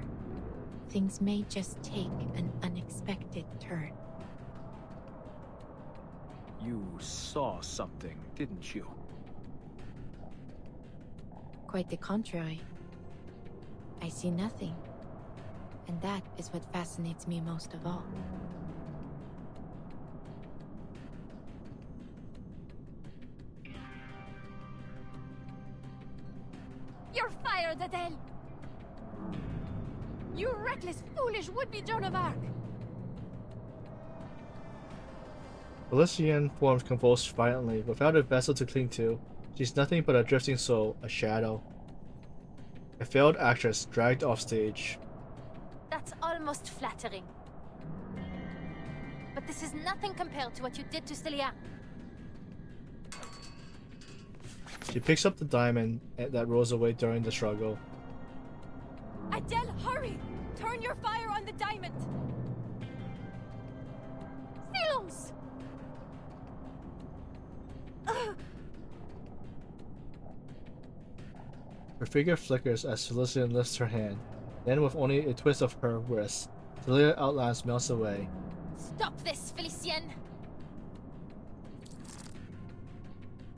Things may just take an unexpected turn. You saw something, didn't you? Quite the contrary. I see nothing. And that is what fascinates me most of all. You're fired, Adele! You reckless, foolish would-be Joan of Arc! Felician forms convulse violently. Without a vessel to cling to, she's nothing but a drifting soul, a shadow. A failed actress dragged off stage. That's almost flattering. But this is nothing compared to what you did to Celia. She picks up the diamond that rolls away during the struggle. Adele, hurry! Turn your fire on the diamond! Silence! Her figure flickers as Felician lifts her hand. Then, with only a twist of her wrist, Celia's outlines melts away. Stop this, Felicienne!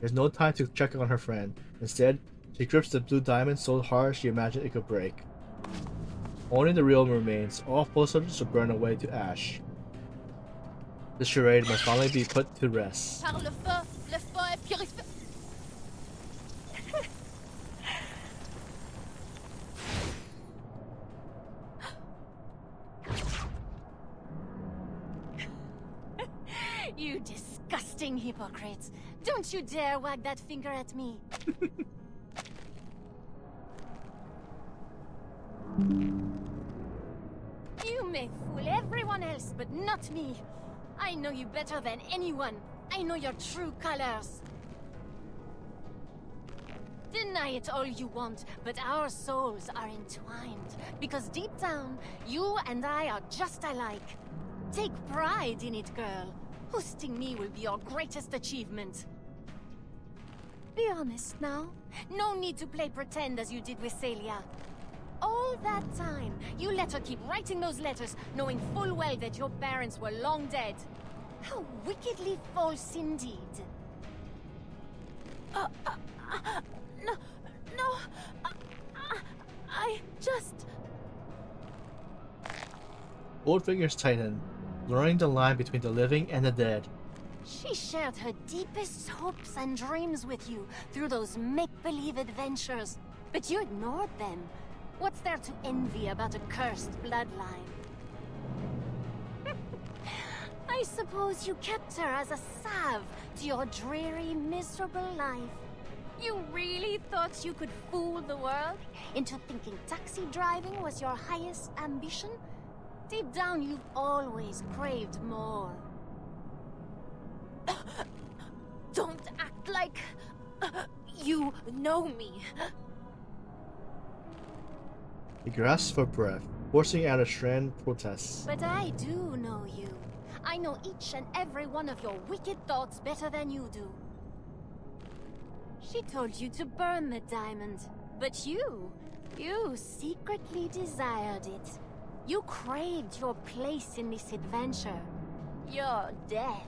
There's no time to check on her friend. Instead, she grips the blue diamond so hard she imagined it could break. Only the real remains, all posters to burn away to ash. This charade must finally be put to rest. Par le feu est purifié. You disgusting hypocrites! Don't you dare wag that finger at me! You may fool everyone else, but not me. I know you better than anyone. I know your true colors. Deny it all you want, but our souls are entwined. Because deep down, you and I are just alike. Take pride in it, girl. Hosting me will be your greatest achievement. Be honest now. No need to play pretend as you did with Celia. All that time, you let her keep writing those letters, knowing full well that your parents were long dead. How wickedly false indeed. No, I just... Both fingers tighten, blurring the line between the living and the dead. She shared her deepest hopes and dreams with you through those make-believe adventures, but you ignored them. What's there to envy about a cursed bloodline? I suppose you kept her as a salve to your dreary, miserable life. You really thought you could fool the world into thinking taxi driving was your highest ambition? Deep down, you've always craved more. Don't act like... you know me. He grasps for breath, forcing out a strained protest. But I do know you. I know each and every one of your wicked thoughts better than you do. She told you to burn the diamond, but you secretly desired it. You craved your place in this adventure. Your death.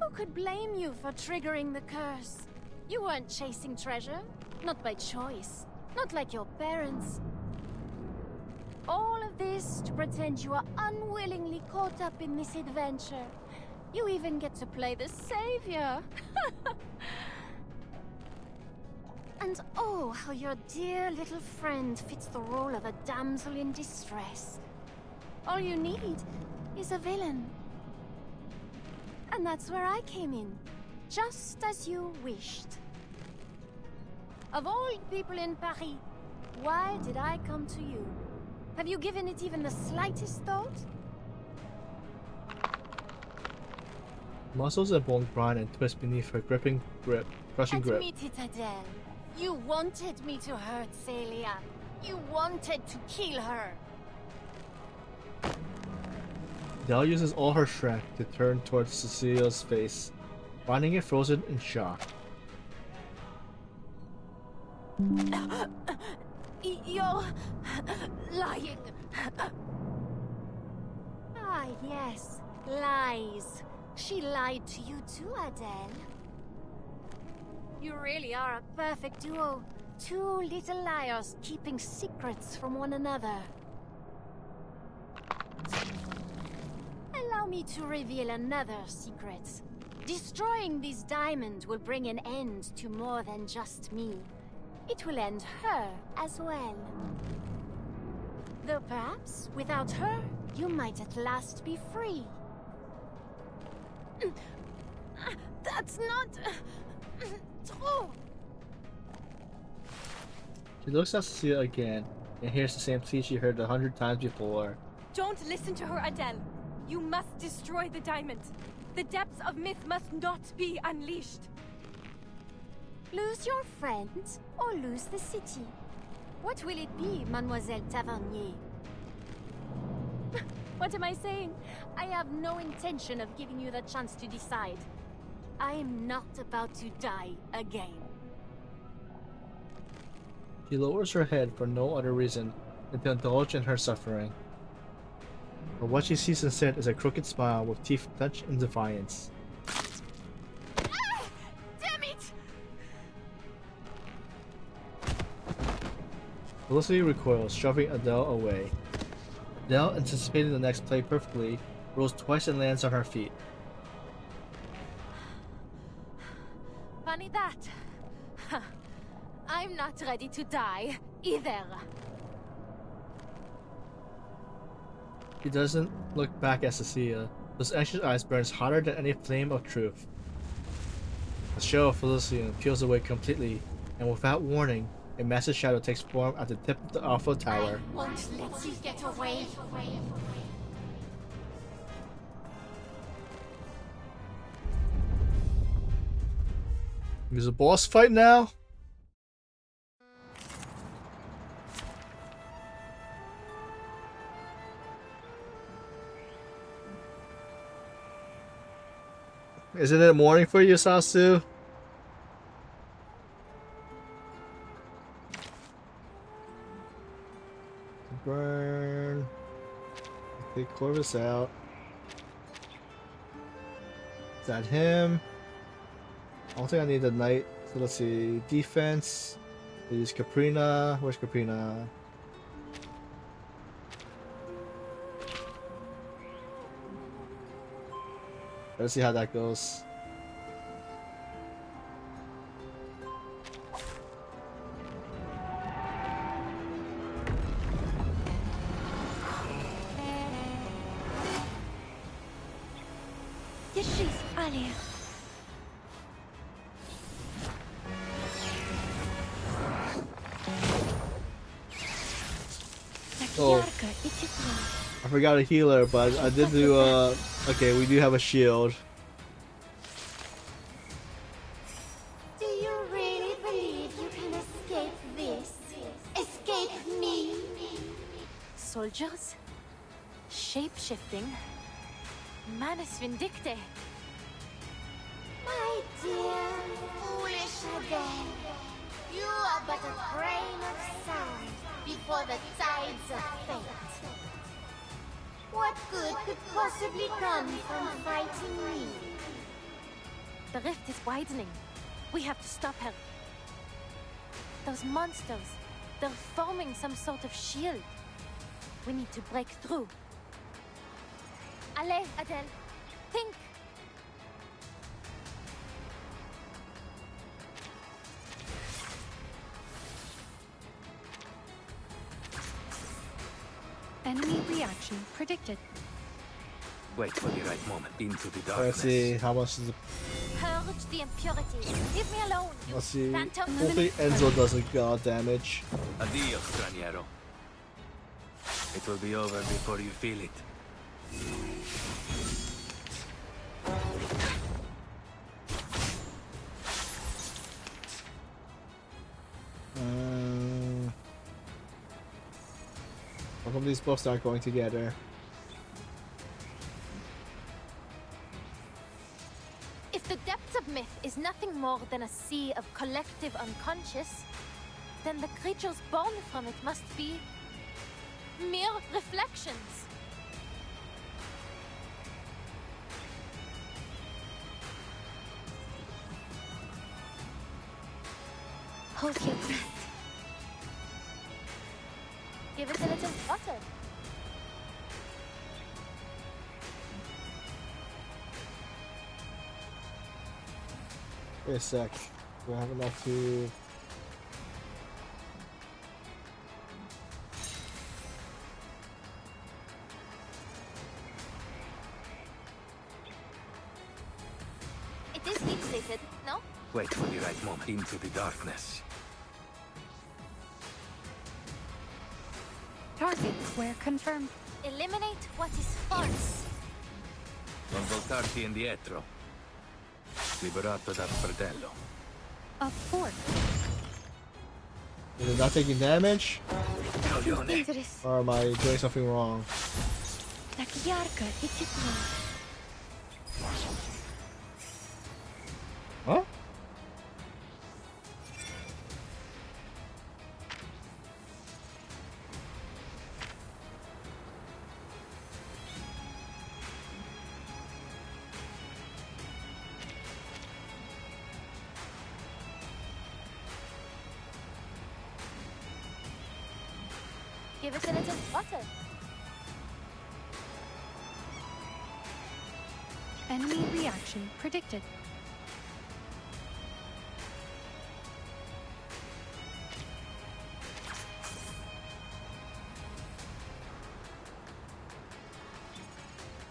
Who could blame you for triggering the curse? You weren't chasing treasure, not by choice, not like your parents. All of this to pretend you are unwillingly caught up in this adventure. You even get to play the savior. And oh, how your dear little friend fits the role of a damsel in distress. All you need is a villain. And that's where I came in, just as you wished. Of all people in Paris, why did I come to you? Have you given it even the slightest thought? Muscles and bones grind and twist beneath her crushing grip. Admit it, Adele. You wanted me to hurt Celia. You wanted to kill her. Adele uses all her strength to turn towards Cecilia's face, finding it frozen in shock. You're lying. Ah, yes, lies. She lied to you too, Adele. You really are a perfect duo. Two little liars keeping secrets from one another. Allow me to reveal another secret. Destroying this diamond will bring an end to more than just me. It will end her as well. Though perhaps, without her, you might at last be free. That's not true. She looks at Cecilia again and hears the same plea she heard 100 times before. Don't listen to her, Adele. You must destroy the diamond. The depths of myth must not be unleashed. Lose your friends or lose the city. What will it be, Mademoiselle Tavernier? What am I saying? I have no intention of giving you the chance to decide. I am not about to die again. She lowers her head for no other reason than to indulge in her suffering. But what she sees instead is a crooked smile with teeth clenched in defiance. Damn it! Felicity recoils, shoving Adele away. Adele, anticipating the next play perfectly, rolls twice and lands on her feet. Funny that. I'm not ready to die, either. She doesn't look back at Cecilia. Those anxious eyes burns hotter than any flame of truth. The shell of Felicity peels away completely, and without warning, a massive shadow takes form at the tip of the awful tower. I won't let you get away. There's a boss fight now? Isn't it morning for you, Sasu? Burn. Take Corvus out. Is that him? I don't think I need the knight. So let's see. Defense. We use Caprina. Where's Caprina? Let's see how that goes. Yeshis, allez. Oh, I forgot a healer, but I did do okay, we do have a shield. Do you really believe you can escape this? Escape me? Soldiers? Shape-shifting? Manus Vindicte? My dear, foolish Adele, you are but a grain of sand before the tides of fate. What good could possibly come from fighting me? The rift is widening. We have to stop her. Those monsters, they're forming some sort of shield. We need to break through. Allez, Adele. Think. Enemy reaction predicted. Wait for the right moment into the darkness. Let's see how much is it. Purge the impurities. Leave me alone. You Let's see. phantom. Hopefully Enzo doesn't damage. Adios, straniero. It will be over before you feel it. How come these both aren't going together? If the depths of myth is nothing more than a sea of collective unconscious, then the creatures born from it must be mere reflections. Hold your breath. Give it a little flutter. Wait a sec. Do I have enough to... plated, no? Wait for the right moment. Into the darkness. Target square confirmed. Eliminate what is false. Non voltarti indietro. Liberato dal fratello. A fort. Is it not taking damage? Dangerous. Or am I doing something wrong? Huh? Give it a little water. Enemy reaction predicted.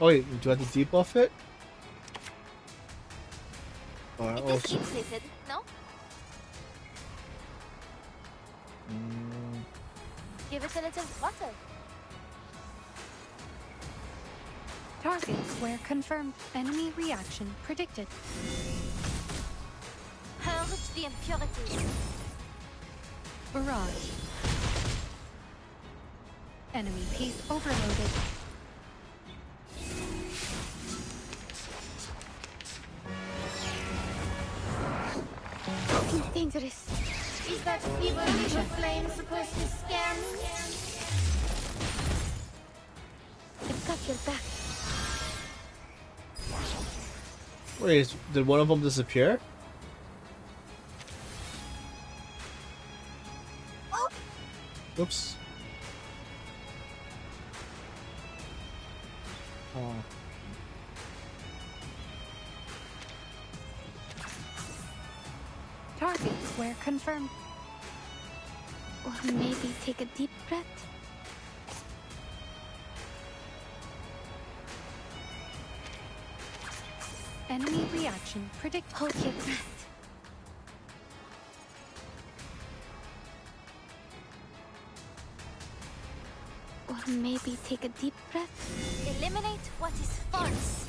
Oh wait, do I have to debuff it? Alright, It is heat plated, no? Give it a little water. Target square confirmed. Enemy reaction predicted. Purge the impurities. Barrage. Enemy piece overloaded. Dangerous. Is that feeble little flame supposed to scare me? I've got your back. Wait, did one of them disappear? Oh. Oops. Oh. Target square confirmed. Or maybe take a deep breath. Enemy reaction predicted. Hold your breath. Or maybe take a deep breath. Eliminate what is false.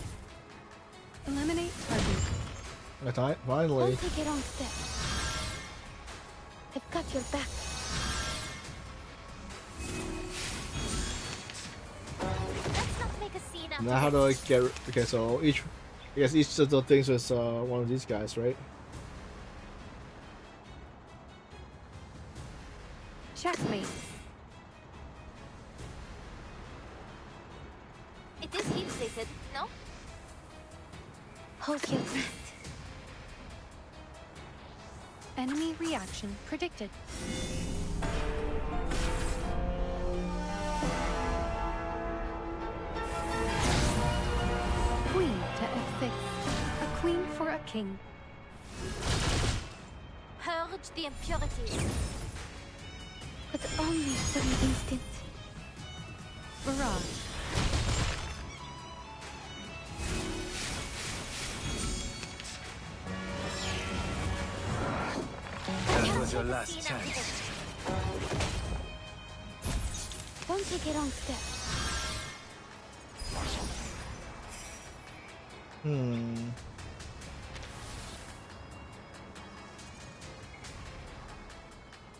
Eliminate target. Finally. Don't take a wrong step. I've got your back. Let's not make a scene out Now of how it. do I get... Okay, so I guess each of the things was one of these guys, right? Checkmate. It is heat plated, no? Hold your breath. Enemy reaction predicted. Queen to F6. A queen for a king. Purge the impurities. But only for an instant. Barrage. That was your last chance. Don't take a wrong step.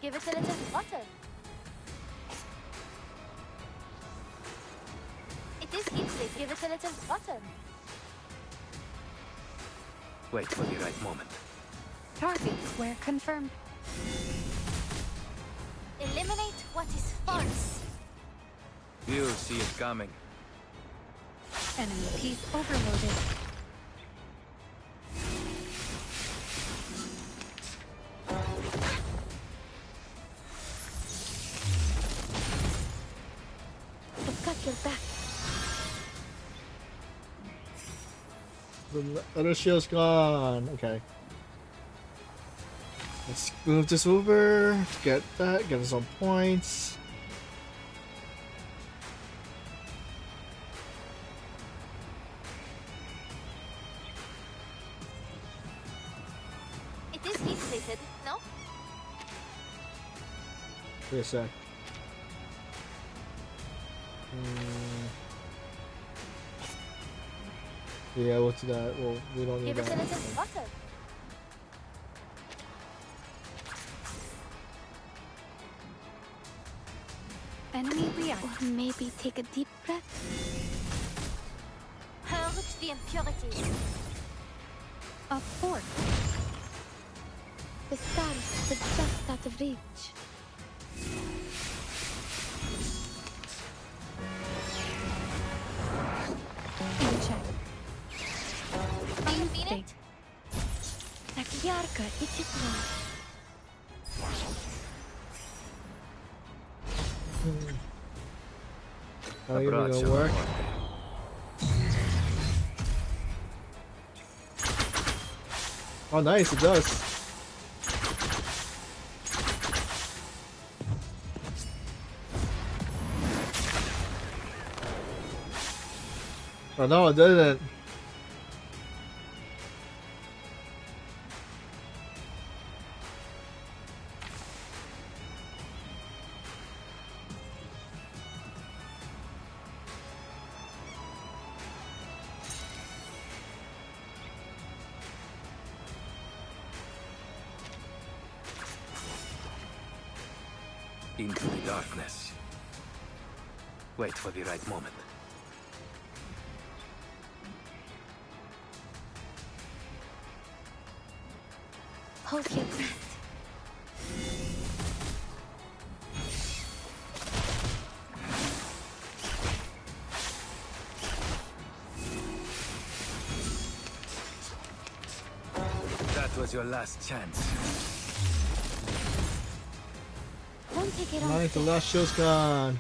Give it a little water. It is heat plated. Give it a little water. Wait for the right moment. Target square confirmed. Eliminate what is false. You see it coming. Enemy piece overloaded. I've got your back. The other shield's gone. Okay. Let's move this over. Get that. Get us some points. wanted, no? Wait a sec. Yeah, we'll do that. Well, we don't need Give it that. a little water. Enemy react. Or maybe take a deep breath. Purge the impurities. A fort. The stars are just out of reach. In check. Do you mean it? Takyarka, Ichitwa. How you gonna work? Oh, nice! It does. Oh no, it didn't. Into the darkness. Wait for the right moment. Hold your breath. That was your last chance. Don't take it Nice, the off. last show's gone.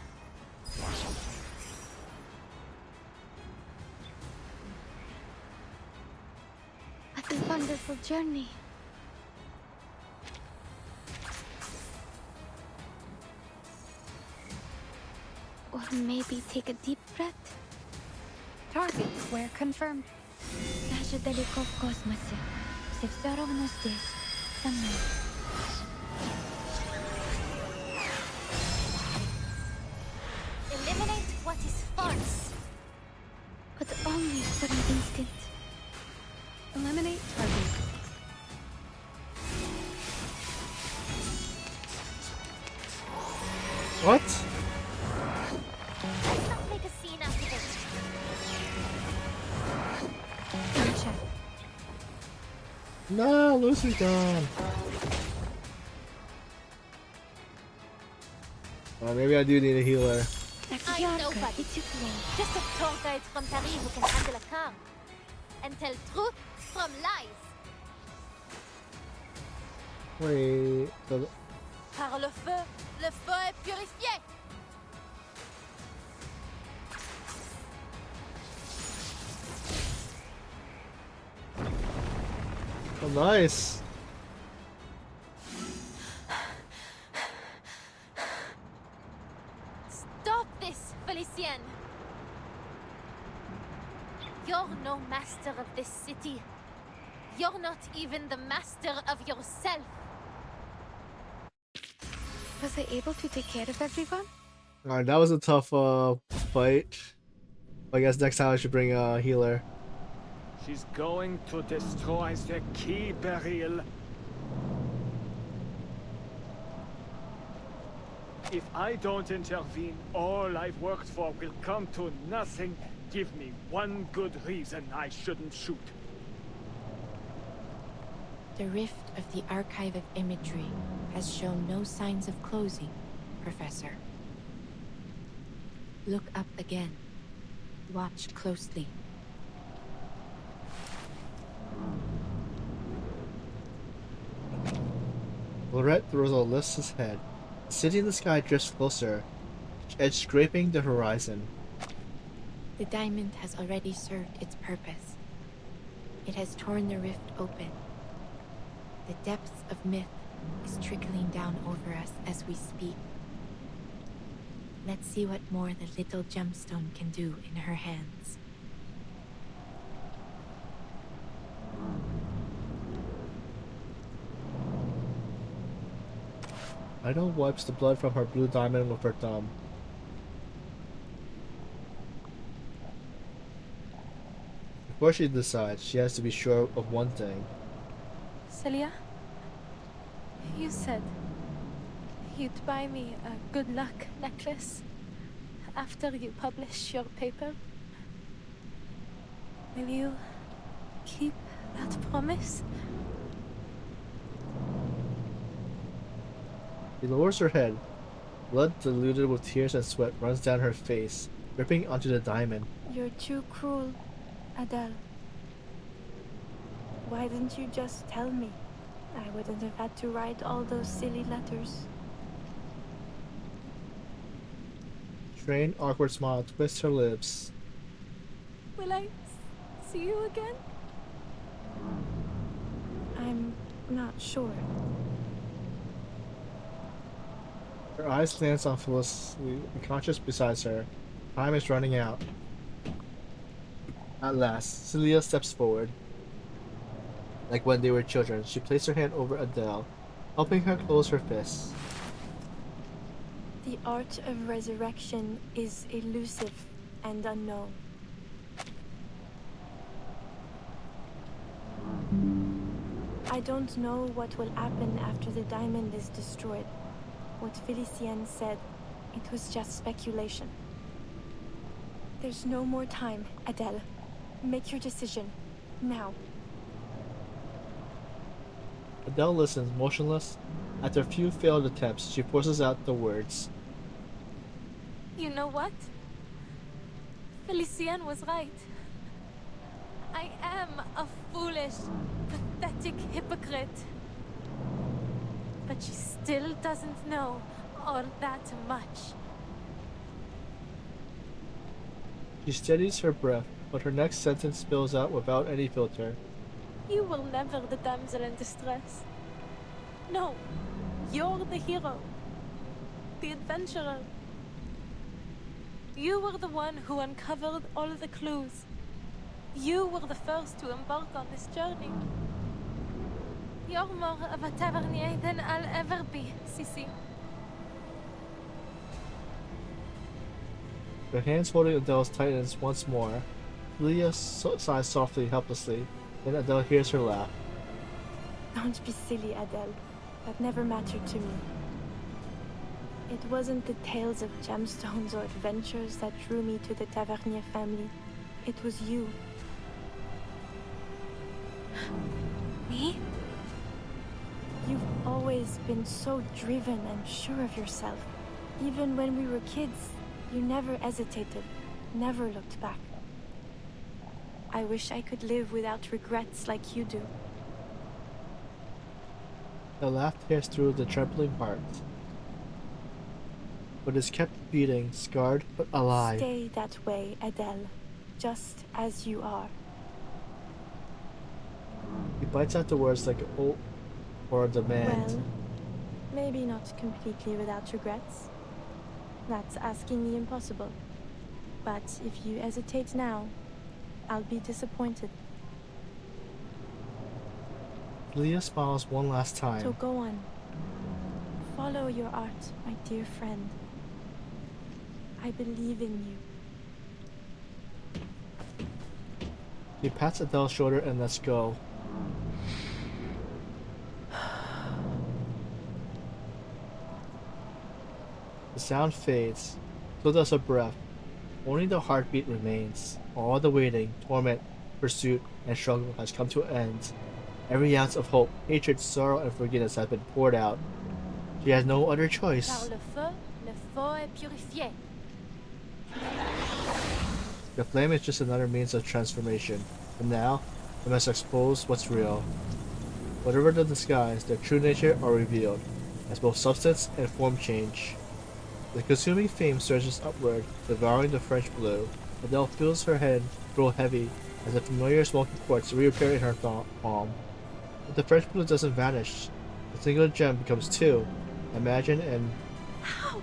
What a wonderful journey. Or maybe take a deep breath. Target square confirmed. Даже далеко в космосе. Все равно здесь, со мной. Eliminate what is false. But only for an instant. Eliminate target. What? Let's not make a scene out of it. In check. No, Lucy's gone. Maybe I do need a healer. I'm nobody. Just a tour guide from Paris who can handle a car. And tell truth from lies. Wait. So Par le feu est purifié. oh, nice. Stop this, Felicienne. You're no master of this city. You're not even the master of yourself. Was I able to take care of everyone? Alright, that was a tough fight. I guess next time I should bring a healer. She's going to destroy the key barrel. If I don't intervene, all I've worked for will come to nothing. Give me one good reason I shouldn't shoot. The rift of the Archive of Imagery has shown no signs of closing, Professor. Look up again. Watch closely. Lorette throws a listless head. The city in the sky drifts closer, edge scraping the horizon. The diamond has already served its purpose. It has torn the rift open. The depths of myth is trickling down over us as we speak. Let's see what more the little gemstone can do in her hands. Idol wipes the blood from her blue diamond with her thumb. Before she decides, she has to be sure of one thing. Celia, you said you'd buy me a good luck necklace after you publish your paper. Will you keep that promise? She lowers her head. Blood diluted with tears and sweat runs down her face, dripping onto the diamond. You're too cruel, Adele. Why didn't you just tell me? I wouldn't have had to write all those silly letters. Strained, awkward smile twists her lips. Will I see you again? I'm not sure. Her eyes glance on Felicity, unconscious beside her. Time is running out. At last, Celia steps forward. Like when they were children, she placed her hand over Adele, helping her close her fists. The art of resurrection is elusive and unknown. I don't know what will happen after the diamond is destroyed. What Felicienne said, it was just speculation. There's no more time, Adele. Make your decision. Now. Adele listens, motionless. After a few failed attempts, she forces out the words. You know what? Felicienne was right. I am a foolish, pathetic hypocrite. But she still doesn't know all that much. She steadies her breath, but her next sentence spills out without any filter. You were never the damsel in distress. No, you're the hero. The adventurer. You were the one who uncovered all the clues. You were the first to embark on this journey. You're more of a tavernier than I'll ever be, Sissy. Her hands holding Adele's tightens once more. Leah sighs softly, helplessly. Then Adele hears her laugh. Don't be silly, Adele. That never mattered to me. It wasn't the tales of gemstones or adventures that drew me to the Tavernier family. It was you. Me? You've always been so driven and sure of yourself. Even when we were kids, you never hesitated, never looked back. I wish I could live without regrets like you do. The laugh tears through the trembling heart, but is kept beating, scarred but alive. Stay that way, Adele. Just as you are. He bites out the words like an oath or a demand. Well, maybe not completely without regrets. That's asking the impossible. But if you hesitate now, I'll be disappointed. Leah smiles one last time. So go on. Follow your art, my dear friend. I believe in you. He pats Adele's shoulder and lets go. The sound fades, so does her breath. Only the heartbeat remains. All the waiting, torment, pursuit, and struggle has come to an end. Every ounce of hope, hatred, sorrow, and forgiveness has been poured out. She has no other choice. Par le feu est purifié. The flame is just another means of transformation. And now, it must expose what's real. Whatever the disguise, their true nature are revealed, as both substance and form change. The consuming flame surges upward, devouring the French blue. Adele feels her head grow heavy as the familiar smoky quartz reappear in her palm. But the French blue doesn't vanish. A single gem becomes two. Imagine and... How?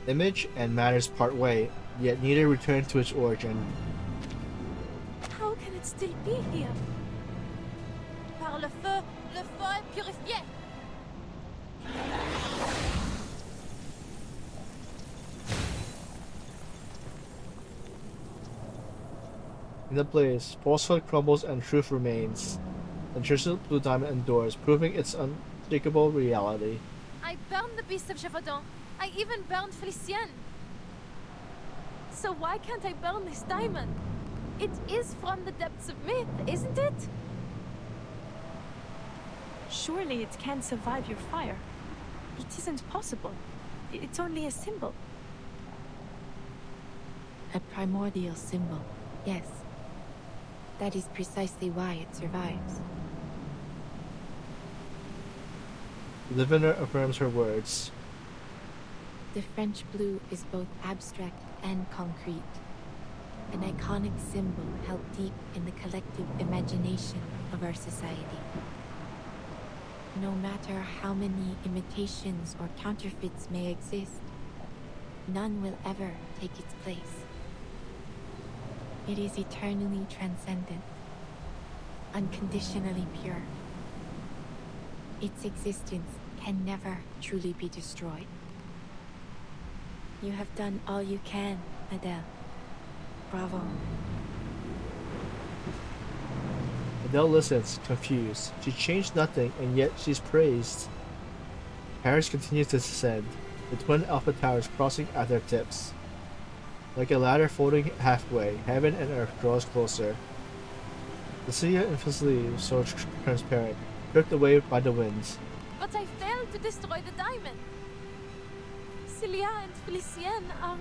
Image and matters part way, yet neither return to its origin. How can it still be here? Par le le feu est purifié. In the blaze, falsehood crumbles and truth remains. The translucent blue diamond endures, proving its unshakable reality. I burned the beast of Gévaudan. I even burned Felicienne. So why can't I burn this diamond? It is from the depths of myth, isn't it? Surely it can't survive your fire. It isn't possible. It's only a symbol. A primordial symbol, yes. That is precisely why it survives. The diviner affirms her words. The French blue is both abstract and concrete. An iconic symbol held deep in the collective imagination of our society. No matter how many imitations or counterfeits may exist, none will ever take its place. It is eternally transcendent, unconditionally pure. Its existence can never truly be destroyed. You have done all you can, Adele. Bravo. Adele listens, confused. She changed nothing, and yet she's praised. Paris continues to descend, the twin alpha towers crossing at their tips. Like a ladder folding halfway, heaven and earth draws closer. The sea infamously so transparent, stripped away by the winds. But I failed to destroy the diamond. Celia and Felicienne are...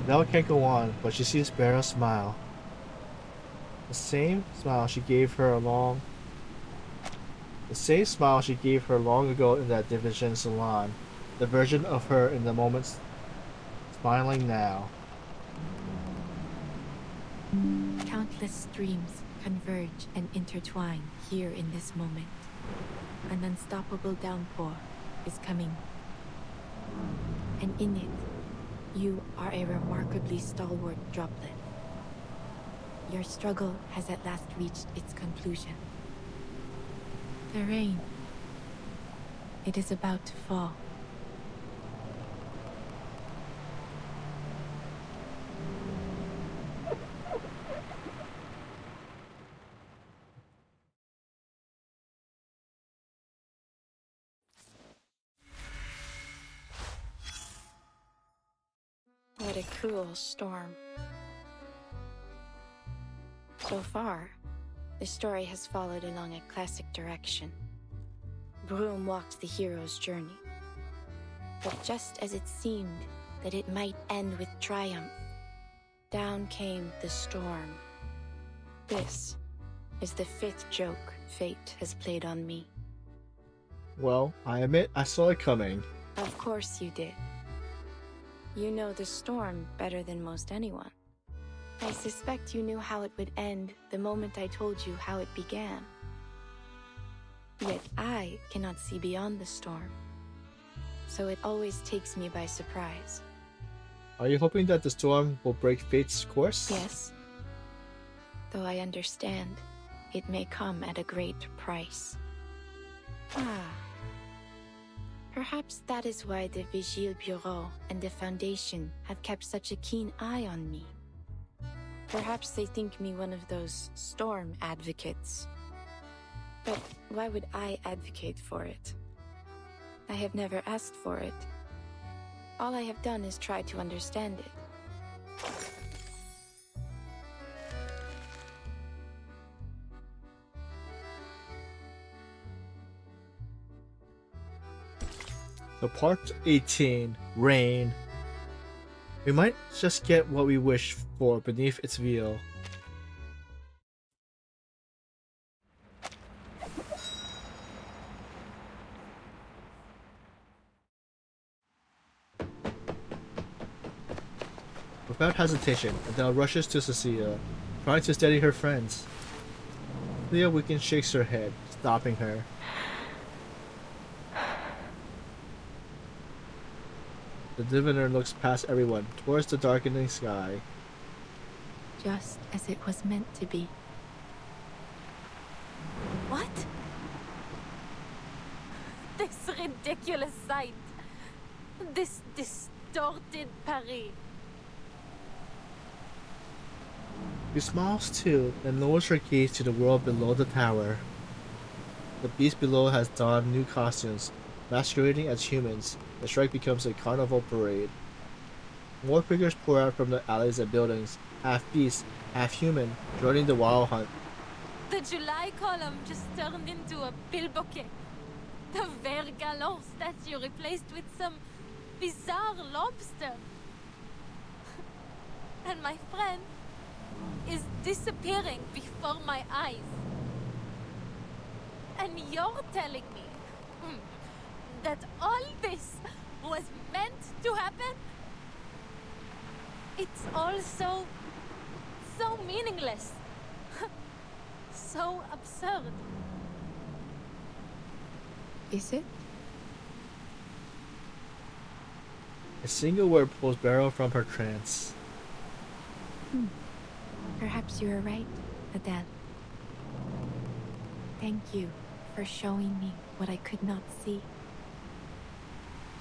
Adele can't go on, but she sees Barrow smile. The same smile she gave her long ago in that division salon. The version of her in the moment smiling now. Countless streams converge and intertwine here in this moment. An unstoppable downpour is coming. And in it, you are a remarkably stalwart droplet. Your struggle has at last reached its conclusion. The rain. It is about to fall. What a cruel storm. So far, the story has followed along a classic direction. Broom walked the hero's journey. But just as it seemed that it might end with triumph, down came the storm. This is the 5th joke fate has played on me. Well, I admit I saw it coming. Of course you did. You know the storm better than most anyone. I suspect you knew how it would end the moment I told you how it began. Yet I cannot see beyond the storm, so it always takes me by surprise. Are you hoping that the storm will break fate's course? Yes. Though I understand, it may come at a great price. Ah. Perhaps that is why the Vigile Bureau and the Foundation have kept such a keen eye on me. Perhaps they think me one of those storm advocates. But why would I advocate for it? I have never asked for it. All I have done is try to understand it. So part 18, Rain. We might just get what we wish for beneath its veil. Without hesitation, Adele rushes to Cecilia, trying to steady her friends. Cecilia weakens, shakes her head, stopping her. The diviner looks past everyone, towards the darkening sky. just as it was meant to be. What? This ridiculous sight. This distorted Paris. She smiles too, and lowers her gaze to the world below the tower. The beast below has donned new costumes, masquerading as humans. The strike becomes a carnival parade. More figures pour out from the alleys and buildings, half beast, half human, joining the wild hunt. The July column just turned into a billbouquet. The Vert Galant statue replaced with some bizarre lobster. And my friend is disappearing before my eyes. And you're telling me that all this was meant to happen? It's all so meaningless. So absurd. Is it? A single word pulls Beryl from her trance. Perhaps you are right, Adele. Thank you for showing me what I could not see.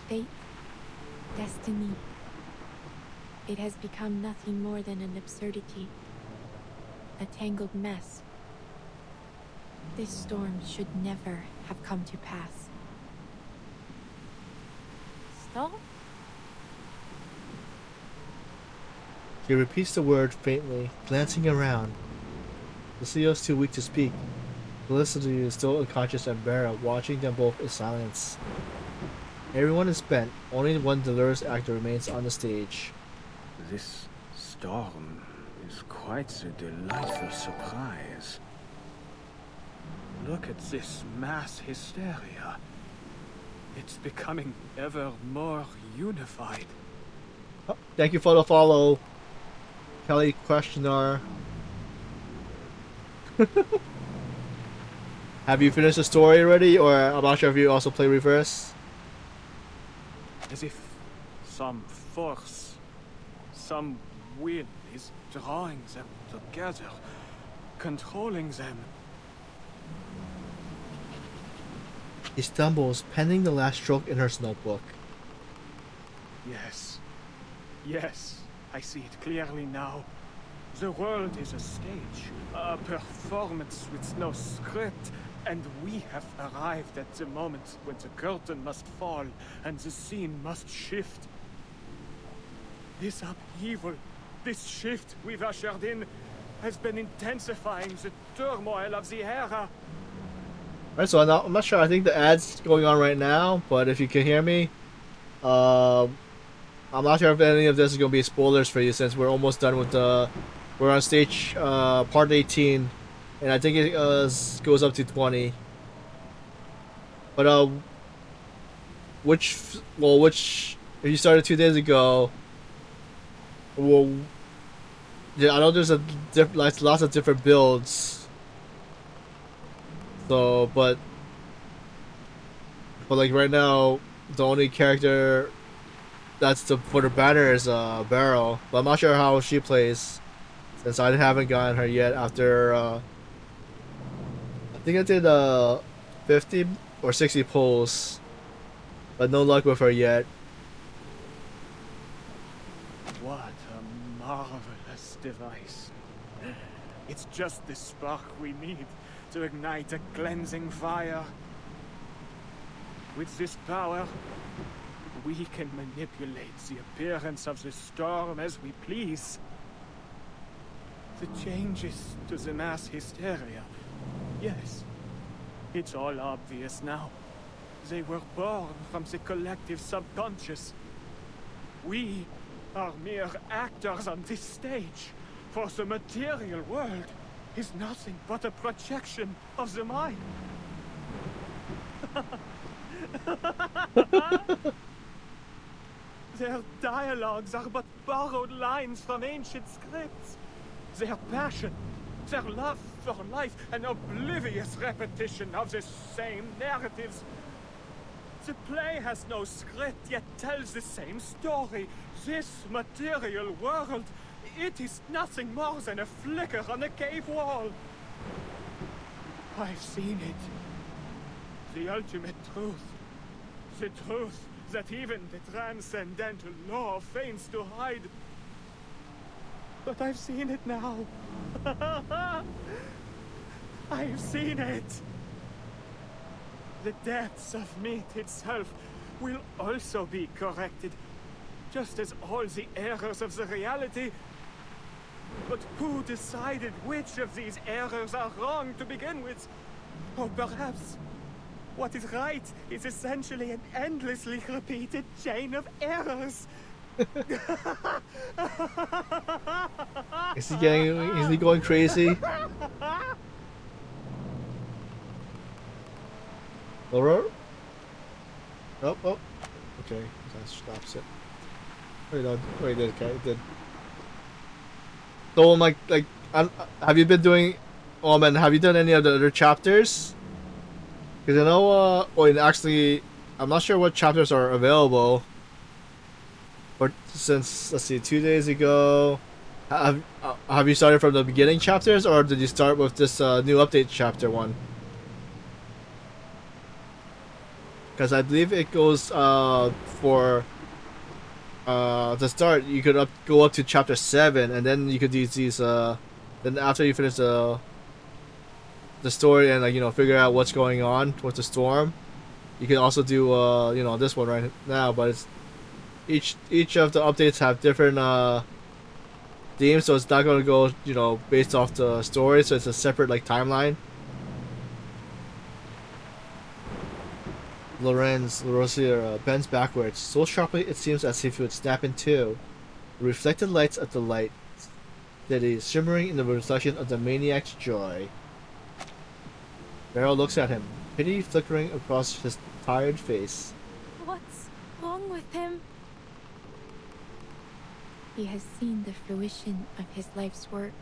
Fate, destiny. It has become nothing more than an absurdity. A tangled mess. This storm should never have come to pass. Storm? She repeats the word faintly, glancing around. Lucille's too weak to speak. Felicity is still unconscious and Beryl, watching them both in silence. Everyone is spent. Only one delirious actor remains on the stage. This storm is quite a delightful surprise. Look at this mass hysteria. It's becoming ever more unified. Oh, thank you for the follow, Kelly Questioner. Have you finished the story already, or I'm not sure if you also play reverse? As if some force, some will is drawing them together, controlling them. He stumbles, penning the last stroke in her notebook. Yes. Yes, I see it clearly now. The world is a stage, a performance with no script, and we have arrived at the moment when the curtain must fall and the scene must shift. This upheaval, this shift we've ushered in, has been intensifying the turmoil of the era. Alright, so I'm not sure. I think the ad's going on right now, but if you can hear me, I'm not sure if any of this is going to be spoilers for you since we're almost done with the... We're on stage part 18, and I think it goes up to 20. But, which... if you started 2 days ago, well, yeah, I know there's lots of different builds. So, but like right now, the only character that's for the banner is Beryl, but I'm not sure how she plays since I haven't gotten her yet. After I think I did 50 or 60 pulls, but no luck with her yet. What a marvelous device. It's just the spark we need to ignite a cleansing fire. With this power, we can manipulate the appearance of the storm as we please. The changes to the mass hysteria, yes, it's all obvious now. They were born from the collective subconscious. We are mere actors on this stage, for the material world is nothing but a projection of the mind. Their dialogues are but borrowed lines from ancient scripts. Their passion, their love for life, an oblivious repetition of the same narratives. The play has no script, yet tells the same story. This material world It is nothing more than a flicker on the cave wall. I've seen it. The ultimate truth. The truth that even the transcendental law feigns to hide. But I've seen it now. I've seen it. The depths of meat itself will also be corrected, just as all the errors of the reality. But who decided which of these errors are wrong to begin with? Or perhaps what is right is essentially an endlessly repeated chain of errors. Is he going crazy? Laura? Oh. Okay, that stops it. Wait, no, wait, it did, okay, it did. So, have you been doing... Oh, man, have you done any of the other chapters? Because I know, actually, I'm not sure what chapters are available. But since, let's see, 2 days ago... Have you started from the beginning chapters, or did you start with this new update chapter one? Because I believe it goes for the start. You could go up to chapter 7, and then you could use these. Then after you finish the story and figure out what's going on with the storm, you can also do this one right now. But it's each of the updates have different themes, so it's not going to go based off the story. So it's a separate timeline. Lorenz Larosier bends backwards, so sharply it seems as if he would snap in two. The reflected lights of the light cities shimmering in the reflection of the maniac's joy. Beryl looks at him, pity flickering across his tired face. What's wrong with him? He has seen the fruition of his life's work,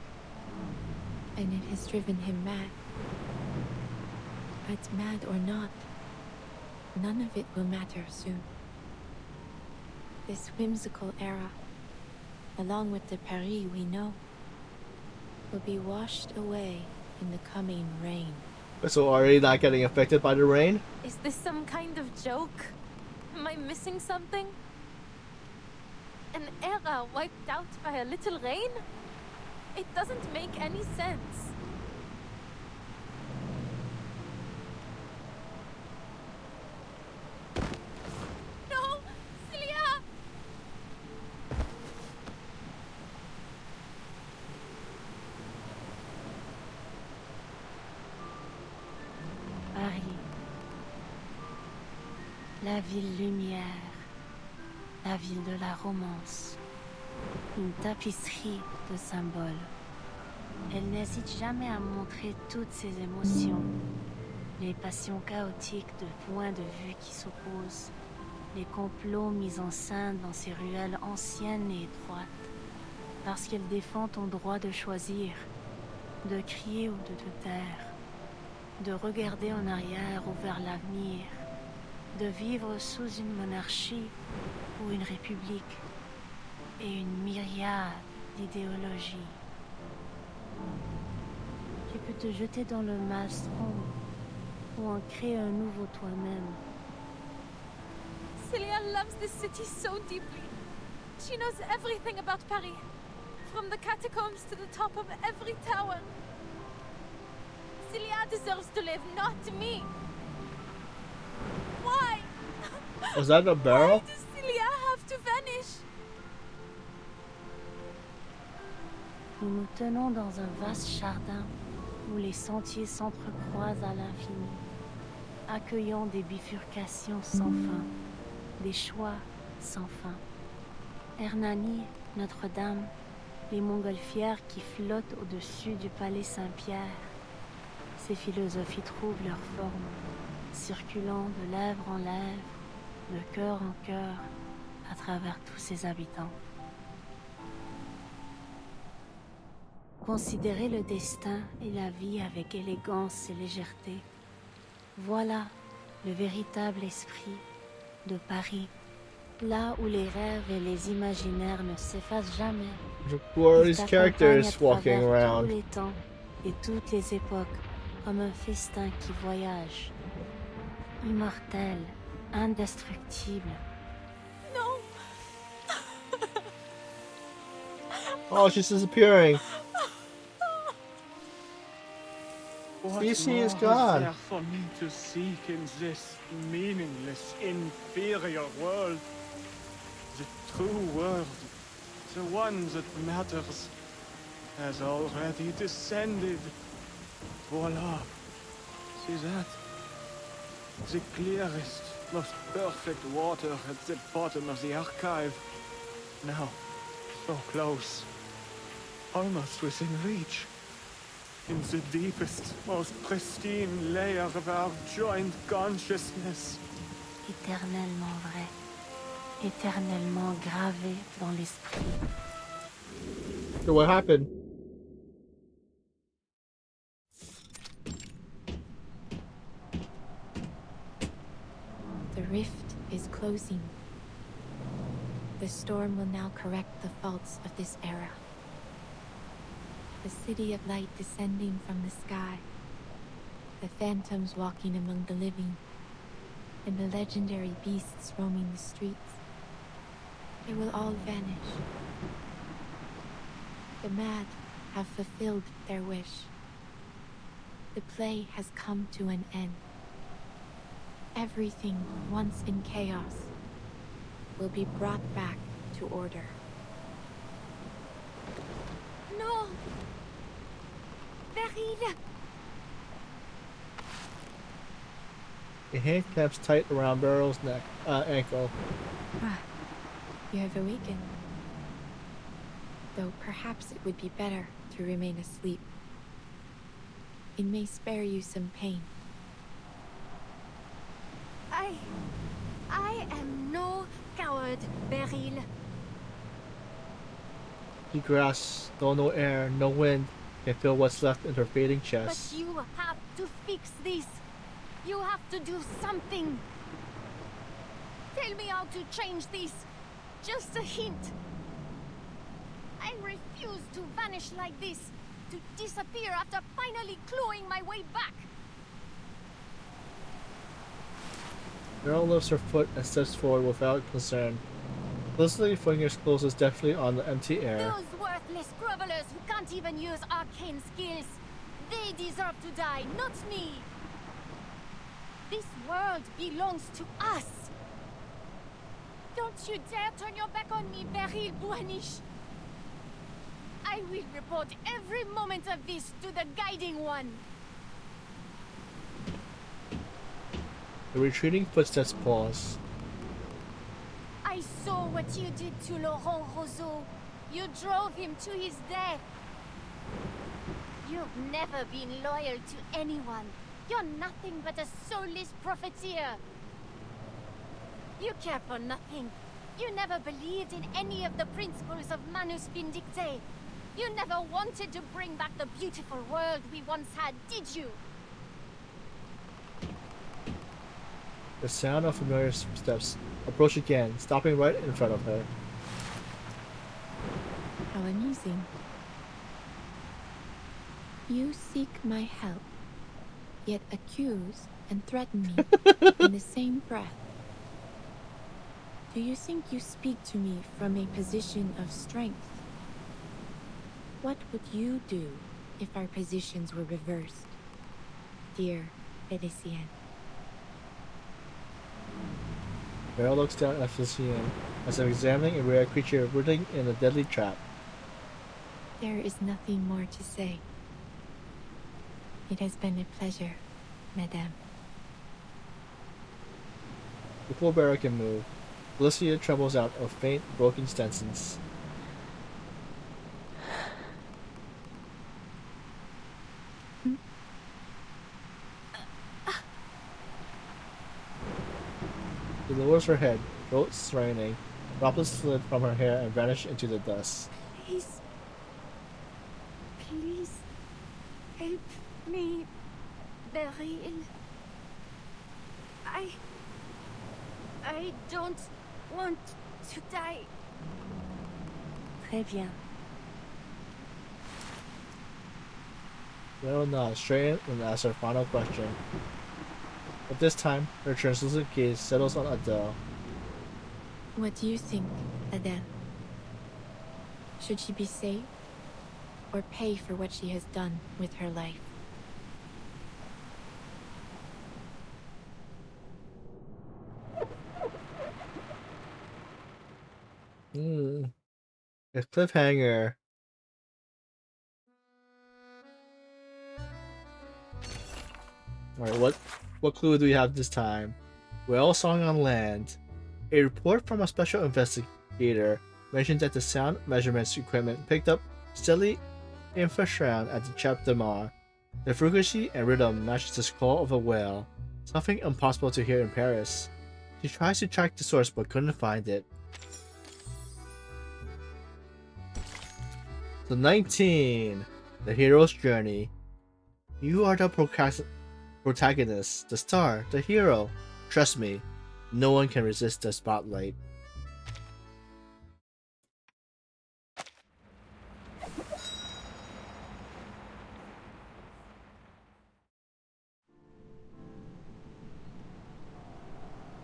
and it has driven him mad. But mad or not, none of it will matter soon. This whimsical era, along with the Paris we know, will be washed away in the coming rain. So are you not getting affected by the rain? Is this some kind of joke? Am I missing something? An era wiped out by a little rain? It doesn't make any sense. No! Celia! Paris. La ville lumière. La ville de la romance. Une tapisserie de symboles. Elle n'hésite jamais à montrer toutes ses émotions. Les passions chaotiques de points de vue qui s'opposent. Les complots mis en scène dans ces ruelles anciennes et étroites. Parce qu'elle défend ton droit de choisir. De crier ou de te taire. De regarder en arrière ou vers l'avenir. De vivre sous une monarchie ou une république, et une myriade d'idéologies. Tu peux te jeter dans le maelstrom ou en créer un nouveau toi-même. Celia loves this city so deeply. She knows everything about Paris, from the catacombs to the top of every tower. Celia deserves to live, not me. Why? Was that a barrel? Why does Celia have to vanish? Nous nous tenons dans un vaste jardin où les sentiers s'entrecroisent à l'infini, accueillant des bifurcations sans fin, des choix sans fin. Hernani, Notre-Dame, les montgolfières qui flottent au-dessus du palais Saint-Pierre. Ces philosophies trouvent leur forme, circulant de lèvre en lèvre, de cœur en cœur, à travers tous ses habitants. Considérer le destin et la vie avec élégance et légèreté. Voilà le véritable esprit de Paris Là où les rêves et les imaginaires ne s'effacent jamais. Who are Ils these t'accompagnent characters à walking travers around? tous les temps et toutes les époques, comme un festin qui voyage. Immortel, indestructible. No! Oh, she's disappearing. What BC is more gone. there for me to seek in this meaningless, inferior world? The true world, the one that matters, has already descended. Voila. See that? The clearest, most perfect water at the bottom of the archive. Now, so close. Almost within reach. In the deepest, most pristine layer of our joint consciousness. Éternellement vrai. Éternellement gravé dans l'esprit. So what happened? The rift is closing. The storm will now correct the faults of this era. The city of light descending from the sky. The phantoms walking among the living. And the legendary beasts roaming the streets. They will all vanish. The mad have fulfilled their wish. The play has come to an end. Everything once in chaos will be brought back to order. No! Beryl! A hand clamps tight around Beryl's neck, ankle. Ah, you have awakened. Though perhaps it would be better to remain asleep. It may spare you some pain. I am no coward, Beryl. He grasps, though no air, no wind can feel what's left in her fading chest. But you have to fix this. You have to do something. Tell me how to change this. Just a hint. I refuse to vanish like this. To disappear after finally clawing my way back. Beryl lifts her foot and steps forward without concern. Felicity fingers closes deftly on the empty air. Those worthless grovelers who can't even use arcane skills. They deserve to die, not me. This world belongs to us. Don't you dare turn your back on me, Beryl Buanish. I will report every moment of this to the Guiding One. The retreating footsteps pause. I saw what you did to Laurent Roseau. You drove him to his death. You've never been loyal to anyone. You're nothing but a soulless profiteer. You care for nothing. You never believed in any of the principles of Manus Vindicte. You never wanted to bring back the beautiful world we once had, did you? The sound of familiar steps approach again, stopping right in front of her. How amusing. You seek my help, yet accuse and threaten me in the same breath. Do you think you speak to me from a position of strength? What would you do if our positions were reversed, dear Felicienne? Beryl looks down at Felicienne as if examining a rare creature rooting in a deadly trap. There is nothing more to say. It has been a pleasure, Madame. Before Beryl can move, Felicia trembles out of faint, broken sentence. She lowers her head, throat straining. Droplets slid from her hair and vanish into the dust. Please. Please. Help me, Beryl. I don't want to die. Très bien. Little nod straight in and asks her final question. But this time, her translucent gaze settles on Adele. What do you think, Adele? Should she be saved or pay for what she has done with her life? A cliffhanger. Alright, what clue do we have this time? Whale song on land. A report from a special investigator mentioned that the sound measurements equipment picked up steadily infrasound at the Chap de Mar. The frequency and rhythm matches the call of a whale, something impossible to hear in Paris. She tries to track the source but couldn't find it. So 19. The hero's journey. You are the protagonist, the star, the hero. Trust me, no one can resist the spotlight.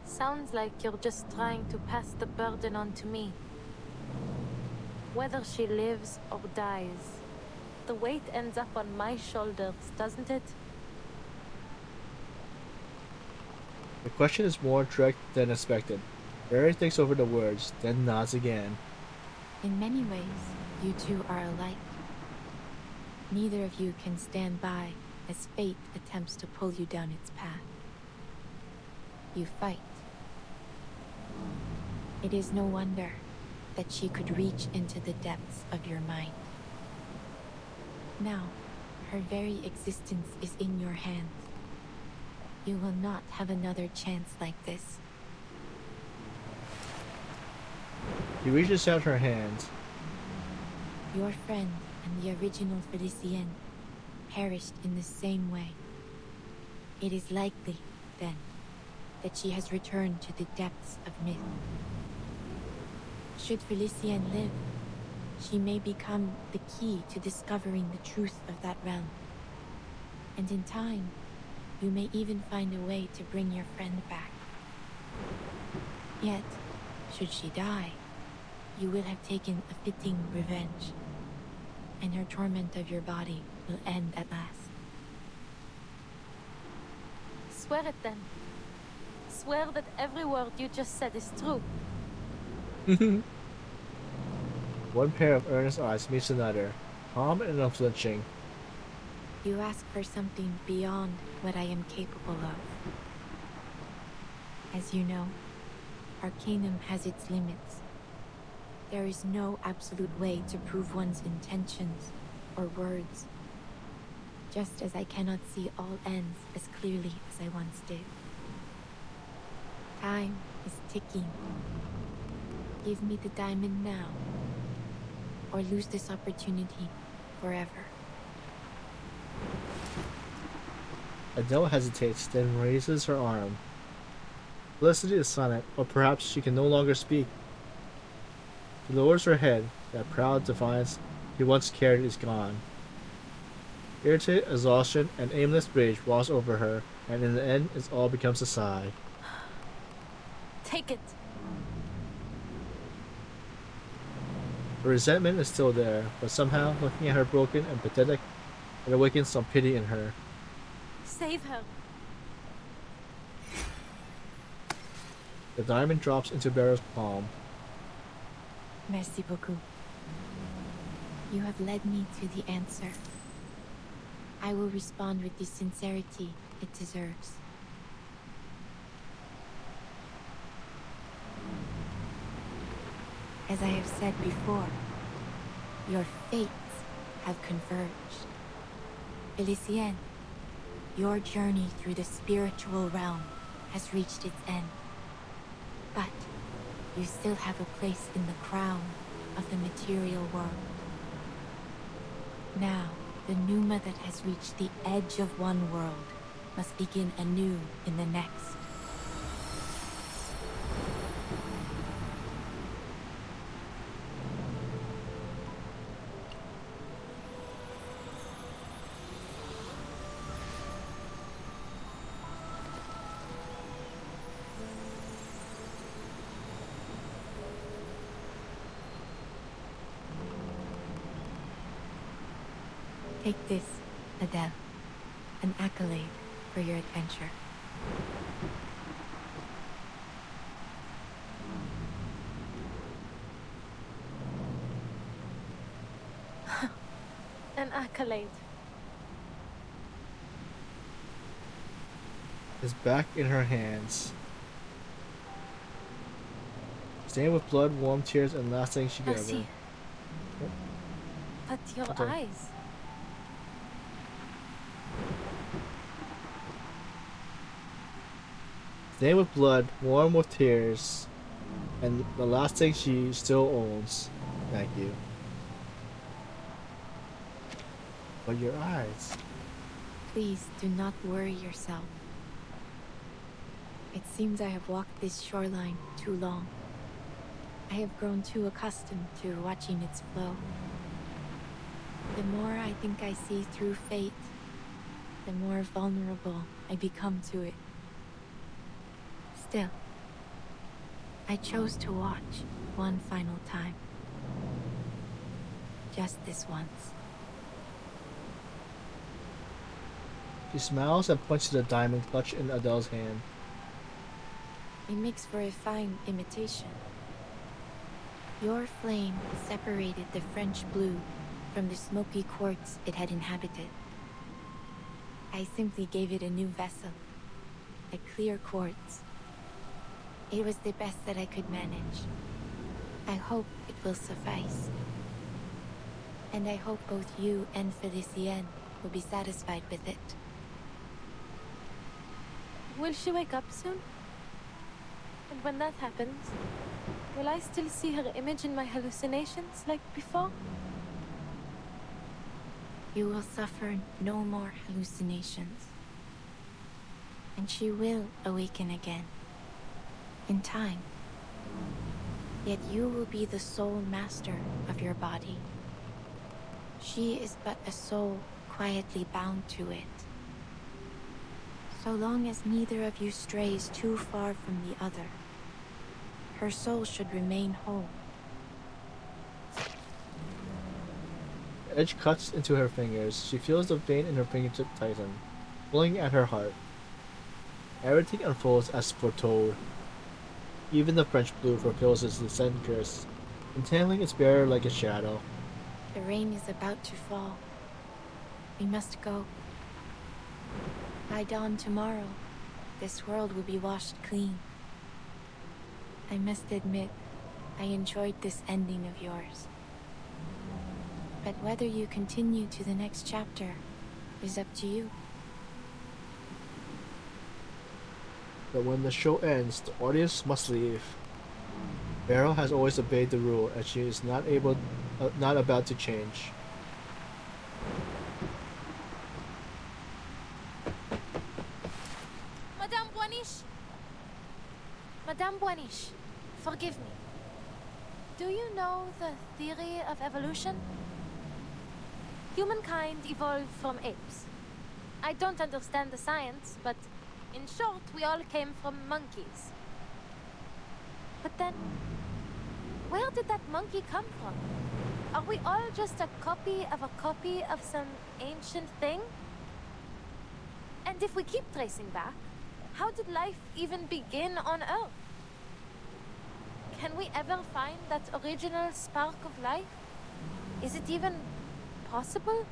Sounds like you're just trying to pass the burden on to me. Whether she lives or dies, the weight ends up on my shoulders, doesn't it? The question is more direct than expected. Barry thinks over the words, then nods again. In many ways, you two are alike. Neither of you can stand by as fate attempts to pull you down its path. You fight. It is no wonder that she could reach into the depths of your mind. Now, her very existence is in your hands. You will not have another chance like this. He reaches out her hand. Your friend and the original Felicienne perished in the same way. It is likely, then, that she has returned to the depths of myth. Should Felicienne live, she may become the key to discovering the truth of that realm. And in time, you may even find a way to bring your friend back. Yet, should she die, you will have taken a fitting revenge, and her torment of your body will end at last. Swear it then. Swear that every word you just said is true. One pair of earnest eyes meets another, calm and unflinching. You ask for something beyond what I am capable of. As you know, Arcanum has its limits. There is no absolute way to prove one's intentions or words, just as I cannot see all ends as clearly as I once did. Time is ticking. Give me the diamond now, or lose this opportunity forever. Adele hesitates, then raises her arm. Felicity is silent, or perhaps she can no longer speak. She lowers her head. That proud defiance she once carried is gone. Irritated exhaustion and aimless rage wash over her, and in the end it all becomes a sigh. Take it. The resentment is still there, but somehow, looking at her broken and pathetic, it awakens some pity in her. Save her. The diamond drops into Barrow's palm. Merci beaucoup. You have led me to the answer. I will respond with the sincerity it deserves. As I have said before, your fates have converged. Felicienne, your journey through the spiritual realm has reached its end. But you still have a place in the crown of the material world. Now, the Numa that has reached the edge of one world must begin anew in the next. Take this, Adele, an accolade for your adventure. An accolade. Is back in her hands. Stained with blood, warm tears, and last thing she could ever. Merci. But your Okay. eyes. Stained with blood, warm with tears, and the last thing she still owns. Thank you. But your eyes. Please do not worry yourself. It seems I have walked this shoreline too long. I have grown too accustomed to watching its flow. The more I think I see through fate, the more vulnerable I become to it. Still, I chose to watch one final time. Just this once. She smiles and points to the diamond clutch in Adele's hand. It makes for a fine imitation. Your flame separated the French blue from the smoky quartz it had inhabited. I simply gave it a new vessel, a clear quartz. It was the best that I could manage. I hope it will suffice. And I hope both you and Felicienne will be satisfied with it. Will she wake up soon? And when that happens, will I still see her image in my hallucinations like before? You will suffer no more hallucinations. And she will awaken again. In time. Yet you will be the sole master of your body. She is but a soul quietly bound to it. So long as neither of you strays too far from the other, her soul should remain whole. The edge cuts into her fingers. She feels the vein in her fingertip tighten, pulling at her heart. Everything unfolds as foretold. Even the French blue fulfills its descent curse, entangling its bearer like a shadow. The rain is about to fall. We must go. By dawn tomorrow, this world will be washed clean. I must admit, I enjoyed this ending of yours. But whether you continue to the next chapter is up to you. But when the show ends, the audience must leave. Beryl has always obeyed the rule, and she is not about to change. Madame Boiniche! Madame Boiniche, forgive me. Do you know the theory of evolution? Humankind evolved from apes. I don't understand the science, but in short, we all came from monkeys. But then, where did that monkey come from? Are we all just a copy of some ancient thing? And if we keep tracing back, how did life even begin on Earth? Can we ever find that original spark of life? Is it even possible?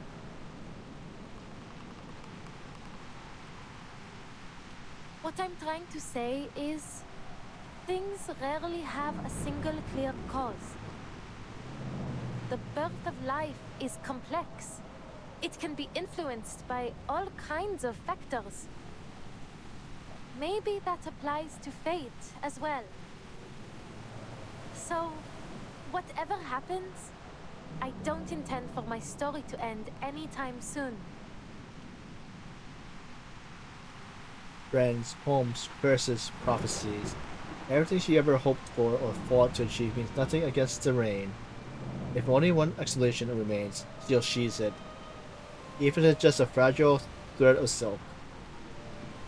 What I'm trying to say is, things rarely have a single clear cause. The birth of life is complex. It can be influenced by all kinds of factors. Maybe that applies to fate as well. So, whatever happens, I don't intend for my story to end anytime soon. Friends, homes, curses, prophecies. Everything she ever hoped for or fought to achieve means nothing against the rain. If only one explanation remains, she'll sheathe it. Even if it's just a fragile thread of silk.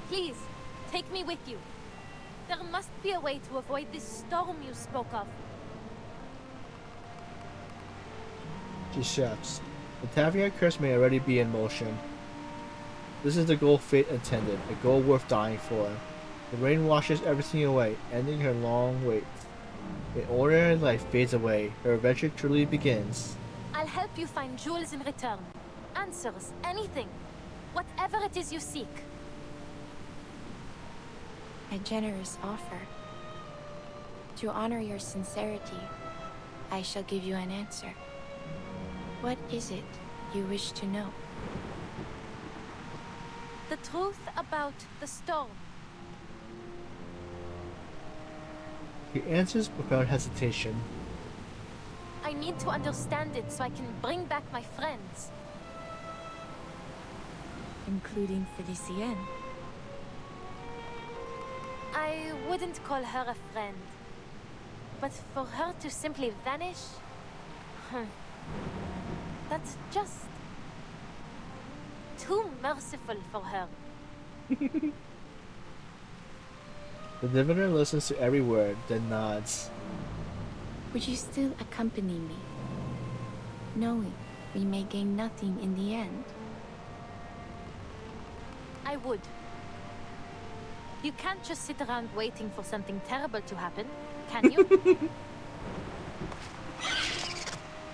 Please, take me with you. There must be a way to avoid this storm you spoke of. She shouts. The Tavian curse may already be in motion. This is the goal fate intended, a goal worth dying for. The rain washes everything away, ending her long wait. The ordinary life fades away, her adventure truly begins. I'll help you find jewels in return. Answers, anything. Whatever it is you seek. A generous offer. To honor your sincerity, I shall give you an answer. What is it you wish to know? The truth about the storm. He answers without hesitation. I need to understand it so I can bring back my friends. Including Felicienne. I wouldn't call her a friend. But for her to simply vanish... that's just... too merciful for her. The diviner listens to every word, then nods. Would you still accompany me? Knowing we may gain nothing in the end. I would. You can't just sit around waiting for something terrible to happen, can you?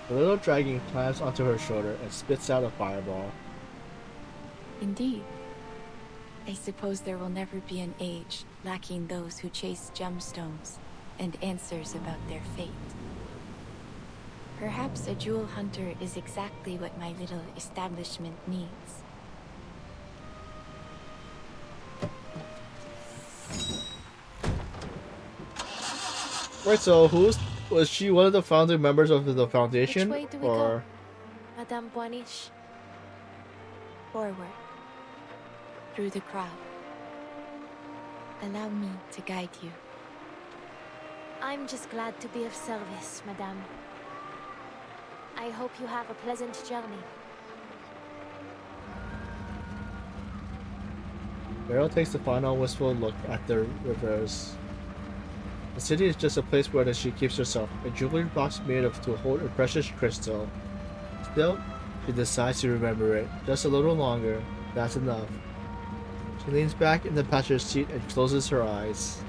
The little dragon climbs onto her shoulder and spits out a fireball. Indeed. I suppose there will never be an age lacking those who chase gemstones and answers about their fate. Perhaps a jewel hunter is exactly what my little establishment needs. Wait, so was she one of the founding members of the foundation? Which way do we go, Madame Boiniche? Forward. Through the crowd. Allow me to guide you. I'm just glad to be of service, Madame. I hope you have a pleasant journey. Beryl takes the final wistful look at the rivers. The city is just a place where she keeps herself, a jewelry box made of to hold a precious crystal. Still, she decides to remember it, just a little longer. That's enough. She leans back in the passenger seat and closes her eyes.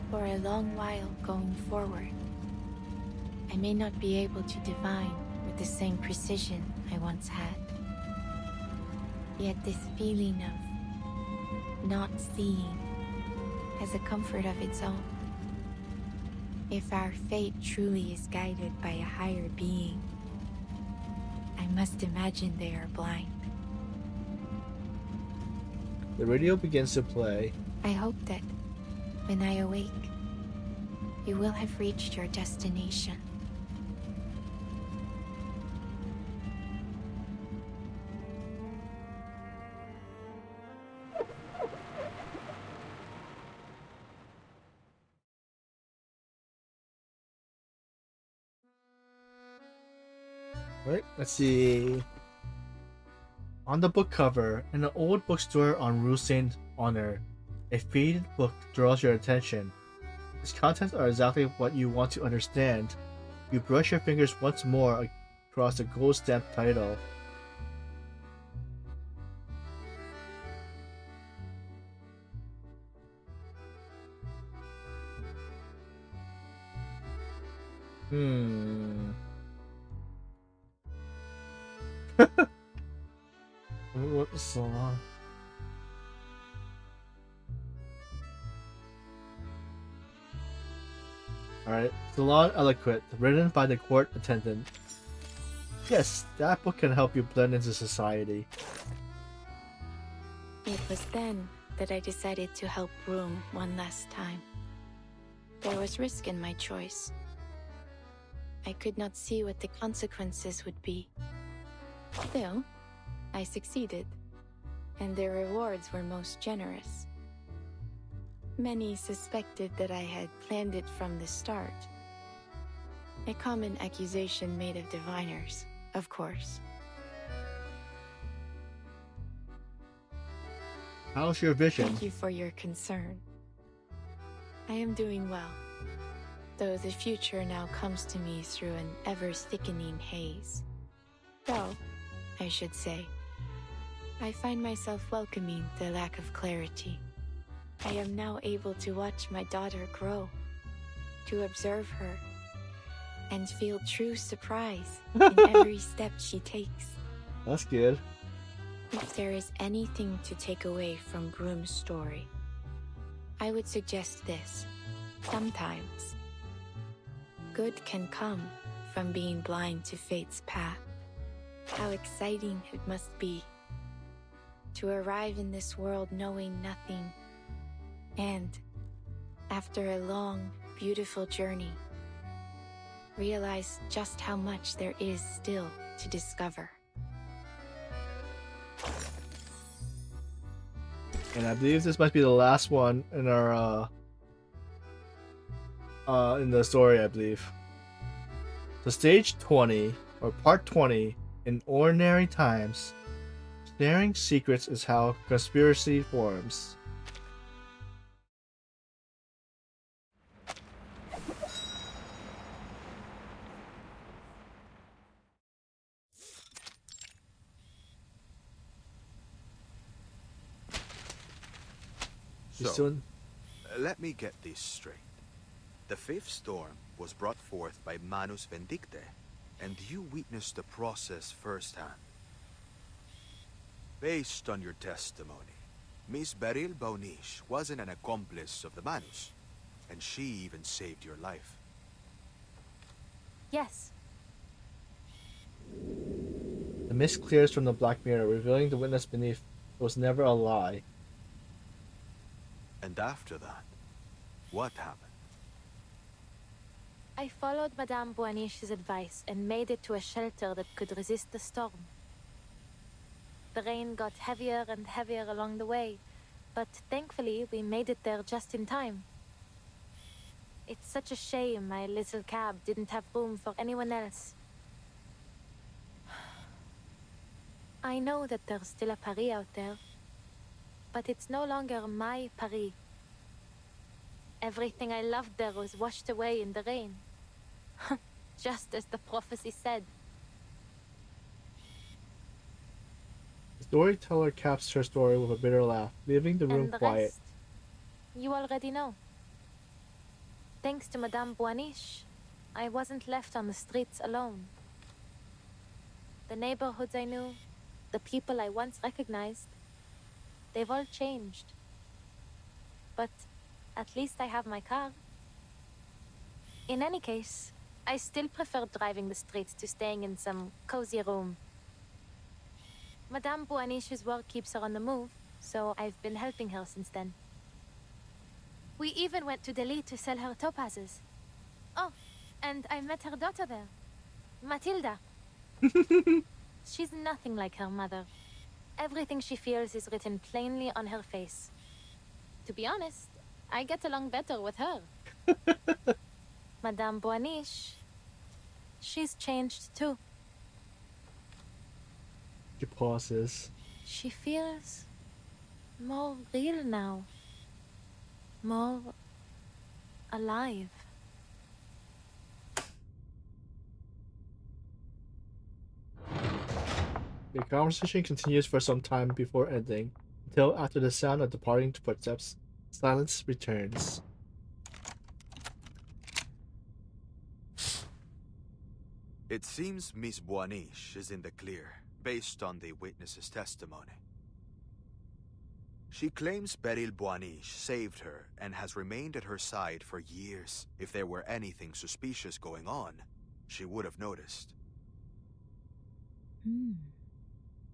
For a long while going forward, I may not be able to divine with the same precision I once had. Yet this feeling of not seeing has a comfort of its own. If our fate truly is guided by a higher being, I must imagine they are blind. The radio begins to play. I hope that when I awake, you will have reached your destination. Right, let's see. On the book cover, in an old bookstore on Rue Saint Honor, a faded book draws your attention. Its contents are exactly what you want to understand. You brush your fingers once more across the gold stamped title. What was so long? Alright, Salon Eloquent, written by the court attendant. Yes, that book can help you blend into society. It was then that I decided to help Broom one last time. There was risk in my choice. I could not see what the consequences would be. Still, I succeeded, and the rewards were most generous. Many suspected that I had planned it from the start. A common accusation made of diviners, of course. How's your vision? Thank you for your concern. I am doing well, though the future now comes to me through an ever-thickening haze. Though, I should say, I find myself welcoming the lack of clarity. I am now able to watch my daughter grow, to observe her, and feel true surprise in every step she takes. That's good. If there is anything to take away from Broom's story, I would suggest this. Sometimes, good can come from being blind to fate's path. How exciting it must be to arrive in this world knowing nothing, and, after a long, beautiful journey, realize just how much there is still to discover. And I believe this might be the last one in our in the story, I believe. So stage 20, or part 20, in ordinary times, sharing secrets is how conspiracy forms. So, let me get this straight. The fifth storm was brought forth by Manus Vindicte, and you witnessed the process firsthand. Based on your testimony, Miss Beryl Baunish wasn't an accomplice of the Manus, and she even saved your life. Yes. The mist clears from the black mirror, revealing the witness beneath was never a lie. And after that, what happened? I followed Madame Boanish's advice and made it to a shelter that could resist the storm. The rain got heavier and heavier along the way, but thankfully we made it there just in time. It's such a shame my little cab didn't have room for anyone else. I know that there's still a Paris out there, but it's no longer my Paris. Everything I loved there was washed away in the rain. Just as the prophecy said. The storyteller caps her story with a bitter laugh, leaving the room And the quiet. rest, you already know. Thanks to Madame Boanish, I wasn't left on the streets alone. The neighborhoods I knew, the people I once recognized, they've all changed. But at least I have my car. In any case, I still prefer driving the streets to staying in some cozy room. Madame Boanish's work keeps her on the move, so I've been helping her since then. We even went to Delhi to sell her topazes. Oh, and I met her daughter there, Matilda. She's nothing like her mother. Everything she feels is written plainly on her face. To be honest, I get along better with her. Madame Boanish, she's changed too. She pauses. She feels more real now. More alive. The conversation continues for some time before ending, until after the sound of departing footsteps, silence returns. It seems Miss Boanish is in the clear, based on the witness's testimony. She claims Beryl Boanish saved her and has remained at her side for years. If there were anything suspicious going on, she would have noticed.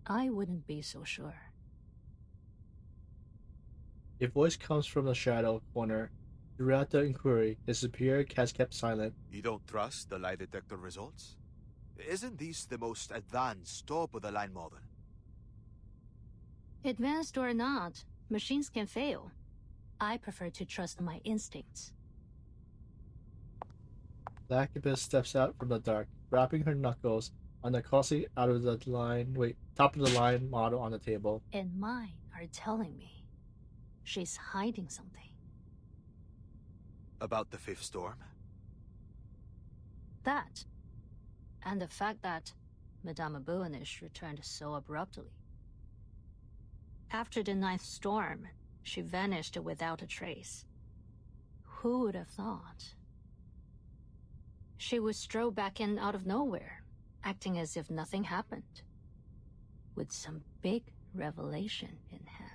I wouldn't be so sure. A voice comes from the shadow corner. Throughout the inquiry, his superior has kept silent. You don't trust the lie detector results? Isn't this the most advanced, top-of-the-line model? Advanced or not, machines can fail. I prefer to trust my instincts. The Acubus steps out from the dark, rapping her knuckles on the costly top of the line model on the table. And mine are telling me she's hiding something. About the fifth storm? that. And the fact that Madame Buonish returned so abruptly. After the ninth storm, she vanished without a trace. Who would have thought? She would stroll back in out of nowhere, acting as if nothing happened, with some big revelation in hand.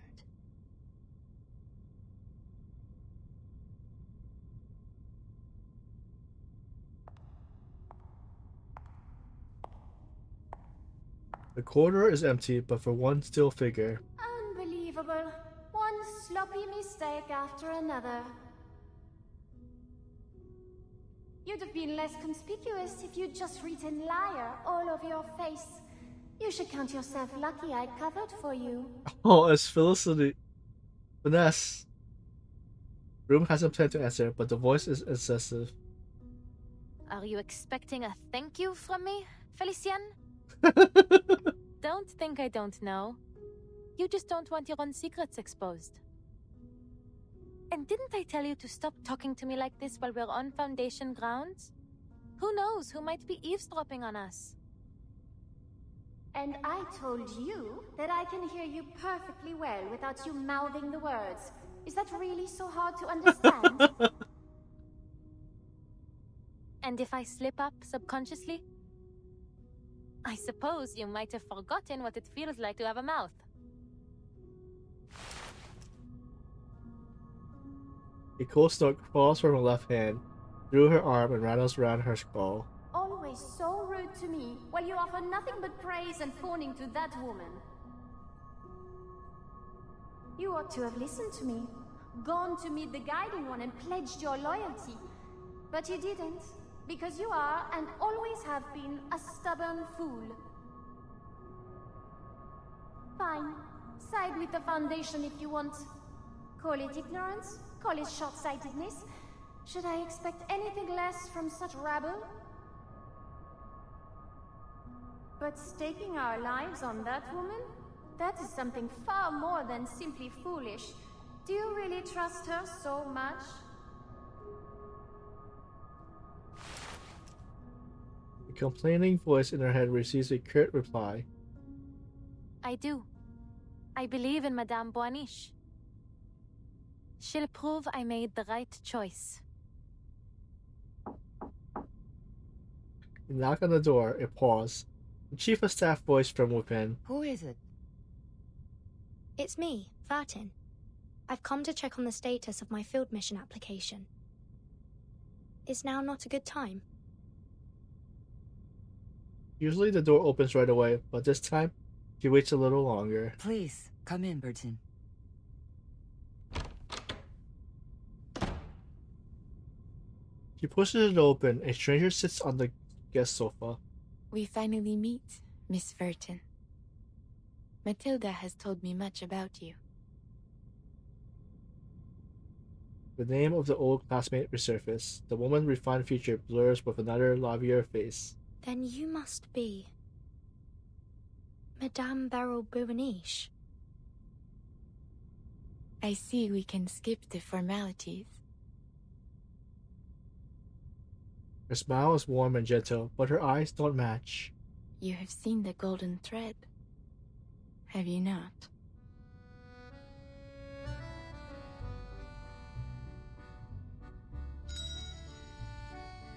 The corridor is empty, but for one still figure. Unbelievable. One sloppy mistake after another. You'd have been less conspicuous if you'd just written liar all over your face. You should count yourself lucky I covered for you. Oh, it's Felicity. Finesse. Room hasn't planned to answer, but the voice is incisive. Are you expecting a thank you from me, Felicien? Don't think I don't know. You just don't want your own secrets exposed. And didn't I tell you to stop talking to me like this while we're on Foundation grounds? Who knows who might be eavesdropping on us? And I told you that I can hear you perfectly well without you mouthing the words. Is that really so hard to understand? And if I slip up subconsciously? I suppose you might have forgotten what it feels like to have a mouth. A cold snort crawls from her left hand, through her arm and rattles around her skull. Always so rude to me, while you offer nothing but praise and fawning to that woman. You ought to have listened to me, gone to meet the Guiding One and pledged your loyalty. But you didn't, because you are, and always have been, a stubborn fool. Fine. Side with the Foundation if you want. Call it ignorance, call it short-sightedness. Should I expect anything less from such rabble? But staking our lives on that woman? That is something far more than simply foolish. Do you really trust her so much? A complaining voice in her head receives a curt reply. I do. I believe in Madame Buonish. She'll prove I made the right choice. A knock on the door, a pause. The chief of staff voice from within. Who is it? It's me, Vartin. I've come to check on the status of my field mission application. Is now not a good time? Usually the door opens right away, but this time, she waits a little longer. Please, come in, Burton. She pushes it open. A stranger sits on the guest sofa. We finally meet, Miss Verton. Matilda has told me much about you. The name of the old classmate resurfaces. The woman's refined feature blurs with another livelier face. Then you must be Madame Beryl Buonish. I see we can skip the formalities. Her smile is warm and gentle, but her eyes don't match. You have seen the golden thread, have you not?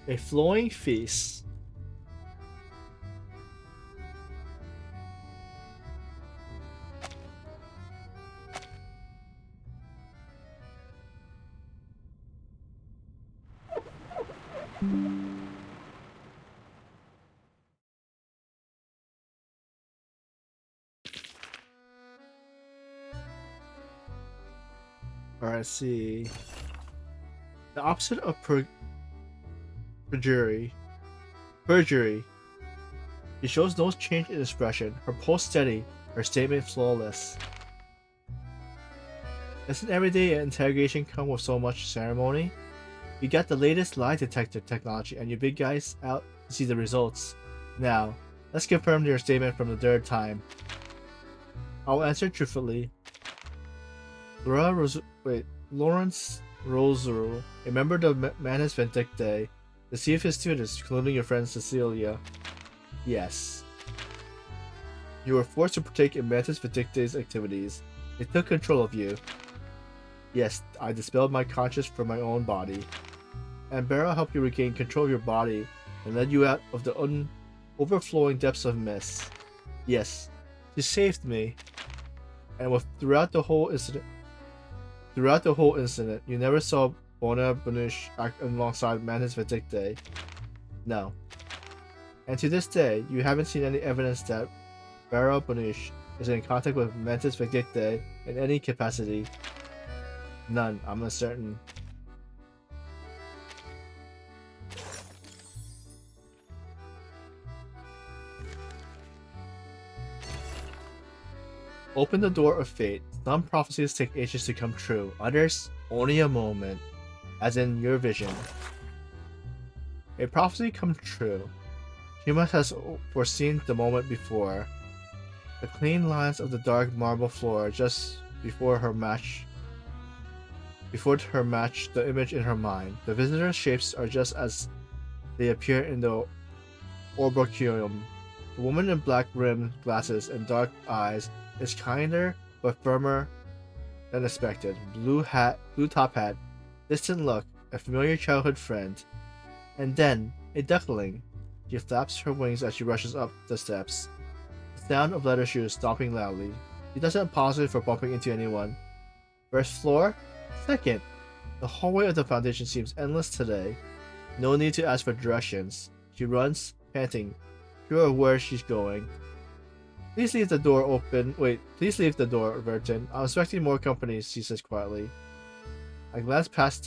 A flowing feast. Alright, let's see. The opposite of perjury. Perjury. She shows no change in expression, her pulse steady, her statement flawless. Doesn't everyday interrogation come with so much ceremony? You got the latest lie detector technology and you big guys out to see the results. Now, let's confirm your statement from the third time. I'll answer truthfully. Lawrence Rosero, a member of the Manus Vindictae, Deceive his students, including your friend Cecilia. Yes. You were forced to partake in Mantis Vindicta's activities. They took control of you. Yes, I dispelled my conscience from my own body. And Barrow helped you regain control of your body and led you out of the overflowing depths of mist. Yes, she saved me. And throughout the whole incident, you never saw Bona Banush act alongside Mantis Vindictae. No. And to this day, you haven't seen any evidence that Barrow Banush is in contact with Mantis Vindictae in any capacity. None, I'm uncertain. Open the door of fate. Some prophecies take ages to come true, others only a moment, as in your vision. A prophecy come true. Shima has foreseen the moment before. The clean lines of the dark marble floor just before her match the image in her mind. The visitor's shapes are just as they appear in the Orboreum. The woman in black rimmed glasses and dark eyes is kinder but firmer than expected. Blue top hat, distant look, a familiar childhood friend. And then, a duckling. She flaps her wings as she rushes up the steps. The sound of leather shoes stomping loudly. She doesn't pause for bumping into anyone. First floor? Second. The hallway of the foundation seems endless today. No need to ask for directions. She runs, panting, sure of where she's going. Please leave the door open. Wait, please leave the door, Verton. I'm expecting more company, she says quietly. I glance past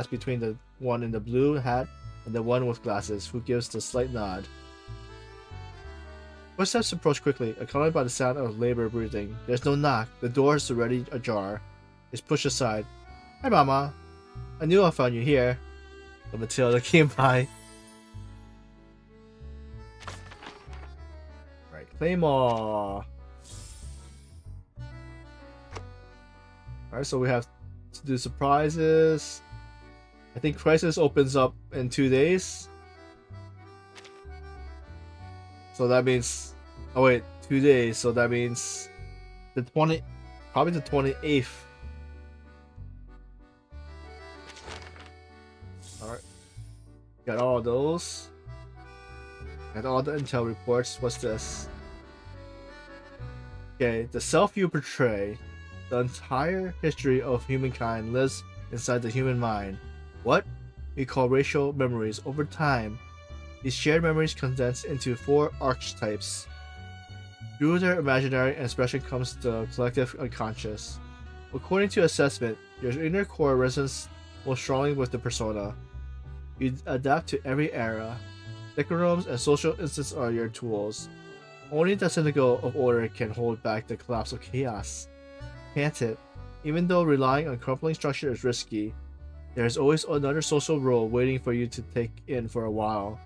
between the one in the blue hat and the one with glasses, who gives the slight nod. Footsteps approach quickly, accompanied by the sound of labor breathing. There's no knock. The door is already ajar. It's pushed aside. Hi, Mama. I knew I found you here. The Matilda came by. Right, Claymore. Alright, so we have to do surprises. I think Crisis opens up in 2 days. So that means... Oh wait, 2 days. So that means... probably the 28th. Alright. Got all those. Got all the intel reports. What's this? Okay, the self you portray. The entire history of humankind lives inside the human mind. What we call racial memories. Over time, these shared memories condense into 4 archetypes. Through their imaginary expression comes the collective unconscious. According to assessment, your inner core resonates most strongly with the persona. You adapt to every era. Decorums and social instincts are your tools. Only the cynical of order can hold back the collapse of chaos. Can't it? Even though relying on crumbling structure is risky, there is always another social role waiting for you to take in for a while.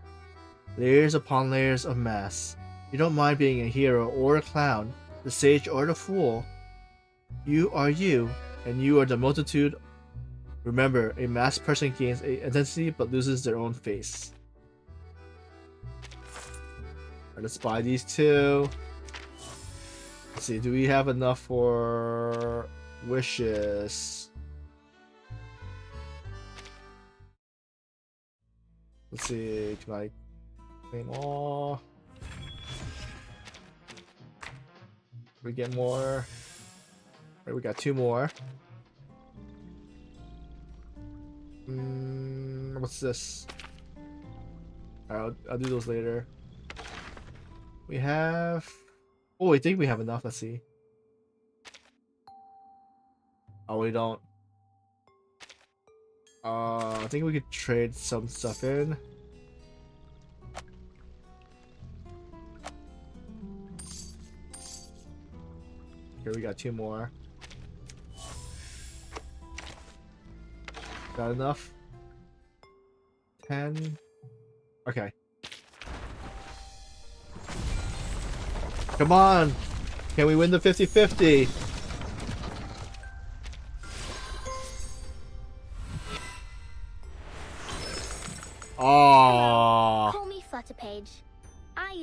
Layers upon layers of mass. You don't mind being a hero or a clown, the sage or the fool. You are you, and you are the multitude. Remember, a masked person gains an identity but loses their own face. Alright, let's buy these 2. Let's see, do we have enough for wishes? Let's see, can I claim all? We get more. Right, we got 2 more. What's this? Alright, I'll do those later. We have... Oh, I think we have enough. Let's see. Oh, we don't. I think we could trade some stuff in. Here we got 2 more. Got enough? 10. Okay. Come on! Can we win the 50-50?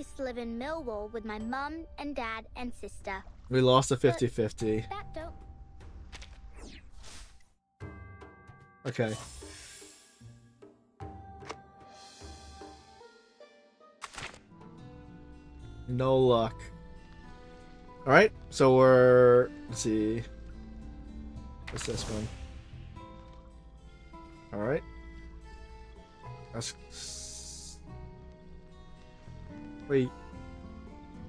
used to live in Millwall with my mum and dad and sister. We lost a 50-50. That don't... Okay. No luck. Alright, so we're... Let's see. What's this one? Alright. That's... Wait.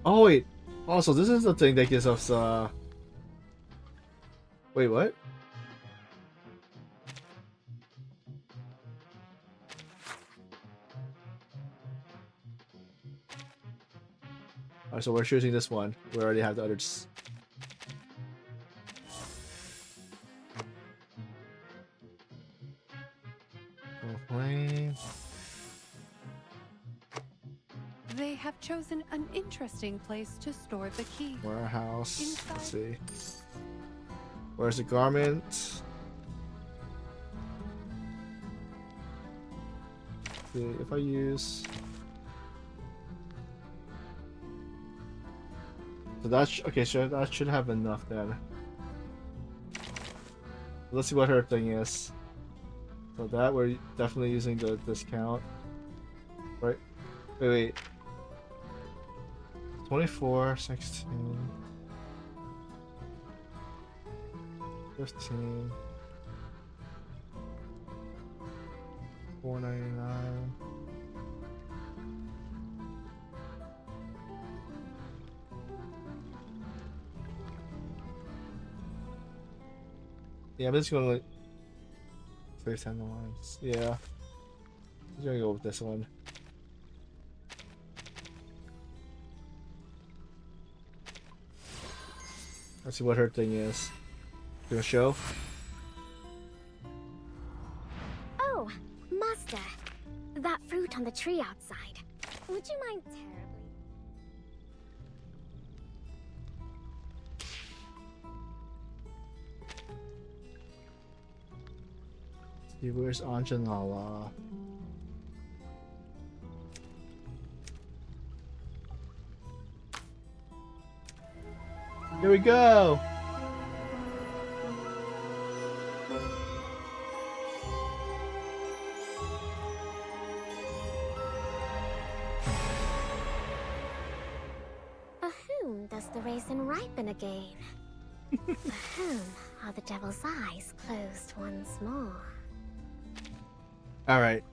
Oh, wait. Also, this is the thing that gives us, Wait, what? Alright, so we're choosing this one. We already have the others. They have chosen an interesting place to store the key. Warehouse. Inside. Let's see. Where's the garment? Let's see if I use. So that's okay. So that should have enough then. Let's see what her thing is. So that we're definitely using the discount, right? Wait. 24, 16, 15, 4.99. Yeah, I'm just gonna like save 10 lines. Yeah, I'm gonna go with this one. Let's see what her thing is. Gonna show. Oh, Master. That fruit on the tree outside. Would you mind terribly? See, where's Anjanala? Here we go! For whom does the raisin ripen again? For whom are the devil's eyes closed once more? Alright.